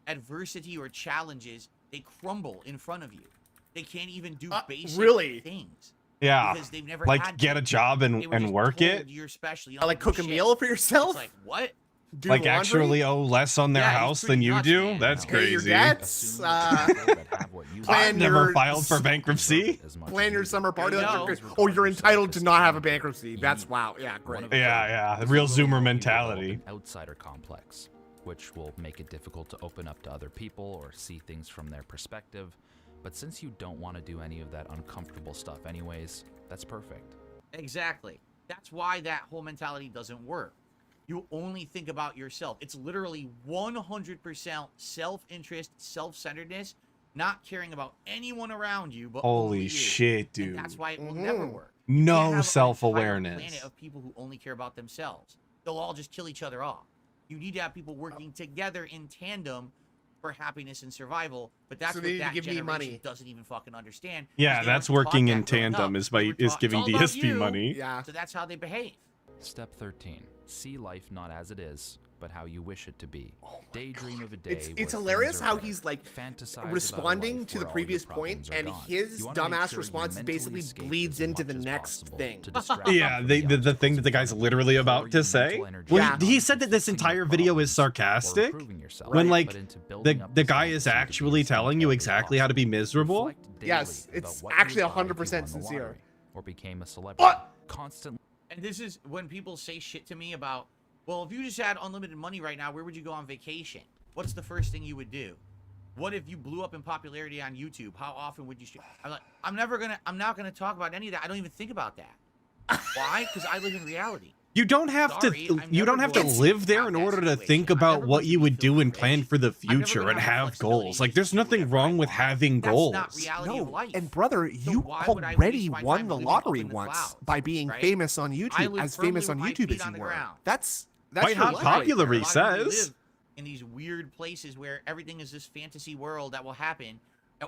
adversity or challenges, they crumble in front of you. They can't even do basic things. Yeah, because they've never like had get a job They and were just work told it. You're special. You I don't like do cook a shit. meal for yourself. It's like what? Do Like laundry? actually owe less on their Yeah, he's house pretty than you nuts, do? man. That's Pay your crazy. debts. I've Plan never your filed for bankruptcy. Plan your summer party. There you Like, go. oh, you're entitled to not have a bankruptcy. That's wow. Yeah, great. Yeah, the real Zoomer mentality. An outsider complex, which will make it difficult to open up to other people or see things from their perspective. But since you don't want to do any of that uncomfortable stuff anyways, that's perfect. Exactly. That's why that whole mentality doesn't work. You only think about yourself. It's literally 100% self-interest, self-centeredness, not caring about anyone around you, but only Holy you. shit, dude. And that's why it will never work. No You can't have an self-awareness. entire planet of people who only care about themselves. They'll all just kill each other off. You need to have people working together in tandem for happiness and survival, but that's So what they need to that give me generation money. doesn't even fucking understand. 'cause Yeah, they that's weren't taught working that in growing tandem up. is They were is taught, giving "It's all about DSP you." money. Yeah. So that's how they behave. Step 13. See life not as it is, but how you wish it to be. Daydream of a day. It's where hilarious things are how better. he's like Fantasize about a responding life to the where all your previous problems point, are and gone. his You wanna make dumbass sure you response mentally basically escape bleeds as into the much as next possible thing. to distract Yeah, you from the thing that the guy's literally about to say. Well, he said that this entire video is sarcastic, when like the guy is actually telling you exactly how to be miserable. Yes, it's actually 100% sincere. Or became a celebrity. Constantly. And this is when people say shit to me about, well, if you just had unlimited money right now, where would you go on vacation? What's the first thing you would do? What if you blew up in popularity on YouTube? How often would you stream? I'm like, I'm not gonna talk about any of that. I don't even think about that. Why? Because I live in reality. You don't have you don't have to live there in order to think about what you would do and plan for the future and have goals. Like, there's nothing wrong with having goals. No, and brother, you already won the lottery once by being famous on YouTube, as famous on YouTube as you were. That's Quite your hot life. popular, he A lot of people says. live in these weird places where everything is this fantasy world that will happen.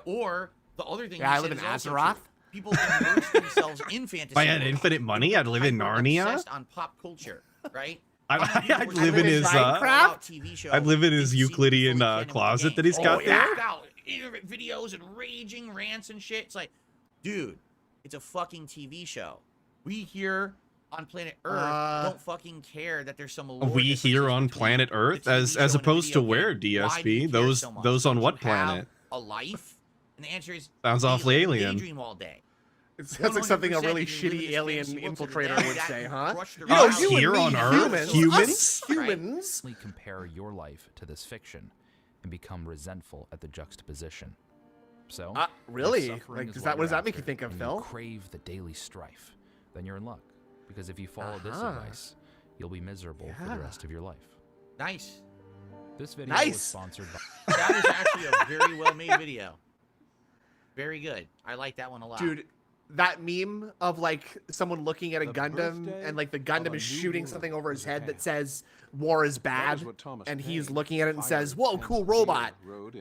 Or the other thing, Yeah, I you live said in is also Azeroth. true. People immerse themselves in fantasy. If I had world. infinite money, I'd live in People are Narnia. obsessed on pop culture, right? I'd live in his I'd live in his Euclidean closet that he's got there. Videos and raging rants and shit. It's like, dude, it's a fucking TV show. We here on planet Earth don't fucking care that there's some allure We differences here on between planet Earth, the TV as show and the opposed to video where game. Why do you DSP? care so much? Those on Don't what you have planet? a life? And the answer is Sounds they awfully live alien. Daydream all day. It sounds like something a 100% really you can live in shitty this alien fantasy world to the infiltrator day would that say, you huh? crush their You know, reality. you and Here me, on Earth, humans, humans. Compare your life to this fiction and become resentful at the juxtaposition. So, really? if suffering Like, is what does that make you after, think of, and Phil? You crave the daily strife, then you're in luck. Because if you follow this advice, you'll be miserable for the rest of your life. Nice. This video was sponsored by... That is actually a very well-made video. Very good. I like that one a lot. Dude, that meme of like someone looking at a Gundam and like the Gundam is shooting something over his head that says war is bad, and he's looking at it and says, "Whoa, cool robot."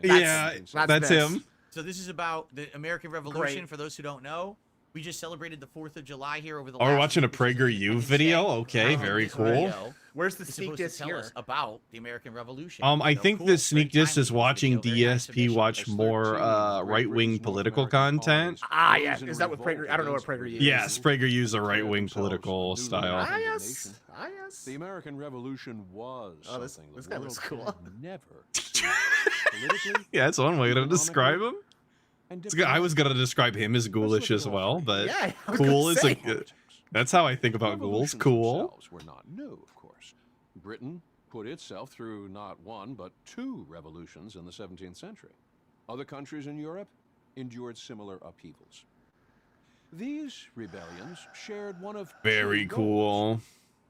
That's him. So this is about the American Revolution. Great. For those who don't know, we just celebrated the 4th of July here over the Oh, we're last watching a week, which is PragerU video. Okay, very this cool. video Where's the is sneak supposed to disc tell here? us about the American Revolution. I think cool, the sneak very disc is timely watching video, very nice DSP submission. watch more right-wing political content. Ah, yeah. Is that what Prager? I don't know what Prager uses. Yes, PragerU's a right-wing political style. Ah, yes. Ah, yes. The American Revolution was something this the guy world looks cool. had never seen. Politically, Yeah, that's one way to describe him. and I was gonna describe him as ghoulish as well, but Yeah, I was cool gonna is say. that's how I think about ghouls. Revolutions Cool. themselves were not new, of course. Britain put itself through not one but two revolutions in the 17th century. Other countries in Europe endured similar upheavals. These rebellions shared one of Very two goals. cool.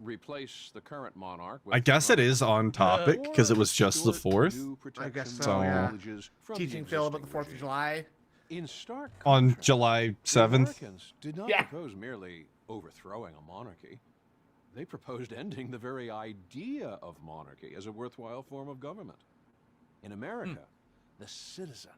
Replace the current monarch with I guess it is on topic because it was just the secure 4th. new I protection guess so. So- Yeah. privileges from Teaching the Phil about the existing 4th of regime. July. In stark On contrast, July the 7th. Americans did not Yeah. propose merely overthrowing a monarchy. They proposed ending the very idea of monarchy as a worthwhile form of government. In America, the citizen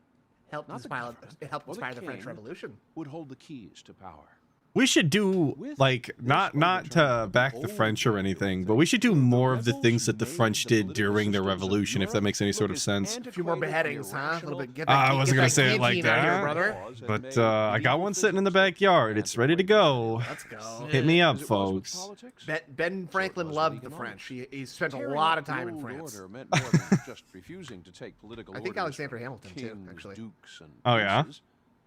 Helped Not the inspire, government, it helped or the inspire the French king. Revolution. would hold the keys to power. We should do like not to back the French or anything, but we should do more of the things that the French did during the revolution, if that makes any sort of sense. A few more beheadings, huh? A little bit. Get I that, wasn't get gonna that say it like guillotine out that, here, brother. but I got one sitting in the backyard. It's ready to go. Let's go. Hit me up, As it was with folks. politics, Ben Franklin was loved with the economics. French. He spent a Carrying lot of out the time in old France. order meant more than just refusing to take political I think orders Alexander from Hamilton, too, kings, actually. dukes, and Oh, yeah? princes.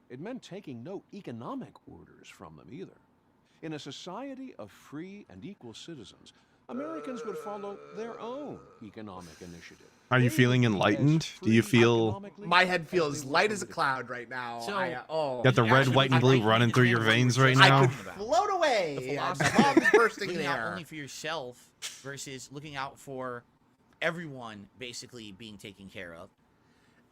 It meant taking no economic orders from them either. In a society of free and equal citizens, Americans would follow their own economic initiative. Are you feeling enlightened? Do you feel My head feels light as a cloud right now. So- got the red, white, and blue running through your veins right I now? could float The away. philosophy Bombs bursting in looking the out air. only for yourself versus looking out for everyone basically being taken care of.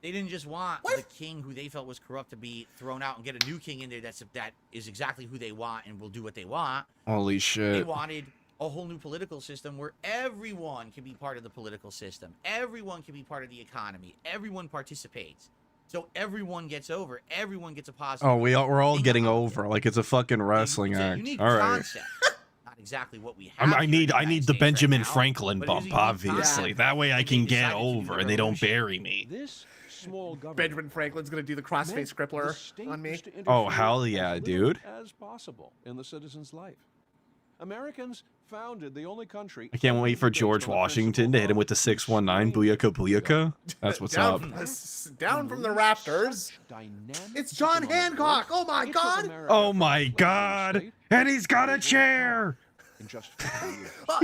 They didn't just want the king who they felt was corrupt to be thrown out and get a new king in there that is exactly who they want and will do what they want. Holy They shit. wanted a whole new political system where everyone can be part of the political system. Everyone can be part of the economy. Everyone participates. So everyone gets over. Everyone gets a positive. Oh, we're all thing getting out over like it's a fucking wrestling It's a act. unique All right. concept. Not exactly what we have. I need the Benjamin Franklin but it is a bump, unique obviously. concept. That way I And can they get decided to do over the and they don't revolution. bury me. This small government Benjamin Franklin's gonna do the crossface crippler on me. Oh, hell yeah, dude. As possible in the citizen's life. Americans founded the only country. I can't wait for George Washington to hit him with the 619 booyaka booyaka. That's what's up. Down from the rafters. It's John Hancock. Oh my God. Oh my God. And he's got a chair. In just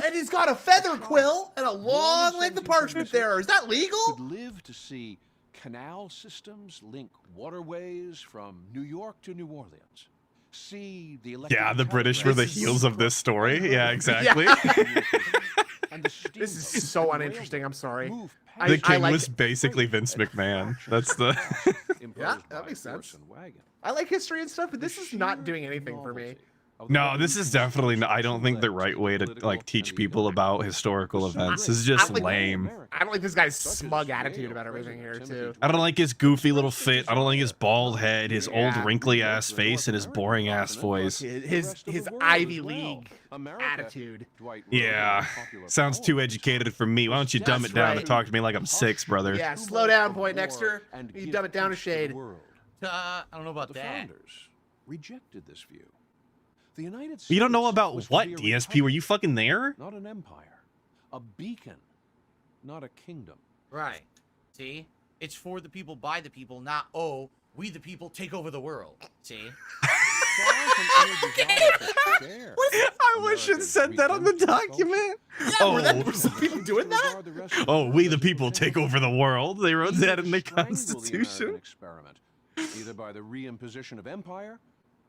And he's got a feather quill and a long length of parchment there. Is that legal? Could live to see canal systems link waterways from New York to New Orleans. See the Yeah, the British were the heels of this story. Yeah, exactly. This is so uninteresting. I'm sorry. The king was basically Vince McMahon. That's the. Yeah, that makes sense. I like history and stuff, but this is not doing anything for me. No, this is definitely not. I don't think the right way to like teach people about historical events. This is just lame. I don't like this guy's smug attitude about everything here too. I don't like his goofy little fit. I don't like his bald head, his old wrinkly ass face, and his boring ass voice. His Ivy League attitude. Yeah, sounds too educated for me. Why don't you dumb it down and talk to me like I'm 6, brother? Yeah, slow down, Point Nexter. You dumb it down a shade. I don't know about The that. founders rejected this view. The United States You don't know about was to what, be a DSP? Were you fucking there? Not an empire, a beacon, not a kingdom. Right. See? It's for the people, by the people, not, oh, we the people take over the world. See? I wish it said that on the document. Were some people doing that? Oh, we the people take over the world. They wrote that in the Strangle the Constitution. American experiment, either by the reimposition of empire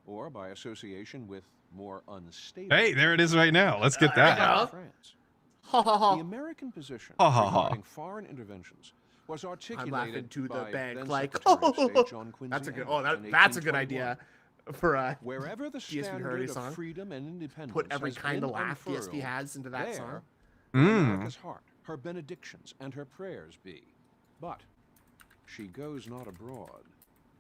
or by association with more unstable. Hey, there it is right now. Let's get that. France. Ha ha ha. The American position Ha, ha, ha. regarding foreign interventions was articulated I'm laughing to the by bank then like, Secretary of State John Quincy that's a good. Adams Oh, in that's a good 1821. idea for a Wherever the DSP standard Hardy of song. freedom and independence Put every has kind of been laugh DSP unfurled, has into that there song. will Mm. America's heart, her benedictions, and her prayers be. But she goes not abroad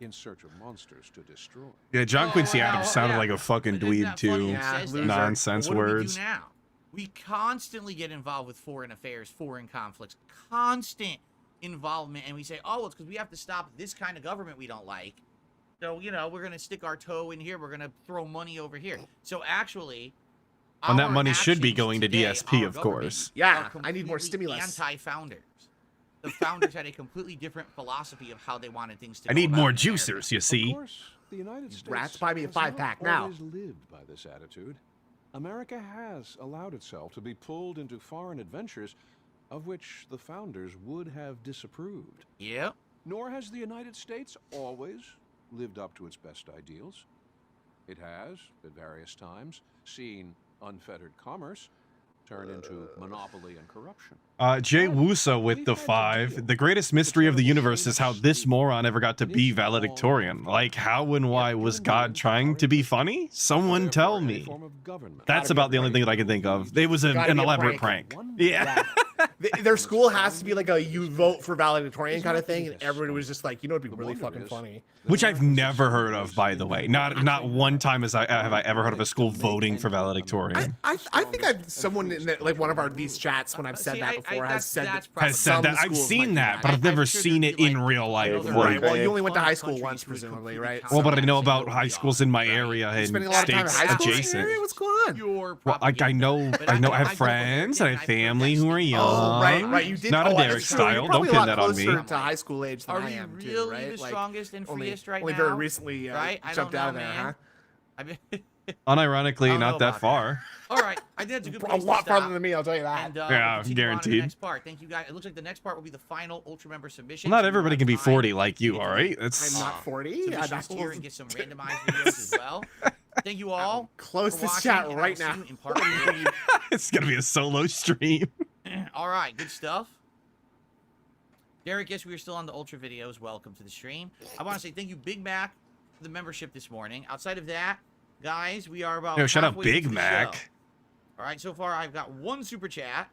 in search of monsters to destroy. Yeah, John Quincy Adams sounded like a fucking Isn't dweeb that too. funny? He says that. Nonsense What do words. we do now? We constantly get involved with foreign affairs, foreign conflicts, constant involvement, and we say, oh, it's because we have to stop this kind of government we don't like. So, you know, we're going to stick our toe in here. We're going to throw money over here. So actually, And that our money should be actions going to today, DSP, our of government, course. Yeah, are I need more completely stimulus. Anti-founders. The founders had a completely different philosophy of how they wanted things to I go need about more in America. juicers, you see. Of course, the United States Rats, buy me a has 5-pack not now. always lived by this attitude. America has allowed itself to be pulled into foreign adventures of which the founders would have disapproved. Yep. Nor has the United States always lived up to its best ideals. It has, at various times, seen unfettered commerce turn into monopoly and corruption. Jay Wusa with the 5. The greatest mystery of the universe is how this moron ever got to be valedictorian. Like, how and why was God trying to be funny? Someone tell me. That's about the only thing that I can think of. It was an Gotta be a elaborate prank. prank. Yeah. Their school has to be like a you vote for valedictorian kind of thing, and everyone was just like, you know, it'd be really fucking funny. Which I've never heard of, by the way. Not one time have I ever heard of a school voting for valedictorian. I think someone in like one of these chats when I've said that before has said that. Has said that. I've seen that, but I've never seen it in real life. Right. Well, you only went to high school once, presumably, right? Well, but I know about high schools in my area and Spending a lot of time states at high school adjacent. area? What's going on? Well, I know, I have friends and I have family who are young. Oh, right. You did. Not a oh, Derek that's true. style. You're Don't probably pin a lot that on me. closer to high school age than Are I we am, really too, right? the Like, strongest and freest right only now? very recently right? I jumped don't out of know, there, man. huh? I mean, Unironically, I don't know not that about far. all right, I think that's a good place A lot to stop. farther than me, I'll tell you that. And, Yeah, we'll continue on to guaranteed. The next part. Thank you, guys. It looks like the next part will be the final Ultra member submission. Well, not So we everybody have can be time 40 like you, all right? I'm not 40. submissions here and get some randomized videos as well. Thank you all. Close for this watching, chat and right I'll now. see you in part three. It's gonna be a solo stream. All right, good stuff. Derek, yes, we are still on the Ultra videos. Welcome to the stream. I want to say thank you, Big Mac, for the membership this morning. Outside of that, guys, we are about Yo, shout out halfway Big through the Mac. show. All right, so far I've got 1 super chat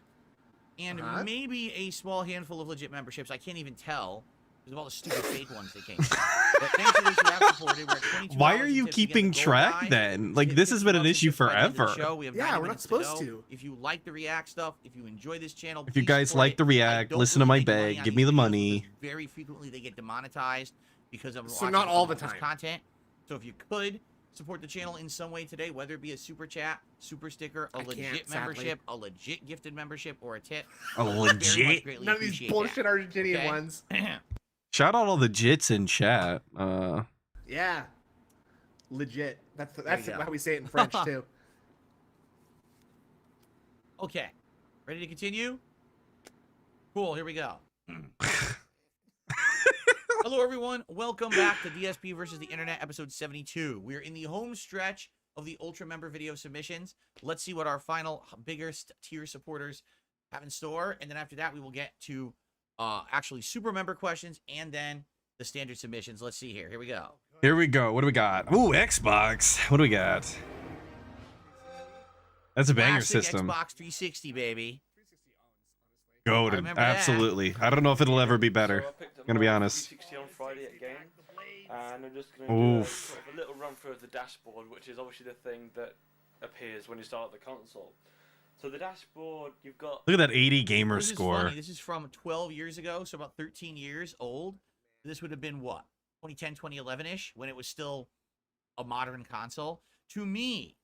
and maybe a small handful of legit memberships. I can't even tell because of all the stupid fake ones that came. But thanks to those who have supported, we're at $22 Why are you in tips to get keeping the gold track guy. then? Like, Hit this has been an $50 issue tips by the end of the forever. show. We have Yeah, 90 we're not minutes supposed go. to. If you like the ReAck stuff, if you enjoy this channel, If you please guys support like the it. I ReAck, don't listen to really my make money bag, on give these me the videos money. because very frequently they get demonetized because of So watching not all other the people's time. content. So if you could support the channel in some way today, whether it be a super chat, super sticker, a legit membership, a legit gifted membership, or a tip, A we very much legit? greatly None of these appreciate bullshit that. Argentinian Okay? ones. Shout out all the jits in chat. Yeah. Legit. That's you go. how we say it in French too. Okay, ready to continue? Cool, here we go. Hello, everyone. Welcome back to DSP versus the Internet, episode 72. We're in the home stretch of the Ultra member video submissions. Let's see what our final bigger tier supporters have in store. And then after that, we will get to actually super member questions and then the standard submissions. Let's see here. Here we go. Here we go. What do we got? Ooh, Xbox. What do we got? That's a banger Classic system. Xbox 360, baby. Goated. remember that. Absolutely. I don't know if it'll ever be better. Gonna be honest. 360 on Friday at game, and I'm just going to do sort of a little run through of the dashboard, which is obviously the thing that appears when you start the console. So the dashboard, you've got... Look at that 80 gamer This is score. funny. This is from 12 years ago, so about 13 years old. This would have been what? 2010, 2011-ish, when it was still a modern console. To me,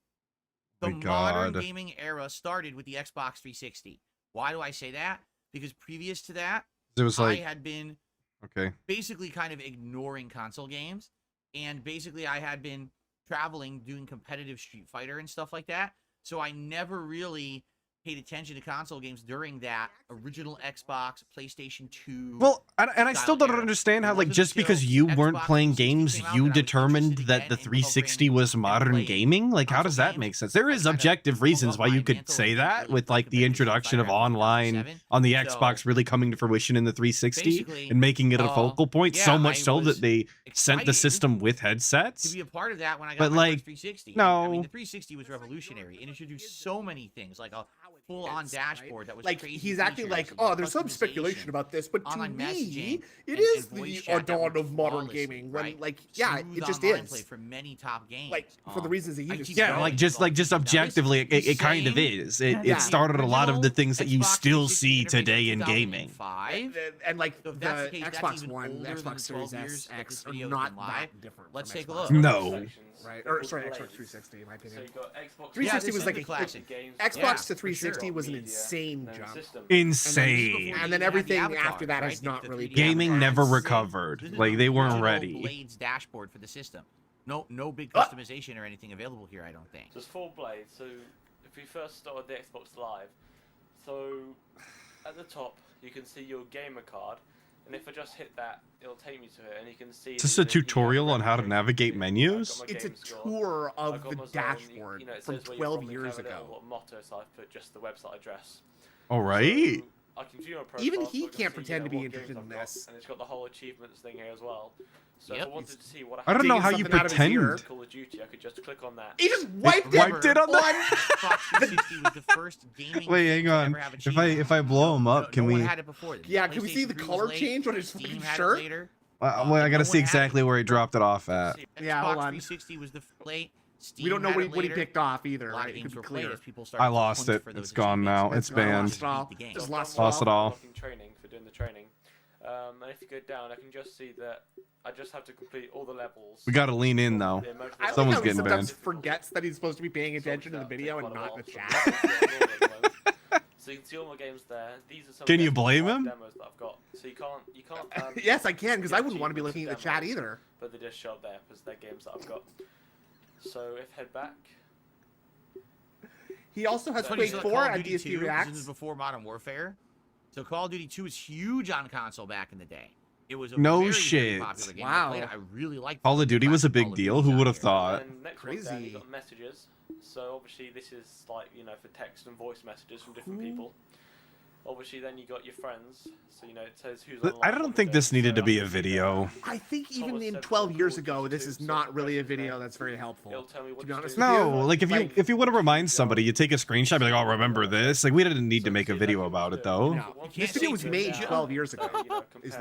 the modern gaming era started with the Xbox 360. Why do I say that? Because previous to that, It was like, I had been okay. basically kind of ignoring console games. And basically I had been traveling, doing competitive Street Fighter and stuff like that. So I never really paid attention to console games during that original Xbox, PlayStation 2. Well, and I still don't understand how, like, just because you weren't playing games, you determined that the 360 was modern gaming. Like, how does that make sense? There is objective reasons why you could say that, with like the introduction of online on the Xbox really coming to fruition in the 360 and making it a focal point. So much so that they sent the system with headsets. To be a part of that when I got But, my like, first 360. no. I mean, the 360 was revolutionary. It introduced so many things, like a full-on dashboard that was like crazy he's acting like, features, oh, there's some speculation about this, but to online me, messaging, it and is voice the chat that dawn worked of modern flawlessly, gaming. When, right? like, yeah, Smooth it just online is. play for many top games. Like, for the reasons that you just Yeah, like just objectively, it kind of is. It started a lot of the things that you still see today in gaming. And like So the if that's the case, that's Xbox even One, older than Xbox the Series 12 years S, that X this are video's not been live. that different. Let's from take a Xbox look. One. No. Right? Or sorry, Xbox 360, in my opinion. So you got Xbox 360 was is like the a classic. Xbox to 360 was an insane jump. Insane. And then everything after that has not really been Gaming never This recovered. is Like, the they weren't original ready. Blades dashboard for the system. No big customization or anything available here, I don't think. So it's full Blade. So if we first started the Xbox Live, so at the top you can see your gamer card, and if I just hit that, it'll take me to it, and you can see. Is this a tutorial on how to navigate menus? It's a tour of the dashboard from 12 years ago. What motto? So I've put just the website address. All right. I can view my profile, Even so he I can can't see, pretend to be what interested games in I've got, this. and it's got the whole achievements thing here as well. So if Yep. I wanted to see what I don't know how you something out of his ear. pretend. Call of Duty, I could just click on that. He just wiped it. Wiped it on the. Xbox 360 was the first gaming Wait, thing hang to on. ever have If I blow him up, can no we? one had it before. Yeah, can we see PlayStation the 3 was color late, change on his Steam fucking had it shirt? later. Well, I No gotta one see had exactly it. where he dropped it off at. Yeah, Xbox hold on. 360 was the late. Steam We don't know had what it he later. picked off either, A lot right? of It games could were be played clear. as people started I to lost hunt it. for those It's gone now. achievements. It's banned. Lost it all. Beat the game. Just lost Lost it all. Training for doing the training. And if you go down, I can just see that I just have to complete all the levels. We gotta lean in though. I Someone's like how he getting sometimes banned. forgets that he's supposed to be paying attention to the video and not the chat. So you can see all my games there. These are some Can of you the blame live him? demos that I've got. So you can't. Yes, I can, because get I wouldn't want to be achievements looking at the for chat demos, either. But they just show up there because they're games that I've got. So if head back. He also has Funny, Quake so 4 Call of on Duty DSP 2, This is Reacts. before Modern Warfare. So Call of Duty 2 was huge on console back in the day. It was a No very, shit. very popular game. Wow. I played it. I really liked Call of Duty was a big deal. Who would have thought? And next one down, Crazy. you've got messages. So obviously this is like, for text and voice messages from different people. Obviously, then you got your friends, so you know it says who's I online. don't think this needed to be a video. I think even in 12 years ago, this is not really a video that's very helpful. To be honest with you. No, like if you want to remind somebody, you take a screenshot, be like, "Oh, remember this?" Like we didn't need to make a video about it though. No, this video was made 12 years ago.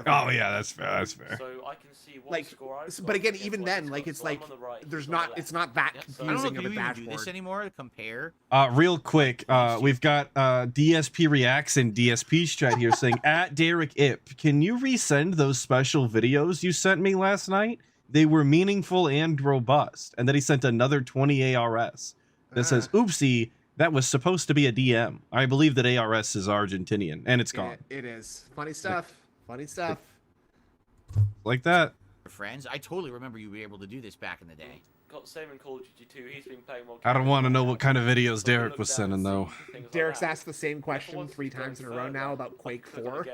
Oh yeah, that's fair. That's fair. So I can see what Like, score I've but again, even then, like it's like there's not, it's not that I don't know confusing if of you a even do dashboard. this anymore to compare. Real quick, we've got DSP Reacts and DSP's chat here saying, at Derek Ip, can you resend those special videos you sent me last night? They were meaningful and robust. And then he sent another 20 ARS that says, oopsie, that was supposed to be a DM. I believe that ARS is Argentinian, and it's gone. It is. Funny stuff. Funny stuff. Like that. Friends, I totally remember you were able to do this back in the day. got same in Call of Duty 2. He's been playing more. I don't want to know what kind of videos Derek was sending, though. Derek's asked the same question 3 times in a row now about Quake 4.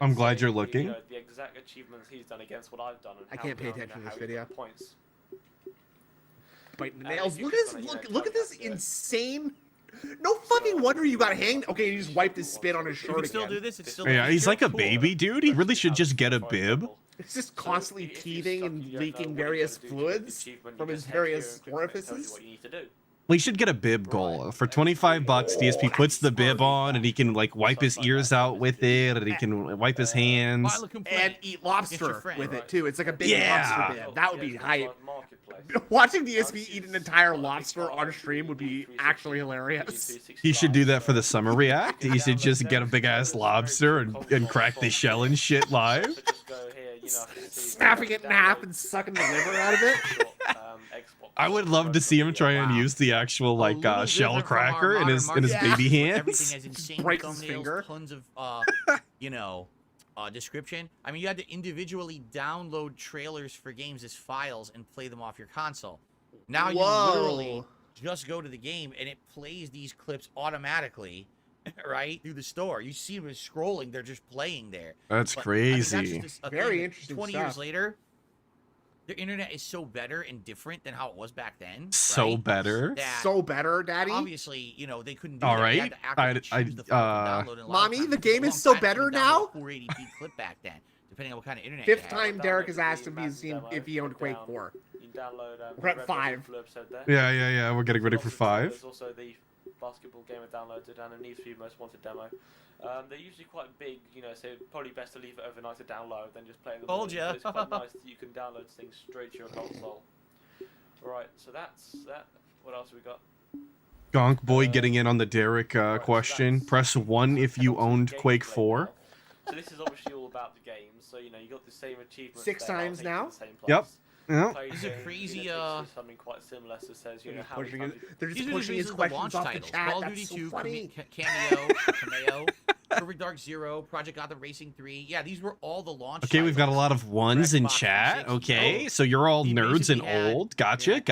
I'm glad you're looking. You know, the exact achievements he's done against what I've done. And I can't pay attention to this video. Points. Biting the nails. Look at this. Look at this insane. No fucking wonder you got hanged. Okay, he just wiped his spit on his shirt again. Still do this. It's still. Yeah, he's like a baby, dude. He really should just get a bib. It's just constantly teething and leaking various fluids from his various orifices. We should get a bib goal. For 25 bucks, DSP puts the bib on and he can like wipe his ears out with it and he can wipe his hands. And eat lobster with it too. It's like a big lobster bib. That would be hype. Watching DSP eat an entire lobster on stream would be actually hilarious. He should do that for the summer react. He should just get a big ass lobster and crack the shell and shit live. Snapping it in half and sucking the liver out of it. I would love to see him try and use the actual like shell cracker in his baby hands. Everything has insane Breaks his finger. Tons of you know, description. I mean, you had to individually download trailers for games as files and play them off your console. Now you literally just go to the game and it plays these clips automatically, right, through the store. You see them scrolling; they're just playing there. That's crazy. I mean, that's just very interesting. 20 years later, the internet is so better and different than how it was back then. So right? better. So better, Daddy. Obviously, you know they couldn't do all that. right. Mommy, the game is so better now. 480p clip back then, depending on what kind of internet. Fifth time Derek has asked if he owned Quake 4. We're at 5. Yeah. We're getting ready for 5. There's also the basketball game I downloaded and a Need for Speed Most Wanted demo. They're usually quite big, you know, so probably best to leave it overnight to download than just play them. Told ya. It's quite nice that you can download things straight to your console. Right, so that's that. What else have we got? Gonk boy getting in on the Derek question. Press 1 if you owned Quake 4. So this is obviously all about the game. So you know you got the same achievements. 6 times now. Yep. Yeah. This is a crazy. Something quite similar. So says you know how they're just pushing his questions off the chat. Call of Duty 2, Cameo, Perfect Dark Zero, Project Gotham Racing 3. Yeah, these were all the launch. Okay, we've got a lot of ones in chat. Okay, so you're all nerds and old. Gotcha.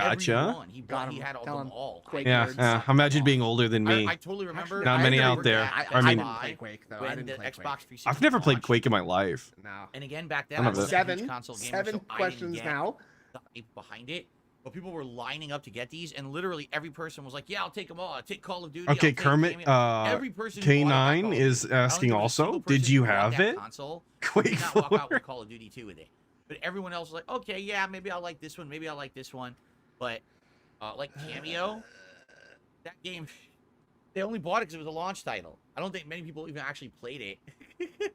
He had all them all. Yeah. Imagine being older than me. I totally remember. Not many out there. I mean, play Quake though. I didn't play Xbox 360. I've never played Quake in my life. No. And again, back then, I was a huge console gamer, 7 so questions now. The hype behind it. But people were lining up to get these, and literally every person was like, "Yeah, I'll take them all. I'll take Call of Duty." Okay, Kermit. Every person K9 is asking also. Did you have it? Quake 4. Walk out with Call of Duty 2 with it. But everyone else was like, "Okay, yeah, maybe I'll like this one. Maybe I'll like this one." But like Cameo, that game, they only bought it because it was a launch title. I don't think many people even actually played it.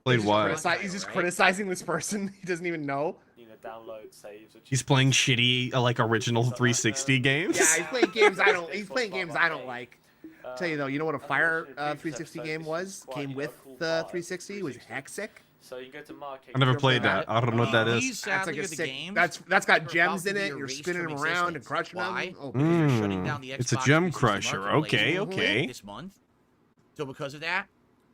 Played what? He's just criticizing this person. He doesn't even know. You know, download saves. He's playing shitty, like original 360 games. Yeah, he's playing games I don't. He's playing games I don't like. I'll tell you though, you know what a Fire 360 game was? Came with the 360 was Hexic. So you go to market. I never played that. I don't know what that is. That's like a sick. That's got gems in it. You're spinning them around and crushing them. Oh, it's a gem crusher. Okay. This month. So because of that,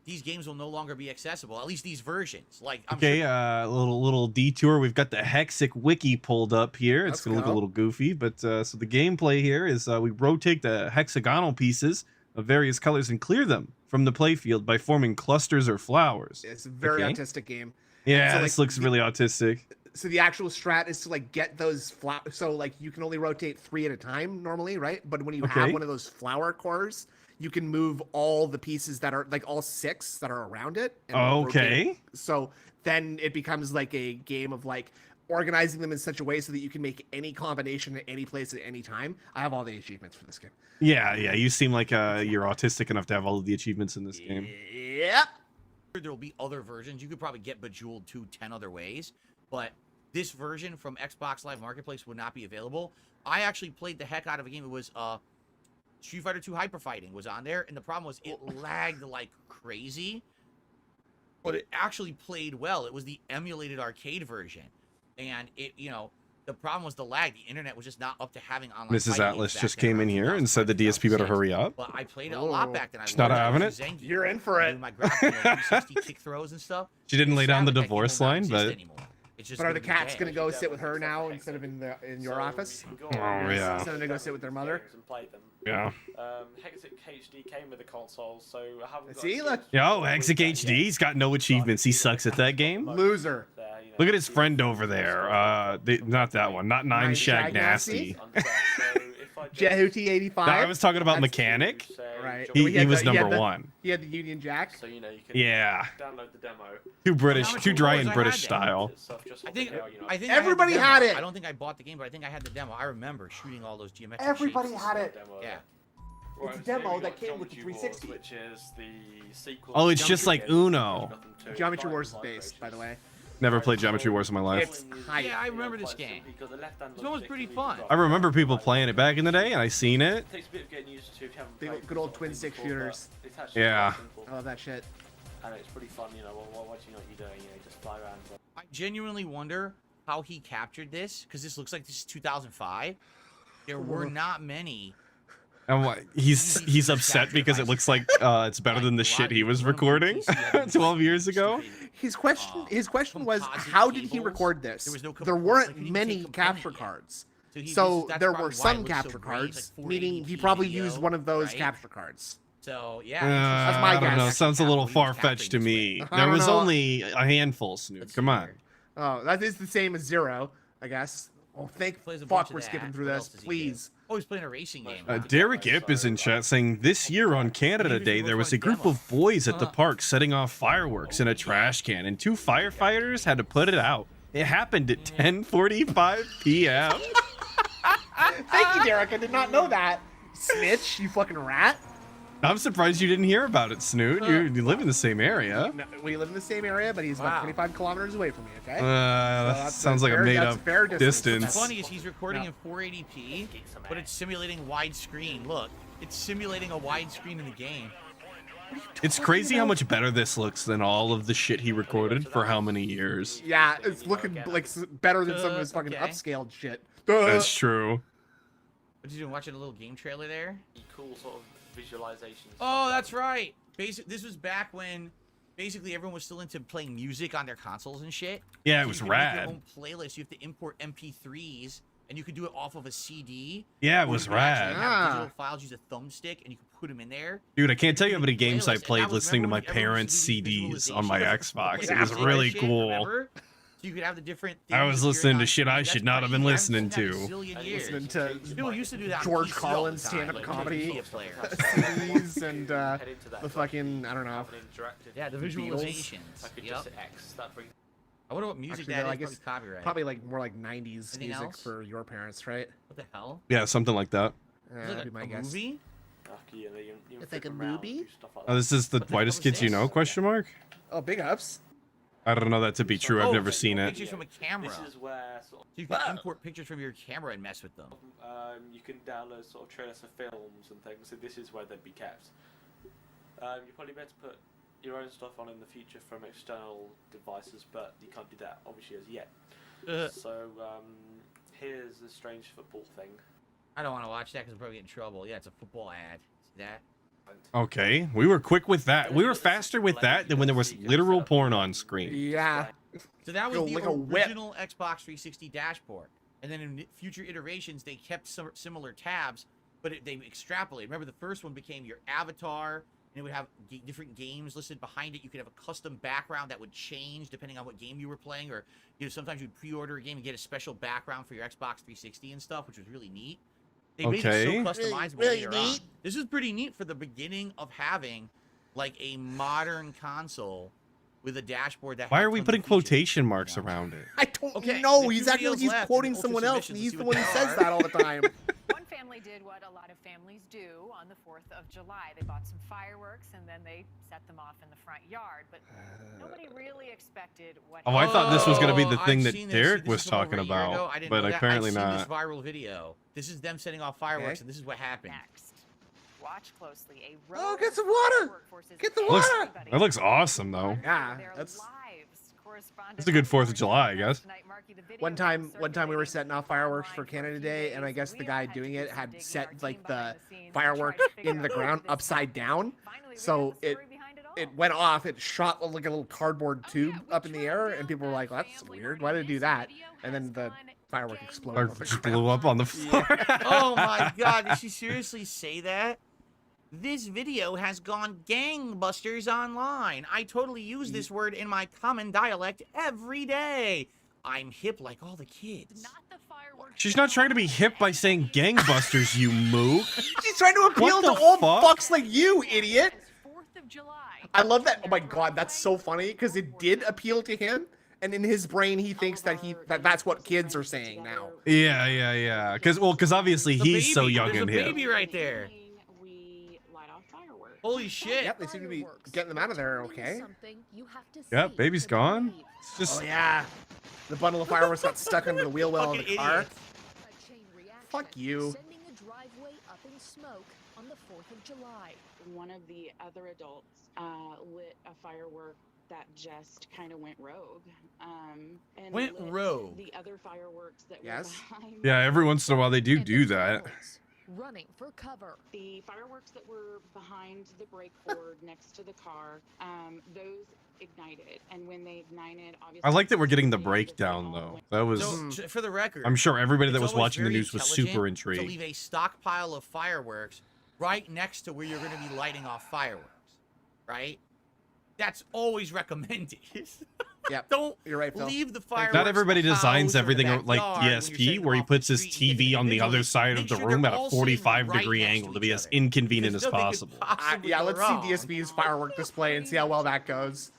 these games will no longer be accessible. At least these versions. Like little detour. We've got the Hexic wiki pulled up here. It's gonna look a little goofy, but so the gameplay here is we rotate the hexagonal pieces of various colors and clear them from the playfield by forming clusters or flowers. It's a very autistic game. Yeah, so, this looks really autistic. So the actual strat is to like get those flowers. So like you can only rotate 3 at a time normally, right? But when you have one of those flower cores, you can move all the pieces that are like all 6 that are around it. And Okay. rotate. So then it becomes like a game of like organizing them in such a way so that you can make any combination at any place at any time. I have all the achievements for this game. Yeah, you seem like you're autistic enough to have all of the achievements in this game. Yep. There will be other versions. You could probably get Bejeweled 2 10 other ways, but this version from Xbox Live Marketplace would not be available. I actually played the heck out of a game. It was Street Fighter 2 Hyper Fighting was on there, and the problem was it lagged like crazy, but it actually played well. It was the emulated arcade version, and it, the problem was the lag. The internet was just not up to having online. Mrs. Atlas just came in here and said the DSP better hurry up. But I played it a lot back then. She's not having it. You're in for it. My grappling, 360 kick throws and stuff. She didn't lay down the divorce line, but. But are the cats gonna go sit with her now instead of in your office? Oh yeah. So they go sit with their mother. Yeah. Hexic HD came with the console, so I haven't got. See, look. Yo, Hexic HD, he's got no achievements. He sucks at that game. Loser. Look at his friend over there. Not that one. Not Nine Shag Nasty. Jehuti 85. No, I was talking about Mechanic. Right. He was number 1. He had the Union Jack. So you can download the demo. Too dry and British style. I think everybody had it. I don't think I bought the game, but I think I had the demo. I remember shooting all those geometric Everybody shapes. had it. Yeah. It's a demo that came with the 360. Which is the sequel. Oh, it's just like Uno. Geometry Wars is based, by the way. Never played Geometry Wars in my life. It's hype. Yeah, I remember this game. This one was pretty fun. I remember people playing it back in the day, and I seen it. It takes a bit of getting used to if you haven't played Good old twin stick shooters. It's actually Yeah. quite simple. I love that shit. And it's pretty fun, what you know what you're doing, just fly around. I genuinely wonder how he captured this, because this looks like this is 2005. There were not many. And what, he's upset because it looks like it's better than the shit he was recording 12 years ago. His question was, how did he record this? There weren't many capture cards. So there were some capture cards, meaning he probably used one of those capture cards. So yeah, that's my guess. I don't know. Sounds a little far-fetched to me. There was only a handful, Snoop. Come on. Oh, that is the same as 0, I guess. Oh, thank fuck we're skipping through this, please. Oh, he's playing a racing game. Derek Ip is in chat saying, this year on Canada Day, there was a group of boys at the park setting off fireworks in a trash can, and 2 firefighters had to put it out. It happened at 10:45 p.m. Thank you, Derek. I did not know that. Snitch, you fucking rat. I'm surprised you didn't hear about it, Snoot. You live in the same area. No, we live in the same area, but he's about 25 kilometers away from me, okay? That sounds like a made-up distance. What's funny is he's recording in 480p, but it's simulating widescreen. Look, it's simulating a widescreen in the game. It's crazy how much better this looks than all of the shit he recorded for how many years. Yeah, it's looking like better than some of his fucking upscaled shit. That's true. What, you doing, watching a little game trailer there? Cool sort of visualizations. Oh, that's right. This was back when basically everyone was still into playing music on their consoles and shit. Yeah, it So was you could make rad. your own playlist. You have to import MP3s, and you could do it off of a CD. Yeah, it or was you could actually rad. have digital files, use a thumbstick, and you could put them in there. Dude, I can't tell you how many games I Playlist, and played that was- listening to my remember when everyone parents' used to do CDs on my Xbox. It Yeah, was all that really shit, cool. remember? So you could have the different I things was that you're listening to on shit I TV. should That's not have crazy. been I haven't listening seen that in a to. zillion years. Listening to People used to do that on George PC all Collins the time, stand-up like, comedy media player. CDs and the fucking, I don't know. Yeah, the visualizations. I could Yep. just X that brings. I wonder what music Actually, that though, I is. guess Probably copyright. probably like more like 90s Anything music else? for your parents, right? What the hell? Yeah, something like that. Is it That'd be my guess. movie? It's like a movie? Oh, this is the whitest kids you know? Question mark. Oh, big ups. I don't know that to be true. I've never seen it. Pictures from a camera. This is where sort of, So you can import pictures from your camera and mess with them. you can download sort of trailers for films and things. So this is where they'd be kept. You probably better put your own stuff on in the future from external devices, but you can't do that obviously as yet. So here's the strange football thing. I don't want to watch that because I'm probably get in trouble. Yeah, it's a football ad. See that? Okay, we were quick with that. We were faster with that than when there was literal porn on screen. Yeah. So that was Go the like a whip. original Xbox 360 dashboard. And then in future iterations, they kept some similar tabs, but they extrapolated. Remember, the first one became your avatar, and it would have different games listed behind it. You could have a custom background that would change depending on what game you were playing, or sometimes you'd pre-order a game and get a special background for your Xbox 360 and stuff, which was really neat. They made it so Okay. customizable Really later on. neat. This is pretty neat for the beginning of having like a modern console with a dashboard that. Why had are we tons of putting features, quotation marks around it? I don't Okay, know. there's He's two acting like videos he's left, quoting and someone ultra else, and submissions, he's see the what one who they says are. that all the time. One family did what a lot of families do on the 4th of July. They bought some fireworks and then they set them off in the front yard. But nobody really expected what Oh, I thought this was going to be the I've thing that seen this. Derek This was is from over talking a year ago. about, I didn't but know that. apparently I've seen not. this viral video. This is them setting off fireworks, Okay. and this is what happened. next. Watch closely. A Oh, rogue get some water! workforce is Get the Looks, water! that looks awesome, though. Yeah, their that's lives. Correspondent It's a good 4th of July, I guess. tonight, Marky, the video one time we were circulating setting off fireworks for online a Canada few Day, and I days. guess the We guy had to doing do it some had digging. Our set team like the behind the scenes firework tried to figure in out the where ground this upside happened. down. Finally, we So got the story behind it all. it went off. It shot like a little cardboard tube up in the air, and people were like, "That's weird. Why did it do that?" And then the firework exploded. Or just blew up on the floor. Oh my god, did she seriously say that? This video has gone gangbusters online. I totally use this word in my common dialect every day. I'm hip like all the kids. She's not trying to be hip by saying gangbusters, you mook. She's trying to appeal What to the old fuck? fucks like you, idiot. I love that. Oh my god, that's so funny because it did appeal to him, and in his brain he thinks that that's what kids are saying now. Yeah. Because obviously The he's so baby. young There's and a hip. baby right there. Holy shit. Yep, they seem to be getting them out of there. Okay. Yep, baby's gone. It's just Oh yeah, the bundle of fireworks got stuck under the wheel well of the Fucking car. idiots. Fuck you. Sending a driveway up in smoke on the 4th of July. One of the other adults lit a firework that just kind of went rogue. And Went lit rogue. The other fireworks that Yes. were behind. yeah. Every once in a while they do that. Running for cover. The fireworks that were behind the brake board next to the car, those ignited. And when they ignited, obviously. I like that we're getting the breakdown though. That was. So, for the record, I'm sure everybody that it's was always watching the very news was intelligent super to intrigued. leave a stockpile of fireworks right next to where you're going to be lighting off fireworks, right? That's always recommended. Yep. Don't You're right, Phil. leave the fireworks. Not everybody in the designs house or in the everything like backyard when you're DSP, setting where he them off the puts his street. Take TV on the other individually. side of Make the sure room they're at a all sitting 45-degree right next angle to be each as other. inconvenient as There's nothing possible. could possibly Yeah, go let's wrong. see DSP's firework display and see how well that goes.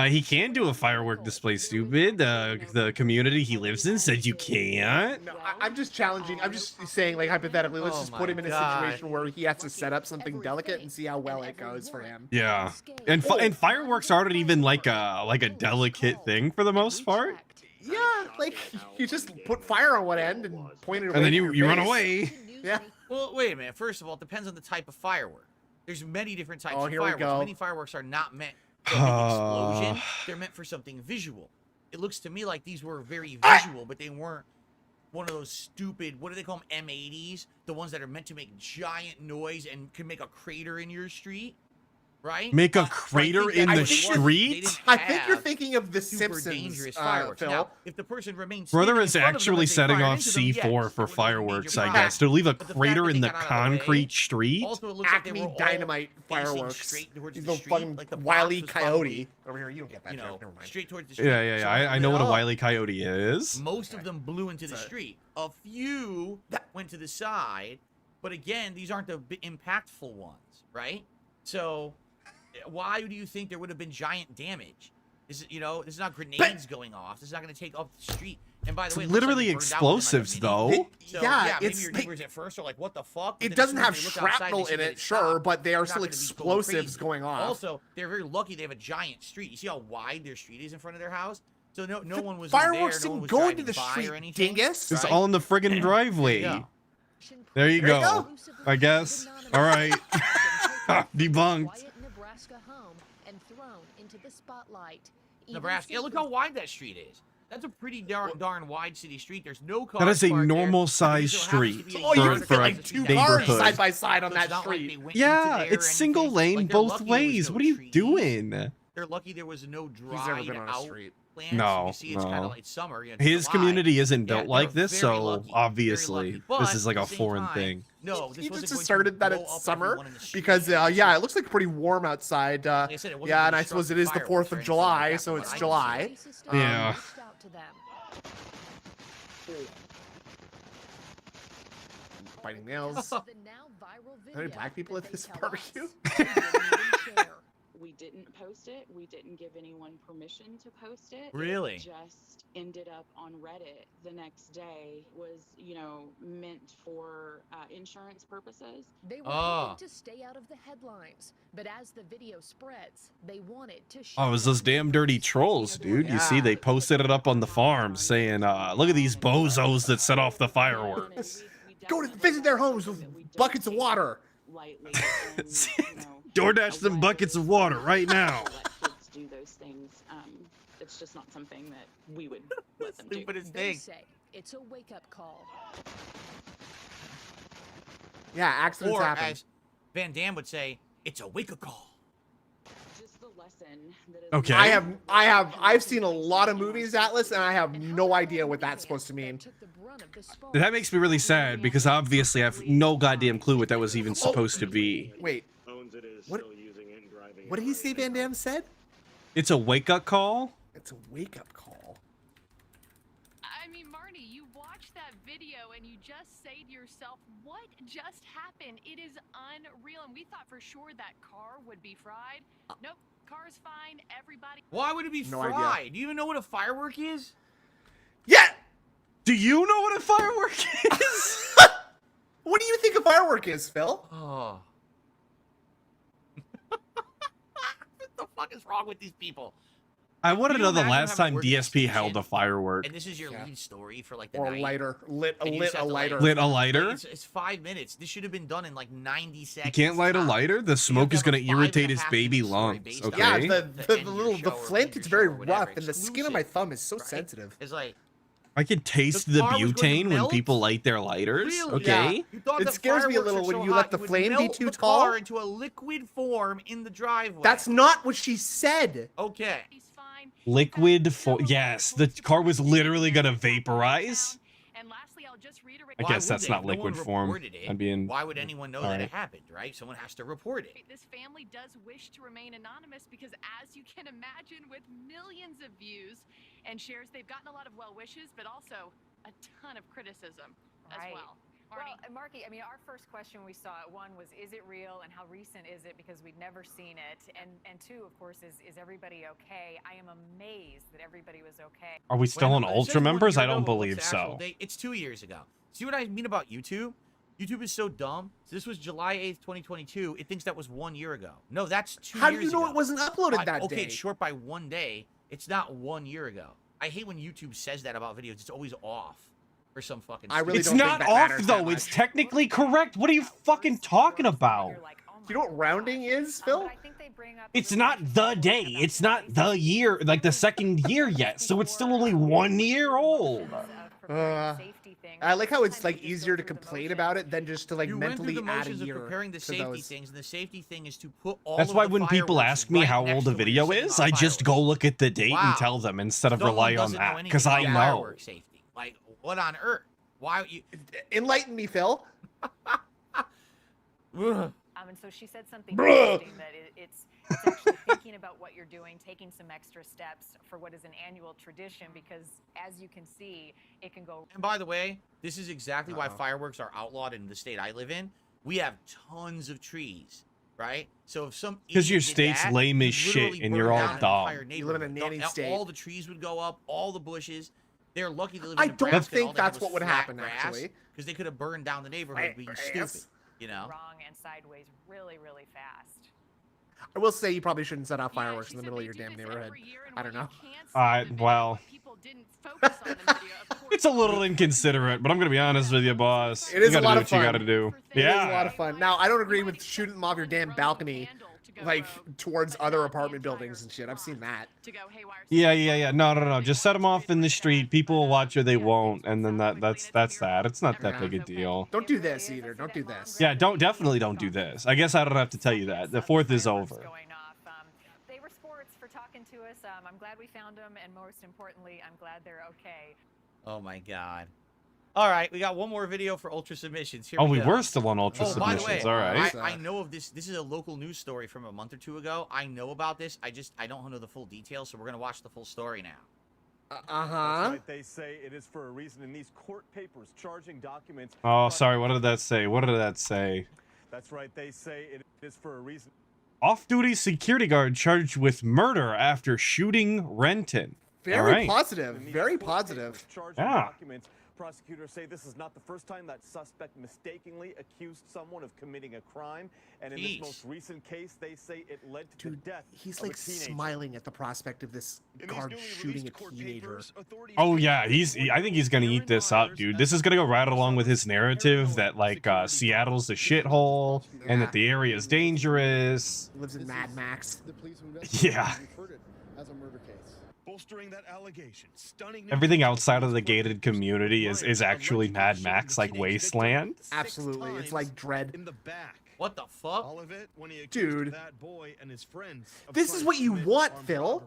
He can do a firework display, stupid. The community he lives in said you can't. No, I'm just challenging. I'm just saying, like, hypothetically, let's Oh just my put him in a God. situation where he has to set up something delicate and see how well it goes for him. Yeah, and fireworks aren't even like a delicate thing for the most part. Yeah, like you just put fire on one end and point it away. And then from your you run face. away. Yeah. Well, wait a minute. First of all, it depends on the type of firework. There's many different types Oh, of here we fireworks. go. Many fireworks are not meant for an explosion. They're meant for something visual. It looks to me like these were very visual, but they weren't one of those stupid, what do they call them, M80s? The ones that are meant to make giant noise and can make a crater in your street, right? Make a So I crater think in that the was- they street? didn't I think you're have thinking of the super Simpsons, dangerous fireworks. Phil. Now, if the person remains Brother standing in is front of them actually as they setting fire off into them, C4 yes, for it would be a fireworks, major I problem. guess. To leave a But the fact crater that in they the got out of the way, concrete street? Also, it looks like they Acme were all Dynamite facing fireworks. straight towards He's the a street, fucking like the box Wile E. was Coyote. probably, Over here, you don't get that you know, joke. Never mind. straight towards the street. Yeah. So I it know lit what a up. Wile E. Coyote is. Most of them blew into the street. A few went to the side, but again, these aren't the impactful ones, right? So, why do you think there would have been giant damage? This is, this is not grenades going off. This is not going to take off the street. And by the It's way, it literally looks like it burned out within, explosives, like, a minute. though. So, Yeah, maybe it's your like- neighbors at first are like, "What the fuck?" But It then as doesn't soon as have they look outside, they shrapnel see in that it, it sure, stopped. but they are They're still not gonna be going explosives crazy. going off. Also, they're very lucky they have a giant street. You see how wide their street is in front of their house? So no one was Fireworks there, no one didn't was go driving into the by street, or anything, dingus. It's right? all in the friggin' driveway. Yeah. There you There you go. go. I guess. All right. Debunked. Quiet Nebraska home and thrown into the spotlight. Even Nebraska. Yeah, look how wide that street is. That's a pretty darn wide city street. There's no cars That is a parked there. normal I mean, size so it happens to street be a Oh, you yard can of fit for a like cars two that cars neighborhood. side by side on So it's that not like street. they went into Yeah, there it's or single anything. lane Like, they're both lucky there was ways. no What are you trees. doing? They're lucky there was no He's never dried been on a out street. plants. No, You see, it's kind no. of like summer. His July. community isn't Yeah, built like they're this, very so lucky, very obviously lucky. But this is like at a the same foreign time, thing. No, this You wasn't just going to asserted that blow it's up summer everyone in the street. because yeah, it looks like pretty warm outside. I said, it wasn't Yeah, and gonna I suppose it disrupt is the fireworks 4th or of anything July, like that, so from it's what I July. understand. Yeah. reached out to them. biting nails. The now viral Are there any video black people that at they this tell barbecue? us they didn't even share. We didn't post it. We didn't give anyone permission to post it. Really? It just ended up on Reddit the next day. Was, you know, meant for insurance purposes. They were hoping to stay out of the headlines, but as the video spreads, they wanted to Oh, it was those damn dirty trolls, dude. You see, they posted it up on the farm saying, look at these bozos that set off the fireworks. Go to visit their homes with buckets of water. Lightly, DoorDash them buckets of water right now. let kids do those things. It's just not something that we would let them do. Stupidest They thing. say it's a wake-up call. Yeah, accidents Or happen. as Van Damme would say, it's a wake-up call. Just the lesson that is Okay. I've seen a lot of movies, Atlas, and I have no idea what that's supposed to mean. That makes me really sad because obviously I have no goddamn clue what that was even supposed to be. Wait. What did he say Van Damme said? It's a wake-up call? It's a wake-up call. I mean, Marty, you watch that video and you just say to yourself, what just happened? It is unreal. And we thought for sure that car would be fried. Nope, car's fine. Everybody. Why would it be No fried? idea. Do you even know what a firework is? Yeah! Do you know what a firework is? What do you think a firework is, Phil? Oh. What the fuck is wrong with these people? I want to Can you know the imagine last having time worked in a DSP held station, a firework. And this is your lead story for like the Or a night. lighter. Lit And you a just have to, like- lighter. Lit a lighter? Like, it's 5 minutes. This should have been done in like 90 You seconds. can't light a tops. lighter? The smoke is going to irritate his baby lungs, based on okay? Yeah, the the end of little your the show or flint leave is your very show or whatever, rough, and the skin on my thumb is so right? sensitive. It's like I can taste The the car was going to butane when melt? people light their lighters, Really? okay? Yeah. You thought It that scares me a fireworks little are when so you hot let the would flame be melt too the tall. car into a liquid form in the driveway. That's not what she said. Okay. Liquid for yes, the car was literally gonna vaporize. And lastly, I'll just reiterate. I Why guess would that's they? not No one liquid form. reported it. I'm being. Why would anyone know all that right. it happened, right? Someone has to report it. This family does wish to remain anonymous because, as you can imagine, with millions of views and shares, they've gotten a lot of well wishes, but also a ton of criticism as well. Well, Marky, I mean, our first question we saw, one was, is it real and how recent is it? Because we'd never seen it. And two, of course, is everybody okay? I am amazed that everybody was okay. Are we still on It says Ultra 1 members? year I ago, don't but what's believe the actual so. date? It's 2 years ago. See what I mean about YouTube? YouTube is so dumb. So this was July 8th, 2022. It thinks that was 1 year ago. No, that's 2 How years do you know ago. it wasn't uploaded that okay, day? it's short by 1 day. It's not 1 year ago. I hate when YouTube says that about videos. It's always off or some fucking. It's not off though. It's technically correct. What are you fucking talking about? Do you know what rounding is, Phil? It's not the day. It's not the year, like the second year yet. So it's still only 1 year old. I like how it's like easier to complain about it than just to like You went through mentally the add a motions of year preparing the to safety those. things, and the safety thing is to put all. That's of why the when people fireworks ask me right how next old to the where you're video setting is, off I just go fireworks. look at the date Wow. and tell them instead of Someone rely on doesn't know that anything because I about know. firework safety. Like, what on earth? Why would you enlighten me, Phil? And so she said something Bruh. interesting that it's actually thinking about what you're doing, taking some extra steps for what is an annual tradition, because as you can see, it can go. And by the way, this is exactly why fireworks are outlawed in the state I live in. We have tons of trees, right? So if some Because your idiot did state's that, lame as you'd shit literally and burn you're all down an dumb. entire You live in a neighborhood. nanny All- state. All the trees would go up, all the bushes. They're lucky to live I in don't Nebraska. think that's what would happen, actually. because they could have burned down the neighborhood being stupid. You know. Wrong and sideways really, really fast. I will say you probably shouldn't set off fireworks in the middle of your damn neighborhood. I don't know. Well, it's a little inconsiderate, but I'm gonna be honest with you, boss. It is you a gotta lot do of what fun. you gotta do. It is a lot Yeah. of fun. Now, I don't agree with shooting them off your damn balcony, like towards other apartment buildings and shit. I've seen that. Yeah. No. Just set them off in the street. People will watch or they won't, and then that's that. It's not that big a deal. Don't do this either. Don't do this. Yeah, definitely don't do this. I guess I don't have to tell you that. The 4th is over. They were sports for talking to us. I'm glad we found them, and most importantly, I'm glad they're okay. Oh my god. All right, we got one more video for Ultra Submissions. Here Oh, we we go. were still on Ultra By the Submissions. way, All right. I know of this. This is a local news story from a month or two ago. I know about this. I don't know the full details, so we're gonna watch the full story now. Uh-huh. That's right, they say it is for a reason in these court papers charging documents. Oh, sorry. What did that say? What did that say? That's right, they say it is for a reason. Off-duty security guard charged with murder after shooting Renton. Very positive. Very positive. Yeah. Documents. Prosecutors say this is not the first time that suspect mistakenly accused someone of committing a crime, and in this most recent case, they say it led to the death He's of like a teenager. smiling at the prospect of this guard shooting a teenager. Oh yeah, I think he's gonna eat this up, dude. This is gonna go right along with his narrative that like Seattle's a shithole and that the area is dangerous. He lives in Mad Max. Yeah. As a murder case. Bolstering that allegation, stunning Everything outside of the gated community is actually Mad Max, like Wasteland. Absolutely, it's like Dread. In the back. What the fuck? All of it when he accused Dude. that boy and his friends. This is what you want, Phil.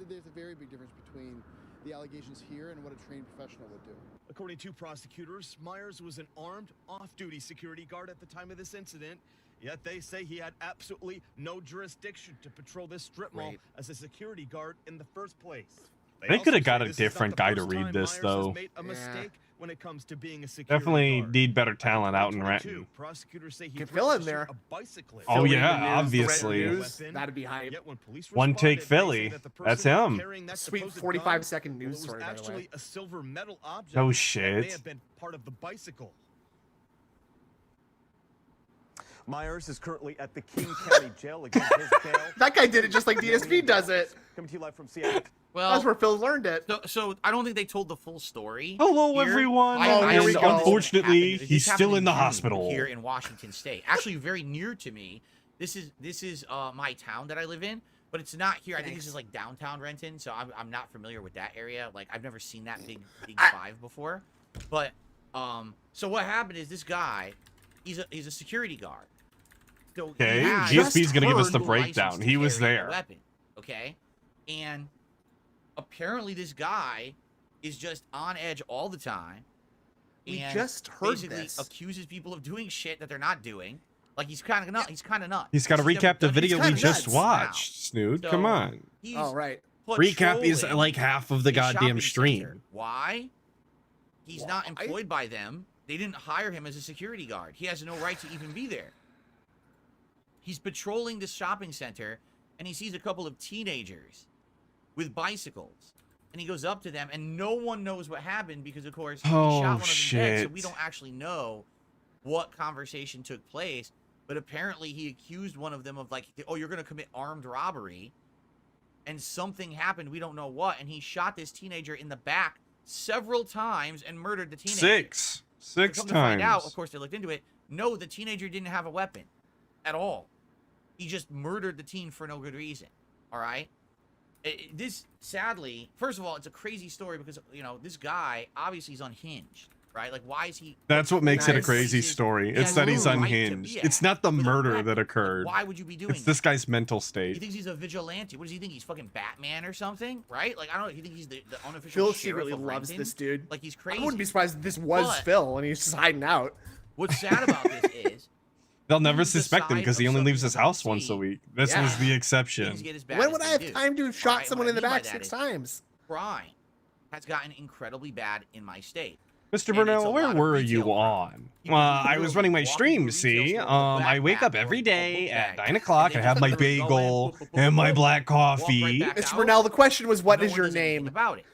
There's a very big difference between the allegations here and what a trained professional would do. According to prosecutors, Myers was an armed, off-duty security guard at the time of this incident. Yet they say he had absolutely no jurisdiction to patrol this strip mall as a security guard in the first place. They could have got a different guy to read this, though. When it comes to being a Definitely need better talent out in Renton. Prosecutors say he Get Phil in there. Oh yeah, obviously. That'd be hype. One take Philly. That's him. Sweet 45-second news story, by the way. A silver metal object Oh may shit. have been part of the bicycle. Myers is currently at the King County Jail against his bail. That guy did it just like DSP does it. Coming to you live from Seattle. Well, that's where Phil learned it. So I don't think they told the full story. Hello, here. everyone. Here we go. Unfortunately, This he's happened still in the June hospital. here in Washington State. Actually, very near to me. This is my town that I live in, but it's not here. I think this is like downtown Renton, so I'm not familiar with that area. Like I've never seen that big five before. But so what happened is this guy, he's a security guard. So Okay, GSP's gonna give us the breakdown. He was there. Weapon, okay, and apparently this guy is just on edge all the time. We and just heard basically this. accuses people of doing shit that they're not doing. Like he's kind of nuts. He's kind of nuts. He's got to recap the video we just watched, Snood. So, Come on. He's Oh, right. Recap is patrolling like half of the a goddamn shopping stream. center. Why? He's not employed by them. They didn't hire him as a security guard. He has no right to even be there. He's patrolling this shopping center, and he sees a couple of teenagers with bicycles. And he goes up to them, and no one knows what happened because, of course, he shot one of them dead, so we don't actually know what conversation took place. But apparently he accused one of them of, like, oh, you're going to commit armed robbery. And something happened, we don't know what, and he shot this teenager in the back several times and murdered the teenager. Six Come to find out, times. of course, they looked into it. No, the teenager didn't have a weapon at all. He just murdered the teen for no good reason. All right? This, sadly, first of all, it's a crazy story because, you know, this guy obviously is unhinged, right? Like, why is he... That's what makes it a crazy story. It's that he's unhinged. It's not the murder that occurred. Why would you be doing It's this guy's mental He state. thinks he's a vigilante. What does he think? He's fucking Batman or something, right? Like, I don't know. He thinks he's the unofficial Phil sheriff secretly of loves Renton. this dude. Like, he's crazy. I wouldn't be surprised if this was But Phil and he's just hiding out. What's sad about this is They'll never he's the suspect him side because he of only something leaves his he doesn't house once a see. week. This Yeah. was the exception. Things get as bad When as would they I have do. time to have shot Alright, someone what in the I mean by back that 6 is times? Crime has gotten incredibly bad in my state. Mr. And it's a Burnell, where lot of were retail you crime. on? People who I was literally running my walk stream, into a retail see? store with a I wake backpack up every or a day book at bag, 9 o'clock. I and have my they just go in, bagel boop, boop, and boop, my boop, black walk coffee. right back Mr. out. Burnell, the question was, what No is one your does anything name? about it.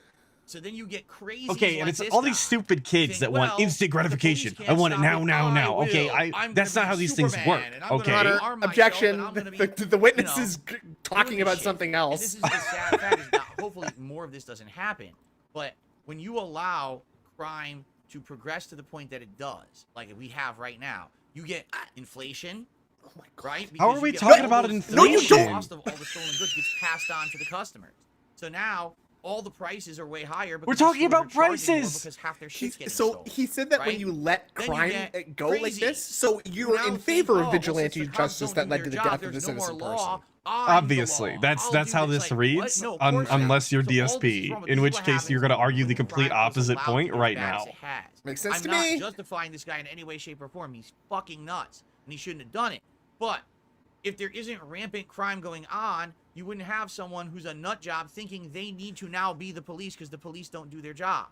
So then you get crazy. Okay, and like it's this all guy these stupid kids saying, that want well, instant the police gratification. can't I want it stop now, it. now, I now. Okay, will. I'm that's gonna not how be things work. Superman, and I'm gonna Okay. arm myself, Objection. and I'm gonna be, The witness you know, is talking about shit. something And else. this is the sad fact is that hopefully more of this doesn't happen. But when you allow crime to progress to the point that it does, like we have right now, you get inflation. Oh my God. Right? How are Because we you get talking all about those- inflation? No, you don't. The cost of all the stolen goods gets passed on to the customers. So now all the prices are way higher. We're because the talking stores are about charging more prices. Because half their shit's getting So stolen, he said that when right? you let Then you crime get go like crazy. this, so you're Now in think, favor oh, of well, vigilante since the justice cops that don't led do to the their death job, of there's this no more innocent law. person. I'm the Obviously, law. that's I'll do how this. this Like, reads, what? No, of course not. unless you're So all this is DSP, wrong, but in this is which what case you're happens going to argue when the complete crime goes opposite allowed point to be right as bad now. as it has. Makes sense I'm to not me. justifying this guy in any way, shape, or form. He's fucking nuts, and he shouldn't have done it. But if there isn't rampant crime going on, you wouldn't have someone who's a nut job thinking they need to now be the police because the police don't do their job.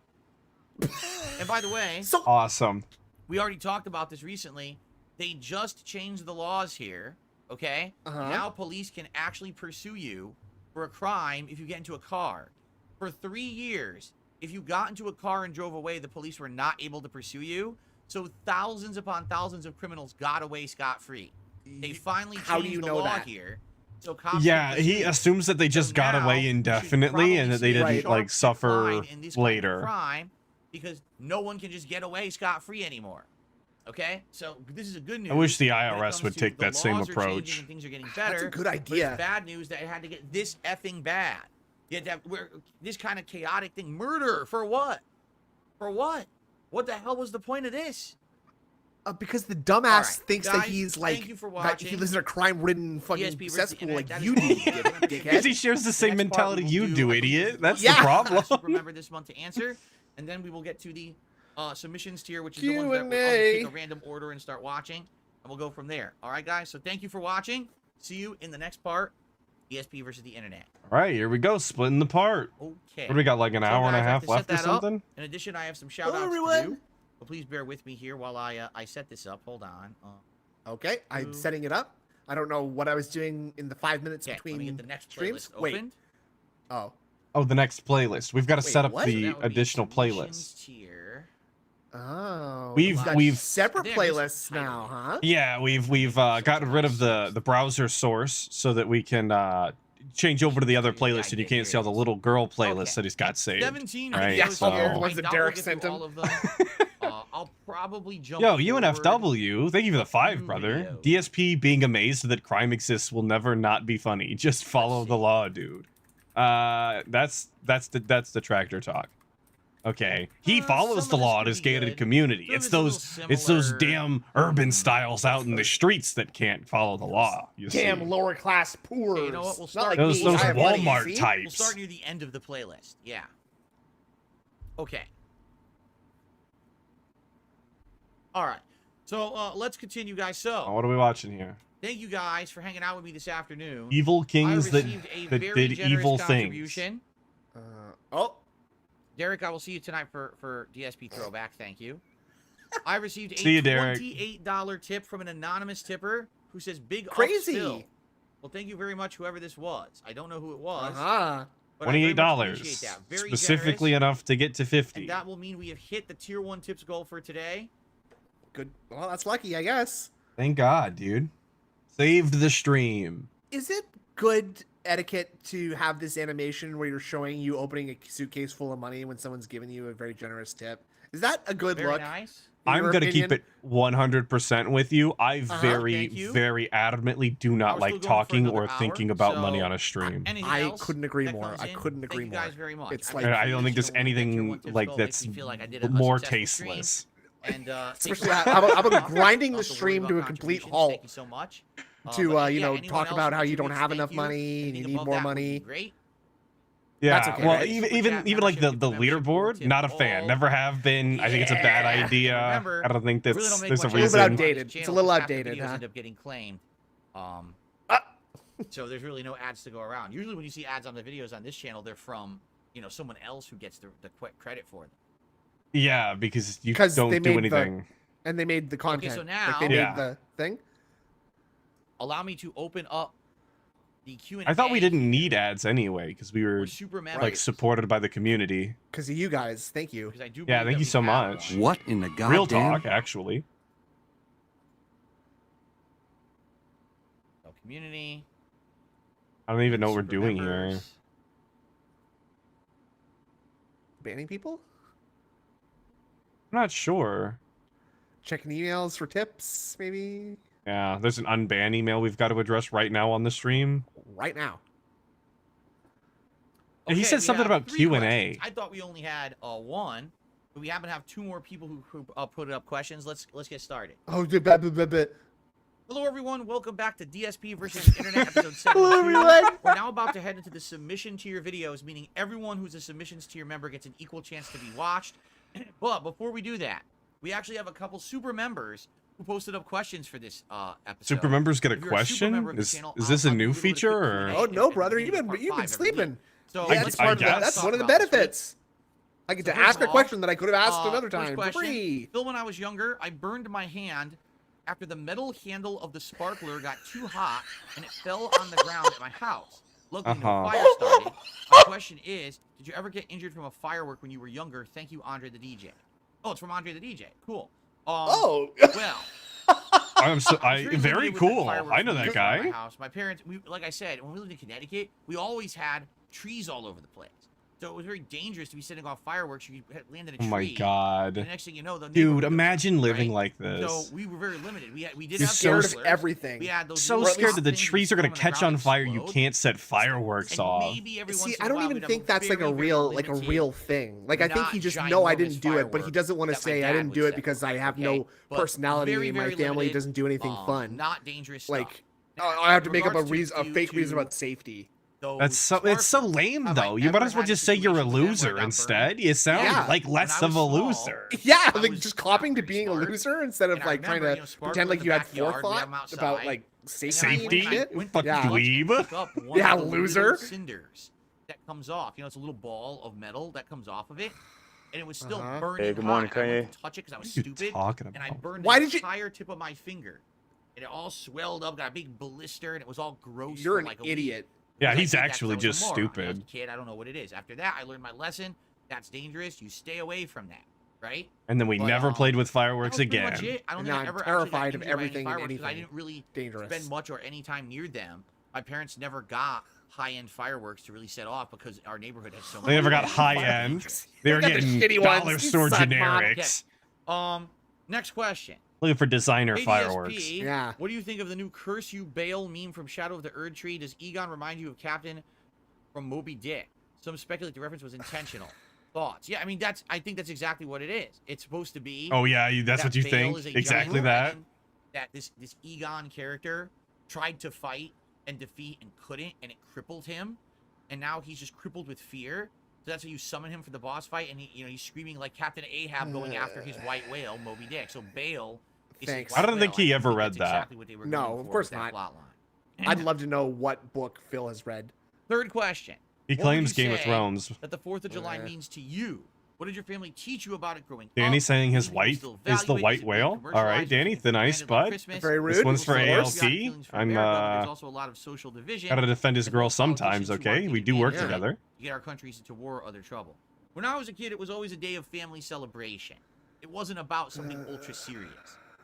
And by the way, Awesome. we already talked about this recently. They just changed the laws here, okay? Now police can actually pursue you for a crime if you get into a car. For 3 years, if you got into a car and drove away, the police were not able to pursue you. So thousands upon thousands of criminals got away scot-free. They finally changed the law here. So cops He assumes that they just got away indefinitely and that they didn't like suffer later. Crime because no one can just get away scot-free anymore. Okay, so this is a good news. I wish the IRS would take that same approach. Things are getting better. That's a good idea. But it's bad news that it had to get this effing bad. You had to have this kind of chaotic thing. Murder for what? For what? What the hell was the point of this? Because the dumbass thinks guys, that he's like thank you for that he lives in a crime-ridden fucking ESP cesspool like that you is do, dickhead. Because he shares the same mentality you do, idiot. That's the I problem. remember this month to answer, and then we will get to the submissions tier, which is the ones that we'll Q&A. take a random order and start watching, and we'll go from there. All right, guys. So thank you for watching. See you in the next part. ESP versus the internet. All right, here we go. Splitting the part. Okay. What do we got? Like an hour and a guys, I have half to left set or that up. something? In addition, I have some shout outs to do. But please bear with me here while I set this up. Hold on. Okay, I'm setting it up. I don't know what I was doing in the 5 minutes Okay, between let me get the next streams. playlist Wait. opened. Oh. Oh, the next playlist. We've got to Wait, set up what? the So that would be additional playlist. submissions tier. Oh. We've separate Damn, playlists now, huh? Yeah, we've gotten rid of the browser source so that we can change over to the other playlist, and you can't see all the little girl playlists that he's got saved. 17 right? videos So- here. the ones I that doubt Derek we'll get sent through him. all of them. I'll probably jump Yo, forward. UNFW, thank you for the 5, brother. DSP being amazed that crime exists will never not be funny. Just follow the law, dude. That's the tractor talk. Okay, he follows the law in his gated community. It's those damn urban styles out in the streets that can't follow the law. You Damn see. lower class poor. You know what? We'll Not start like Those me. I have money, Walmart see? types. We'll start near the end of the playlist. Yeah. Okay. All right. So let's continue, guys. So Oh, what are we watching here? thank you guys for hanging out with me this afternoon. Evil kings I that received a that very did generous evil things. contribution. Oh. Derek, I will see you tonight for DSP throwback. Thank you. I received a See you, Derek. $28 tip from an anonymous tipper who says big Crazy. upspill. Well, thank you very much, whoever this was. I don't know who it was. Uh-huh. But I very much $28, appreciate that. Very specifically generous. enough to get to 50. And that will mean we have hit the tier 1 tips goal for today. Good. Well, that's lucky, I guess. Thank God, dude. Saved the stream. Is it good etiquette to have this animation where you're showing you opening a suitcase full of money when someone's giving you a very generous tip? Is that a good Very look? nice. in I'm your going to keep opinion? it 100% with you. I Thank you. very adamantly do not We're like still going for talking or another hour, thinking about money so on a stream. anything I else couldn't agree that more. comes I in, couldn't agree thank you more. guys very much. It's I like- really I don't think there's appreciate it when we get tier anything 1 tips like goal. It makes that's me feel like I did a more successful stream. tasteless. And Especially how about grinding the stream to a complete halt Thank you so much. to But you yeah, know anyone talk else about who how you don't contributes, have thank enough you. money and Anything you need above more that would be money. Great. Yeah, That's okay, well, right? even like the leaderboard, not a fan. Never have been. I think it's a bad idea. Remember, I don't think we that's really don't make there's a much reason. It's a little outdated. It's a little Half the outdated, videos huh? end up getting claimed. So there's really no ads to go around. Usually when you see ads on the videos on this channel, they're from, someone else who gets the credit for them. Yeah, because you 'Cause don't they do made the- anything. And they made the content. so like now- they Yeah. made the thing. Allow me to open up the Q&A. I thought we didn't need ads anyway because we were super like members. supported by the community. Because of you guys. Thank you. Because I do Yeah, believe thank that you we so have much. one. What in the goddamn? Real talk, actually. So community. I don't even know what we're super doing here. members. Banning people? I'm not sure. Checking emails for tips, maybe? Yeah, there's an unban email we've got to address right now on the stream. Right now. And he said we something have about 3 Q&A. questions. I thought we only had one, but we happen to have 2 more people who put up questions. Let's get started. Oh, Hello, everyone. Welcome back to DSP versus Internet episode 72. Hello, everyone. We're now about to head into the submission tier videos, meaning everyone who's a submissions tier member gets an equal chance to be watched. But before we do that, we actually have a couple super members who posted up questions for this episode. Super members get a If you're super question? member of the Is channel, this I'll a do new little bit of feature quick or? Q&A Oh at no, the brother, beginning you've of been part 5 every sleeping. week. So Yeah, let's that's part of talk the, that's one of the about this week. benefits. I get to So first ask a of all, question that I could have asked another first time for question, free. Phil, when I was younger, I burned my hand after the metal handle of the sparkler got too hot and it fell on the ground at my house. Luckily, no fire started. My question is, did you ever get injured from a firework when you were younger? Thank you, Andre the DJ. Oh, it's from Andre the DJ. Cool. Well, Very cool. I know that guy. My house. My parents, like I said, when we lived in Connecticut, we always had trees all over the place. So it was very dangerous to be setting off fireworks. You could land in a tree. Oh my god. And the next thing you know, the dude, imagine living like this. So we were very limited. We did You're have so scared of everything. We had those so little scared that the things trees are throw gonna on the catch ground on and fire. You explode. can't set fireworks And off. maybe every See, once in I a don't while even we'd have think that's like a very, very real limited, thing. Like I think not he just no, I ginormous didn't do it, but he doesn't want to firework that my say I dad didn't would do it set because I have okay? no But personality very, and my very family limited, doesn't do anything fun. Not dangerous stuff. Like I have to make up a regards to fake reason about safety. That's so it's so lame though. You might as well just say you're a loser instead. You sound like less of a loser. Yeah, like just copying to being a loser instead of like trying to pretend like you had forethought about like safety and shit. Fuck dweeb. Yeah, loser. Cinders that comes off. You know, it's a little ball of metal that comes off of it, and it was still burning. Hey, good morning, hot. I went Kanye. to touch it because I was What are you stupid, talking and I about? burned Why the did you- entire tip of my finger, and it all swelled up, got a big blister, and it was all gross. You're for an like a week. idiot. Yeah, Because I he's did that 'cause actually I was a just moron. I was stupid. a kid, I don't know what it is. After that, I learned my lesson. That's dangerous. You stay away from that, right? And then we But, never played with that fireworks was pretty again. much it. I don't And think now I I'm ever terrified actually of got injured by any everything and fireworks 'cause I anything didn't really dangerous. spend much or any time near them. My parents never got high-end fireworks to really set off because our neighborhood had so many. They never got high end. They were got the getting shitty dollar ones. store Suck, Mom. generics. Next question. Looking for designer ADSP, fireworks. Yeah. What do you think of the new "Curse You Bale" meme from Shadow of the Erd Tree? Does Egon remind you of Captain from Moby Dick? Some speculate the reference was intentional. Thoughts? Yeah, I mean I think that's exactly what it is. It's supposed to be. Oh yeah, that's that what you Bale think. is a Exactly giant that. dragon That this Egon character tried to fight and defeat and couldn't, and it crippled him, and now he's just crippled with fear. So that's how you summon him for the boss fight, and he's screaming like Captain Ahab going after his white whale, Moby Dick. So Bale. Is Thanks. his white I don't think whale. he I ever read that's that. Exactly what they were No, going of for course with that not. plot line. I'd love to know what book Phil has read. Third question. He What would claims you Game of say Thrones. that the 4th of July means to you. What did your family teach you about it growing up? Danny's saying his Do you wife still is the value it? white Is it being whale. All commercialized? right, Is Danny, it the nice expanded on bud. Christmas? Very rude. This one's for Of course, we got ALT. feelings for I'm America, but there's also a lot of social division. gotta defend his and girl more sometimes. politicians who Okay, want we to do be work good together. to get our countries into war or other trouble. When I was a kid, it was always a day of family celebration. It wasn't about something ultra serious.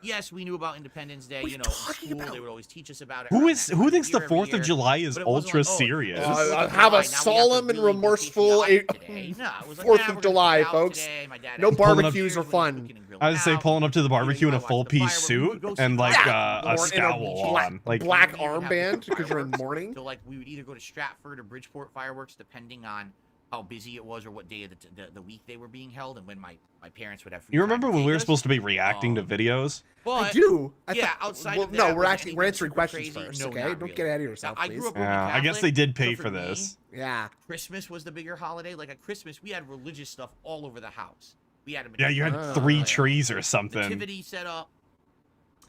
Yes, we knew about Independence Day. You know, in school they would always teach us about it. Who around that who time thinks of the year, every 4th of year. July is But it wasn't ultra like, oh, serious? it's the 4th of Have July, a now we have solemn to and really be remorseful patriotic today. No, it was like, 4th we're of gonna July, cook out folks. today. My dad No had barbecues beers, are we're fun. cooking and grilling I would say out. pulling up to the barbecue in a watch full the piece fireworks. We would suit go see and the like fireworks. a Or in a scowl black- on. Like black We would have armband different because you're in fireworks. mourning. So like we would either go to Stratford or Bridgeport fireworks, depending on how busy it was or what day of the week they were being held, and when my parents would have free You time remember to when take we were us. supposed to be reacting to videos? But, I do. yeah, outside well, of that, no, was we're anything answering super questions crazy? first, No, okay? not Don't really. get ahead of yourself, Now, I please. grew up Roman Yeah, I guess Catholic, they did so pay for for me, this. Yeah. Christmas was the bigger holiday. Like at Christmas, we had religious stuff all over the house. We had a Yeah, you had 3 trees or something. nativity set up.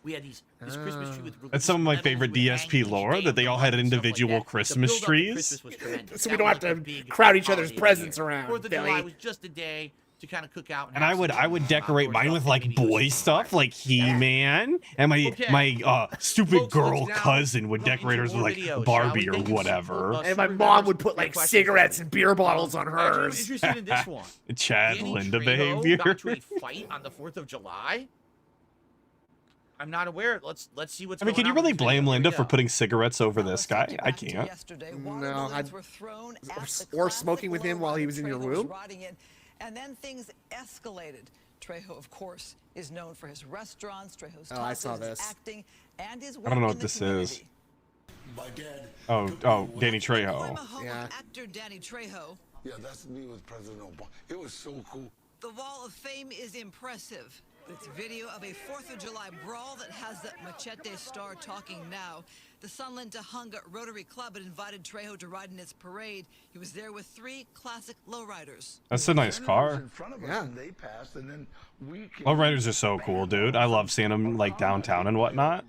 We had this Christmas tree with That's some of my favorite DSP lore, that they all had individual Christmas trees. So we don't have to crowd each other's presents around, 4th of July Billy. was just a day to kind of cook out. And I would decorate mine with like boy stuff, like He-Man, and my stupid girl cousin would decorate hers with like Barbie or whatever. And my mom would put like cigarettes and beer bottles on I'm hers. interested in this one. Chad Danny Linda Trejo behavior. got to a fight on the 4th of July. I'm not aware. Let's see what's I mean, going can you on with really this blame video. Linda Here for we go. putting cigarettes over this guy? I can't. No, or smoking with him while he was in your room. And then things escalated. Trejo, of course, is known for his restaurants, Trejo's Oh, I saw talks, his this. acting, and his work I don't know in what the this community. is. Oh, Danny Trejo. Yeah. Actor Danny Trejo. Yeah, that's me with President Obama. It was so cool. The Wall of Fame is impressive. It's video of a 4th of July brawl that has the Machete star talking now. The Sunland Tahunga Rotary Club had invited Trejo to ride in its parade. He was there with 3 classic lowriders. That's a nice car. Yeah. They passed, and then we Lowriders are so cool, dude. I love seeing them like downtown and whatnot.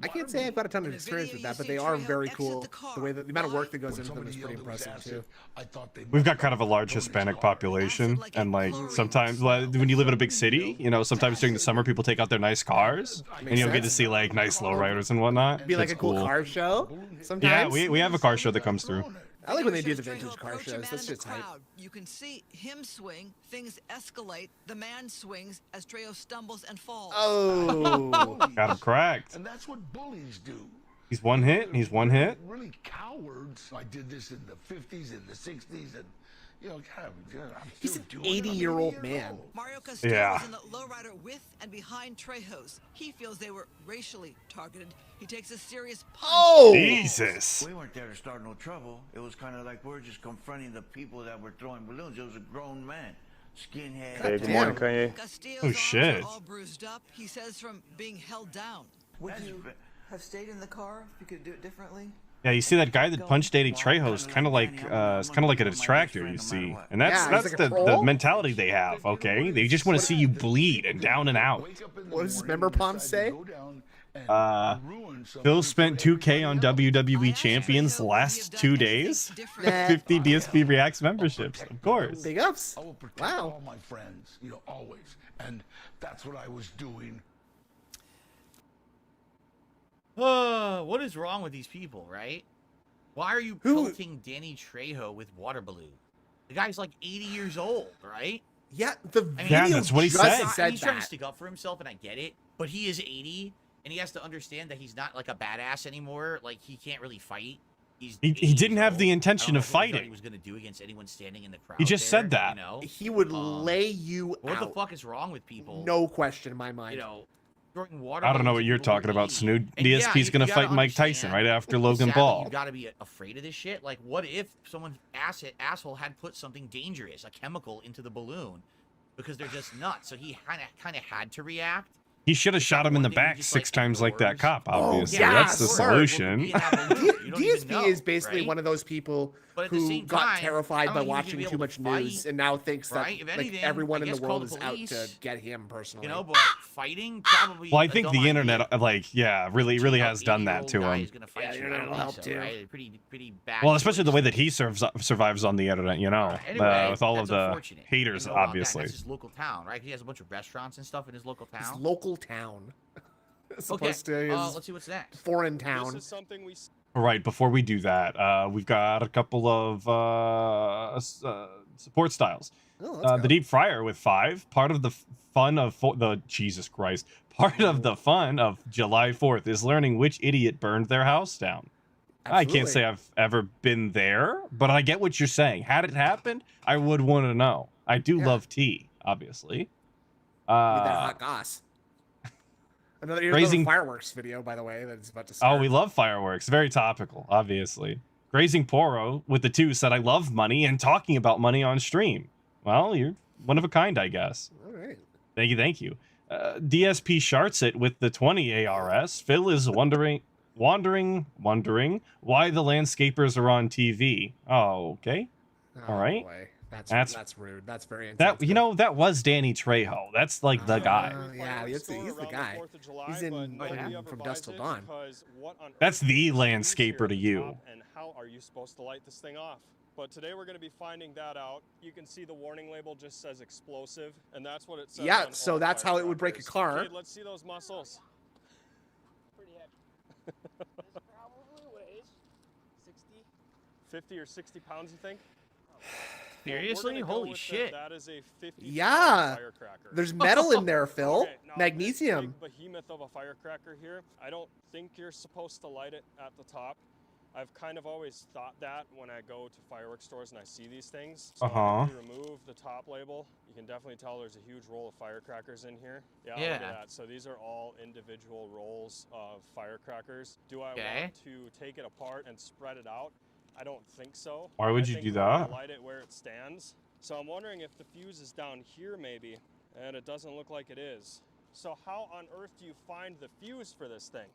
I can't say I've got a ton of experience with that, but they are very cool. The way that the amount of work that goes into them is pretty impressive too. We've got kind of a large Hispanic population, and like sometimes when you live in a big city, you know, sometimes during the summer people take out their nice cars, and you'll get to see like nice lowriders and whatnot. Be like It's a cool car show. Sometimes. Yeah, we have a car show that comes through. I like when they do the vintage car shows. That's just hype. You can see him swing, things escalate, the man swings as Trejo stumbles and falls. Oh. Got him cracked. And that's what bullies do. He's one hit. He's one hit. Really cowards. I did this in the 50s, in the 60s, and you know, he's an 80-year-old man. Mario Castillo Yeah. was in the lowrider with and behind Trejo's. He feels they were racially targeted. He takes a serious punch. Oh! Jesus. We weren't there to start no trouble. It was kind of like we're just confronting the people that were throwing balloons. It was a grown man, skinhead. Hey, good morning, Kanye. Castillo's Oh, shit. arms are all bruised up. He says from being held down. Would you have stayed in the car if you could do it differently? Yeah, you see that guy that punched Danny Trejo is kind of like it's kind of like a detractor, you see, and that's the mentality they have. Okay, they just want to see you bleed and down and out. What does his member palm say? Phil spent 2K on WWE Champions the last 2 days. 50 DSP ReAcks memberships, of course. Big ups. I will protect Wow. all my friends, you know, always. And that's what I was doing. What is wrong with these people, right? Why are you pelting Danny Trejo with water balloon? The guy's like 80 years old, right? Yeah, the I video that's what he just said. He's trying to stick up for himself, and I get it. But he is 80, and he has to understand that he's not like a badass anymore. Like he can't really fight. He didn't have the intention of He fighting. was going to do against anyone standing in the crowd. He just said that. You know? He would lay you What out. the fuck is wrong with people? No question in my mind. You know, throwing water. I don't know balloons what at you're people talking about, bleed. Snood. And yeah, DSP's you gonna gotta fight Mike Tyson understand, right after Logan sadly, Paul. You gotta be afraid of this shit. Like, what if someone asshole had put something dangerous, a chemical, into the balloon because they're just nuts? So he kind of had to react. He should have shot him in the back 6 times like that cop, obviously. That's the solution. DSP is basically one of those people But at the who same got time, terrified I by don't think he's watching gonna be too able much to fight, news and now thinks that right? If like anything, everyone I in the guess world call is the out police. to get him personally. You know, but fighting probably. Well, I think a the dumb internet, idea. like, yeah, really has done that to him. Yeah, the internet will help too. Right? Pretty bad. Well, especially the way that he survives on the internet, you know, Anyway, with all of that's the unfortunate. haters, You know about that. obviously. That's his local town, right? He has a bunch of restaurants and stuff in his local town. His local town. As Okay, opposed to his let's see what's next. foreign town. This is something we. All right, before we do that, we've got a couple of support styles. Oh, The deep fryer with 5. Part of the fun of Jesus Christ. Part of the fun of July 4th is learning which idiot burned their house down. I can't say I've ever been there, but I get what you're saying. Had it happened, I would want to know. I do love tea, obviously. Need that hot goss. Another fireworks video, by the way, that's about to start. Oh, we love fireworks. Very topical, obviously. Grazing Poro with the 2 said, I love money and talking about money on stream. Well, you're one of a kind, I guess. All right. Thank you. DSP Sharts it with the 20 ARS. Phil is wondering why the landscapers are on TV. Oh, okay. All right. Boy. That's rude. That's very that you know that was Danny Trejo. That's like the guy. Yeah, he's the guy. He's in From Dusk Till Dawn. That's the landscaper to you. And how are you supposed to light this thing off? But today we're going to be finding that out. You can see the warning label just says explosive, and that's what it says. Yeah, on so all that's how it would break a firecrackers. car. Okay, let's see those muscles. Pretty heavy. This probably weighs 60. 50 or 60 pounds, you think? Seriously? Holy shit. That is a 50 Yeah. firecracker. There's metal in there, Phil. Okay, now Magnesium. This big behemoth of a firecracker here, I don't think you're supposed to light it at the top. I've kind of always thought that when I go to fireworks stores and I see these things. So if you remove the top label, you can definitely tell there's a huge roll of firecrackers in here. Yeah, look at that. So these are all individual rolls of firecrackers. Do I want to take it apart and spread it out? I don't think so. Why would you do that? Light it where it stands. So I'm wondering if the fuse is down here maybe, And it doesn't look like it is. So how on earth do you find the fuse for this thing?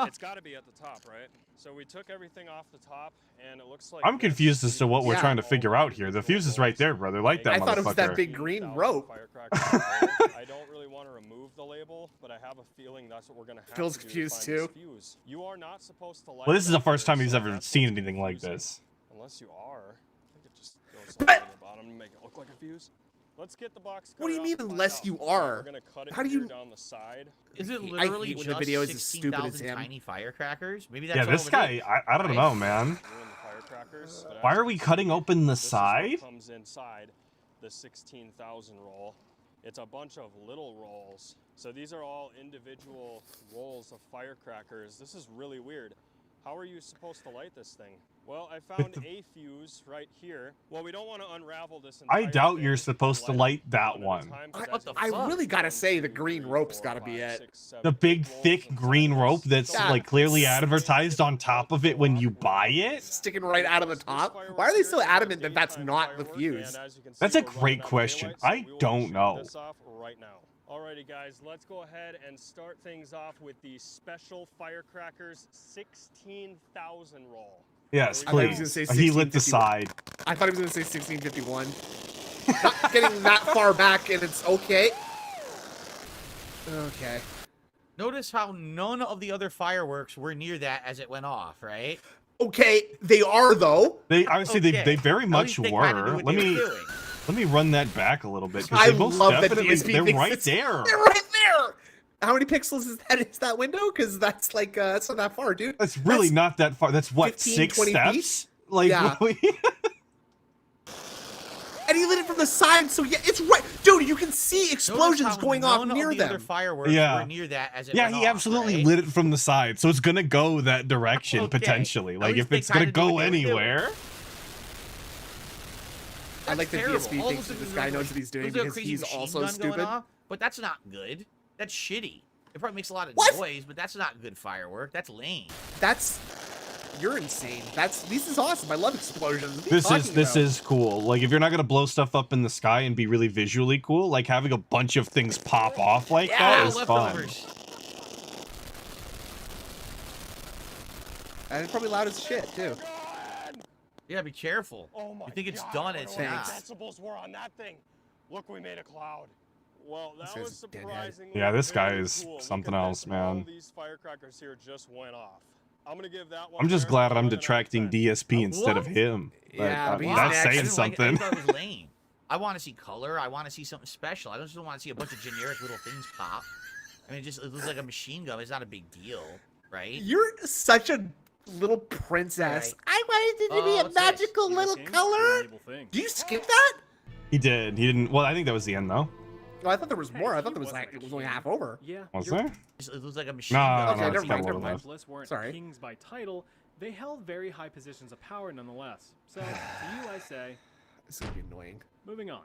It's got to be at the top, right? So we took everything off the top, and it looks like... I'm confused as to what we're trying to figure out here. The fuse is right there, brother. Like that motherfucker. I thought it was that big green rope. I don't really want to remove the label, but I have a feeling that's what we're going to have Phil's to do confused to find too. this fuse. You are not supposed to light Well, this is the that first here, time he's so ever that's seen what's anything like confusing. this. Unless you are. I think it just goes something at the bottom to make it look like a fuse. Let's get the box. What do you cut mean off and unless find you out. are? We're gonna cut it How do here you- down the side. Is it I literally hate when just the video is as stupid as 16,000 him. tiny firecrackers? Maybe that's Yeah, all this it guy, is, I don't right? know, man. Ruin the firecrackers, but Why as are you we can cutting see, open the this is what side? comes inside the 16,000 roll. It's a bunch of little rolls. So these are all individual rolls of firecrackers. This is really weird. How are you supposed to light this thing? Well, I found a fuse right here. Well, we don't want to unravel this entire I doubt thing you're supposed to light that one. I really gotta say the green rope's gotta be it. The big, thick green rope that's like clearly advertised on top of it when you buy it? Sticking right out of the top. Why are they so adamant that that's not the fuse? That's a great question. I don't know. This off right now. Alrighty guys, let's go ahead and start things off with the special firecrackers 16,000 roll. Yes, I thought he was please. gonna say He lit the 1651. side. I thought he was gonna say 1651. Not getting that far back, and it's okay. Okay. Notice how none of the other fireworks were near that as it went off, right? Okay, they are though. They honestly, Okay. they very At much least they kinda knew were. what Let they were me doing. let me run that back a little bit because I they most love that definitely DSP they're thinks right it's- there. They're right there. How many pixels is that window? Because that's like that's not that far, dude. That's really not that far. That's what 15, 6 20 steps? feet? Like Yeah. really? And he lit it from the side, so yeah, it's right, dude. You can see explosions Notice how going off none near of the other them. fireworks Yeah. were near that as it Yeah, went he off, absolutely right? lit it from the side, so it's gonna go that direction Okay. potentially. At Like least if they it's gonna kinda knew go what they were doing. anywhere. I like that Terrible. DSP All thinks those that this things guy look knows like- what he's doing looks like a because crazy he's machine also gun going stupid. off, but that's not good. That's shitty. It probably makes a lot of What? noise, but that's not good firework. That's lame. You're insane. This is awesome. I love explosions. What are you This talking about? is cool. Like if you're not gonna blow stuff up in the sky and be really visually cool, like having a bunch of things pop off like that is fun. leftovers. And it's probably loud as shit too. Yeah, be careful. Oh my You think it's God, done, I it's wonder what not. decibels were on that thing. Look, we made a cloud. Well, that This was guy's a deadhead. surprisingly Yeah, this guy very is cool. Look something at else, this. All man. these firecrackers here just went off. I'm gonna give that one. I'm just there glad a I'm 11 out of detracting 10. DSP instead of What? him. Yeah, but he's that's next. saying I didn't like it. I something. thought it was lame. I want to see color. I want to see something special. I just don't want to see a bunch of generic little things pop. I mean, it looks like a machine gun. It's not a big deal, right? You're such a little princess. Right. I wanted it to be a what's this? magical little color. Do you skip that? He did. He didn't. Well, I think that was the end though. Oh, I thought there was more. I thought there was like it was only half over. Yeah. Was there? It looks like a machine No, gun. no, Okay, no, never it's got mind, a never little mind. left. Weren't Sorry. kings by title, they held very high positions of power nonetheless. So, to you I say, This is gonna be annoying. moving on.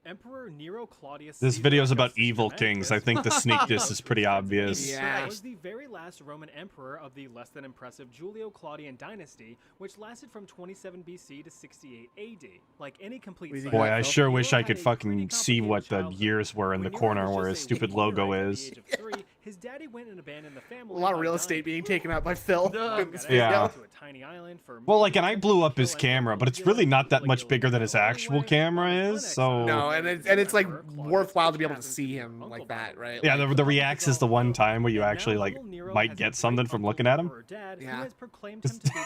Emperor Nero Claudius This Caesar video's about Augustus evil Germanicus kings. I think the sneak diss is pretty obvious. Yeah. was the very last Roman emperor of the less than impressive Julio-Claudian dynasty, which lasted from 27 BC to 68 AD. Like any complete Boy, cycle, Boy, I sure Nero wish I had could a fucking pretty see what the complicated years were in the When Nero corner was where just his a stupid wee logo boy at the is. age of 3, his daddy went and abandoned the A family. lot of by real dying. estate being taken up by Phil. in this Yeah. video. To a tiny island for Well, like, and I blew up his camera, but it's really not that much bigger than his actual camera is, so... No, and it's like worthwhile to be able to see him like that, right? Yeah, Like, the reacts is the one time where you actually, like, might get something from looking at him. Yeah.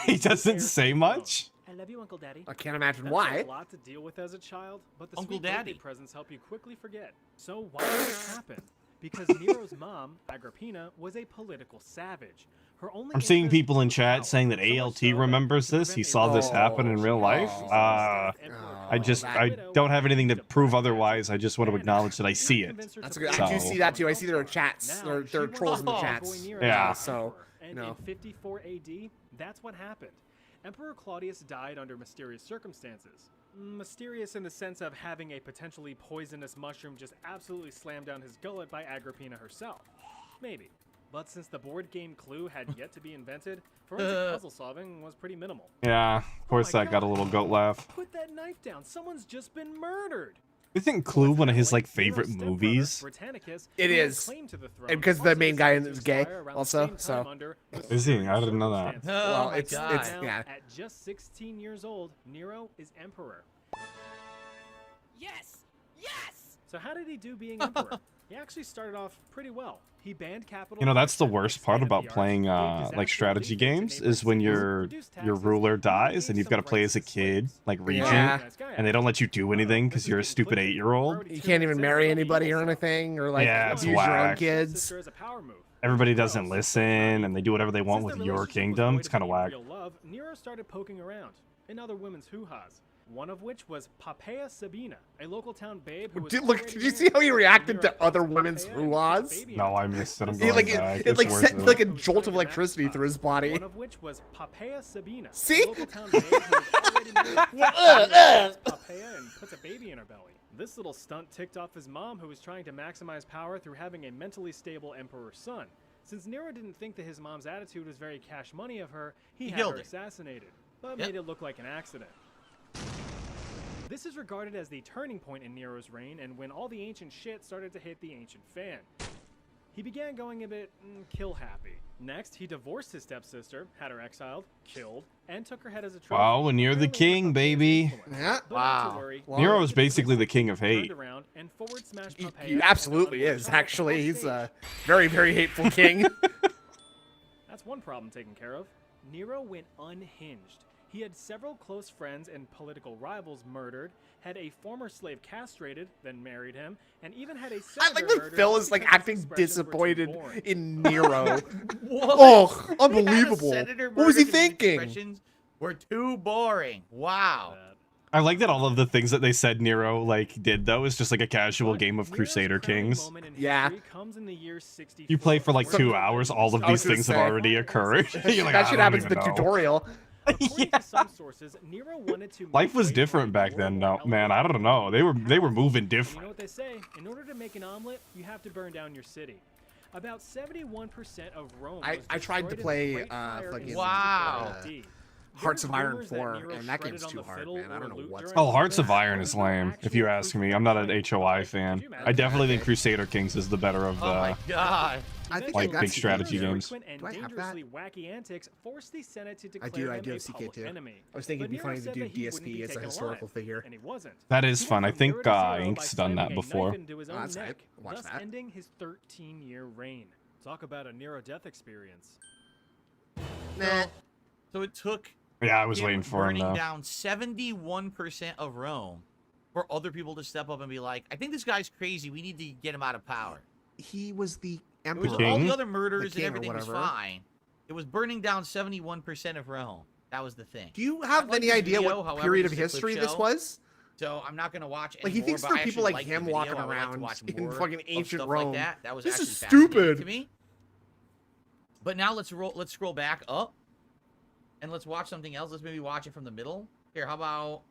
He doesn't say much. I love you, Uncle Daddy. I can't imagine That's why. a lot to deal with as a child, but the Uncle sweet birthday Daddy. presents help you quickly forget. So why did this happen? Because Nero's mom, Agrippina, was a political savage. Her only I'm seeing interest people in was chat power, saying that so much ALT so that remembers to this. He prevent saw a this war, happen in real life. I don't have anything to prove otherwise. I just want to acknowledge that I see it. That's good. I do see that too. I see there are chats. There are trolls in the Boy chats. Nero Yeah. So, and you know. in 54 AD, that's what happened. Emperor Claudius died under mysterious circumstances. Mysterious in the sense of having a potentially poisonous mushroom just absolutely slammed down his gullet by Agrippina herself. Maybe. But since the board game Clue had yet to be invented, forensic puzzle solving was pretty minimal. Yeah, of course that got a little goat laugh. Put that knife down. Someone's just been murdered. Isn't Clue one of his like favorite movies? It is, and because the main guy is gay, also. So is he? I didn't know that. Well, it's yeah. At just 16 years old, Nero is emperor. Yes! Yes! So how did he do being emperor? He actually started off pretty well. He banned capital. You know, that's the worst part about playing like strategy games is when your ruler dies and you've got to play as a kid, like regent, and they don't let you do anything because you're a stupid 8-year-old. You can't even marry anybody or anything, or like yeah, it's use your own whack. kids. Everybody doesn't listen, and they do whatever they want with your kingdom. It's kind of whack. Nero started poking around in other women's hoo-has. One of which was Poppaea Sabina, a local town babe who was Did you see how he reacted to other women's hoo-has? No, I missed it. I'm going back. It like sent like a jolt of electricity through his body. One of which was Poppaea Sabina. See? A local town babe who was already married Poppaea and puts a baby in her belly. This little stunt ticked off his mom, who was trying to maximize power through having a mentally stable emperor son. Since Nero didn't think that his mom's attitude was very cash money of her, he had her assassinated, but made it look like an accident. This is regarded as the turning point in Nero's reign, and when all the ancient shit started to hit the ancient fan. He began going a bit kill-happy. Next, he divorced his stepsister, had her exiled, killed, and took her head as a trophy. Wow, and you're the king, baby. Yeah. Wow. Nero is basically the king of hate. He absolutely is, actually. He's a very, very hateful king. That's one problem taken care of. Nero went unhinged. He had several close friends and political rivals murdered, had a former slave castrated, then married him, and even had a senator I like that murdered. Phil is like acting disappointed in Nero. What? Oh, unbelievable. What was he thinking? Expressions were too boring. Wow. I like that all of the things that they said Nero like did though is just like a casual game of Crusader Kings. Yeah. You play for like 2 hours, all of these things have already occurred. You're like, that should happen in the know. tutorial. Yeah. Some sources, Nero wanted to Life was different back then, no, man. I don't know. They were moving You different. know what they say? In order to make an omelet, you have to burn down your city. About 71% of Rome. I tried to play fucking Hearts of Iron 4, and that game's too hard, man. I don't know what's. Oh, Hearts of Iron is lame, if you ask me. I'm not an HOI fan. I definitely think Crusader Kings is the better of the I think like big strategy games. Do I have that? Wacky antics forced the Senate to declare I do have CK2. I was thinking it'd be funny to do DSP as a historical figure. And he wasn't. That is fun. I think Ink's done that before. That's right. Watch thus that. ending his 13-year reign. Talk about a Nero death experience. Nah. So it took. Yeah, I was waiting for him burning though. down 71% of Rome for other people to step up and be like, I think this guy's crazy. We need to get him out of power. He was the It emperor. was all the other murders The and king or everything was whatever. fine. It was burning down 71% of Rome. That was the thing. Do you have any idea what period of history this was? So I'm not gonna watch. Like he anymore, thinks but there I are people actually like the him video. walking I would like to around watch in more fucking of ancient stuff Rome. Like that. That was This actually is fascinating stupid. to me. But now let's scroll back up, and let's watch something else. Let's maybe watch it from the middle. Here, how about?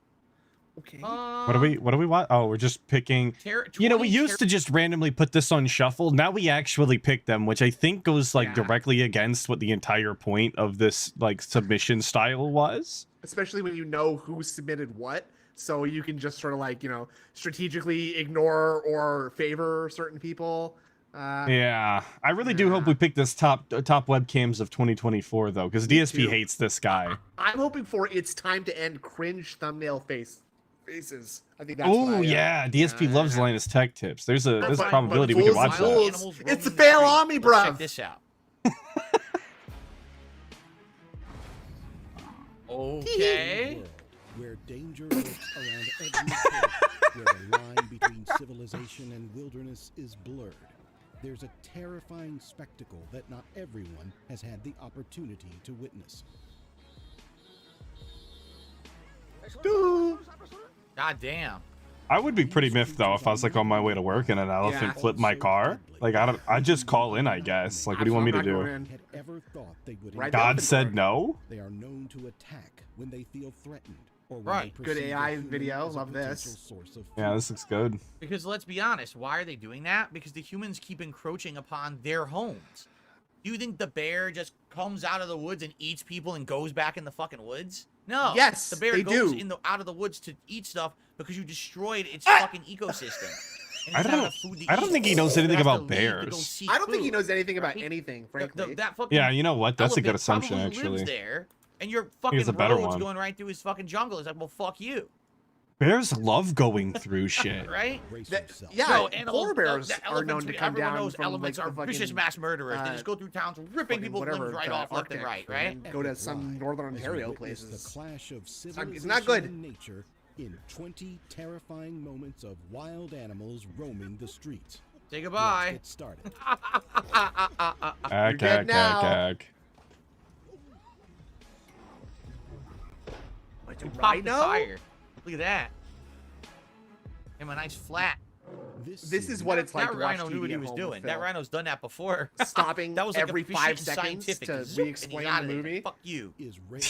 Okay. What do we want? Oh, we're just picking. You know, we used to just randomly put this on shuffle. Now we actually pick them, which I think goes like directly against what the entire point of this like submission style was. Especially when you know who submitted what, so you can just sort of like, you know, strategically ignore or favor certain people. Yeah, I really do hope we pick this top webcams of 2024 though, because DSP hates this guy. I'm hoping for It's Time to End cringe thumbnail faces. I think that's Oh yeah, DSP loves Linus Tech Tips. There's a probability we can watch that. It's a fail on me, bro. Check this out. Okay. Where danger lurks around every corner, where the line between civilization and wilderness is blurred. There's a terrifying spectacle that not everyone has had the opportunity to witness. God damn. I would be pretty miffed though if I was like on my way to work and an elephant flipped my car. Like I just call in, I guess. Like, what do you want me to do? God said no? They are known to attack when they feel threatened. Or when Right. they Good perceive AI a human video. as a Love this. potential source of Yeah, this looks good. Because let's be honest, why are they doing that? Because the humans keep encroaching upon their homes. Do you think the bear just comes out of the woods and eats people and goes back in the fucking woods? No. Yes, the bear they goes do. out of the woods to eat stuff because you destroyed its fucking ecosystem. And I it's not don't. enough food to I don't eat. think he knows So it anything has to about leave to go bears. seek I don't think he food, knows anything about right? anything, frankly. That fucking Yeah, you know what? That's a good elephant assumption, probably actually. lives there, and your Here's fucking a better road's one. going right through his fucking jungle. It's like, well, fuck you. Bears love going through shit. Right? Yeah, No, polar bears the are known elephants, to come everyone down knows from elephants like are the fucking, vicious mass murderers. They just go through towns ripping people's limbs right off left and right, right? And go to some northern Ontario The places. clash of It's civilization not good. and nature in 20 terrifying moments of wild animals roaming the streets. Say goodbye. Let's get started. Ag, ag, ag, ag. It's a rhino? tire. Look at that. Him a nice flat. This is what it's like That to watch rhino knew TV what he at was home doing. with That Phil. rhino's done that before. Stopping That was like every efficient 5 and seconds scientific. to Zoop, and re-explain he's out the of there. movie. Fuck you. Is rare.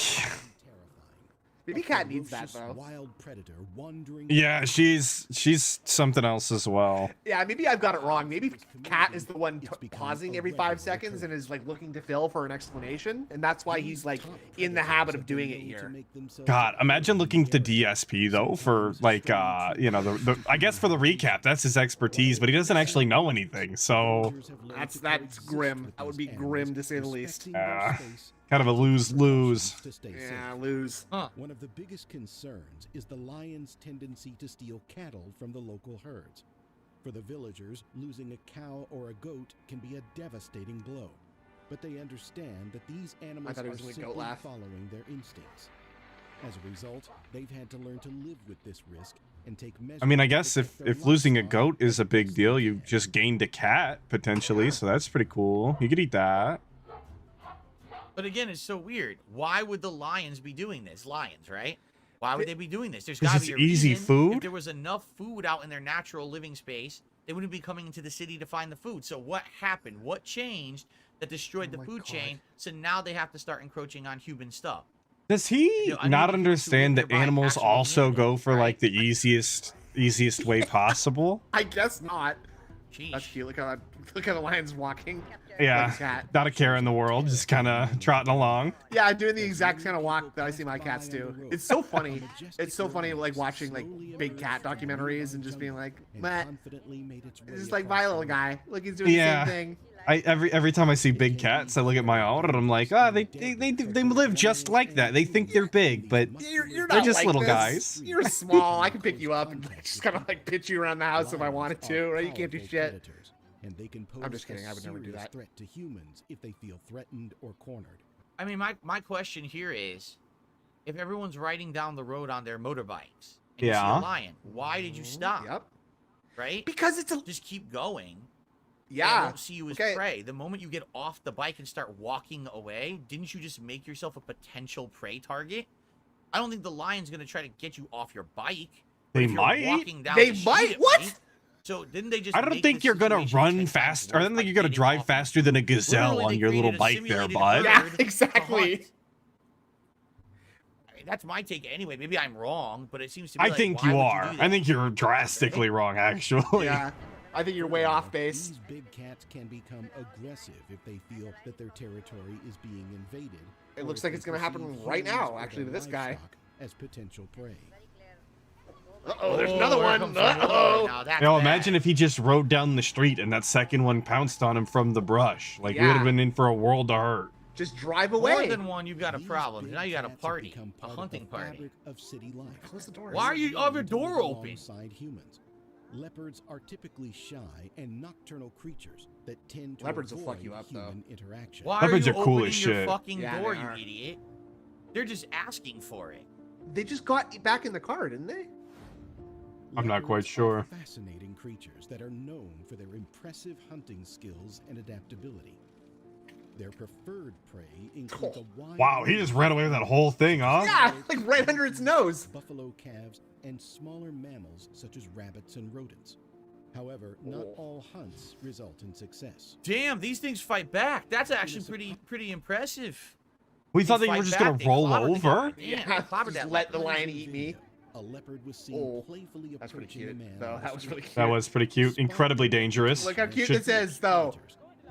Baby cat needs that though. Wild predator wandering. Yeah, she's something else as well. Yeah, maybe I've got it wrong. Maybe Cat is the one pausing every 5 seconds and is like looking to Phil for an explanation, and that's why he's like in the habit of doing it here. God, imagine looking to DSP though for like you know the I guess for the recap, that's his expertise, but he doesn't actually know anything. So That's grim. That would be grim to say the least. kind of a lose-lose. Yeah, lose. One of the biggest concerns is the lion's tendency to steal cattle from the local herds. For the villagers, losing a cow or a goat can be a devastating blow. But they understand that these animals thought it are was gonna simply goat laugh. following their instincts. As a result, they've had to learn to live with this risk and take measures. I mean, I to guess protect their if losing a livestock. goat is a big deal, you just gained a cat potentially, so that's pretty cool. You could eat that. But again, it's so weird. Why would the lions be doing this? Lions, right? Why would they be doing this? There's 'Cause got to it's be a easy reason. food? If there was enough food out in their natural living space, they wouldn't be coming into the city to find the food. So what happened? What changed that destroyed the food chain? So now they have to start encroaching on human stuff. Does he know, I not mean, understand that nearby animals actually also live, go for like the easiest way possible? I guess not. Jeez. That's cute. Look how the lion's walking. Like a Yeah, cat. not a care in the world, just kind of trotting along. Yeah, doing the exact kind of walk that I see my cats do. It's so funny. It's so funny, like watching like big cat documentaries and just being like, meh. It's just like my little guy. Look, he's doing Yeah. the same thing. Every time I see big cats, I look at my own and I'm like, ah, they live just like that. They think they're big, but You're they're not just like little this. guys. You're small. I can pick you up and just kind of like pitch you around the house if I wanted to. Right? You can't do shit. And they can pose I'm just kidding. a I would never do serious that. threat to humans if they feel threatened or cornered. I mean, my question here is, if everyone's riding down the road on their motorbikes and you see Yeah. a lion, why did you stop? Yep. Right? Because it's a Just keep going. yeah. They won't see you as Okay. prey. The moment you get off the bike and start walking away, didn't you just make yourself a potential prey target? I don't think the lion's gonna try to get you off your bike. But They if you're might. walking down They the might? street at What? night- So didn't they just? I don't make think this you're gonna situation run 10 times fast. I worse don't by think you're gonna getting drive off- faster than a gazelle Literally, on they your little created a bike there, simulated bud. Yeah, herd to exactly. hunt. That's my take anyway. Maybe I'm wrong, but it seems to be I like, think why you would are. do I that? think you're drastically wrong, actually. Yeah. I think you're way off base. These big cats can become aggressive if they feel that their territory is being invaded. It or looks if like they it's gonna happen perceive right humans now, or actually, their to this guy. livestock as potential prey. Uh-oh, there's another here one. comes some more. Uh-oh. Now that's You know, bad. imagine if he just rode down the street and that second one pounced on him from the brush. Like, we would Yeah. have been in for a world of hurt. Just drive More away. than one, you've got a These problem. big Now you got a cats have party, become a part of hunting the party. fabric of city life. Close the door. Why are you have your door open? Alongside humans. Leopards are typically shy and nocturnal creatures that tend to Leopards will avoid fuck you up, though. human interaction. Why Leopards are you are cool opening as your shit. fucking Yeah, door, they you are. idiot? They're just asking for it. They just got back in the car, didn't they? I'm not quite Leopards are sure. Fascinating creatures that are known for their impressive hunting skills and adaptability. Their preferred prey includes a wide Wow, he just ran away with that whole thing, huh? Yeah, like right under its nose. buffalo calves, and smaller mammals such as rabbits and rodents. However, not all hunts result in success. Damn, these things fight back. That's actually pretty impressive. We They thought they were fight just back, gonna they roll clobbered the guy. over. Damn, Yeah, they clobbered just that let the leopard. lion eat me. A leopard was seen Oh, playfully that's pretty approaching a cute. man. Though on the that was street. really cute. That was pretty cute. Incredibly dangerous. Look how cute Should- this is, though.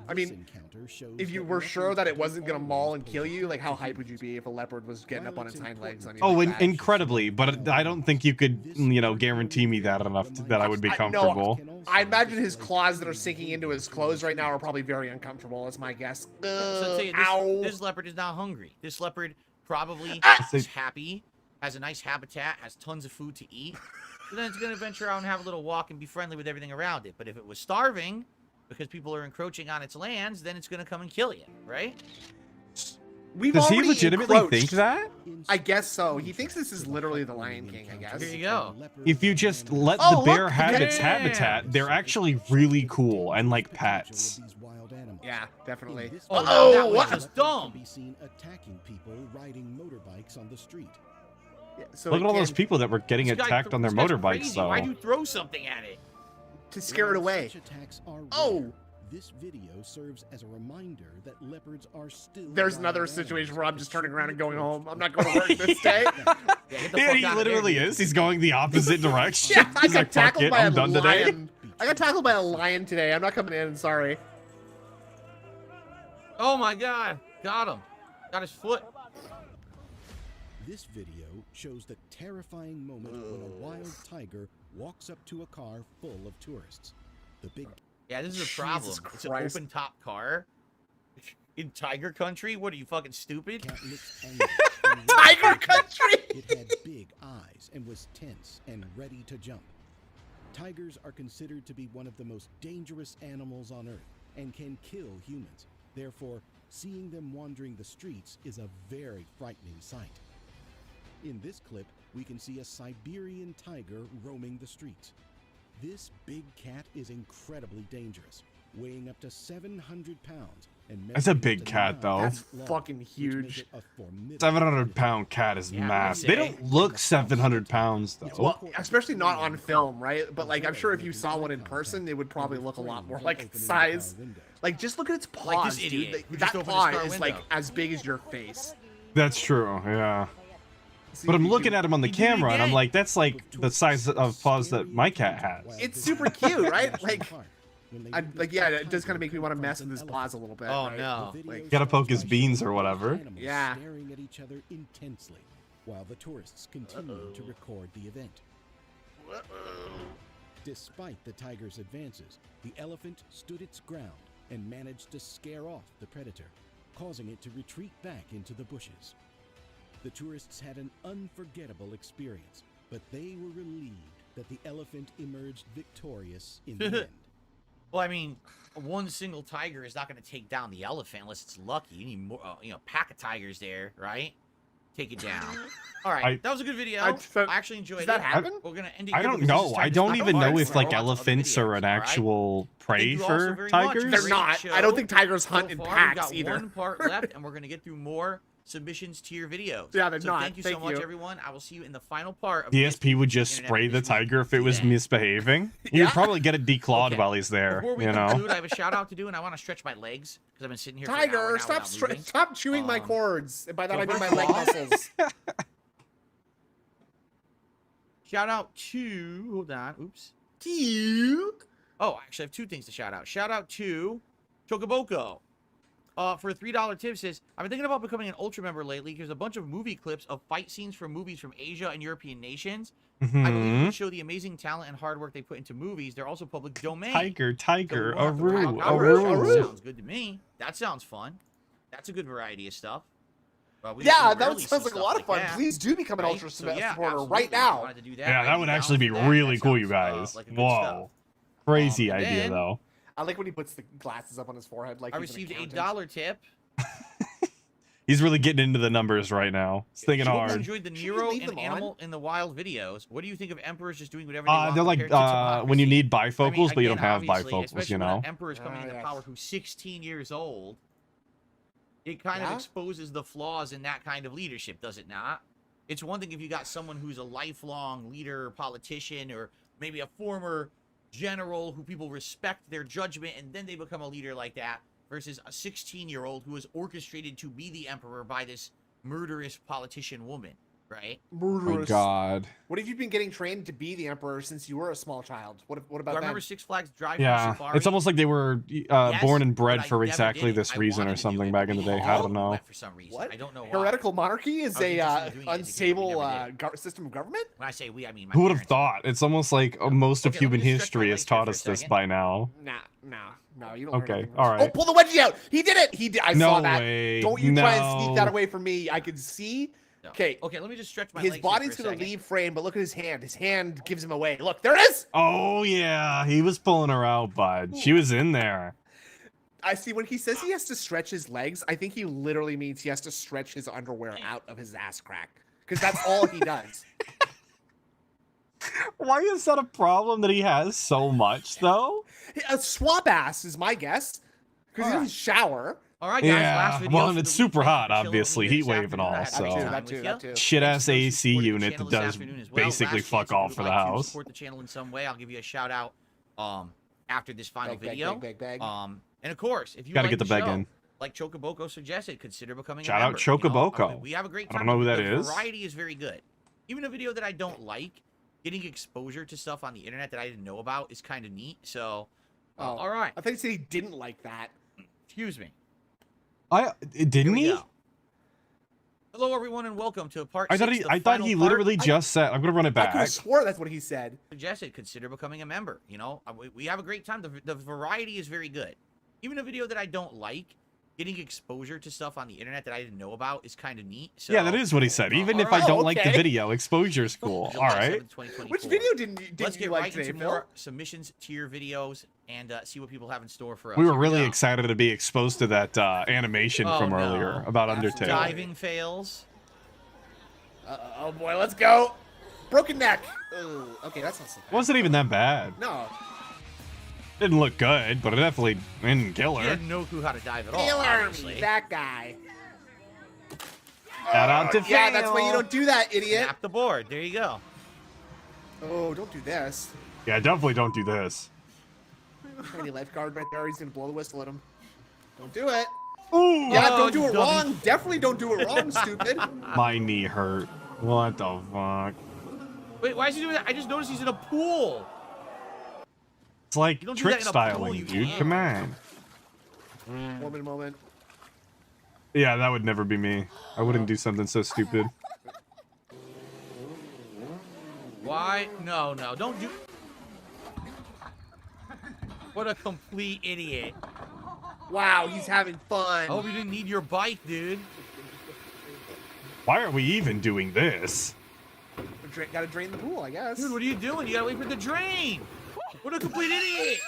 I This mean, encounter encounter shows if you that were sure that it leopards wasn't gonna don't maul always and kill pose a you, like threat how to hype would you humans. be if a leopard was getting up on its hind legs on you? Oh, like that? incredibly, but I don't think you could, guarantee me that enough that I would be comfortable. I imagine his claws that are sinking into his clothes right now are probably very uncomfortable. That's my guess. So I'll tell you, Ow. this leopard is not hungry. This leopard probably is happy, has a nice habitat, has tons of food to eat. So then it's going to venture out and have a little walk and be friendly with everything around it. But if it was starving because people are encroaching on its lands, then it's going to come and kill you, right? Does he legitimately think that? I guess so. He thinks this is literally the Lion King, I guess. Here you go. If you just let Oh, the bear look, have its yeah. habitat, they're actually really cool and like pets. Yeah, definitely. Oh, that was what? just dumb. Be seen attacking people riding motorbikes on the street. Yeah, so Look it at all those can- people that were getting This guy attacked on their this guy's motorbikes, crazy. though. Why'd you throw something at it? To scare it away. Such attacks are Oh! rare. This video serves as a reminder that leopards are still. There's wild another animals. situation where I'm just turning around and going home. I'm not going to work this day. Yeah, he literally is. He's going the opposite direction. Yeah, I He's got like, fuck tackled it, by a I'm done today. lion. I got tackled by a lion today. I'm not coming in. Sorry. Oh my god. Got him. Got his foot. This video shows the terrifying moment when a wild tiger walks up to a car full of tourists. The big Yeah, this is a problem. Jesus It's an Christ. open top car. In Tiger Country? What are you, fucking stupid? cat looked angry. Tiger Country! It had big eyes and was tense and ready to jump. Tigers are considered to be one of the most dangerous animals on Earth and can kill humans. Therefore, seeing them wandering the streets is a very frightening sight. In this clip, we can see a Siberian tiger roaming the streets. This big cat is incredibly dangerous, weighing up to 700 pounds. And That's a measuring big up to cat, 9 though. feet long, fucking which huge. make it a formidable 700-pound cat is massive. They don't look 700 pounds, though. Well, especially not on film, right? But like, I'm sure if you saw one in person, it would probably look a lot more like its size. Like, just look at its paws, Like this dude. idiot Like, who that just opened his paw car is window. like as big as your face. That's true, yeah. See But if I'm you looking can- at him on the He did it camera, and I'm again. like, that's like the size of paws that my cat has. It's super cute, right? Like, yeah, it does kind of make me want to mess with his paws a little bit. Oh, right? no. Like, Gotta poke his beans or whatever. Yeah. Staring at each other intensely, while the tourists continue to record the event. Despite the tiger's advances, the elephant stood its ground and managed to scare off the predator, causing it to retreat back into the bushes. The tourists had an unforgettable experience, but they were relieved that the elephant emerged victorious in the end. Well, I mean, one single tiger is not going to take down the elephant unless it's lucky. You need more, pack of tigers there, right? Take it down. All right, that was a good video. I actually enjoyed it. that happen? We're going to end it I here don't because this is know. time I to don't stop even the know parts if for like lots of other elephants are videos, an all right? actual prey Thank you all so for very much. tigers. They're Great not. show. I don't think tigers So hunt in far, packs we've got either. one part left, and we're going to get through more submissions to your videos. Yeah, they're so not. Thank you so Thank much, you. everyone. I will see you in the final part of DSP would just Internet spray the Edition. tiger if it was Yeah. misbehaving. You'd probably get it declawed Okay. while he's there. Before we You know. conclude, I have a shout out to do, and I want to stretch my legs because I've been sitting here. For an hour Tiger, now stop without moving. stop chewing my cords. And by that so I mean my first leg of all- muscles. Shout out to oops. Oh, actually, I have two things to shout out. Shout out to Chocoboko. For a $3 tip says, I've been thinking about becoming an Ultra member lately. There's a bunch of movie clips of fight scenes from movies from Asia and European nations. I believe they show the amazing talent and hard work they put into movies. They're also public domain. Tiger, So we'll have to Aru, rock out. Aru. Sounds good to me. That sounds fun. That's a good variety of stuff. We Yeah, rarely that see sounds like a stuff lot of fun. that, Please do become an right? Ultra So, yeah, supporter absolutely. right If you now. wanted to do Yeah, I'd that be would down actually for be that. really That cool, you sounds, guys. like a good Whoa. stuff. Crazy And idea, then- though. I like when he puts the glasses up on his forehead like I he's an received a accountant. $1 tip. He's really getting into the numbers right now. He's thinking Hope you hard. enjoyed the Should we Nero leave and them on? Animal in the Wild videos. What do you think of emperors just doing whatever they want? They're like compared to when you democracy? need bifocals, I mean, but you don't again, have obviously, bifocals, especially you when know. an emperor is coming into power who's 16 years old. It kind of Yeah? exposes the flaws in that kind of leadership, does it not? It's one thing if you got someone who's a lifelong leader, politician, or maybe a former general who people respect their judgment, and then they become a leader like that, versus a 16-year-old who was orchestrated to be the emperor by this murderous politician woman, right? Murderous. My God. What if you've been getting trained to be the emperor since you were a small child? What Do about I that? remember Six Flags Drive Through Yeah, Safari? it's almost like they were Yes, born and but bred I for never exactly did it. this I reason wanted or to do something it, back but in the we day. I all don't know. went for some reason. What? I don't know why. Heretical monarchy is I was a interested in doing it as a kid, we unstable never did. system of government. When I say we, I mean my Who would have parents. thought? It's almost like most of Okay, let me human just stretch my history has legs here taught for a us this second. by now. No, you don't. Okay, learn anything. all Oh, right. pull the wedgie out. He did it. He did. I No saw that. way. Don't you try and sneak that No. away from me. I could see. No. Okay. Okay, let me just stretch my His legs here body's for a gonna second. leave frame, but look at his hand. His hand gives him away. Look, there it is. Oh yeah, he was pulling her out, bud. She was in there. I see when he says he has to stretch his legs, I think he literally means he has to stretch his underwear out of his ass crack. Because that's all he does. Why is that a problem that he has so much though? A swap ass is my guess. Because he doesn't shower. All right, guys. Last Yeah, video well, for and the it's super week. hot, Thanks for chilling obviously, with me heat this wave and afternoon. all. I had a great So time that too, with that you. too. shit ass Thanks for AC supporting the unit channel that this does afternoon as well. basically Last fuck chance, if all you would for the like to house. support the channel in some way, I'll give you a shout out after this final Beg, video. beg. And of course, if you Gotta like get the beg show, in. like Chocoboko suggested, consider becoming Shout a out member. Chocoboko. We have a great I time. don't know who that The is. variety is very good. Even a video that I don't like, getting exposure to stuff on the internet that I didn't know about is kind of neat. So, all right. I thought he said he didn't like that. Excuse me. Didn't he? Go. Hello, everyone, and welcome to part I thought 6, he. the I thought final he part. literally just said. I'm gonna run it I could back. have swore that's what he said. Suggested, consider becoming a member. We have a great time. The variety is very good. Even a video that I don't like, getting exposure to stuff on the internet that I didn't know about is kind of neat. So, Yeah, that is what he said. Even if I don't like the okay. video, exposure's cool. All July right. 7th, 2024. Which video didn't Let's you get like right today, into Phil? more submissions to your videos and see what people have in store for us. We were Here really go. excited to be exposed to that animation Oh, from no. earlier about Undertale. Diving fails. Oh boy, let's go. Broken neck. Ooh, okay, that's not so bad. Wasn't even that bad. No. Didn't look good, but it definitely didn't kill He her. had no clue how to dive at all. Tail obviously. Army, that guy. Shout out to Yeah, Fail. that's why you don't do that, idiot. Tap the board. There you go. Oh, don't do this. Yeah, definitely don't do this. Tiny lifeguard right there. He's gonna blow the whistle at him. Don't do it. Ooh, Yeah, Oh, don't do you it dummy. wrong. Definitely don't do it wrong, stupid. my knee hurt. What the fuck? Wait, why is he doing that? I just noticed he's in a pool. It's like You don't do trick that in a pool, styling, you dude. idiot. Come on. Moment. Yeah, that would never be me. I wouldn't do something so stupid. Why? No, don't do. What a complete idiot. Wow, he's having fun. I hope you didn't need your bike, dude. Why are we even doing this? Gotta drain the pool, I guess. Dude, what are you doing? You gotta wait for the drain. What a complete idiot.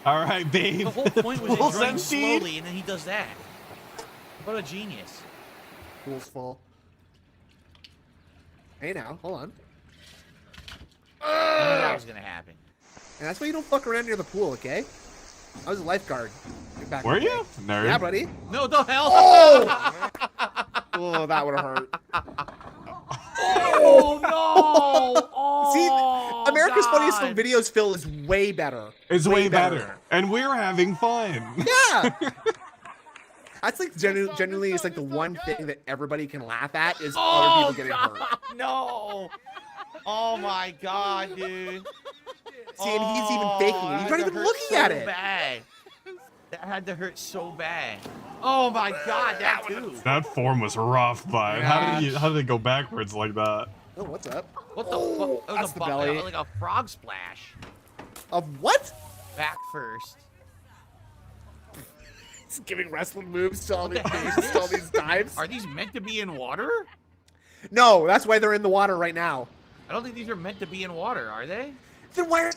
All right, babe. The whole point was Pool's it drains emptied. slowly, and then he does that. What a genius. Pool's full. Hey now, hold on. I knew that was gonna happen. And that's why you don't fuck around near the pool, okay? I was a lifeguard. Back in Were the day. you? Nerd. Yeah, buddy. No, the hell. Oh! Oh, that would have hurt. Oh no! Oh, See, America's Funniest Home God. Videos, Phil, is way better. It's way better. And we're having fun. Yeah. That's like genuinely is like the one thing that everybody can laugh at is other people getting hurt. No! Oh my God, dude. See, and he's even faking it. He's not even looking at it. Bad. That had to hurt so bad. Oh my God, that too. That form was rough, bud. How did it go backwards like that? Oh, what's up? What the fuck? That was that's a the belly. like a frog splash. Of what? Back first. He's giving wrestling moves to all, What the hell is to all this? these dives. Are these meant to be in water? No, that's why they're in the water right now. I don't think these are meant to be in water, are they? Then why?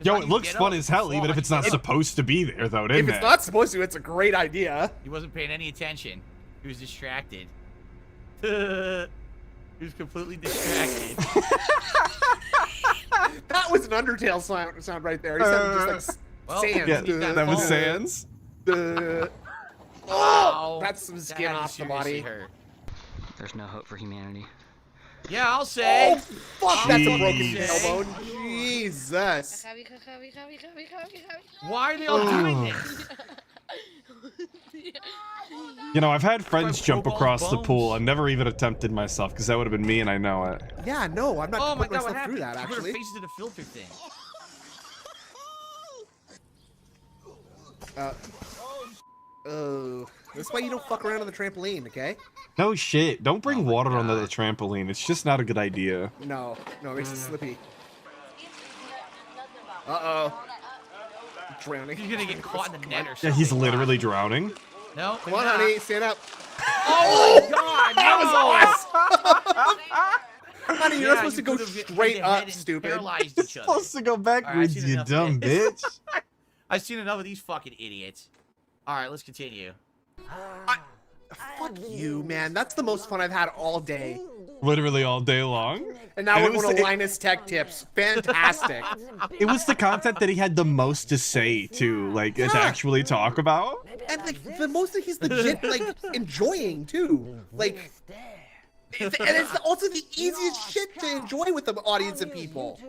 Yo, how it you looks get fun up as hell, and even if fall. it's not supposed to be there, though, If isn't it's it? not supposed to, it's a great idea. He wasn't paying any attention. He was distracted. He was completely distracted. That was an Undertale sound right there. He sounded just like Well, Sans. Yeah, that was Sans. Oh, that's some skin That had to off the seriously body. hurt. There's no hope for humanity. Yeah, I'll say. Oh, fuck, that's a broken Jeez. tailbone. Jesus. Why are they all doing this? You know, I've had friends jump broke all across the bones. pool. I've never even attempted myself because that would have been me, and I know it. Yeah, no, I'm not Oh my putting god, what myself happened? through that, She put her actually. face into the filter thing. Oh, that's why you don't fuck around on the trampoline, okay? No shit. Don't bring water onto the trampoline. It's just not a good idea. No, it makes it slippy. Uh-oh. Drowning. He's gonna get caught in the net or Yeah, something. he's literally drowning. No. Come on, honey, stand up. Oh god, That was honey, you're not supposed to go could've hit straight the head up, and stupid. paralyzed each other. Supposed to go backwards, seen you enough dumb of this. bitch. I've seen enough of these fucking idiots. All right, let's continue. Fuck you, man. That's the most fun I've had all day. Literally all day long. And now And we're it was going to the- Linus Tech Tips. Fantastic. It was the content that he had the most to say too, like to actually talk about. And like the most that he's legit like enjoying too. Like and it's also the easiest shit to enjoy with the audience of people.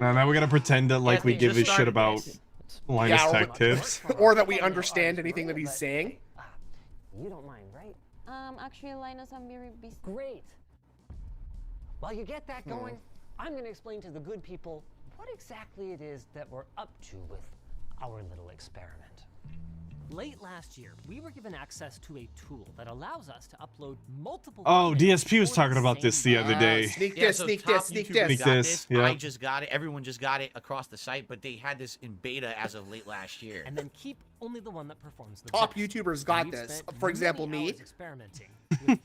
Now we gotta pretend that like we they give a just shit started about this. Linus Yeah, Tech Tips. Or that we understand anything that he's saying. You don't mind, right? Actually, Linus, I'm very busy. Great. While you get that going, I'm going to explain to the good people what exactly it is that we're up to with our little experiment. Late last year, we were given access to a tool that allows us to upload multiple. Oh, DSP was talking about this the other day. Sneak Yeah, this, so sneak top this, sneak YouTubers this. got this, yeah. I just got it. Everyone just got it across the site, but they had this in beta as of late last year. And then keep only the one that performs the Top best. YouTubers got We've this. spent For example, many me. hours experimenting with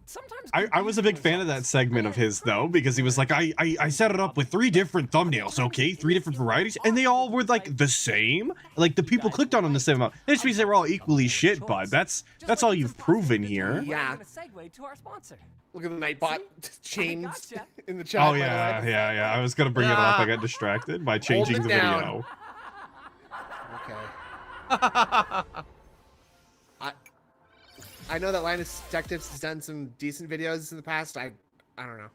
sometimes I was a big fan of that segment of his though, because he was like, I set it up with 3 different thumbnails, okay, 3 different varieties, and they all were like the same. Like the people clicked on them the same amount. That just means they were all equally shit, bud. That's all you've proven here. Yeah. Segue to our sponsor. Look at the Nightbot chains gotcha. in the chat. Oh by the yeah, way. yeah. I was gonna bring it up. I got distracted by changing it the down. video. Okay. I know that Linus Tech Tips has done some decent videos in the past. I don't know.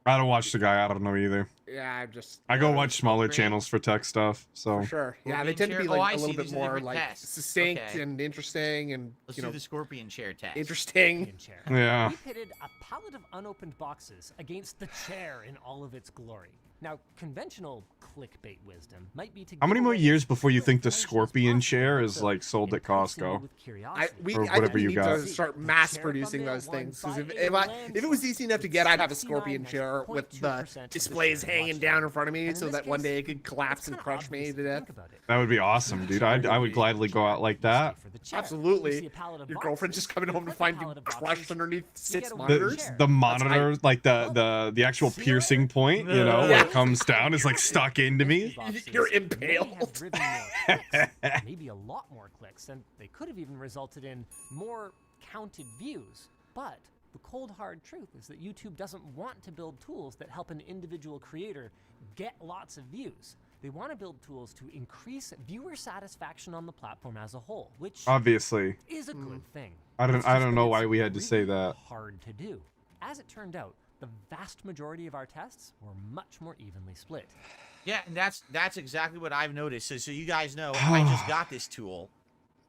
I don't watch the guy. I don't know either. Yeah, I'm just. I go watch smaller channels for tech stuff. So For sure. Yeah, they tend to be like a little bit more like succinct and interesting and Let's you do know the scorpion chair test. interesting. Yeah. We pitted a pallet of unopened boxes against the chair in all of its glory. Now, conventional clickbait wisdom might be to How many give more away years before you as think the much as scorpion possible chair is to like sold at entice you Costco? with curiosity. Or I think whatever we you need got. to start mass producing those things. Because if it was easy enough to get, I'd have a scorpion chair with the displays hanging down in front of me, so that one day it could collapse and crush me to death. That would be awesome, dude. I would gladly go out like that. Absolutely. Your girlfriend just coming home to find you crushed underneath 6 The, monitors. the monitor, like the actual piercing point, you know, when it comes down, is like stuck into me. You're impaled. Maybe a lot more clicks, and they could have even resulted in more counted views. But the cold hard truth is that YouTube doesn't want to build tools that help an individual creator get lots of views. They want to build tools to increase viewer satisfaction on the platform as a whole, which Obviously. is a good thing. I It's don't just that know it's why we had to say that. hard to do. As it turned out, the vast majority of our tests were much more evenly split. Yeah, and that's exactly what I've noticed. So you guys know, I just got this tool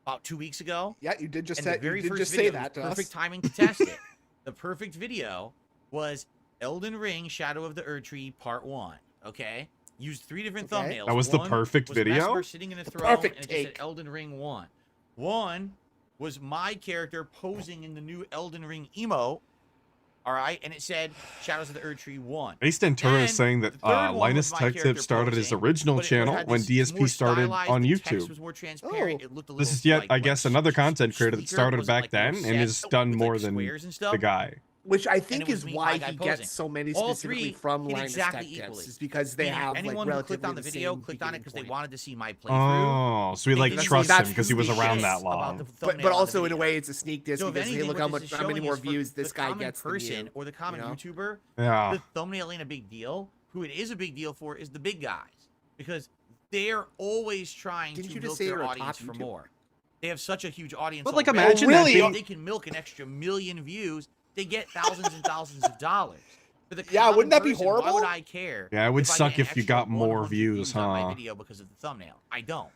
about 2 weeks ago. Yeah, you did just and say the very you did first just video say that to was perfect us. timing to test it. The perfect video was Elden Ring: Shadow of the Erdtree Part 1. Okay, used 3 different thumbnails. That was the One perfect was video? Vesper sitting in a throne, perfect and it just said take. Elden Ring 1. One was my character posing in the new Elden Ring emote. All right, and it said Shadows of the Erdtree 1. Ace Ventura is saying that the third one Linus was my Tech Tips character started his posing, original but it channel had when this more DSP started stylized, on the text YouTube. was more transparent, it looked a This little, is yet, like, I guess, another content creator that sleeker, started wasn't, back like, then more and has set done with, more like, than squares and stuff. the guy. Which I And think it was is me, why my guy he gets posing. so many All specifically three from hit Linus exactly Tech equally. Tips, is because they Meaning have anyone like who clicked on the relatively video same clicked on it beginning because they point. wanted to see my playthrough. Oh, so we They like didn't trust see him because he was the around shit that about long. the But thumbnail of the also in a video. way it's a sneak diss So if because hey, anything, look what how this much is how many showing more is for views this the guy common gets than person you. or the common you know? YouTuber. Yeah. The thumbnail ain't a big deal. Who it is a big deal for is the big guys because they're always trying Didn't to you just milk say their you're a audience top for YouTuber? more. They have such a huge audience. But, like, already. imagine that If thing- they can milk an extra million views, they get thousands and thousands of dollars. For the Yeah, common wouldn't that be person, Why horrible? would I care? Yeah, it would if I suck get an if you extra got more 100 views, on my huh? video because of the thumbnail. I don't.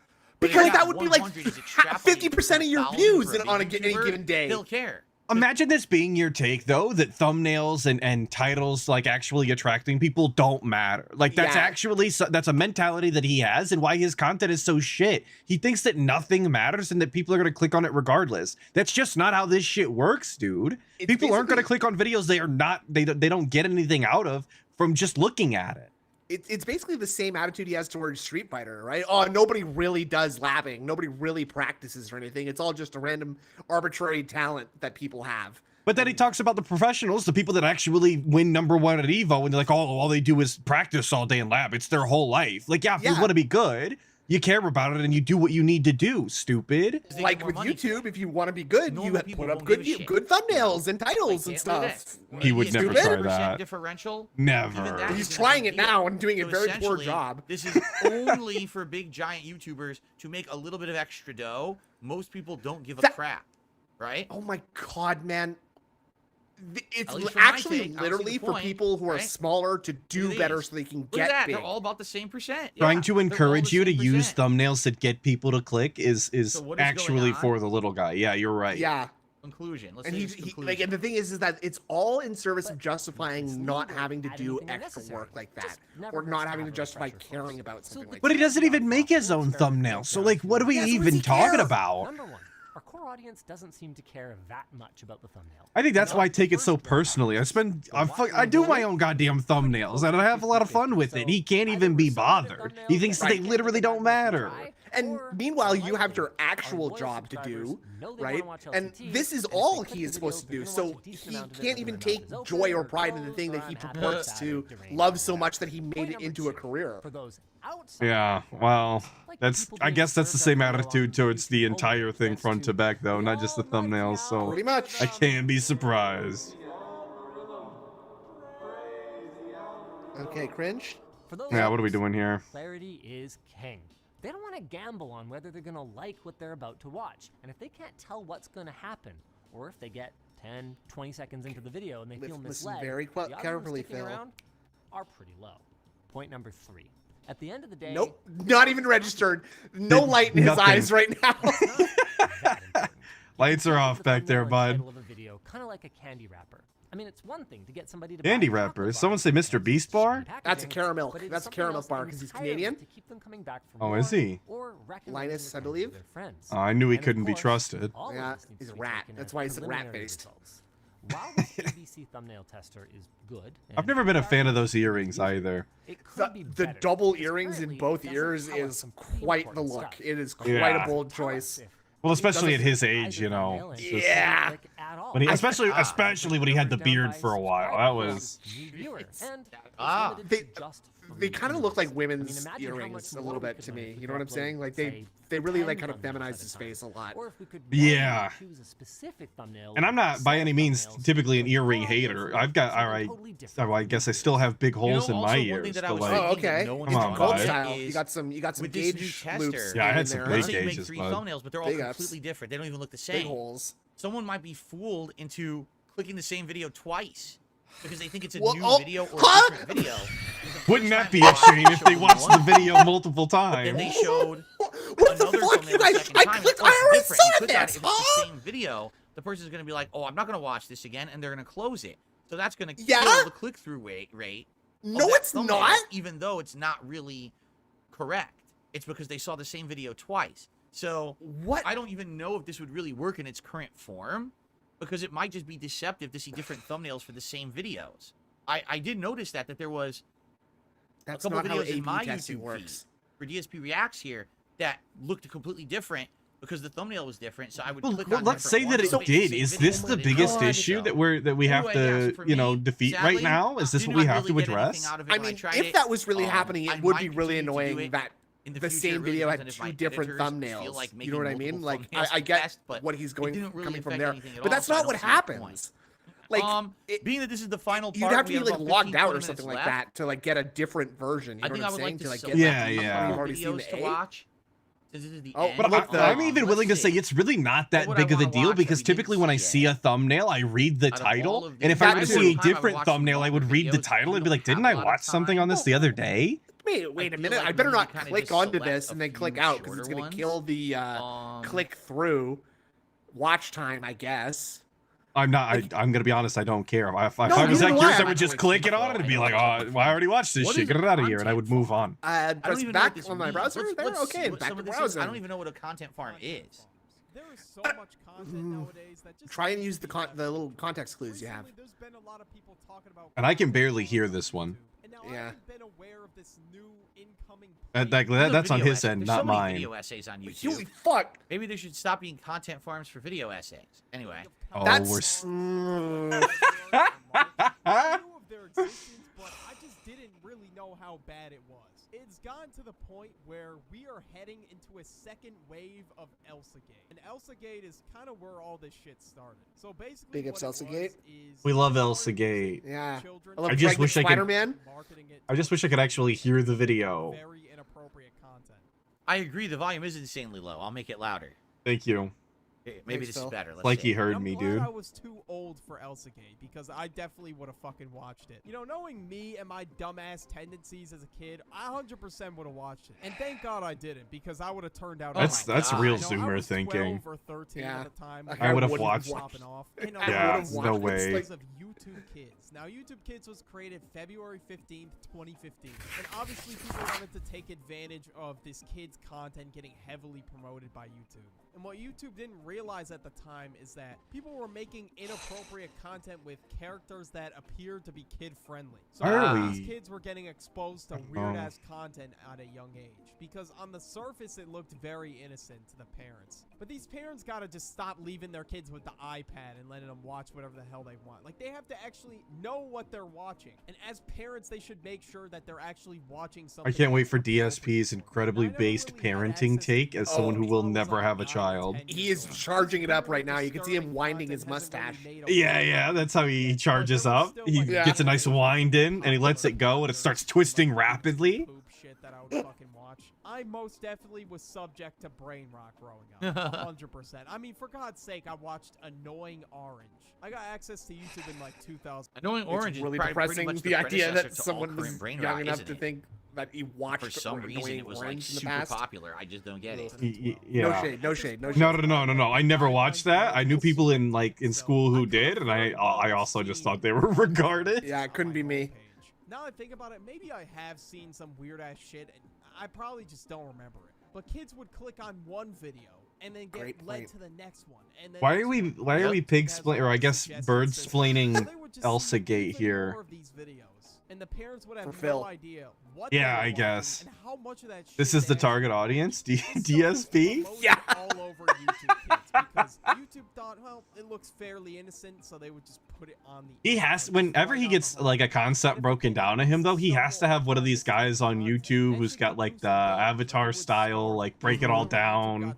Because that would be like 50% of your views on any given day. They'll care. Imagine this being your take, though, that thumbnails and titles, like, actually attracting people don't matter. Like, that's actually, that's a mentality that he has and why his content is so shit. He thinks that nothing matters and that people are going to click on it regardless. That's just not how this shit works, dude. People aren't going to click on videos they don't get anything out of from just looking at it. It's basically the same attitude he has towards Street Fighter, right? Oh, nobody really does lapping. Nobody really practices or anything. It's all just a random arbitrary talent that people have. But then he talks about the professionals, the people that actually win #1 at Evo, and they're like, oh, all they do is practice all day in lab. It's their whole life. Like, yeah, if you want to be good, you care about it and you do what you need to do, stupid. Like with YouTube, if you want to be good, you put up good thumbnails and titles and stuff. He would never try that. Differential. Never. He's trying it now and doing a very poor job. This is only for big giant YouTubers to make a little bit of extra dough. Most people don't give a crap, right? Oh my God, man. It's actually literally for people who are smaller to do better so they can get big. They're all about the same percent. Trying to encourage you to use thumbnails that get people to click is actually for the little guy. Yeah, you're right. Yeah. Conclusion. And and the thing is that it's all in service of justifying not having to do extra work like that, or not having to justify caring about something like that. But he doesn't even make his own thumbnail. So, like, what are we even talking about? Number one, our core audience doesn't seem to care that much about the thumbnail. I think that's why I take it so personally. I do my own goddamn thumbnails, and I have a lot of fun with it. He can't even be bothered. He thinks that they literally don't matter. And meanwhile, you have your actual job to do, right? And this is all he is supposed to do. So he can't even take joy or pride in the thing that he purports to love so much that he made it into a career. Yeah, well, I guess that's the same attitude towards the entire thing front to back, though, not just the thumbnails. So pretty much, I can't be surprised. Okay, cringe. Yeah, what are we doing here? Clarity is king. They don't want to gamble on whether they're going to like what they're about to watch. And if they can't tell what's going to happen, or if they get 10, 20 seconds into the video and they feel misled, listen very carefully, Phil. Around are pretty low. Point number 3. At the end of the day... Nope, not even registered. No light in his eyes right now. Lights are off back there, bud. Kind of like a candy wrapper. I mean, it's one thing to get somebody to candy wrapper. Did someone say Mr. Beast bar? That's a caramel. That's a caramel bar because he's Canadian. Oh, is he? Linus, I believe. Oh, I knew he couldn't be trusted. Yeah, he's a rat. That's why he's rat-faced. While the ABC thumbnail tester is good, I've never been a fan of those earrings either. The double earrings in both ears is quite the look. It is quite a bold choice. Well, especially at his age, you know. Yeah. When he, especially when he had the beard for a while. That was. They kind of look like women's earrings a little bit to me. You know what I'm saying? Like they really like kind of feminize his face a lot. Yeah. And I'm not by any means typically an earring hater. I've got I guess I still have big holes in my ears. But like, oh, okay. Come on, bud. You got some gauge loops. Yeah, I had some big gauges. You make 3 bud. thumbnails, but they're all completely different. They don't even look the same. Big holes. Someone might be fooled into clicking the same video twice because they think it's a new video or a different video. Wouldn't that be a shame if they watched the video multiple times? And they showed what the fuck, you guys? I already saw this. If it's the same video, the person's going to be like, "Oh, I'm not going to watch this again," and they're going to close it. So that's going to kill the click-through rate. No, it's not. Even though it's not really correct, it's because they saw the same video twice. So I don't even know if this would really work in its current form, because it might just be deceptive to see different thumbnails for the same videos. I did notice that there was a couple videos in my YouTube feed for DSP Reacts here that looked completely different because the thumbnail was different. So I would click on let's say that it did. Is this the biggest issue that we have to defeat right now? Is this what we have to address? I mean, if that was really happening, it would be really annoying that the same video had 2 different thumbnails. You know what I mean? Like, I get what he's coming from there, but that's not what happens. Like, being that this is the final part, you'd have to be like logged out or something like that to like get a different version. You know what I'm saying? To like get you've already seen the watch. But I'm even willing to say it's really not that big of a deal because typically when I see a thumbnail, I read the title, and if I were to see a different thumbnail, I would read the title and be like, "Didn't I watch something on this the other day?" Wait a feel minute. like I better we need not to kinda click just onto select this a and then few click out because it's shorter going to ones. kill the click through watch time, I guess. I'm not. I'm gonna be honest. I don't care. If I No, was neither that do curious, I. I would just click it on it and be like, "Oh, well, I already watched this What shit. is Get a it out of here," and I would move on. I don't Press even know what back this on my means. browser. There, Let's see okay, what back some to of this is. browsing. I don't even know what a content farm is. There is so much content nowadays that just Try and use the little context clues you have. there's been a lot of people talking about And I can barely hear this one. Yeah. been aware of this new incoming That's on Video his essays. end, There's not so many mine. video essays on YouTube. Holy fuck! Maybe there should stop being content farms for video essays. Anyway. Oh, That's I knew of their existence, but I just didn't really know how bad it was. It's gotten to the point where we are heading into a second wave of Elsagate. And Elsagate is kind of where all this shit started. So basically, Big ups Elsagate. We love Elsagate. Yeah. I just wish I could. Spider-Man. I just wish I could actually hear the video. Very inappropriate content. I agree. The volume is insanely low. I'll make it louder. Thank you. Maybe this is better. Let's Like see. he heard I'm me, glad dude. I was too old for Elsagate because I definitely would have fucking watched it. You know, knowing me and my dumbass tendencies as a kid, I 100% would have watched it. And thank God I didn't because I would have turned out. That's real I Zoomer was thinking. 12 or 13 at the time. I would have wouldn't watched. popping off. And Yeah, no it's way. because of YouTube Kids. Now, YouTube Kids was created February 15th, 2015. And obviously, people wanted to take advantage of this kids' content getting heavily promoted by YouTube. And what YouTube didn't realize at the time is that people were making inappropriate content with characters that appeared to be kid-friendly. So these kids were getting exposed to weird-ass content at a young age. Because on the surface, it looked very innocent to the parents. But these parents gotta just stop leaving their kids with the iPad and letting them watch whatever the hell they want. Like, they have to actually know what they're watching. And as parents, they should make sure that they're actually watching something. I can't wait for DSP's incredibly based parenting take as someone who will never have a child. He is charging it up right now. You can see him winding his mustache. Yeah, that's how he charges up. He gets a nice wind in, and he lets it go, and it starts twisting rapidly. Shit that I would fucking watch. I most definitely was subject to brain rot growing up. 100%. I mean, for God's sake, I watched Annoying Orange. I got access to YouTube in like 2000. Annoying Orange It's really is pretty depressing. much The idea predecessor that to someone all was current brain young rot, enough isn't to it? think that he watched For some reason, Annoying it was like Orange in the super past. popular. I just don't get it. Yeah. No shade. No shade. No shade. No. I never watched that. I knew people in school who did, and I also just thought they were regarded. Yeah, it couldn't be me. Now I think about it, maybe I have seen some weird ass shit, and I probably just don't remember it. But kids would click on one video and then get led to the next one. And then Why are we pig splain, or I guess bird splaining Elsa Gate here? And the parents would have Phil. no idea what Yeah, they were I watching guess. and how much of that shit This is the they target audience, DSP. yeah, all over YouTube Kids because YouTube thought, well, it looks fairly innocent, so they would just put it on the. He has, whenever he gets like a concept broken down to him, though, he has to have one of these guys on YouTube who's got like the Avatar style, like break it all down.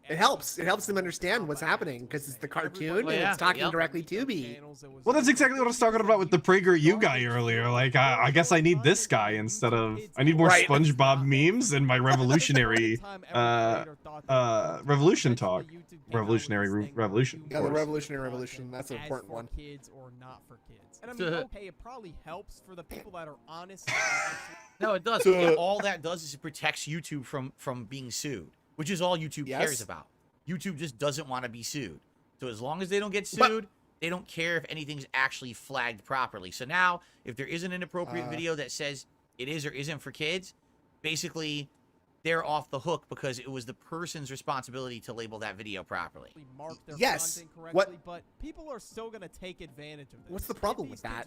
It helps. It helps them understand what's happening because it's the cartoon and it's talking directly to me. Well, that's exactly what I was talking about with the PragerU guy earlier. Like, I guess I need this guy instead of I need more SpongeBob memes in my revolutionary revolution talk. Revolution. Yeah, the revolutionary revolution. That's an important one. Kids or not for kids. And I mean, okay, it probably helps for the people that are honest. No, it does. Yeah, all that does is it protects YouTube from being sued, which is all YouTube cares about. YouTube just doesn't want to be sued. So as long as they don't get sued, they don't care if anything's actually flagged properly. So now, if there is an inappropriate video that says it is or isn't for kids, basically they're off the hook because it was the person's responsibility to label that video properly. Yes. But people are still going to take advantage of this. What's the problem with that?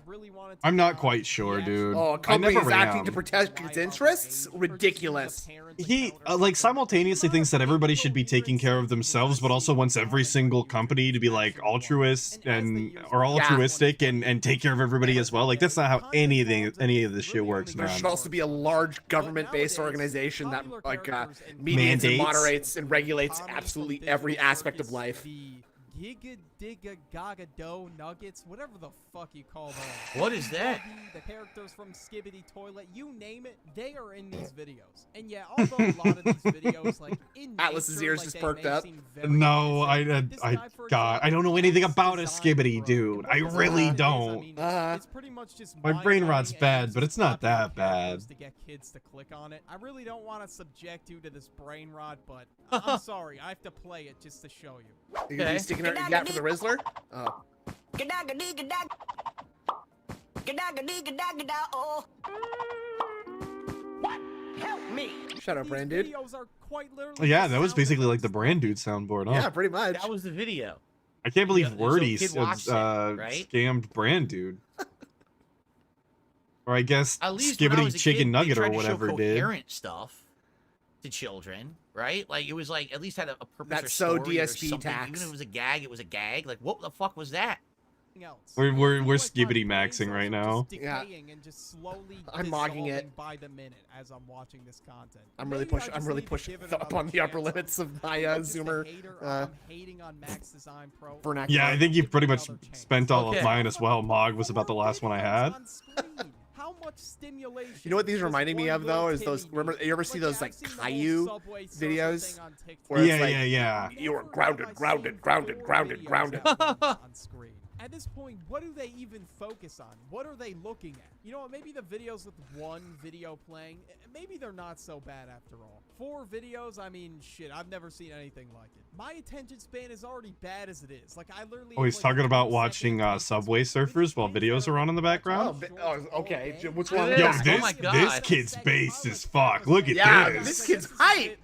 I'm not quite sure, dude. Oh, a I company never is acting am. to protect its interests? Ridiculous. He like simultaneously thinks that everybody should be taking care of themselves, but also wants every single company to be like altruist or altruistic and take care of everybody as well. Like that's not how any of this shit works, There man. should also be a large government-based organization that mediates and moderates and regulates absolutely every aspect of life. Giga Digga Gaga Dough Nuggets, whatever the fuck you call those. What is that? The characters from Skibbity Toilet, you name it, they are in these videos. And yeah, although a lot of these videos, like in Atlas's nature, ears like, just they perked may up. seem very No, innocent, God, I don't know anything about a Skibbity, dude. I really don't. it's pretty much just My brain rot's mind-numbing, and bad, it's but just it's not popular that bad. characters to get kids to click on it. I really don't want to subject you to this brain rot, but I'm sorry, I have to play it just to show you. You gonna be sticking out your gap for the Rizzler? Oh. Help me! Shut up, Brand Dude. Videos are quite literally Yeah, that was basically like the Brand Dude soundboard. Huh? Yeah, pretty much. That was the video. I can't believe Yeah, Wordy so kid watched it, right? scammed Brand Dude. Or I guess At least when I Skibbity was a Chicken kid, Nugget they or tried to show whatever did. coherent stuff to children, right? Like it was like at least had a purpose. That's or so story or DSP something. tax. Even if it was a gag, it was a gag. Like what the fuck was that? We're Skibbity maxing right now. Yeah. And just slowly I'm mogging it. by the minute as I'm watching this content. I'm really pushing up on the upper limits of my Zoomer hating on Max Design Pro. vernacular. Yeah, I think you've pretty much spent all of mine as well. Mog was about the last one I had. How much stimulation? You know what these are reminding me of though is those. Remember, you ever see those like Caillou videos? Where it's like, Yeah. You are grounded. On screen. At this point, what do they even focus on? What are they looking at? You know what? Maybe the videos with one video playing, maybe they're not so bad after all. 4 videos, I mean, shit, I've never seen anything like it. My attention span is already bad as it is. Like, I literally... Oh, he's talking about watching Subway Surfers while videos are on in the background. Okay. What's wrong Yo, with that? this kid's base is fuck. Look at this. This kid's hype.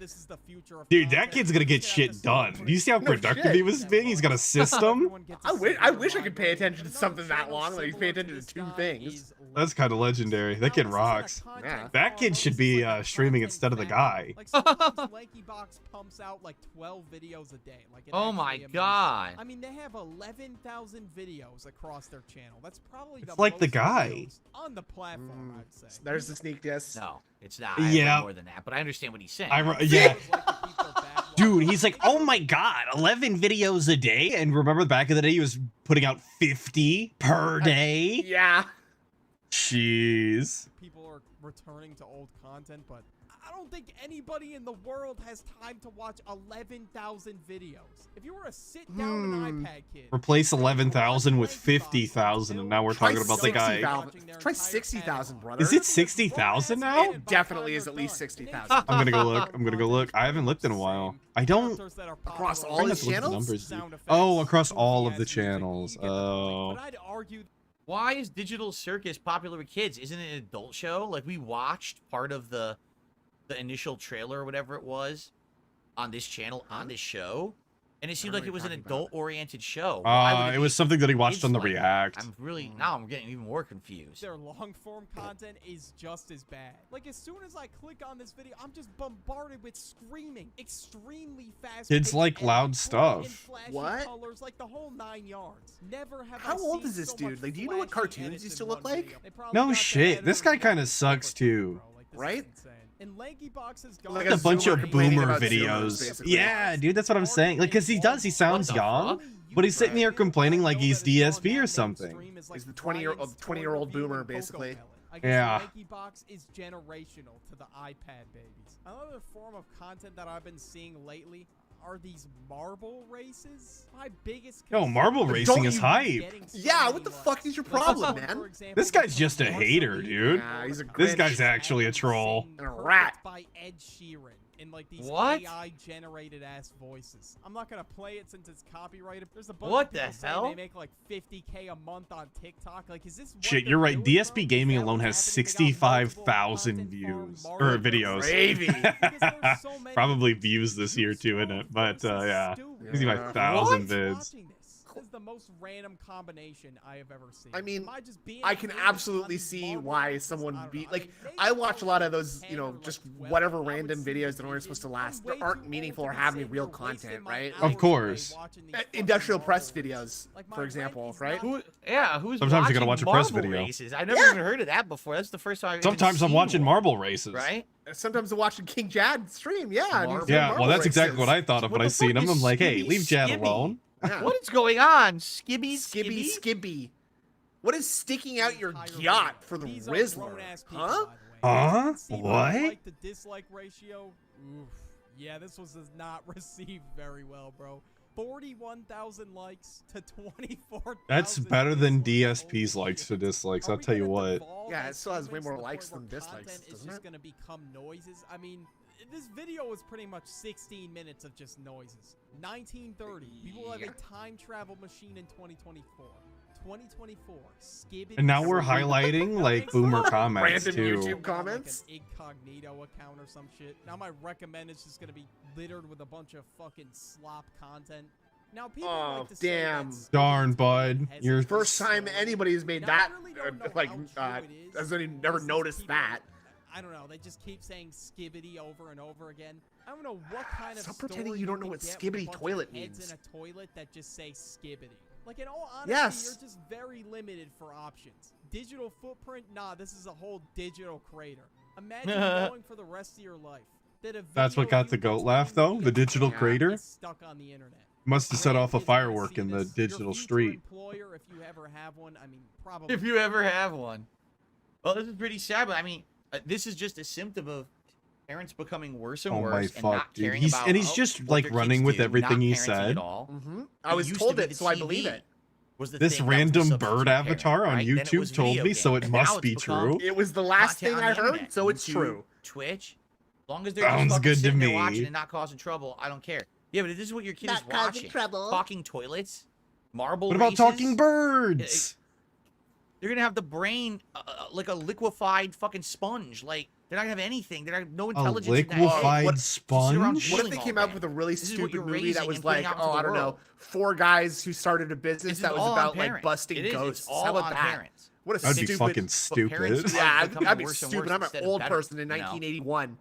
Dude, that kid's gonna get shit done. Do you see how productive he was being? He's got a system. I wish I could pay attention to something that long. Like, pay attention to 2 things. That's kind of legendary. That kid rocks. Yeah. That kid should be streaming instead of the guy. Like, sometimes Lanky Box pumps out like 12 videos a day. Like, it Oh my actually amazes. god. I mean, they have 11,000 videos across their channel. That's probably It's like the most guy. videos on the platform, I'd say. There's the sneak diss. No, it's not. I Yeah. way more than that, but I understand what he's saying. Yeah. Dude, he's like, oh my god, 11 videos a day? And remember back in the day, he was putting out 50 per day? Yeah. Jeez. People are returning to old content, but I don't think anybody in the world has time to watch 11,000 videos. If you were a sit-down iPad kid... Replace 11,000 with 50,000, and now we're talking about the guy. Try 60,000, brother. Is it 60,000 now? It definitely is at least 60,000. I'm gonna go look. I haven't looked in a while. I don't... Across all his channels? Oh, across all of the channels. Oh. But I'd argue... Why is Digital Circus popular with kids? Isn't it an adult show? Like, we watched part of the initial trailer or whatever it was on this channel, on this show, and it seemed like it was an adult-oriented show. It was something that he watched on the ReAct. I'm really... Now I'm getting even more confused. Their long-form content is just as bad. Like, as soon as I click on this video, I'm just bombarded with screaming, extremely fast. Kids like loud stuff. What? Colors, like the whole 9 yards. Never have How old is this dude? Like, do you know what cartoons used to look like? No shit. This guy kind of sucks too. Right? And Lanky Box has gone Like a bunch of boomer about videos. Zoomers, basically. Yeah, dude, that's what I'm saying. Like, cause he sounds young, but he's sitting here complaining like he's DSP or something. He's the 20-year-old boomer, basically. I guess Yeah. Lanky Box is generational to the iPad babies. Another form of content that I've been seeing lately are these marble races. My biggest Yo, marble racing is hype. Yeah, what the fuck is your problem, man? This guy's just a hater, dude. Yeah, he's a This Grinch. guy's actually a troll. And a rat. By Ed Sheeran in like these What? AI generated ass voices. I'm not gonna play it since it's copyrighted. There's a bunch What of people the saying hell? they make like 50K a month on TikTok. Like, is this what Shit, they're you're right. doing, DSP bro? Gaming Is that alone what's has happening? They got multiple 65,000 content views farm or marble videos. Gravy. Because there's so many Probably views this year too, in it. But yeah, stupid. 65,000 vids. Watching this is the most random combination I have ever seen. I mean, Am just being I can weird absolutely on these see marble why races? someone I would don't be know. like. I mean, I watch a lot of those, maybe just 12, whatever I would random see videos these that aren't videos. supposed to I'm last, way aren't too meaningful old or to have be any sitting real here wasting content, my right? Of hours course. watching these Industrial fucking press marble videos, races. Like, my for example, rank is right? not- Who's Sometimes you gotta watching watch a press marble video. races? I've never even heard of that before. That's the first time I've even Sometimes I'm seen watching one, marble races. right? Sometimes I'm watching King Jad stream. Yeah, and he's doing Yeah, well, marble that's exactly races. what I thought of What when I the fuck seen him. is I'm like, hey, Skibby leave Jad Skibby? alone. Yeah. What is going on? Skibby. What is sticking out your yacht for the Rizzler? Huh? Huh? See What? my like to dislike ratio? Oof. Yeah, this was not received very well, bro. 41,000 likes to 24,000. That's better than DSP's likes to dislikes. I'll tell you what. Yeah, it still has way more likes than dislikes, It's doesn't just it? gonna become noises. I mean, this video was pretty much 16 minutes of just noises. 1930. People have a time travel machine in 2024. 2024. Skibbity. And now we're highlighting like boomer comments Random too. YouTube comments. Like an incognito account or some shit. Now my recommend is just gonna be littered with a bunch of fucking slop content. Now people like to say damn. Darn, bud. You're First time anybody's made that, has anyone never noticed that. I don't know. They just keep saying skibbity over and over again. I don't know what kind of Stop pretending story you don't know can what get with a skibbity bunch of toilet heads means. in a toilet that just say skibbity. Like, in all honesty, Yes. you're just very limited for options. Digital footprint? Nah, this is a whole digital crater. Imagine going for the rest of your life. That's what got the goat laugh though. The digital crater Stuck on the internet. must have set off a firework in the digital street. Employer, if you ever have one, I mean, probably. If you ever have one. Well, this is pretty sad, but I mean, this is just a symptom of parents becoming worse and Oh worse my and fuck, not dude. caring He's about and he's what just their like kids running with do, everything not he parenting said. at all. I It was used told be it, the so I TV believe it. was the This thing that was the random substitute bird parent, avatar on right? Then it YouTube was told video me, so game, it and now must it's be become true. It was the last content thing on I the heard, internet. so it's YouTube, true. Twitch, as long as they're just Sounds fucking good to sitting there me. watching and not causing trouble, I don't care. Yeah, but this is what your kid Not is causing watching. trouble. Talking toilets, marble What about races. talking birds? They're gonna have the brain like a liquefied fucking sponge. Like they're not gonna have anything. They're not no intelligence. in that liquefied head. sponge? What if they came out with a really This is what stupid you're movie that raising was and putting like, out into oh, the I don't know, world. 4 guys who started a business This is that was all on about like parents. busting It is. It's ghosts? all How about on that? parents. What a That'd be stupid. fucking parents stupid. are Yeah, becoming I'd be worse and stupid. worse I'm an instead of old better, person in you know? 1981.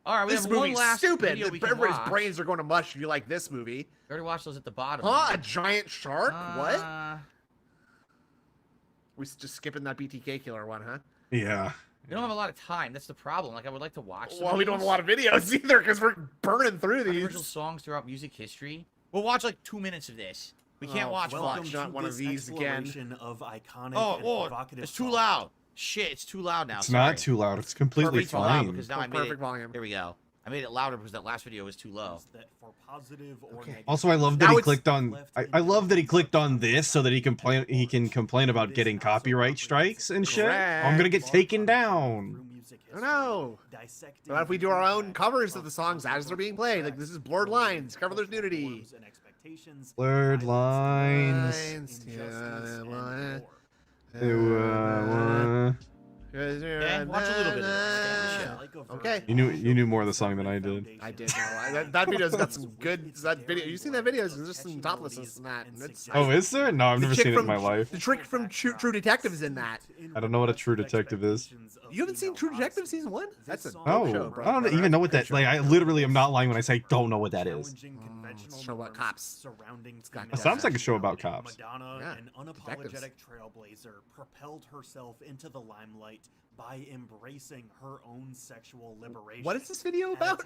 All right, we This have one movie's last stupid. video we can Everybody's watch. brains are going to mush if you like this movie. We already watched those at the bottom. Huh? A giant shark? What? Uh, We're just skipping that BTK killer one, huh? Yeah. We don't have a lot of time. That's the problem. Like I would like to watch. some Well, of we don't have a these. lot of videos either because we're burning through these. Original songs throughout music history. We'll watch like 2 minutes of this. We can't watch much. Not one of these again. Of iconic Oh, and provocative it's too songs. loud. Shit, it's too loud now. It's Sorry. not too loud. It's completely Perfect too loud fine. because now I made Perfect it. volume. There we go. I made it louder because that last video was too low. That for positive or negative. Also, I love that Now he it's- clicked on. I love that he clicked on this so that he can complain about getting copyright strikes and shit. I'm gonna get taken down. I don't know. But if we do our own covers of the songs as they're being played, like this is Blurred Lines, cover there's nudity. Blurred lines. Yeah, watch a little bit of this. Okay. You knew more of the song than I did. I did know. That video's got some good. That video. You seen that video? There's some toplessness in that. And it's, Oh, is there? No, I've the never chick seen it in from- my life. The trick from True Detective is in that. I don't know what a true detective is. You haven't seen True Detective season 1? That's a Oh, dope show, bro. I don't even know what that. Like, I literally am not lying when I say I don't know what that is. It's a show about cops. It sounds like a show about cops. Madonna, Yeah, an unapologetic trailblazer, propelled herself into the limelight by embracing her own sexual liberation. What is this video about?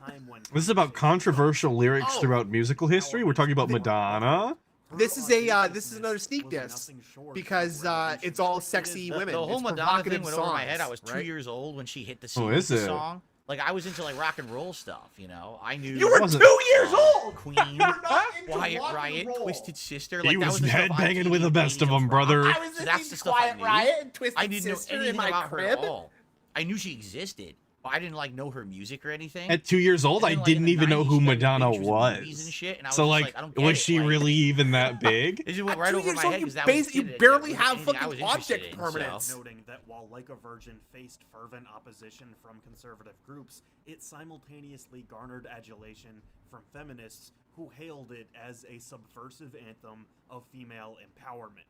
This is about controversial lyrics Oh. throughout musical history. We're talking about Madonna. This is another sneak diss because it's all sexy women. The whole It's Madonna provocative thing went over my songs, head. I was 2 right? years old when she hit the scene Oh, with is the it? song. Like I was into like rock and roll stuff, you know. I knew You were 2 years old. Queen, You're not into Quiet rock and Riot, roll. Twisted Sister. He Like that was the stuff I headbanging was with the best of them, brother. I was So listening that's to the stuff Quiet I knew. Riot and Twisted I didn't know Sister in anything my about her crib. at all. I knew she existed, but I didn't like know her music or anything. At 2 years old, And I then, like, in didn't the even know 90s, who she got into Madonna pictures of movies and was. shit, and I was So just like, like, I don't get was it, she like- really even that big? It just went At right 2 over years my old, head you because that was basically the kid that barely was have anything I fucking was interested object in, permanence. so. Noting that while Like a Virgin faced fervent opposition from conservative groups, it simultaneously garnered adulation from feminists who hailed it as a subversive anthem of female empowerment.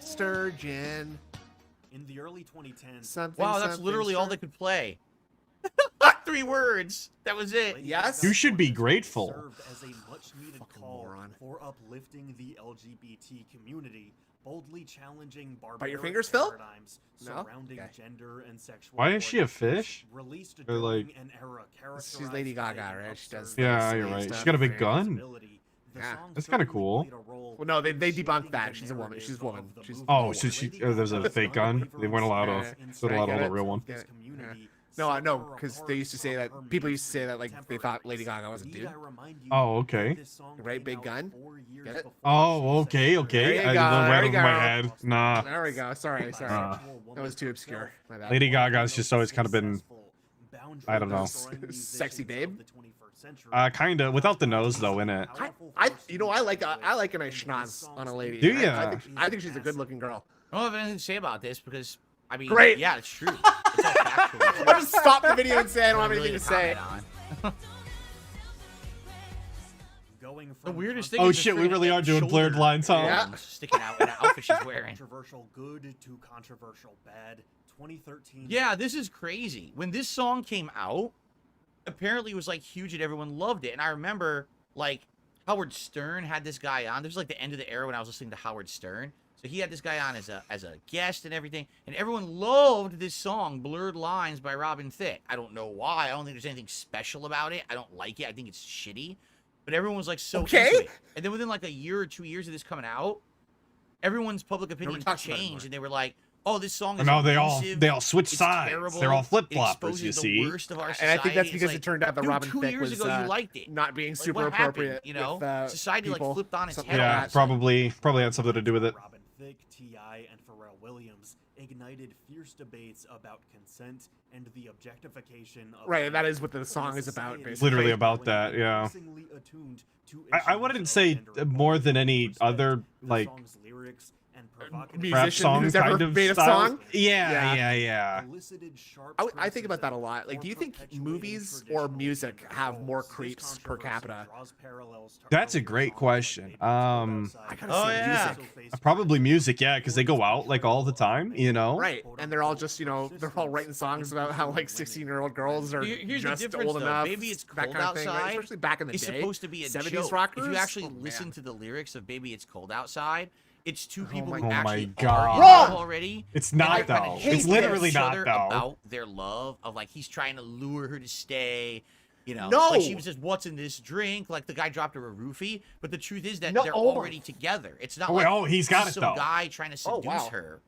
Sturgeon. In the early 2010s, Something. Wow, that's something, literally all stur- they could play. 3 words. That was it. Yes. You should be grateful. served as a much-needed call for uplifting the LGBT community boldly challenging Bite your barbaric fingers, Phil? paradigms No? surrounding Okay. gender and sexual Why is she a orientations, fish? released Or like, during an era she's Lady Gaga, right? She does. yeah, the you're slave right. stuff, She's got a big right? gun. Yeah, That's kind of cool. Well, no, they debunked that. She's a woman. She's a woman. She's Oh, so there's a fake gun. They weren't allowed to. They weren't allowed a real one. Yeah. No, because they used to say that people used to say that like they thought Lady Gaga was a dude. Oh, okay. Right, big gun. Get it? Oh, okay. There you I go, right there over you my go. head. Nah. There we go. Sorry. That was too obscure. My bad. Lady Gaga's just always kind of been, I don't know. Sexy babe. Kinda without the nose though in it. I like a nice schnoz on a lady. Do ya? I think she's a good looking girl. I don't have anything to say about this because I mean, Great. yeah, it's true. It's all factual. I'll just stop the video and say I don't have Really anything to say. comment on. The weirdest thing. Oh is the shit, we really freaking are doing blurred shoulder lines, huh? bones sticking out in the outfit she's wearing. Controversial good to controversial bad. 2013. Yeah, this is crazy. When this song came out, apparently it was like huge and everyone loved it. And I remember like Howard Stern had this guy on. This was like the end of the era when I was listening to Howard Stern. So he had this guy on as a guest and everything, and everyone loved this song, "Blurred Lines" by Robin Thicke. I don't know why. I don't think there's anything special about it. I don't like it. I think it's shitty. But everyone was like so into it. And then within like a year or 2 years of this coming out, everyone's public opinion changed, and they were like, "Oh, this song is No, they abusive, all switch it's sides. terrible, They're all it flip-floppers, you exposes see." the worst of our And I think that's society." because It's it turned out that dude, Robin 2 Thicke years was ago you liked it. not being Like, super what happened, appropriate. you know, with, society people, like flipped on its something head. like Yeah, that. probably had something to do with it. Robin Thicke, T.I., and Pharrell Williams ignited fierce debates about consent and the objectification of Right, that is what the song is about, basically. Literally about that, yeah. increasingly attuned to I wouldn't say more than any other like song's lyrics and provocative rap Musician song who's kind ever of made a style. song? Yeah. elicited sharp I think about that a lot. Like, do you think movies or music have more creeps per capita? That's a great question. I gotta say music. Probably music, yeah, because they go out like all the time, you know. Right, and they're all just, they're all writing songs about how like 16-year-old girls are Here's just the difference, old though. enough. Baby, it's that cold kind of thing, right? outside. Especially back in the It's day. supposed to be a 70s joke. rockers. If you actually Oh, listen man. to the lyrics of "Baby, It's Cold Outside," it's two people my who actually God. are Wrong! already. It's and not, they kinda though. hate It's literally each not, other though. About their love of like he's trying to lure her to stay. You know, No! like she was just, "What's in this drink?" Like the guy dropped her a roofie, but the truth is that No, they're oh my- already together. It's not Oh, wait, like oh, he's got it, some though. guy trying to seduce wow. her.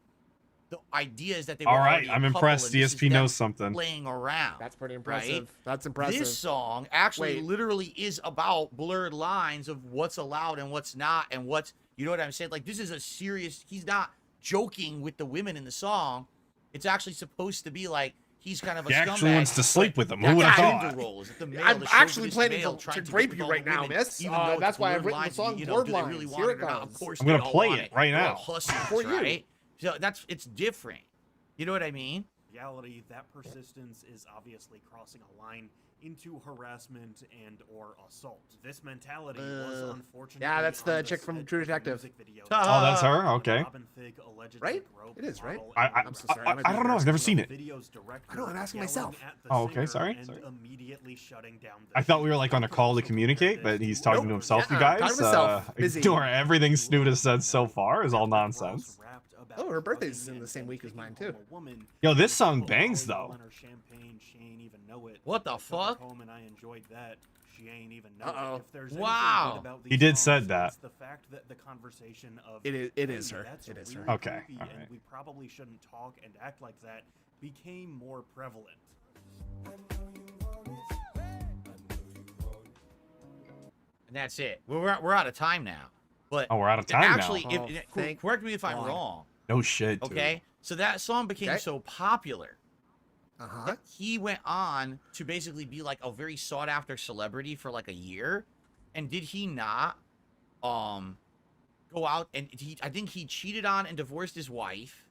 The idea is that they were All right, already a I'm couple, impressed. and this is DSP them knows something. Playing around. That's pretty right? impressive. That's impressive. This song actually Wait. literally is about blurred lines of what's allowed and what's not, and what's, you know what I'm saying? Like, this is a serious, he's not joking with the women in the song. It's actually supposed to be like, he's kind of a He scumbag. actually wants to sleep with them. Who That's would have how thought? gender roles. It's the male, I'm the actually chauvinist planning male to trying rape get you with all right the now, women, miss. even though it's That's why I've blurred written the lines, song you know, Blurred do they really Lines. want Here it it or not? comes. Of course I'm they gonna all play want it right They're all now. hussies, For you. right? So it's different. You know what I mean? reality, that persistence is obviously crossing a line into harassment and or assault. This mentality was unfortunately yeah, that's the on chick from set True of the Detective. music video. Oh, that's her? When Okay. Robin Thicke allegedly Right? groped It is, right? model I'm so sorry. I don't know. I've never seen it. video's director I know, I'm asking yelling myself. at the Oh, okay, singer sorry, and sorry. immediately shutting down the I thought we were like on a call to communicate, but he's talking to himself, you guys. talking to himself. Busy. Ignore everything Snoot has said so far is all nonsense. Oh, her birthday's in the same week as mine too. Yo, this song bangs though. What the fuck? And I enjoyed that. She ain't even know Uh-oh. if there's Wow. anything good about He these did songs, said that. it's the fact that the conversation of It is "Hey, her. that's It is her." really Okay, creepy alright. and we probably shouldn't talk and act like that became more prevalent. And that's it. We're out of time now. But Oh, we're out of time now. actually, Oh, if, thank correct me if I'm God. wrong. No shit, dude. Okay, so that song became Okay. so popular. Uh-huh. He went on to basically be like a very sought after celebrity for like a year. And did he not go out and I think he cheated on and divorced his wife.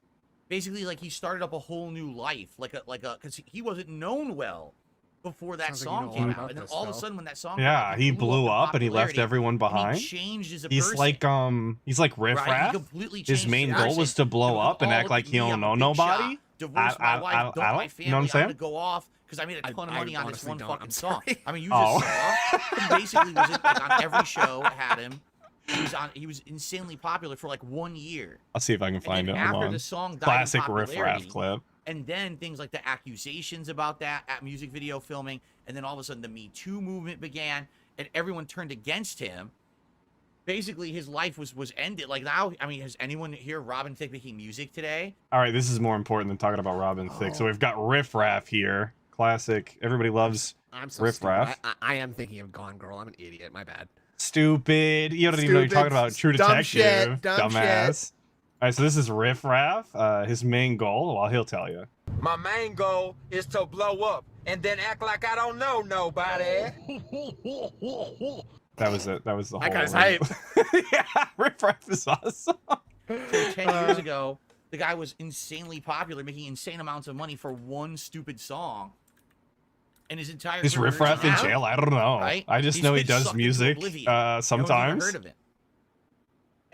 Basically, like he started up a whole new life, because he wasn't known well before that Sounds like you song know a came lot out. about And then this, all of a Phil. sudden when that song Yeah, came out, he blew in up and he left popularity, everyone and behind. he changed as a He's person. like Riff Right? He Raff. completely His changed main his goal person. was to blow It up and all act like about he me, don't I'm know a big nobody. shot. Divorced my wife, dumped my family. You know what I'm I'm saying? gonna go off because I made a ton of money on this honestly one don't. fucking I'm song. sorry. I mean, you Oh. just saw. He basically was like on every show, had him. He was insanely popular for like 1 year. I'll see if I can find it. After Hold on. the song died Classic in riff popularity, raff clip. and then things like the accusations about that at music video filming, and then all of a sudden the Me Too movement began, and everyone turned against him. Basically, his life was ended. Like now, I mean, has anyone here Robin Thicke making music today? All right, this is more important than talking about Robin Thicke. So we've got riff raff here. Classic. Everybody loves riff raff. I am thinking of Gone Girl. I'm an idiot. My bad. Stupid. You don't even know you're talking about. True Dumb Detective. shit, dumb Dumbass. All right, so this is riff raff. His main goal. Well, he'll tell you. My main goal is to blow up and then act like I don't know nobody. That was it. That was the whole. That guy's hype. Yeah, riff raff is awesome. So 10 years ago, the guy was insanely popular, making insane amounts of money for one stupid song. And his entire Is career riff raff in now, jail? I don't know. right? I just He's know he been does sucked into music oblivion. No one's even sometimes. heard of it.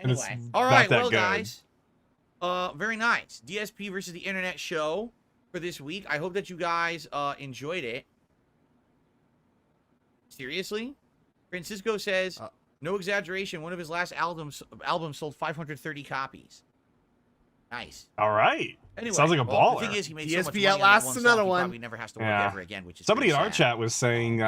And it's Anyway, all not right, that well, good. guys, very nice. DSP versus the Internet show for this week. I hope that you guys enjoyed it. Seriously, Francisco says, no exaggeration. One of his last albums sold 530 copies. Nice. All right. Anyway, Sounds like a well, baller. The thing is, he made so much DSP money on that outlasts one song, another he one. probably never has to work ever again, which is Somebody in pretty our sad. chat was saying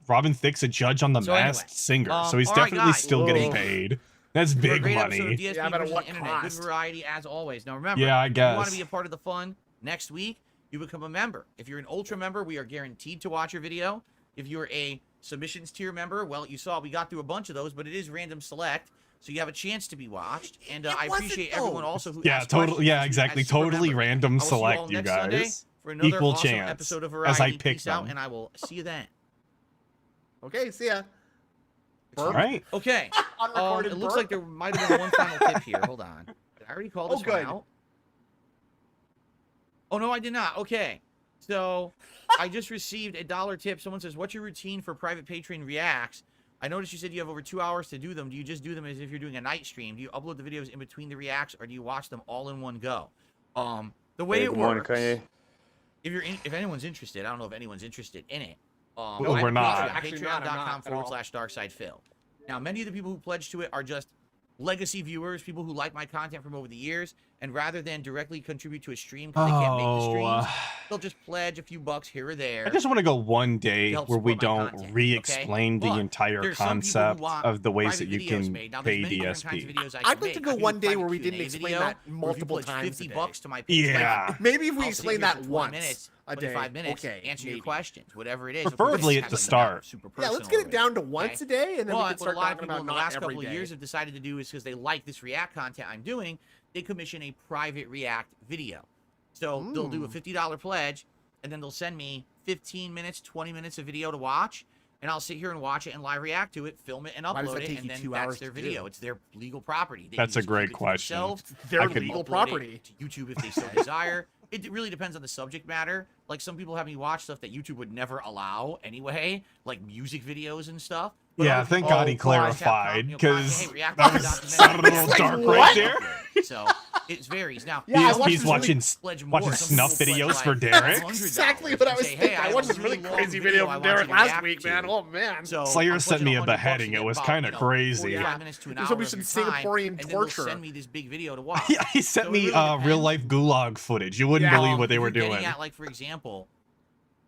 Robin Thicke's a judge on The So anyway, Masked Singer, so he's all right, definitely guys. still getting Whoa. paid. That's For a big great episode of money. DSP Yeah, but at versus what the Internet. Good cost? variety as always. Now remember, Yeah, I if you want guess. to be a part of the fun next week, you become a member. If you're an Ultra member, we are guaranteed to watch your video. If you're a submissions tier member, well, you saw we got through a bunch of those, but it is random select, so you have a chance to be watched. And I appreciate everyone also who Yeah, asked totally. questions Yeah, as exactly. super Totally member. random I will see you all select, you next Sunday guys. for another Equal awesome chance episode of as I Variety. pick Peace out, them. and I will see you then. Okay, see ya. All right. Okay. Unrecorded It looks burp. like there might have been one final tip here. Hold on. Did I already call this one good. out? Oh, no, I did not. Okay. So I just received a $1 tip. Someone says, what's your routine for private Patreon reacts? I noticed you said you have over 2 hours to do them. Do you just do them as if you're doing a night stream? Do you upload the videos in between the reacts, or do you watch them all in one go? The way it works, if anyone's interested, I don't know if anyone's interested in it. Well, we're not. Actually not, I'm not at all. Patreon.com/DarkSidePhil. Now, many of the people who pledge to it are just legacy viewers, people who like my content from over the years, and rather than directly contribute to a stream because they can't make the streams, they'll just pledge a few bucks here or there. I just want to go one day help where we support my don't content, re-explain okay? the But entire there's some people who concept want of the ways private that you videos can made. Now, there's pay many different kinds of DSP. videos I I'd can like to make. go I can do one a day private where we Q&A didn't explain video, that where if you multiple pledge times a 50 day. bucks to my Yeah. Patreon, Maybe if we I'll sit explain here for that 20 once minutes, a 25 day, minutes, okay, answer your maybe. questions, whatever it is. Preferably Of at course, the it's not start. super Yeah, let's personal get it down to or once anything, a day, and then we but can start what a lot of talking people about in the not last every couple of day. years have decided to do is because they like this React content I'm doing, they commission a private React video. So they'll do a $50 pledge, and then they'll send me 15 minutes, 20 minutes of video to watch, and I'll sit here and watch it and live react to it, film it, and Why does upload that it, take and you then 2 that's hours their to video. do? It's their legal property. They That's can a just great keep it to question. themselves. Their I could- legal Upload it property. to YouTube if they so desire. It really depends on the subject matter. Like, some people have me watch stuff that YouTube would never allow anyway, like music videos and stuff. But Yeah, other thank people God he have clarified, content, because hey, react that to was documentary. sounded a little Like, dark what? right there. So it varies. Now, Yeah, I He's watched he's this really- watching pledge more. watching Some snuff people pledge videos for like Derek. $100 Exactly what I and was say, thinking. Hey, I have watched a this really long crazy video I from want you Derek to last react week, to. man. Oh man. So Slayer I'm sent pledging me a $100 beheading. to It get was about, kinda crazy. 45 minutes to an There's hour gonna be of some your time, Singaporean and then torture. they'll send me this big video to watch. Yeah, he sent So it me really real depends. life gulag footage. You wouldn't Yeah. believe what they If were you're getting doing. At, like, for example,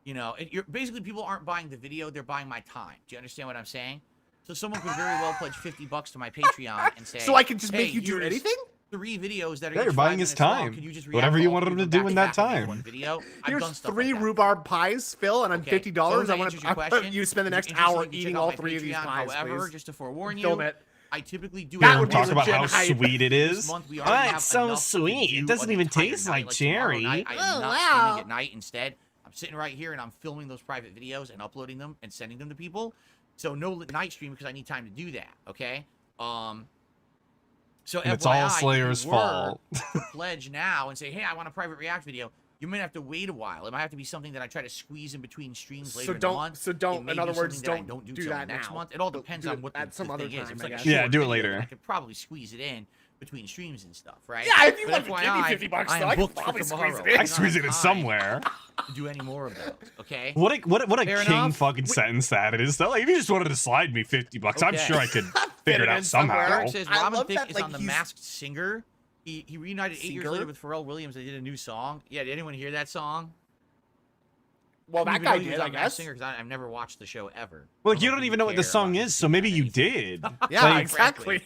you know, you're basically, people aren't buying the video; they're buying my time. Do you understand what I'm saying? So someone could very well pledge $50 to my Patreon and say, So I can just hey, make you do here's anything? 3 videos that are Yeah, you're each buying 5 his minutes long. time. Could you just Whatever react you all wanted of him them to do back in to that back in time. one video? I've Here's done stuff 3 like that. rhubarb pies, Phil, and I'm Okay, $50. so I that want answers your question. you to spend the If next you're hour interested, you can eating check all out my 3 of these Patreon. pies, However, please. just to forewarn you, Film it. I typically do That it would be Talk about legit how hype. sweet it This is. month we Oh, already have it's so enough to sweet. do It doesn't an even entire taste night. like Like tomorrow cherry. night, I am Oh, not wow. streaming at night. Instead, I'm sitting right here and I'm filming those private videos and uploading them and sending them to people. So no night stream because I need time to do that. Okay. So And it's FYI, all if you Slayer's were fault. to pledge now and say, hey, I want a private React video. You might have to wait a while. It might have to be something that I try to squeeze in between streams later in the month. So It don't. may In be other words, something that I don't do do till that next now. month. It all depends Do on it what at the some other thing is. time, If it's I like a guess. Yeah, short do it video, later. then I could probably squeeze it in. between streams and stuff, right? Yeah, if you But want to give me FYI, 50 bucks, I though, am I can booked for probably tomorrow. squeeze it in. I squeeze it in somewhere. To do any more of those, okay? What a Fair king enough. fucking sentence that is. Though, like, if you just wanted to slide me $50, I'm Okay. sure I could figure it out somehow. Eric says I Robin love Thicke that, is like, on The he's- Masked Singer. He reunited 8 years Singer? later with Pharrell Williams. They did a new song. Yeah, did anyone hear that song? Well, I that don't guy even know he was did, I on Masked guess. Singer because I've never watched the show ever. Well, like, you don't even know what the song is, so maybe you did. Yeah, Like, exactly.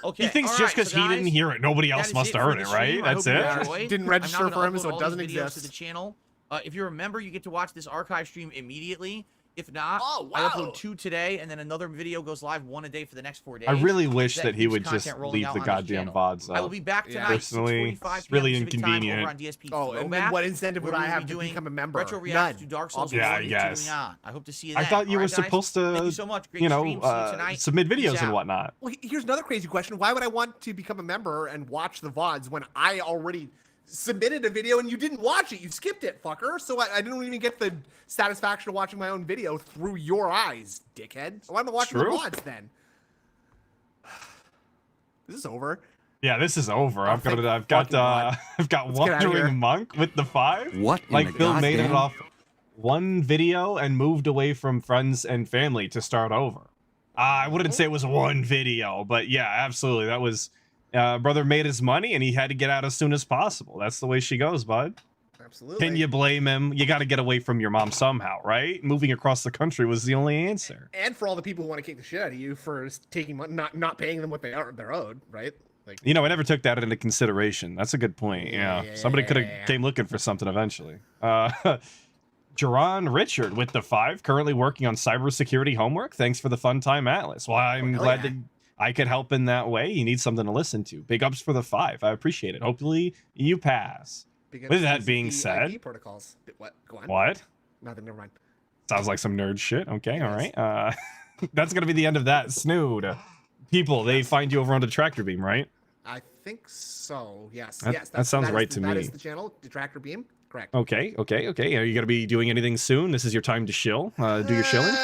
Okay. He thinks all just right, because so he didn't guys, hear it, nobody that else is must it have for heard the it, right? stream. I That's hope you it. enjoyed. Didn't I'm register now gonna for him, upload so it all doesn't these videos exist. to the channel. If you're a member, you get to watch this archive stream immediately. If not, Oh, I wow. upload 2 today, and then another video goes live 1 a day for the next 4 days. I really wish that he keeps would just content rolling leave out the on this goddamn channel. VODs I will up. be back Yeah. tonight, Personally, 6:45 it's really p.m. Pacific time inconvenient. over on DSP Oh, and then Throwback, what incentive would where I we'll have be to doing become a member? Retro reacts to None. Dark Souls. Yeah, I before guess. I hope to see you I then. thought you All were right, guys? supposed Thank to, you so much. Great you know, stream. See you tonight. submit Peace videos and out. whatnot. Well, here's another crazy question. Why would I want to become a member and watch the VODs when I already submitted a video and you didn't watch it? You skipped it, fucker. So I didn't even get the satisfaction of watching my own video through your eyes, dickhead. Why am I watching True. the VODs then? This is over. Yeah, this is over. I've got thank I've got fucking God. I've got Let's get outta here. Wandering Monk with the 5. What in Like the Phil made it goddamn- off one video and moved away from friends and family to start over. I wouldn't say it was one video, but yeah, absolutely. That was brother made his money and he had to get out as soon as possible. That's the way she goes, bud. Absolutely. Can you blame him? You got to get away from your mom somehow, right? Moving across the country was the only answer. And for all the people who want to kick the shit out of you for taking not paying them what they're owed, right? Like, You know, I never took that into consideration. That's a good point. Yeah. Somebody could have came looking for something eventually. Jerron Richard with the 5, currently working on cybersecurity homework. Thanks for the fun time, Atlas. Well, I'm glad that I could help in that way. You need something to listen to. Big ups for the 5. I appreciate it. Hopefully you pass. With that being said, IP protocols. What? Go on. what? Nothing. Never mind. Sounds like some nerd shit. Okay, all right. That's gonna be the end of that. Snood. People, they find you over on Detractor Beam, right? I think so. Yes. That- that sounds right to That me. is the channel. Detractor Beam. Correct. Okay. Are you gonna be doing anything soon? This is your time to shill. Do your shilling.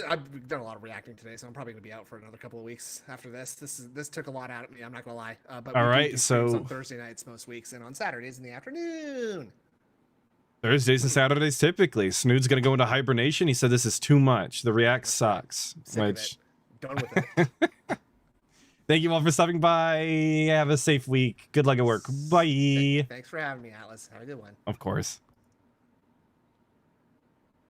I've done a lot of reacting today, so I'm probably gonna be out for another couple of weeks after this. This took a lot out of me. I'm not gonna lie. But All we do right, do streams so- on Thursday nights most weeks, and on Saturdays in the afternoon. Thursdays and Saturdays typically. Snood's gonna go into hibernation. He said this is too much. The React sucks. Sick of Which it. Done with it. thank you all for stopping by. Have a safe week. Good luck at work. Bye. Thanks for having me, Atlas. Have a good one. Of course.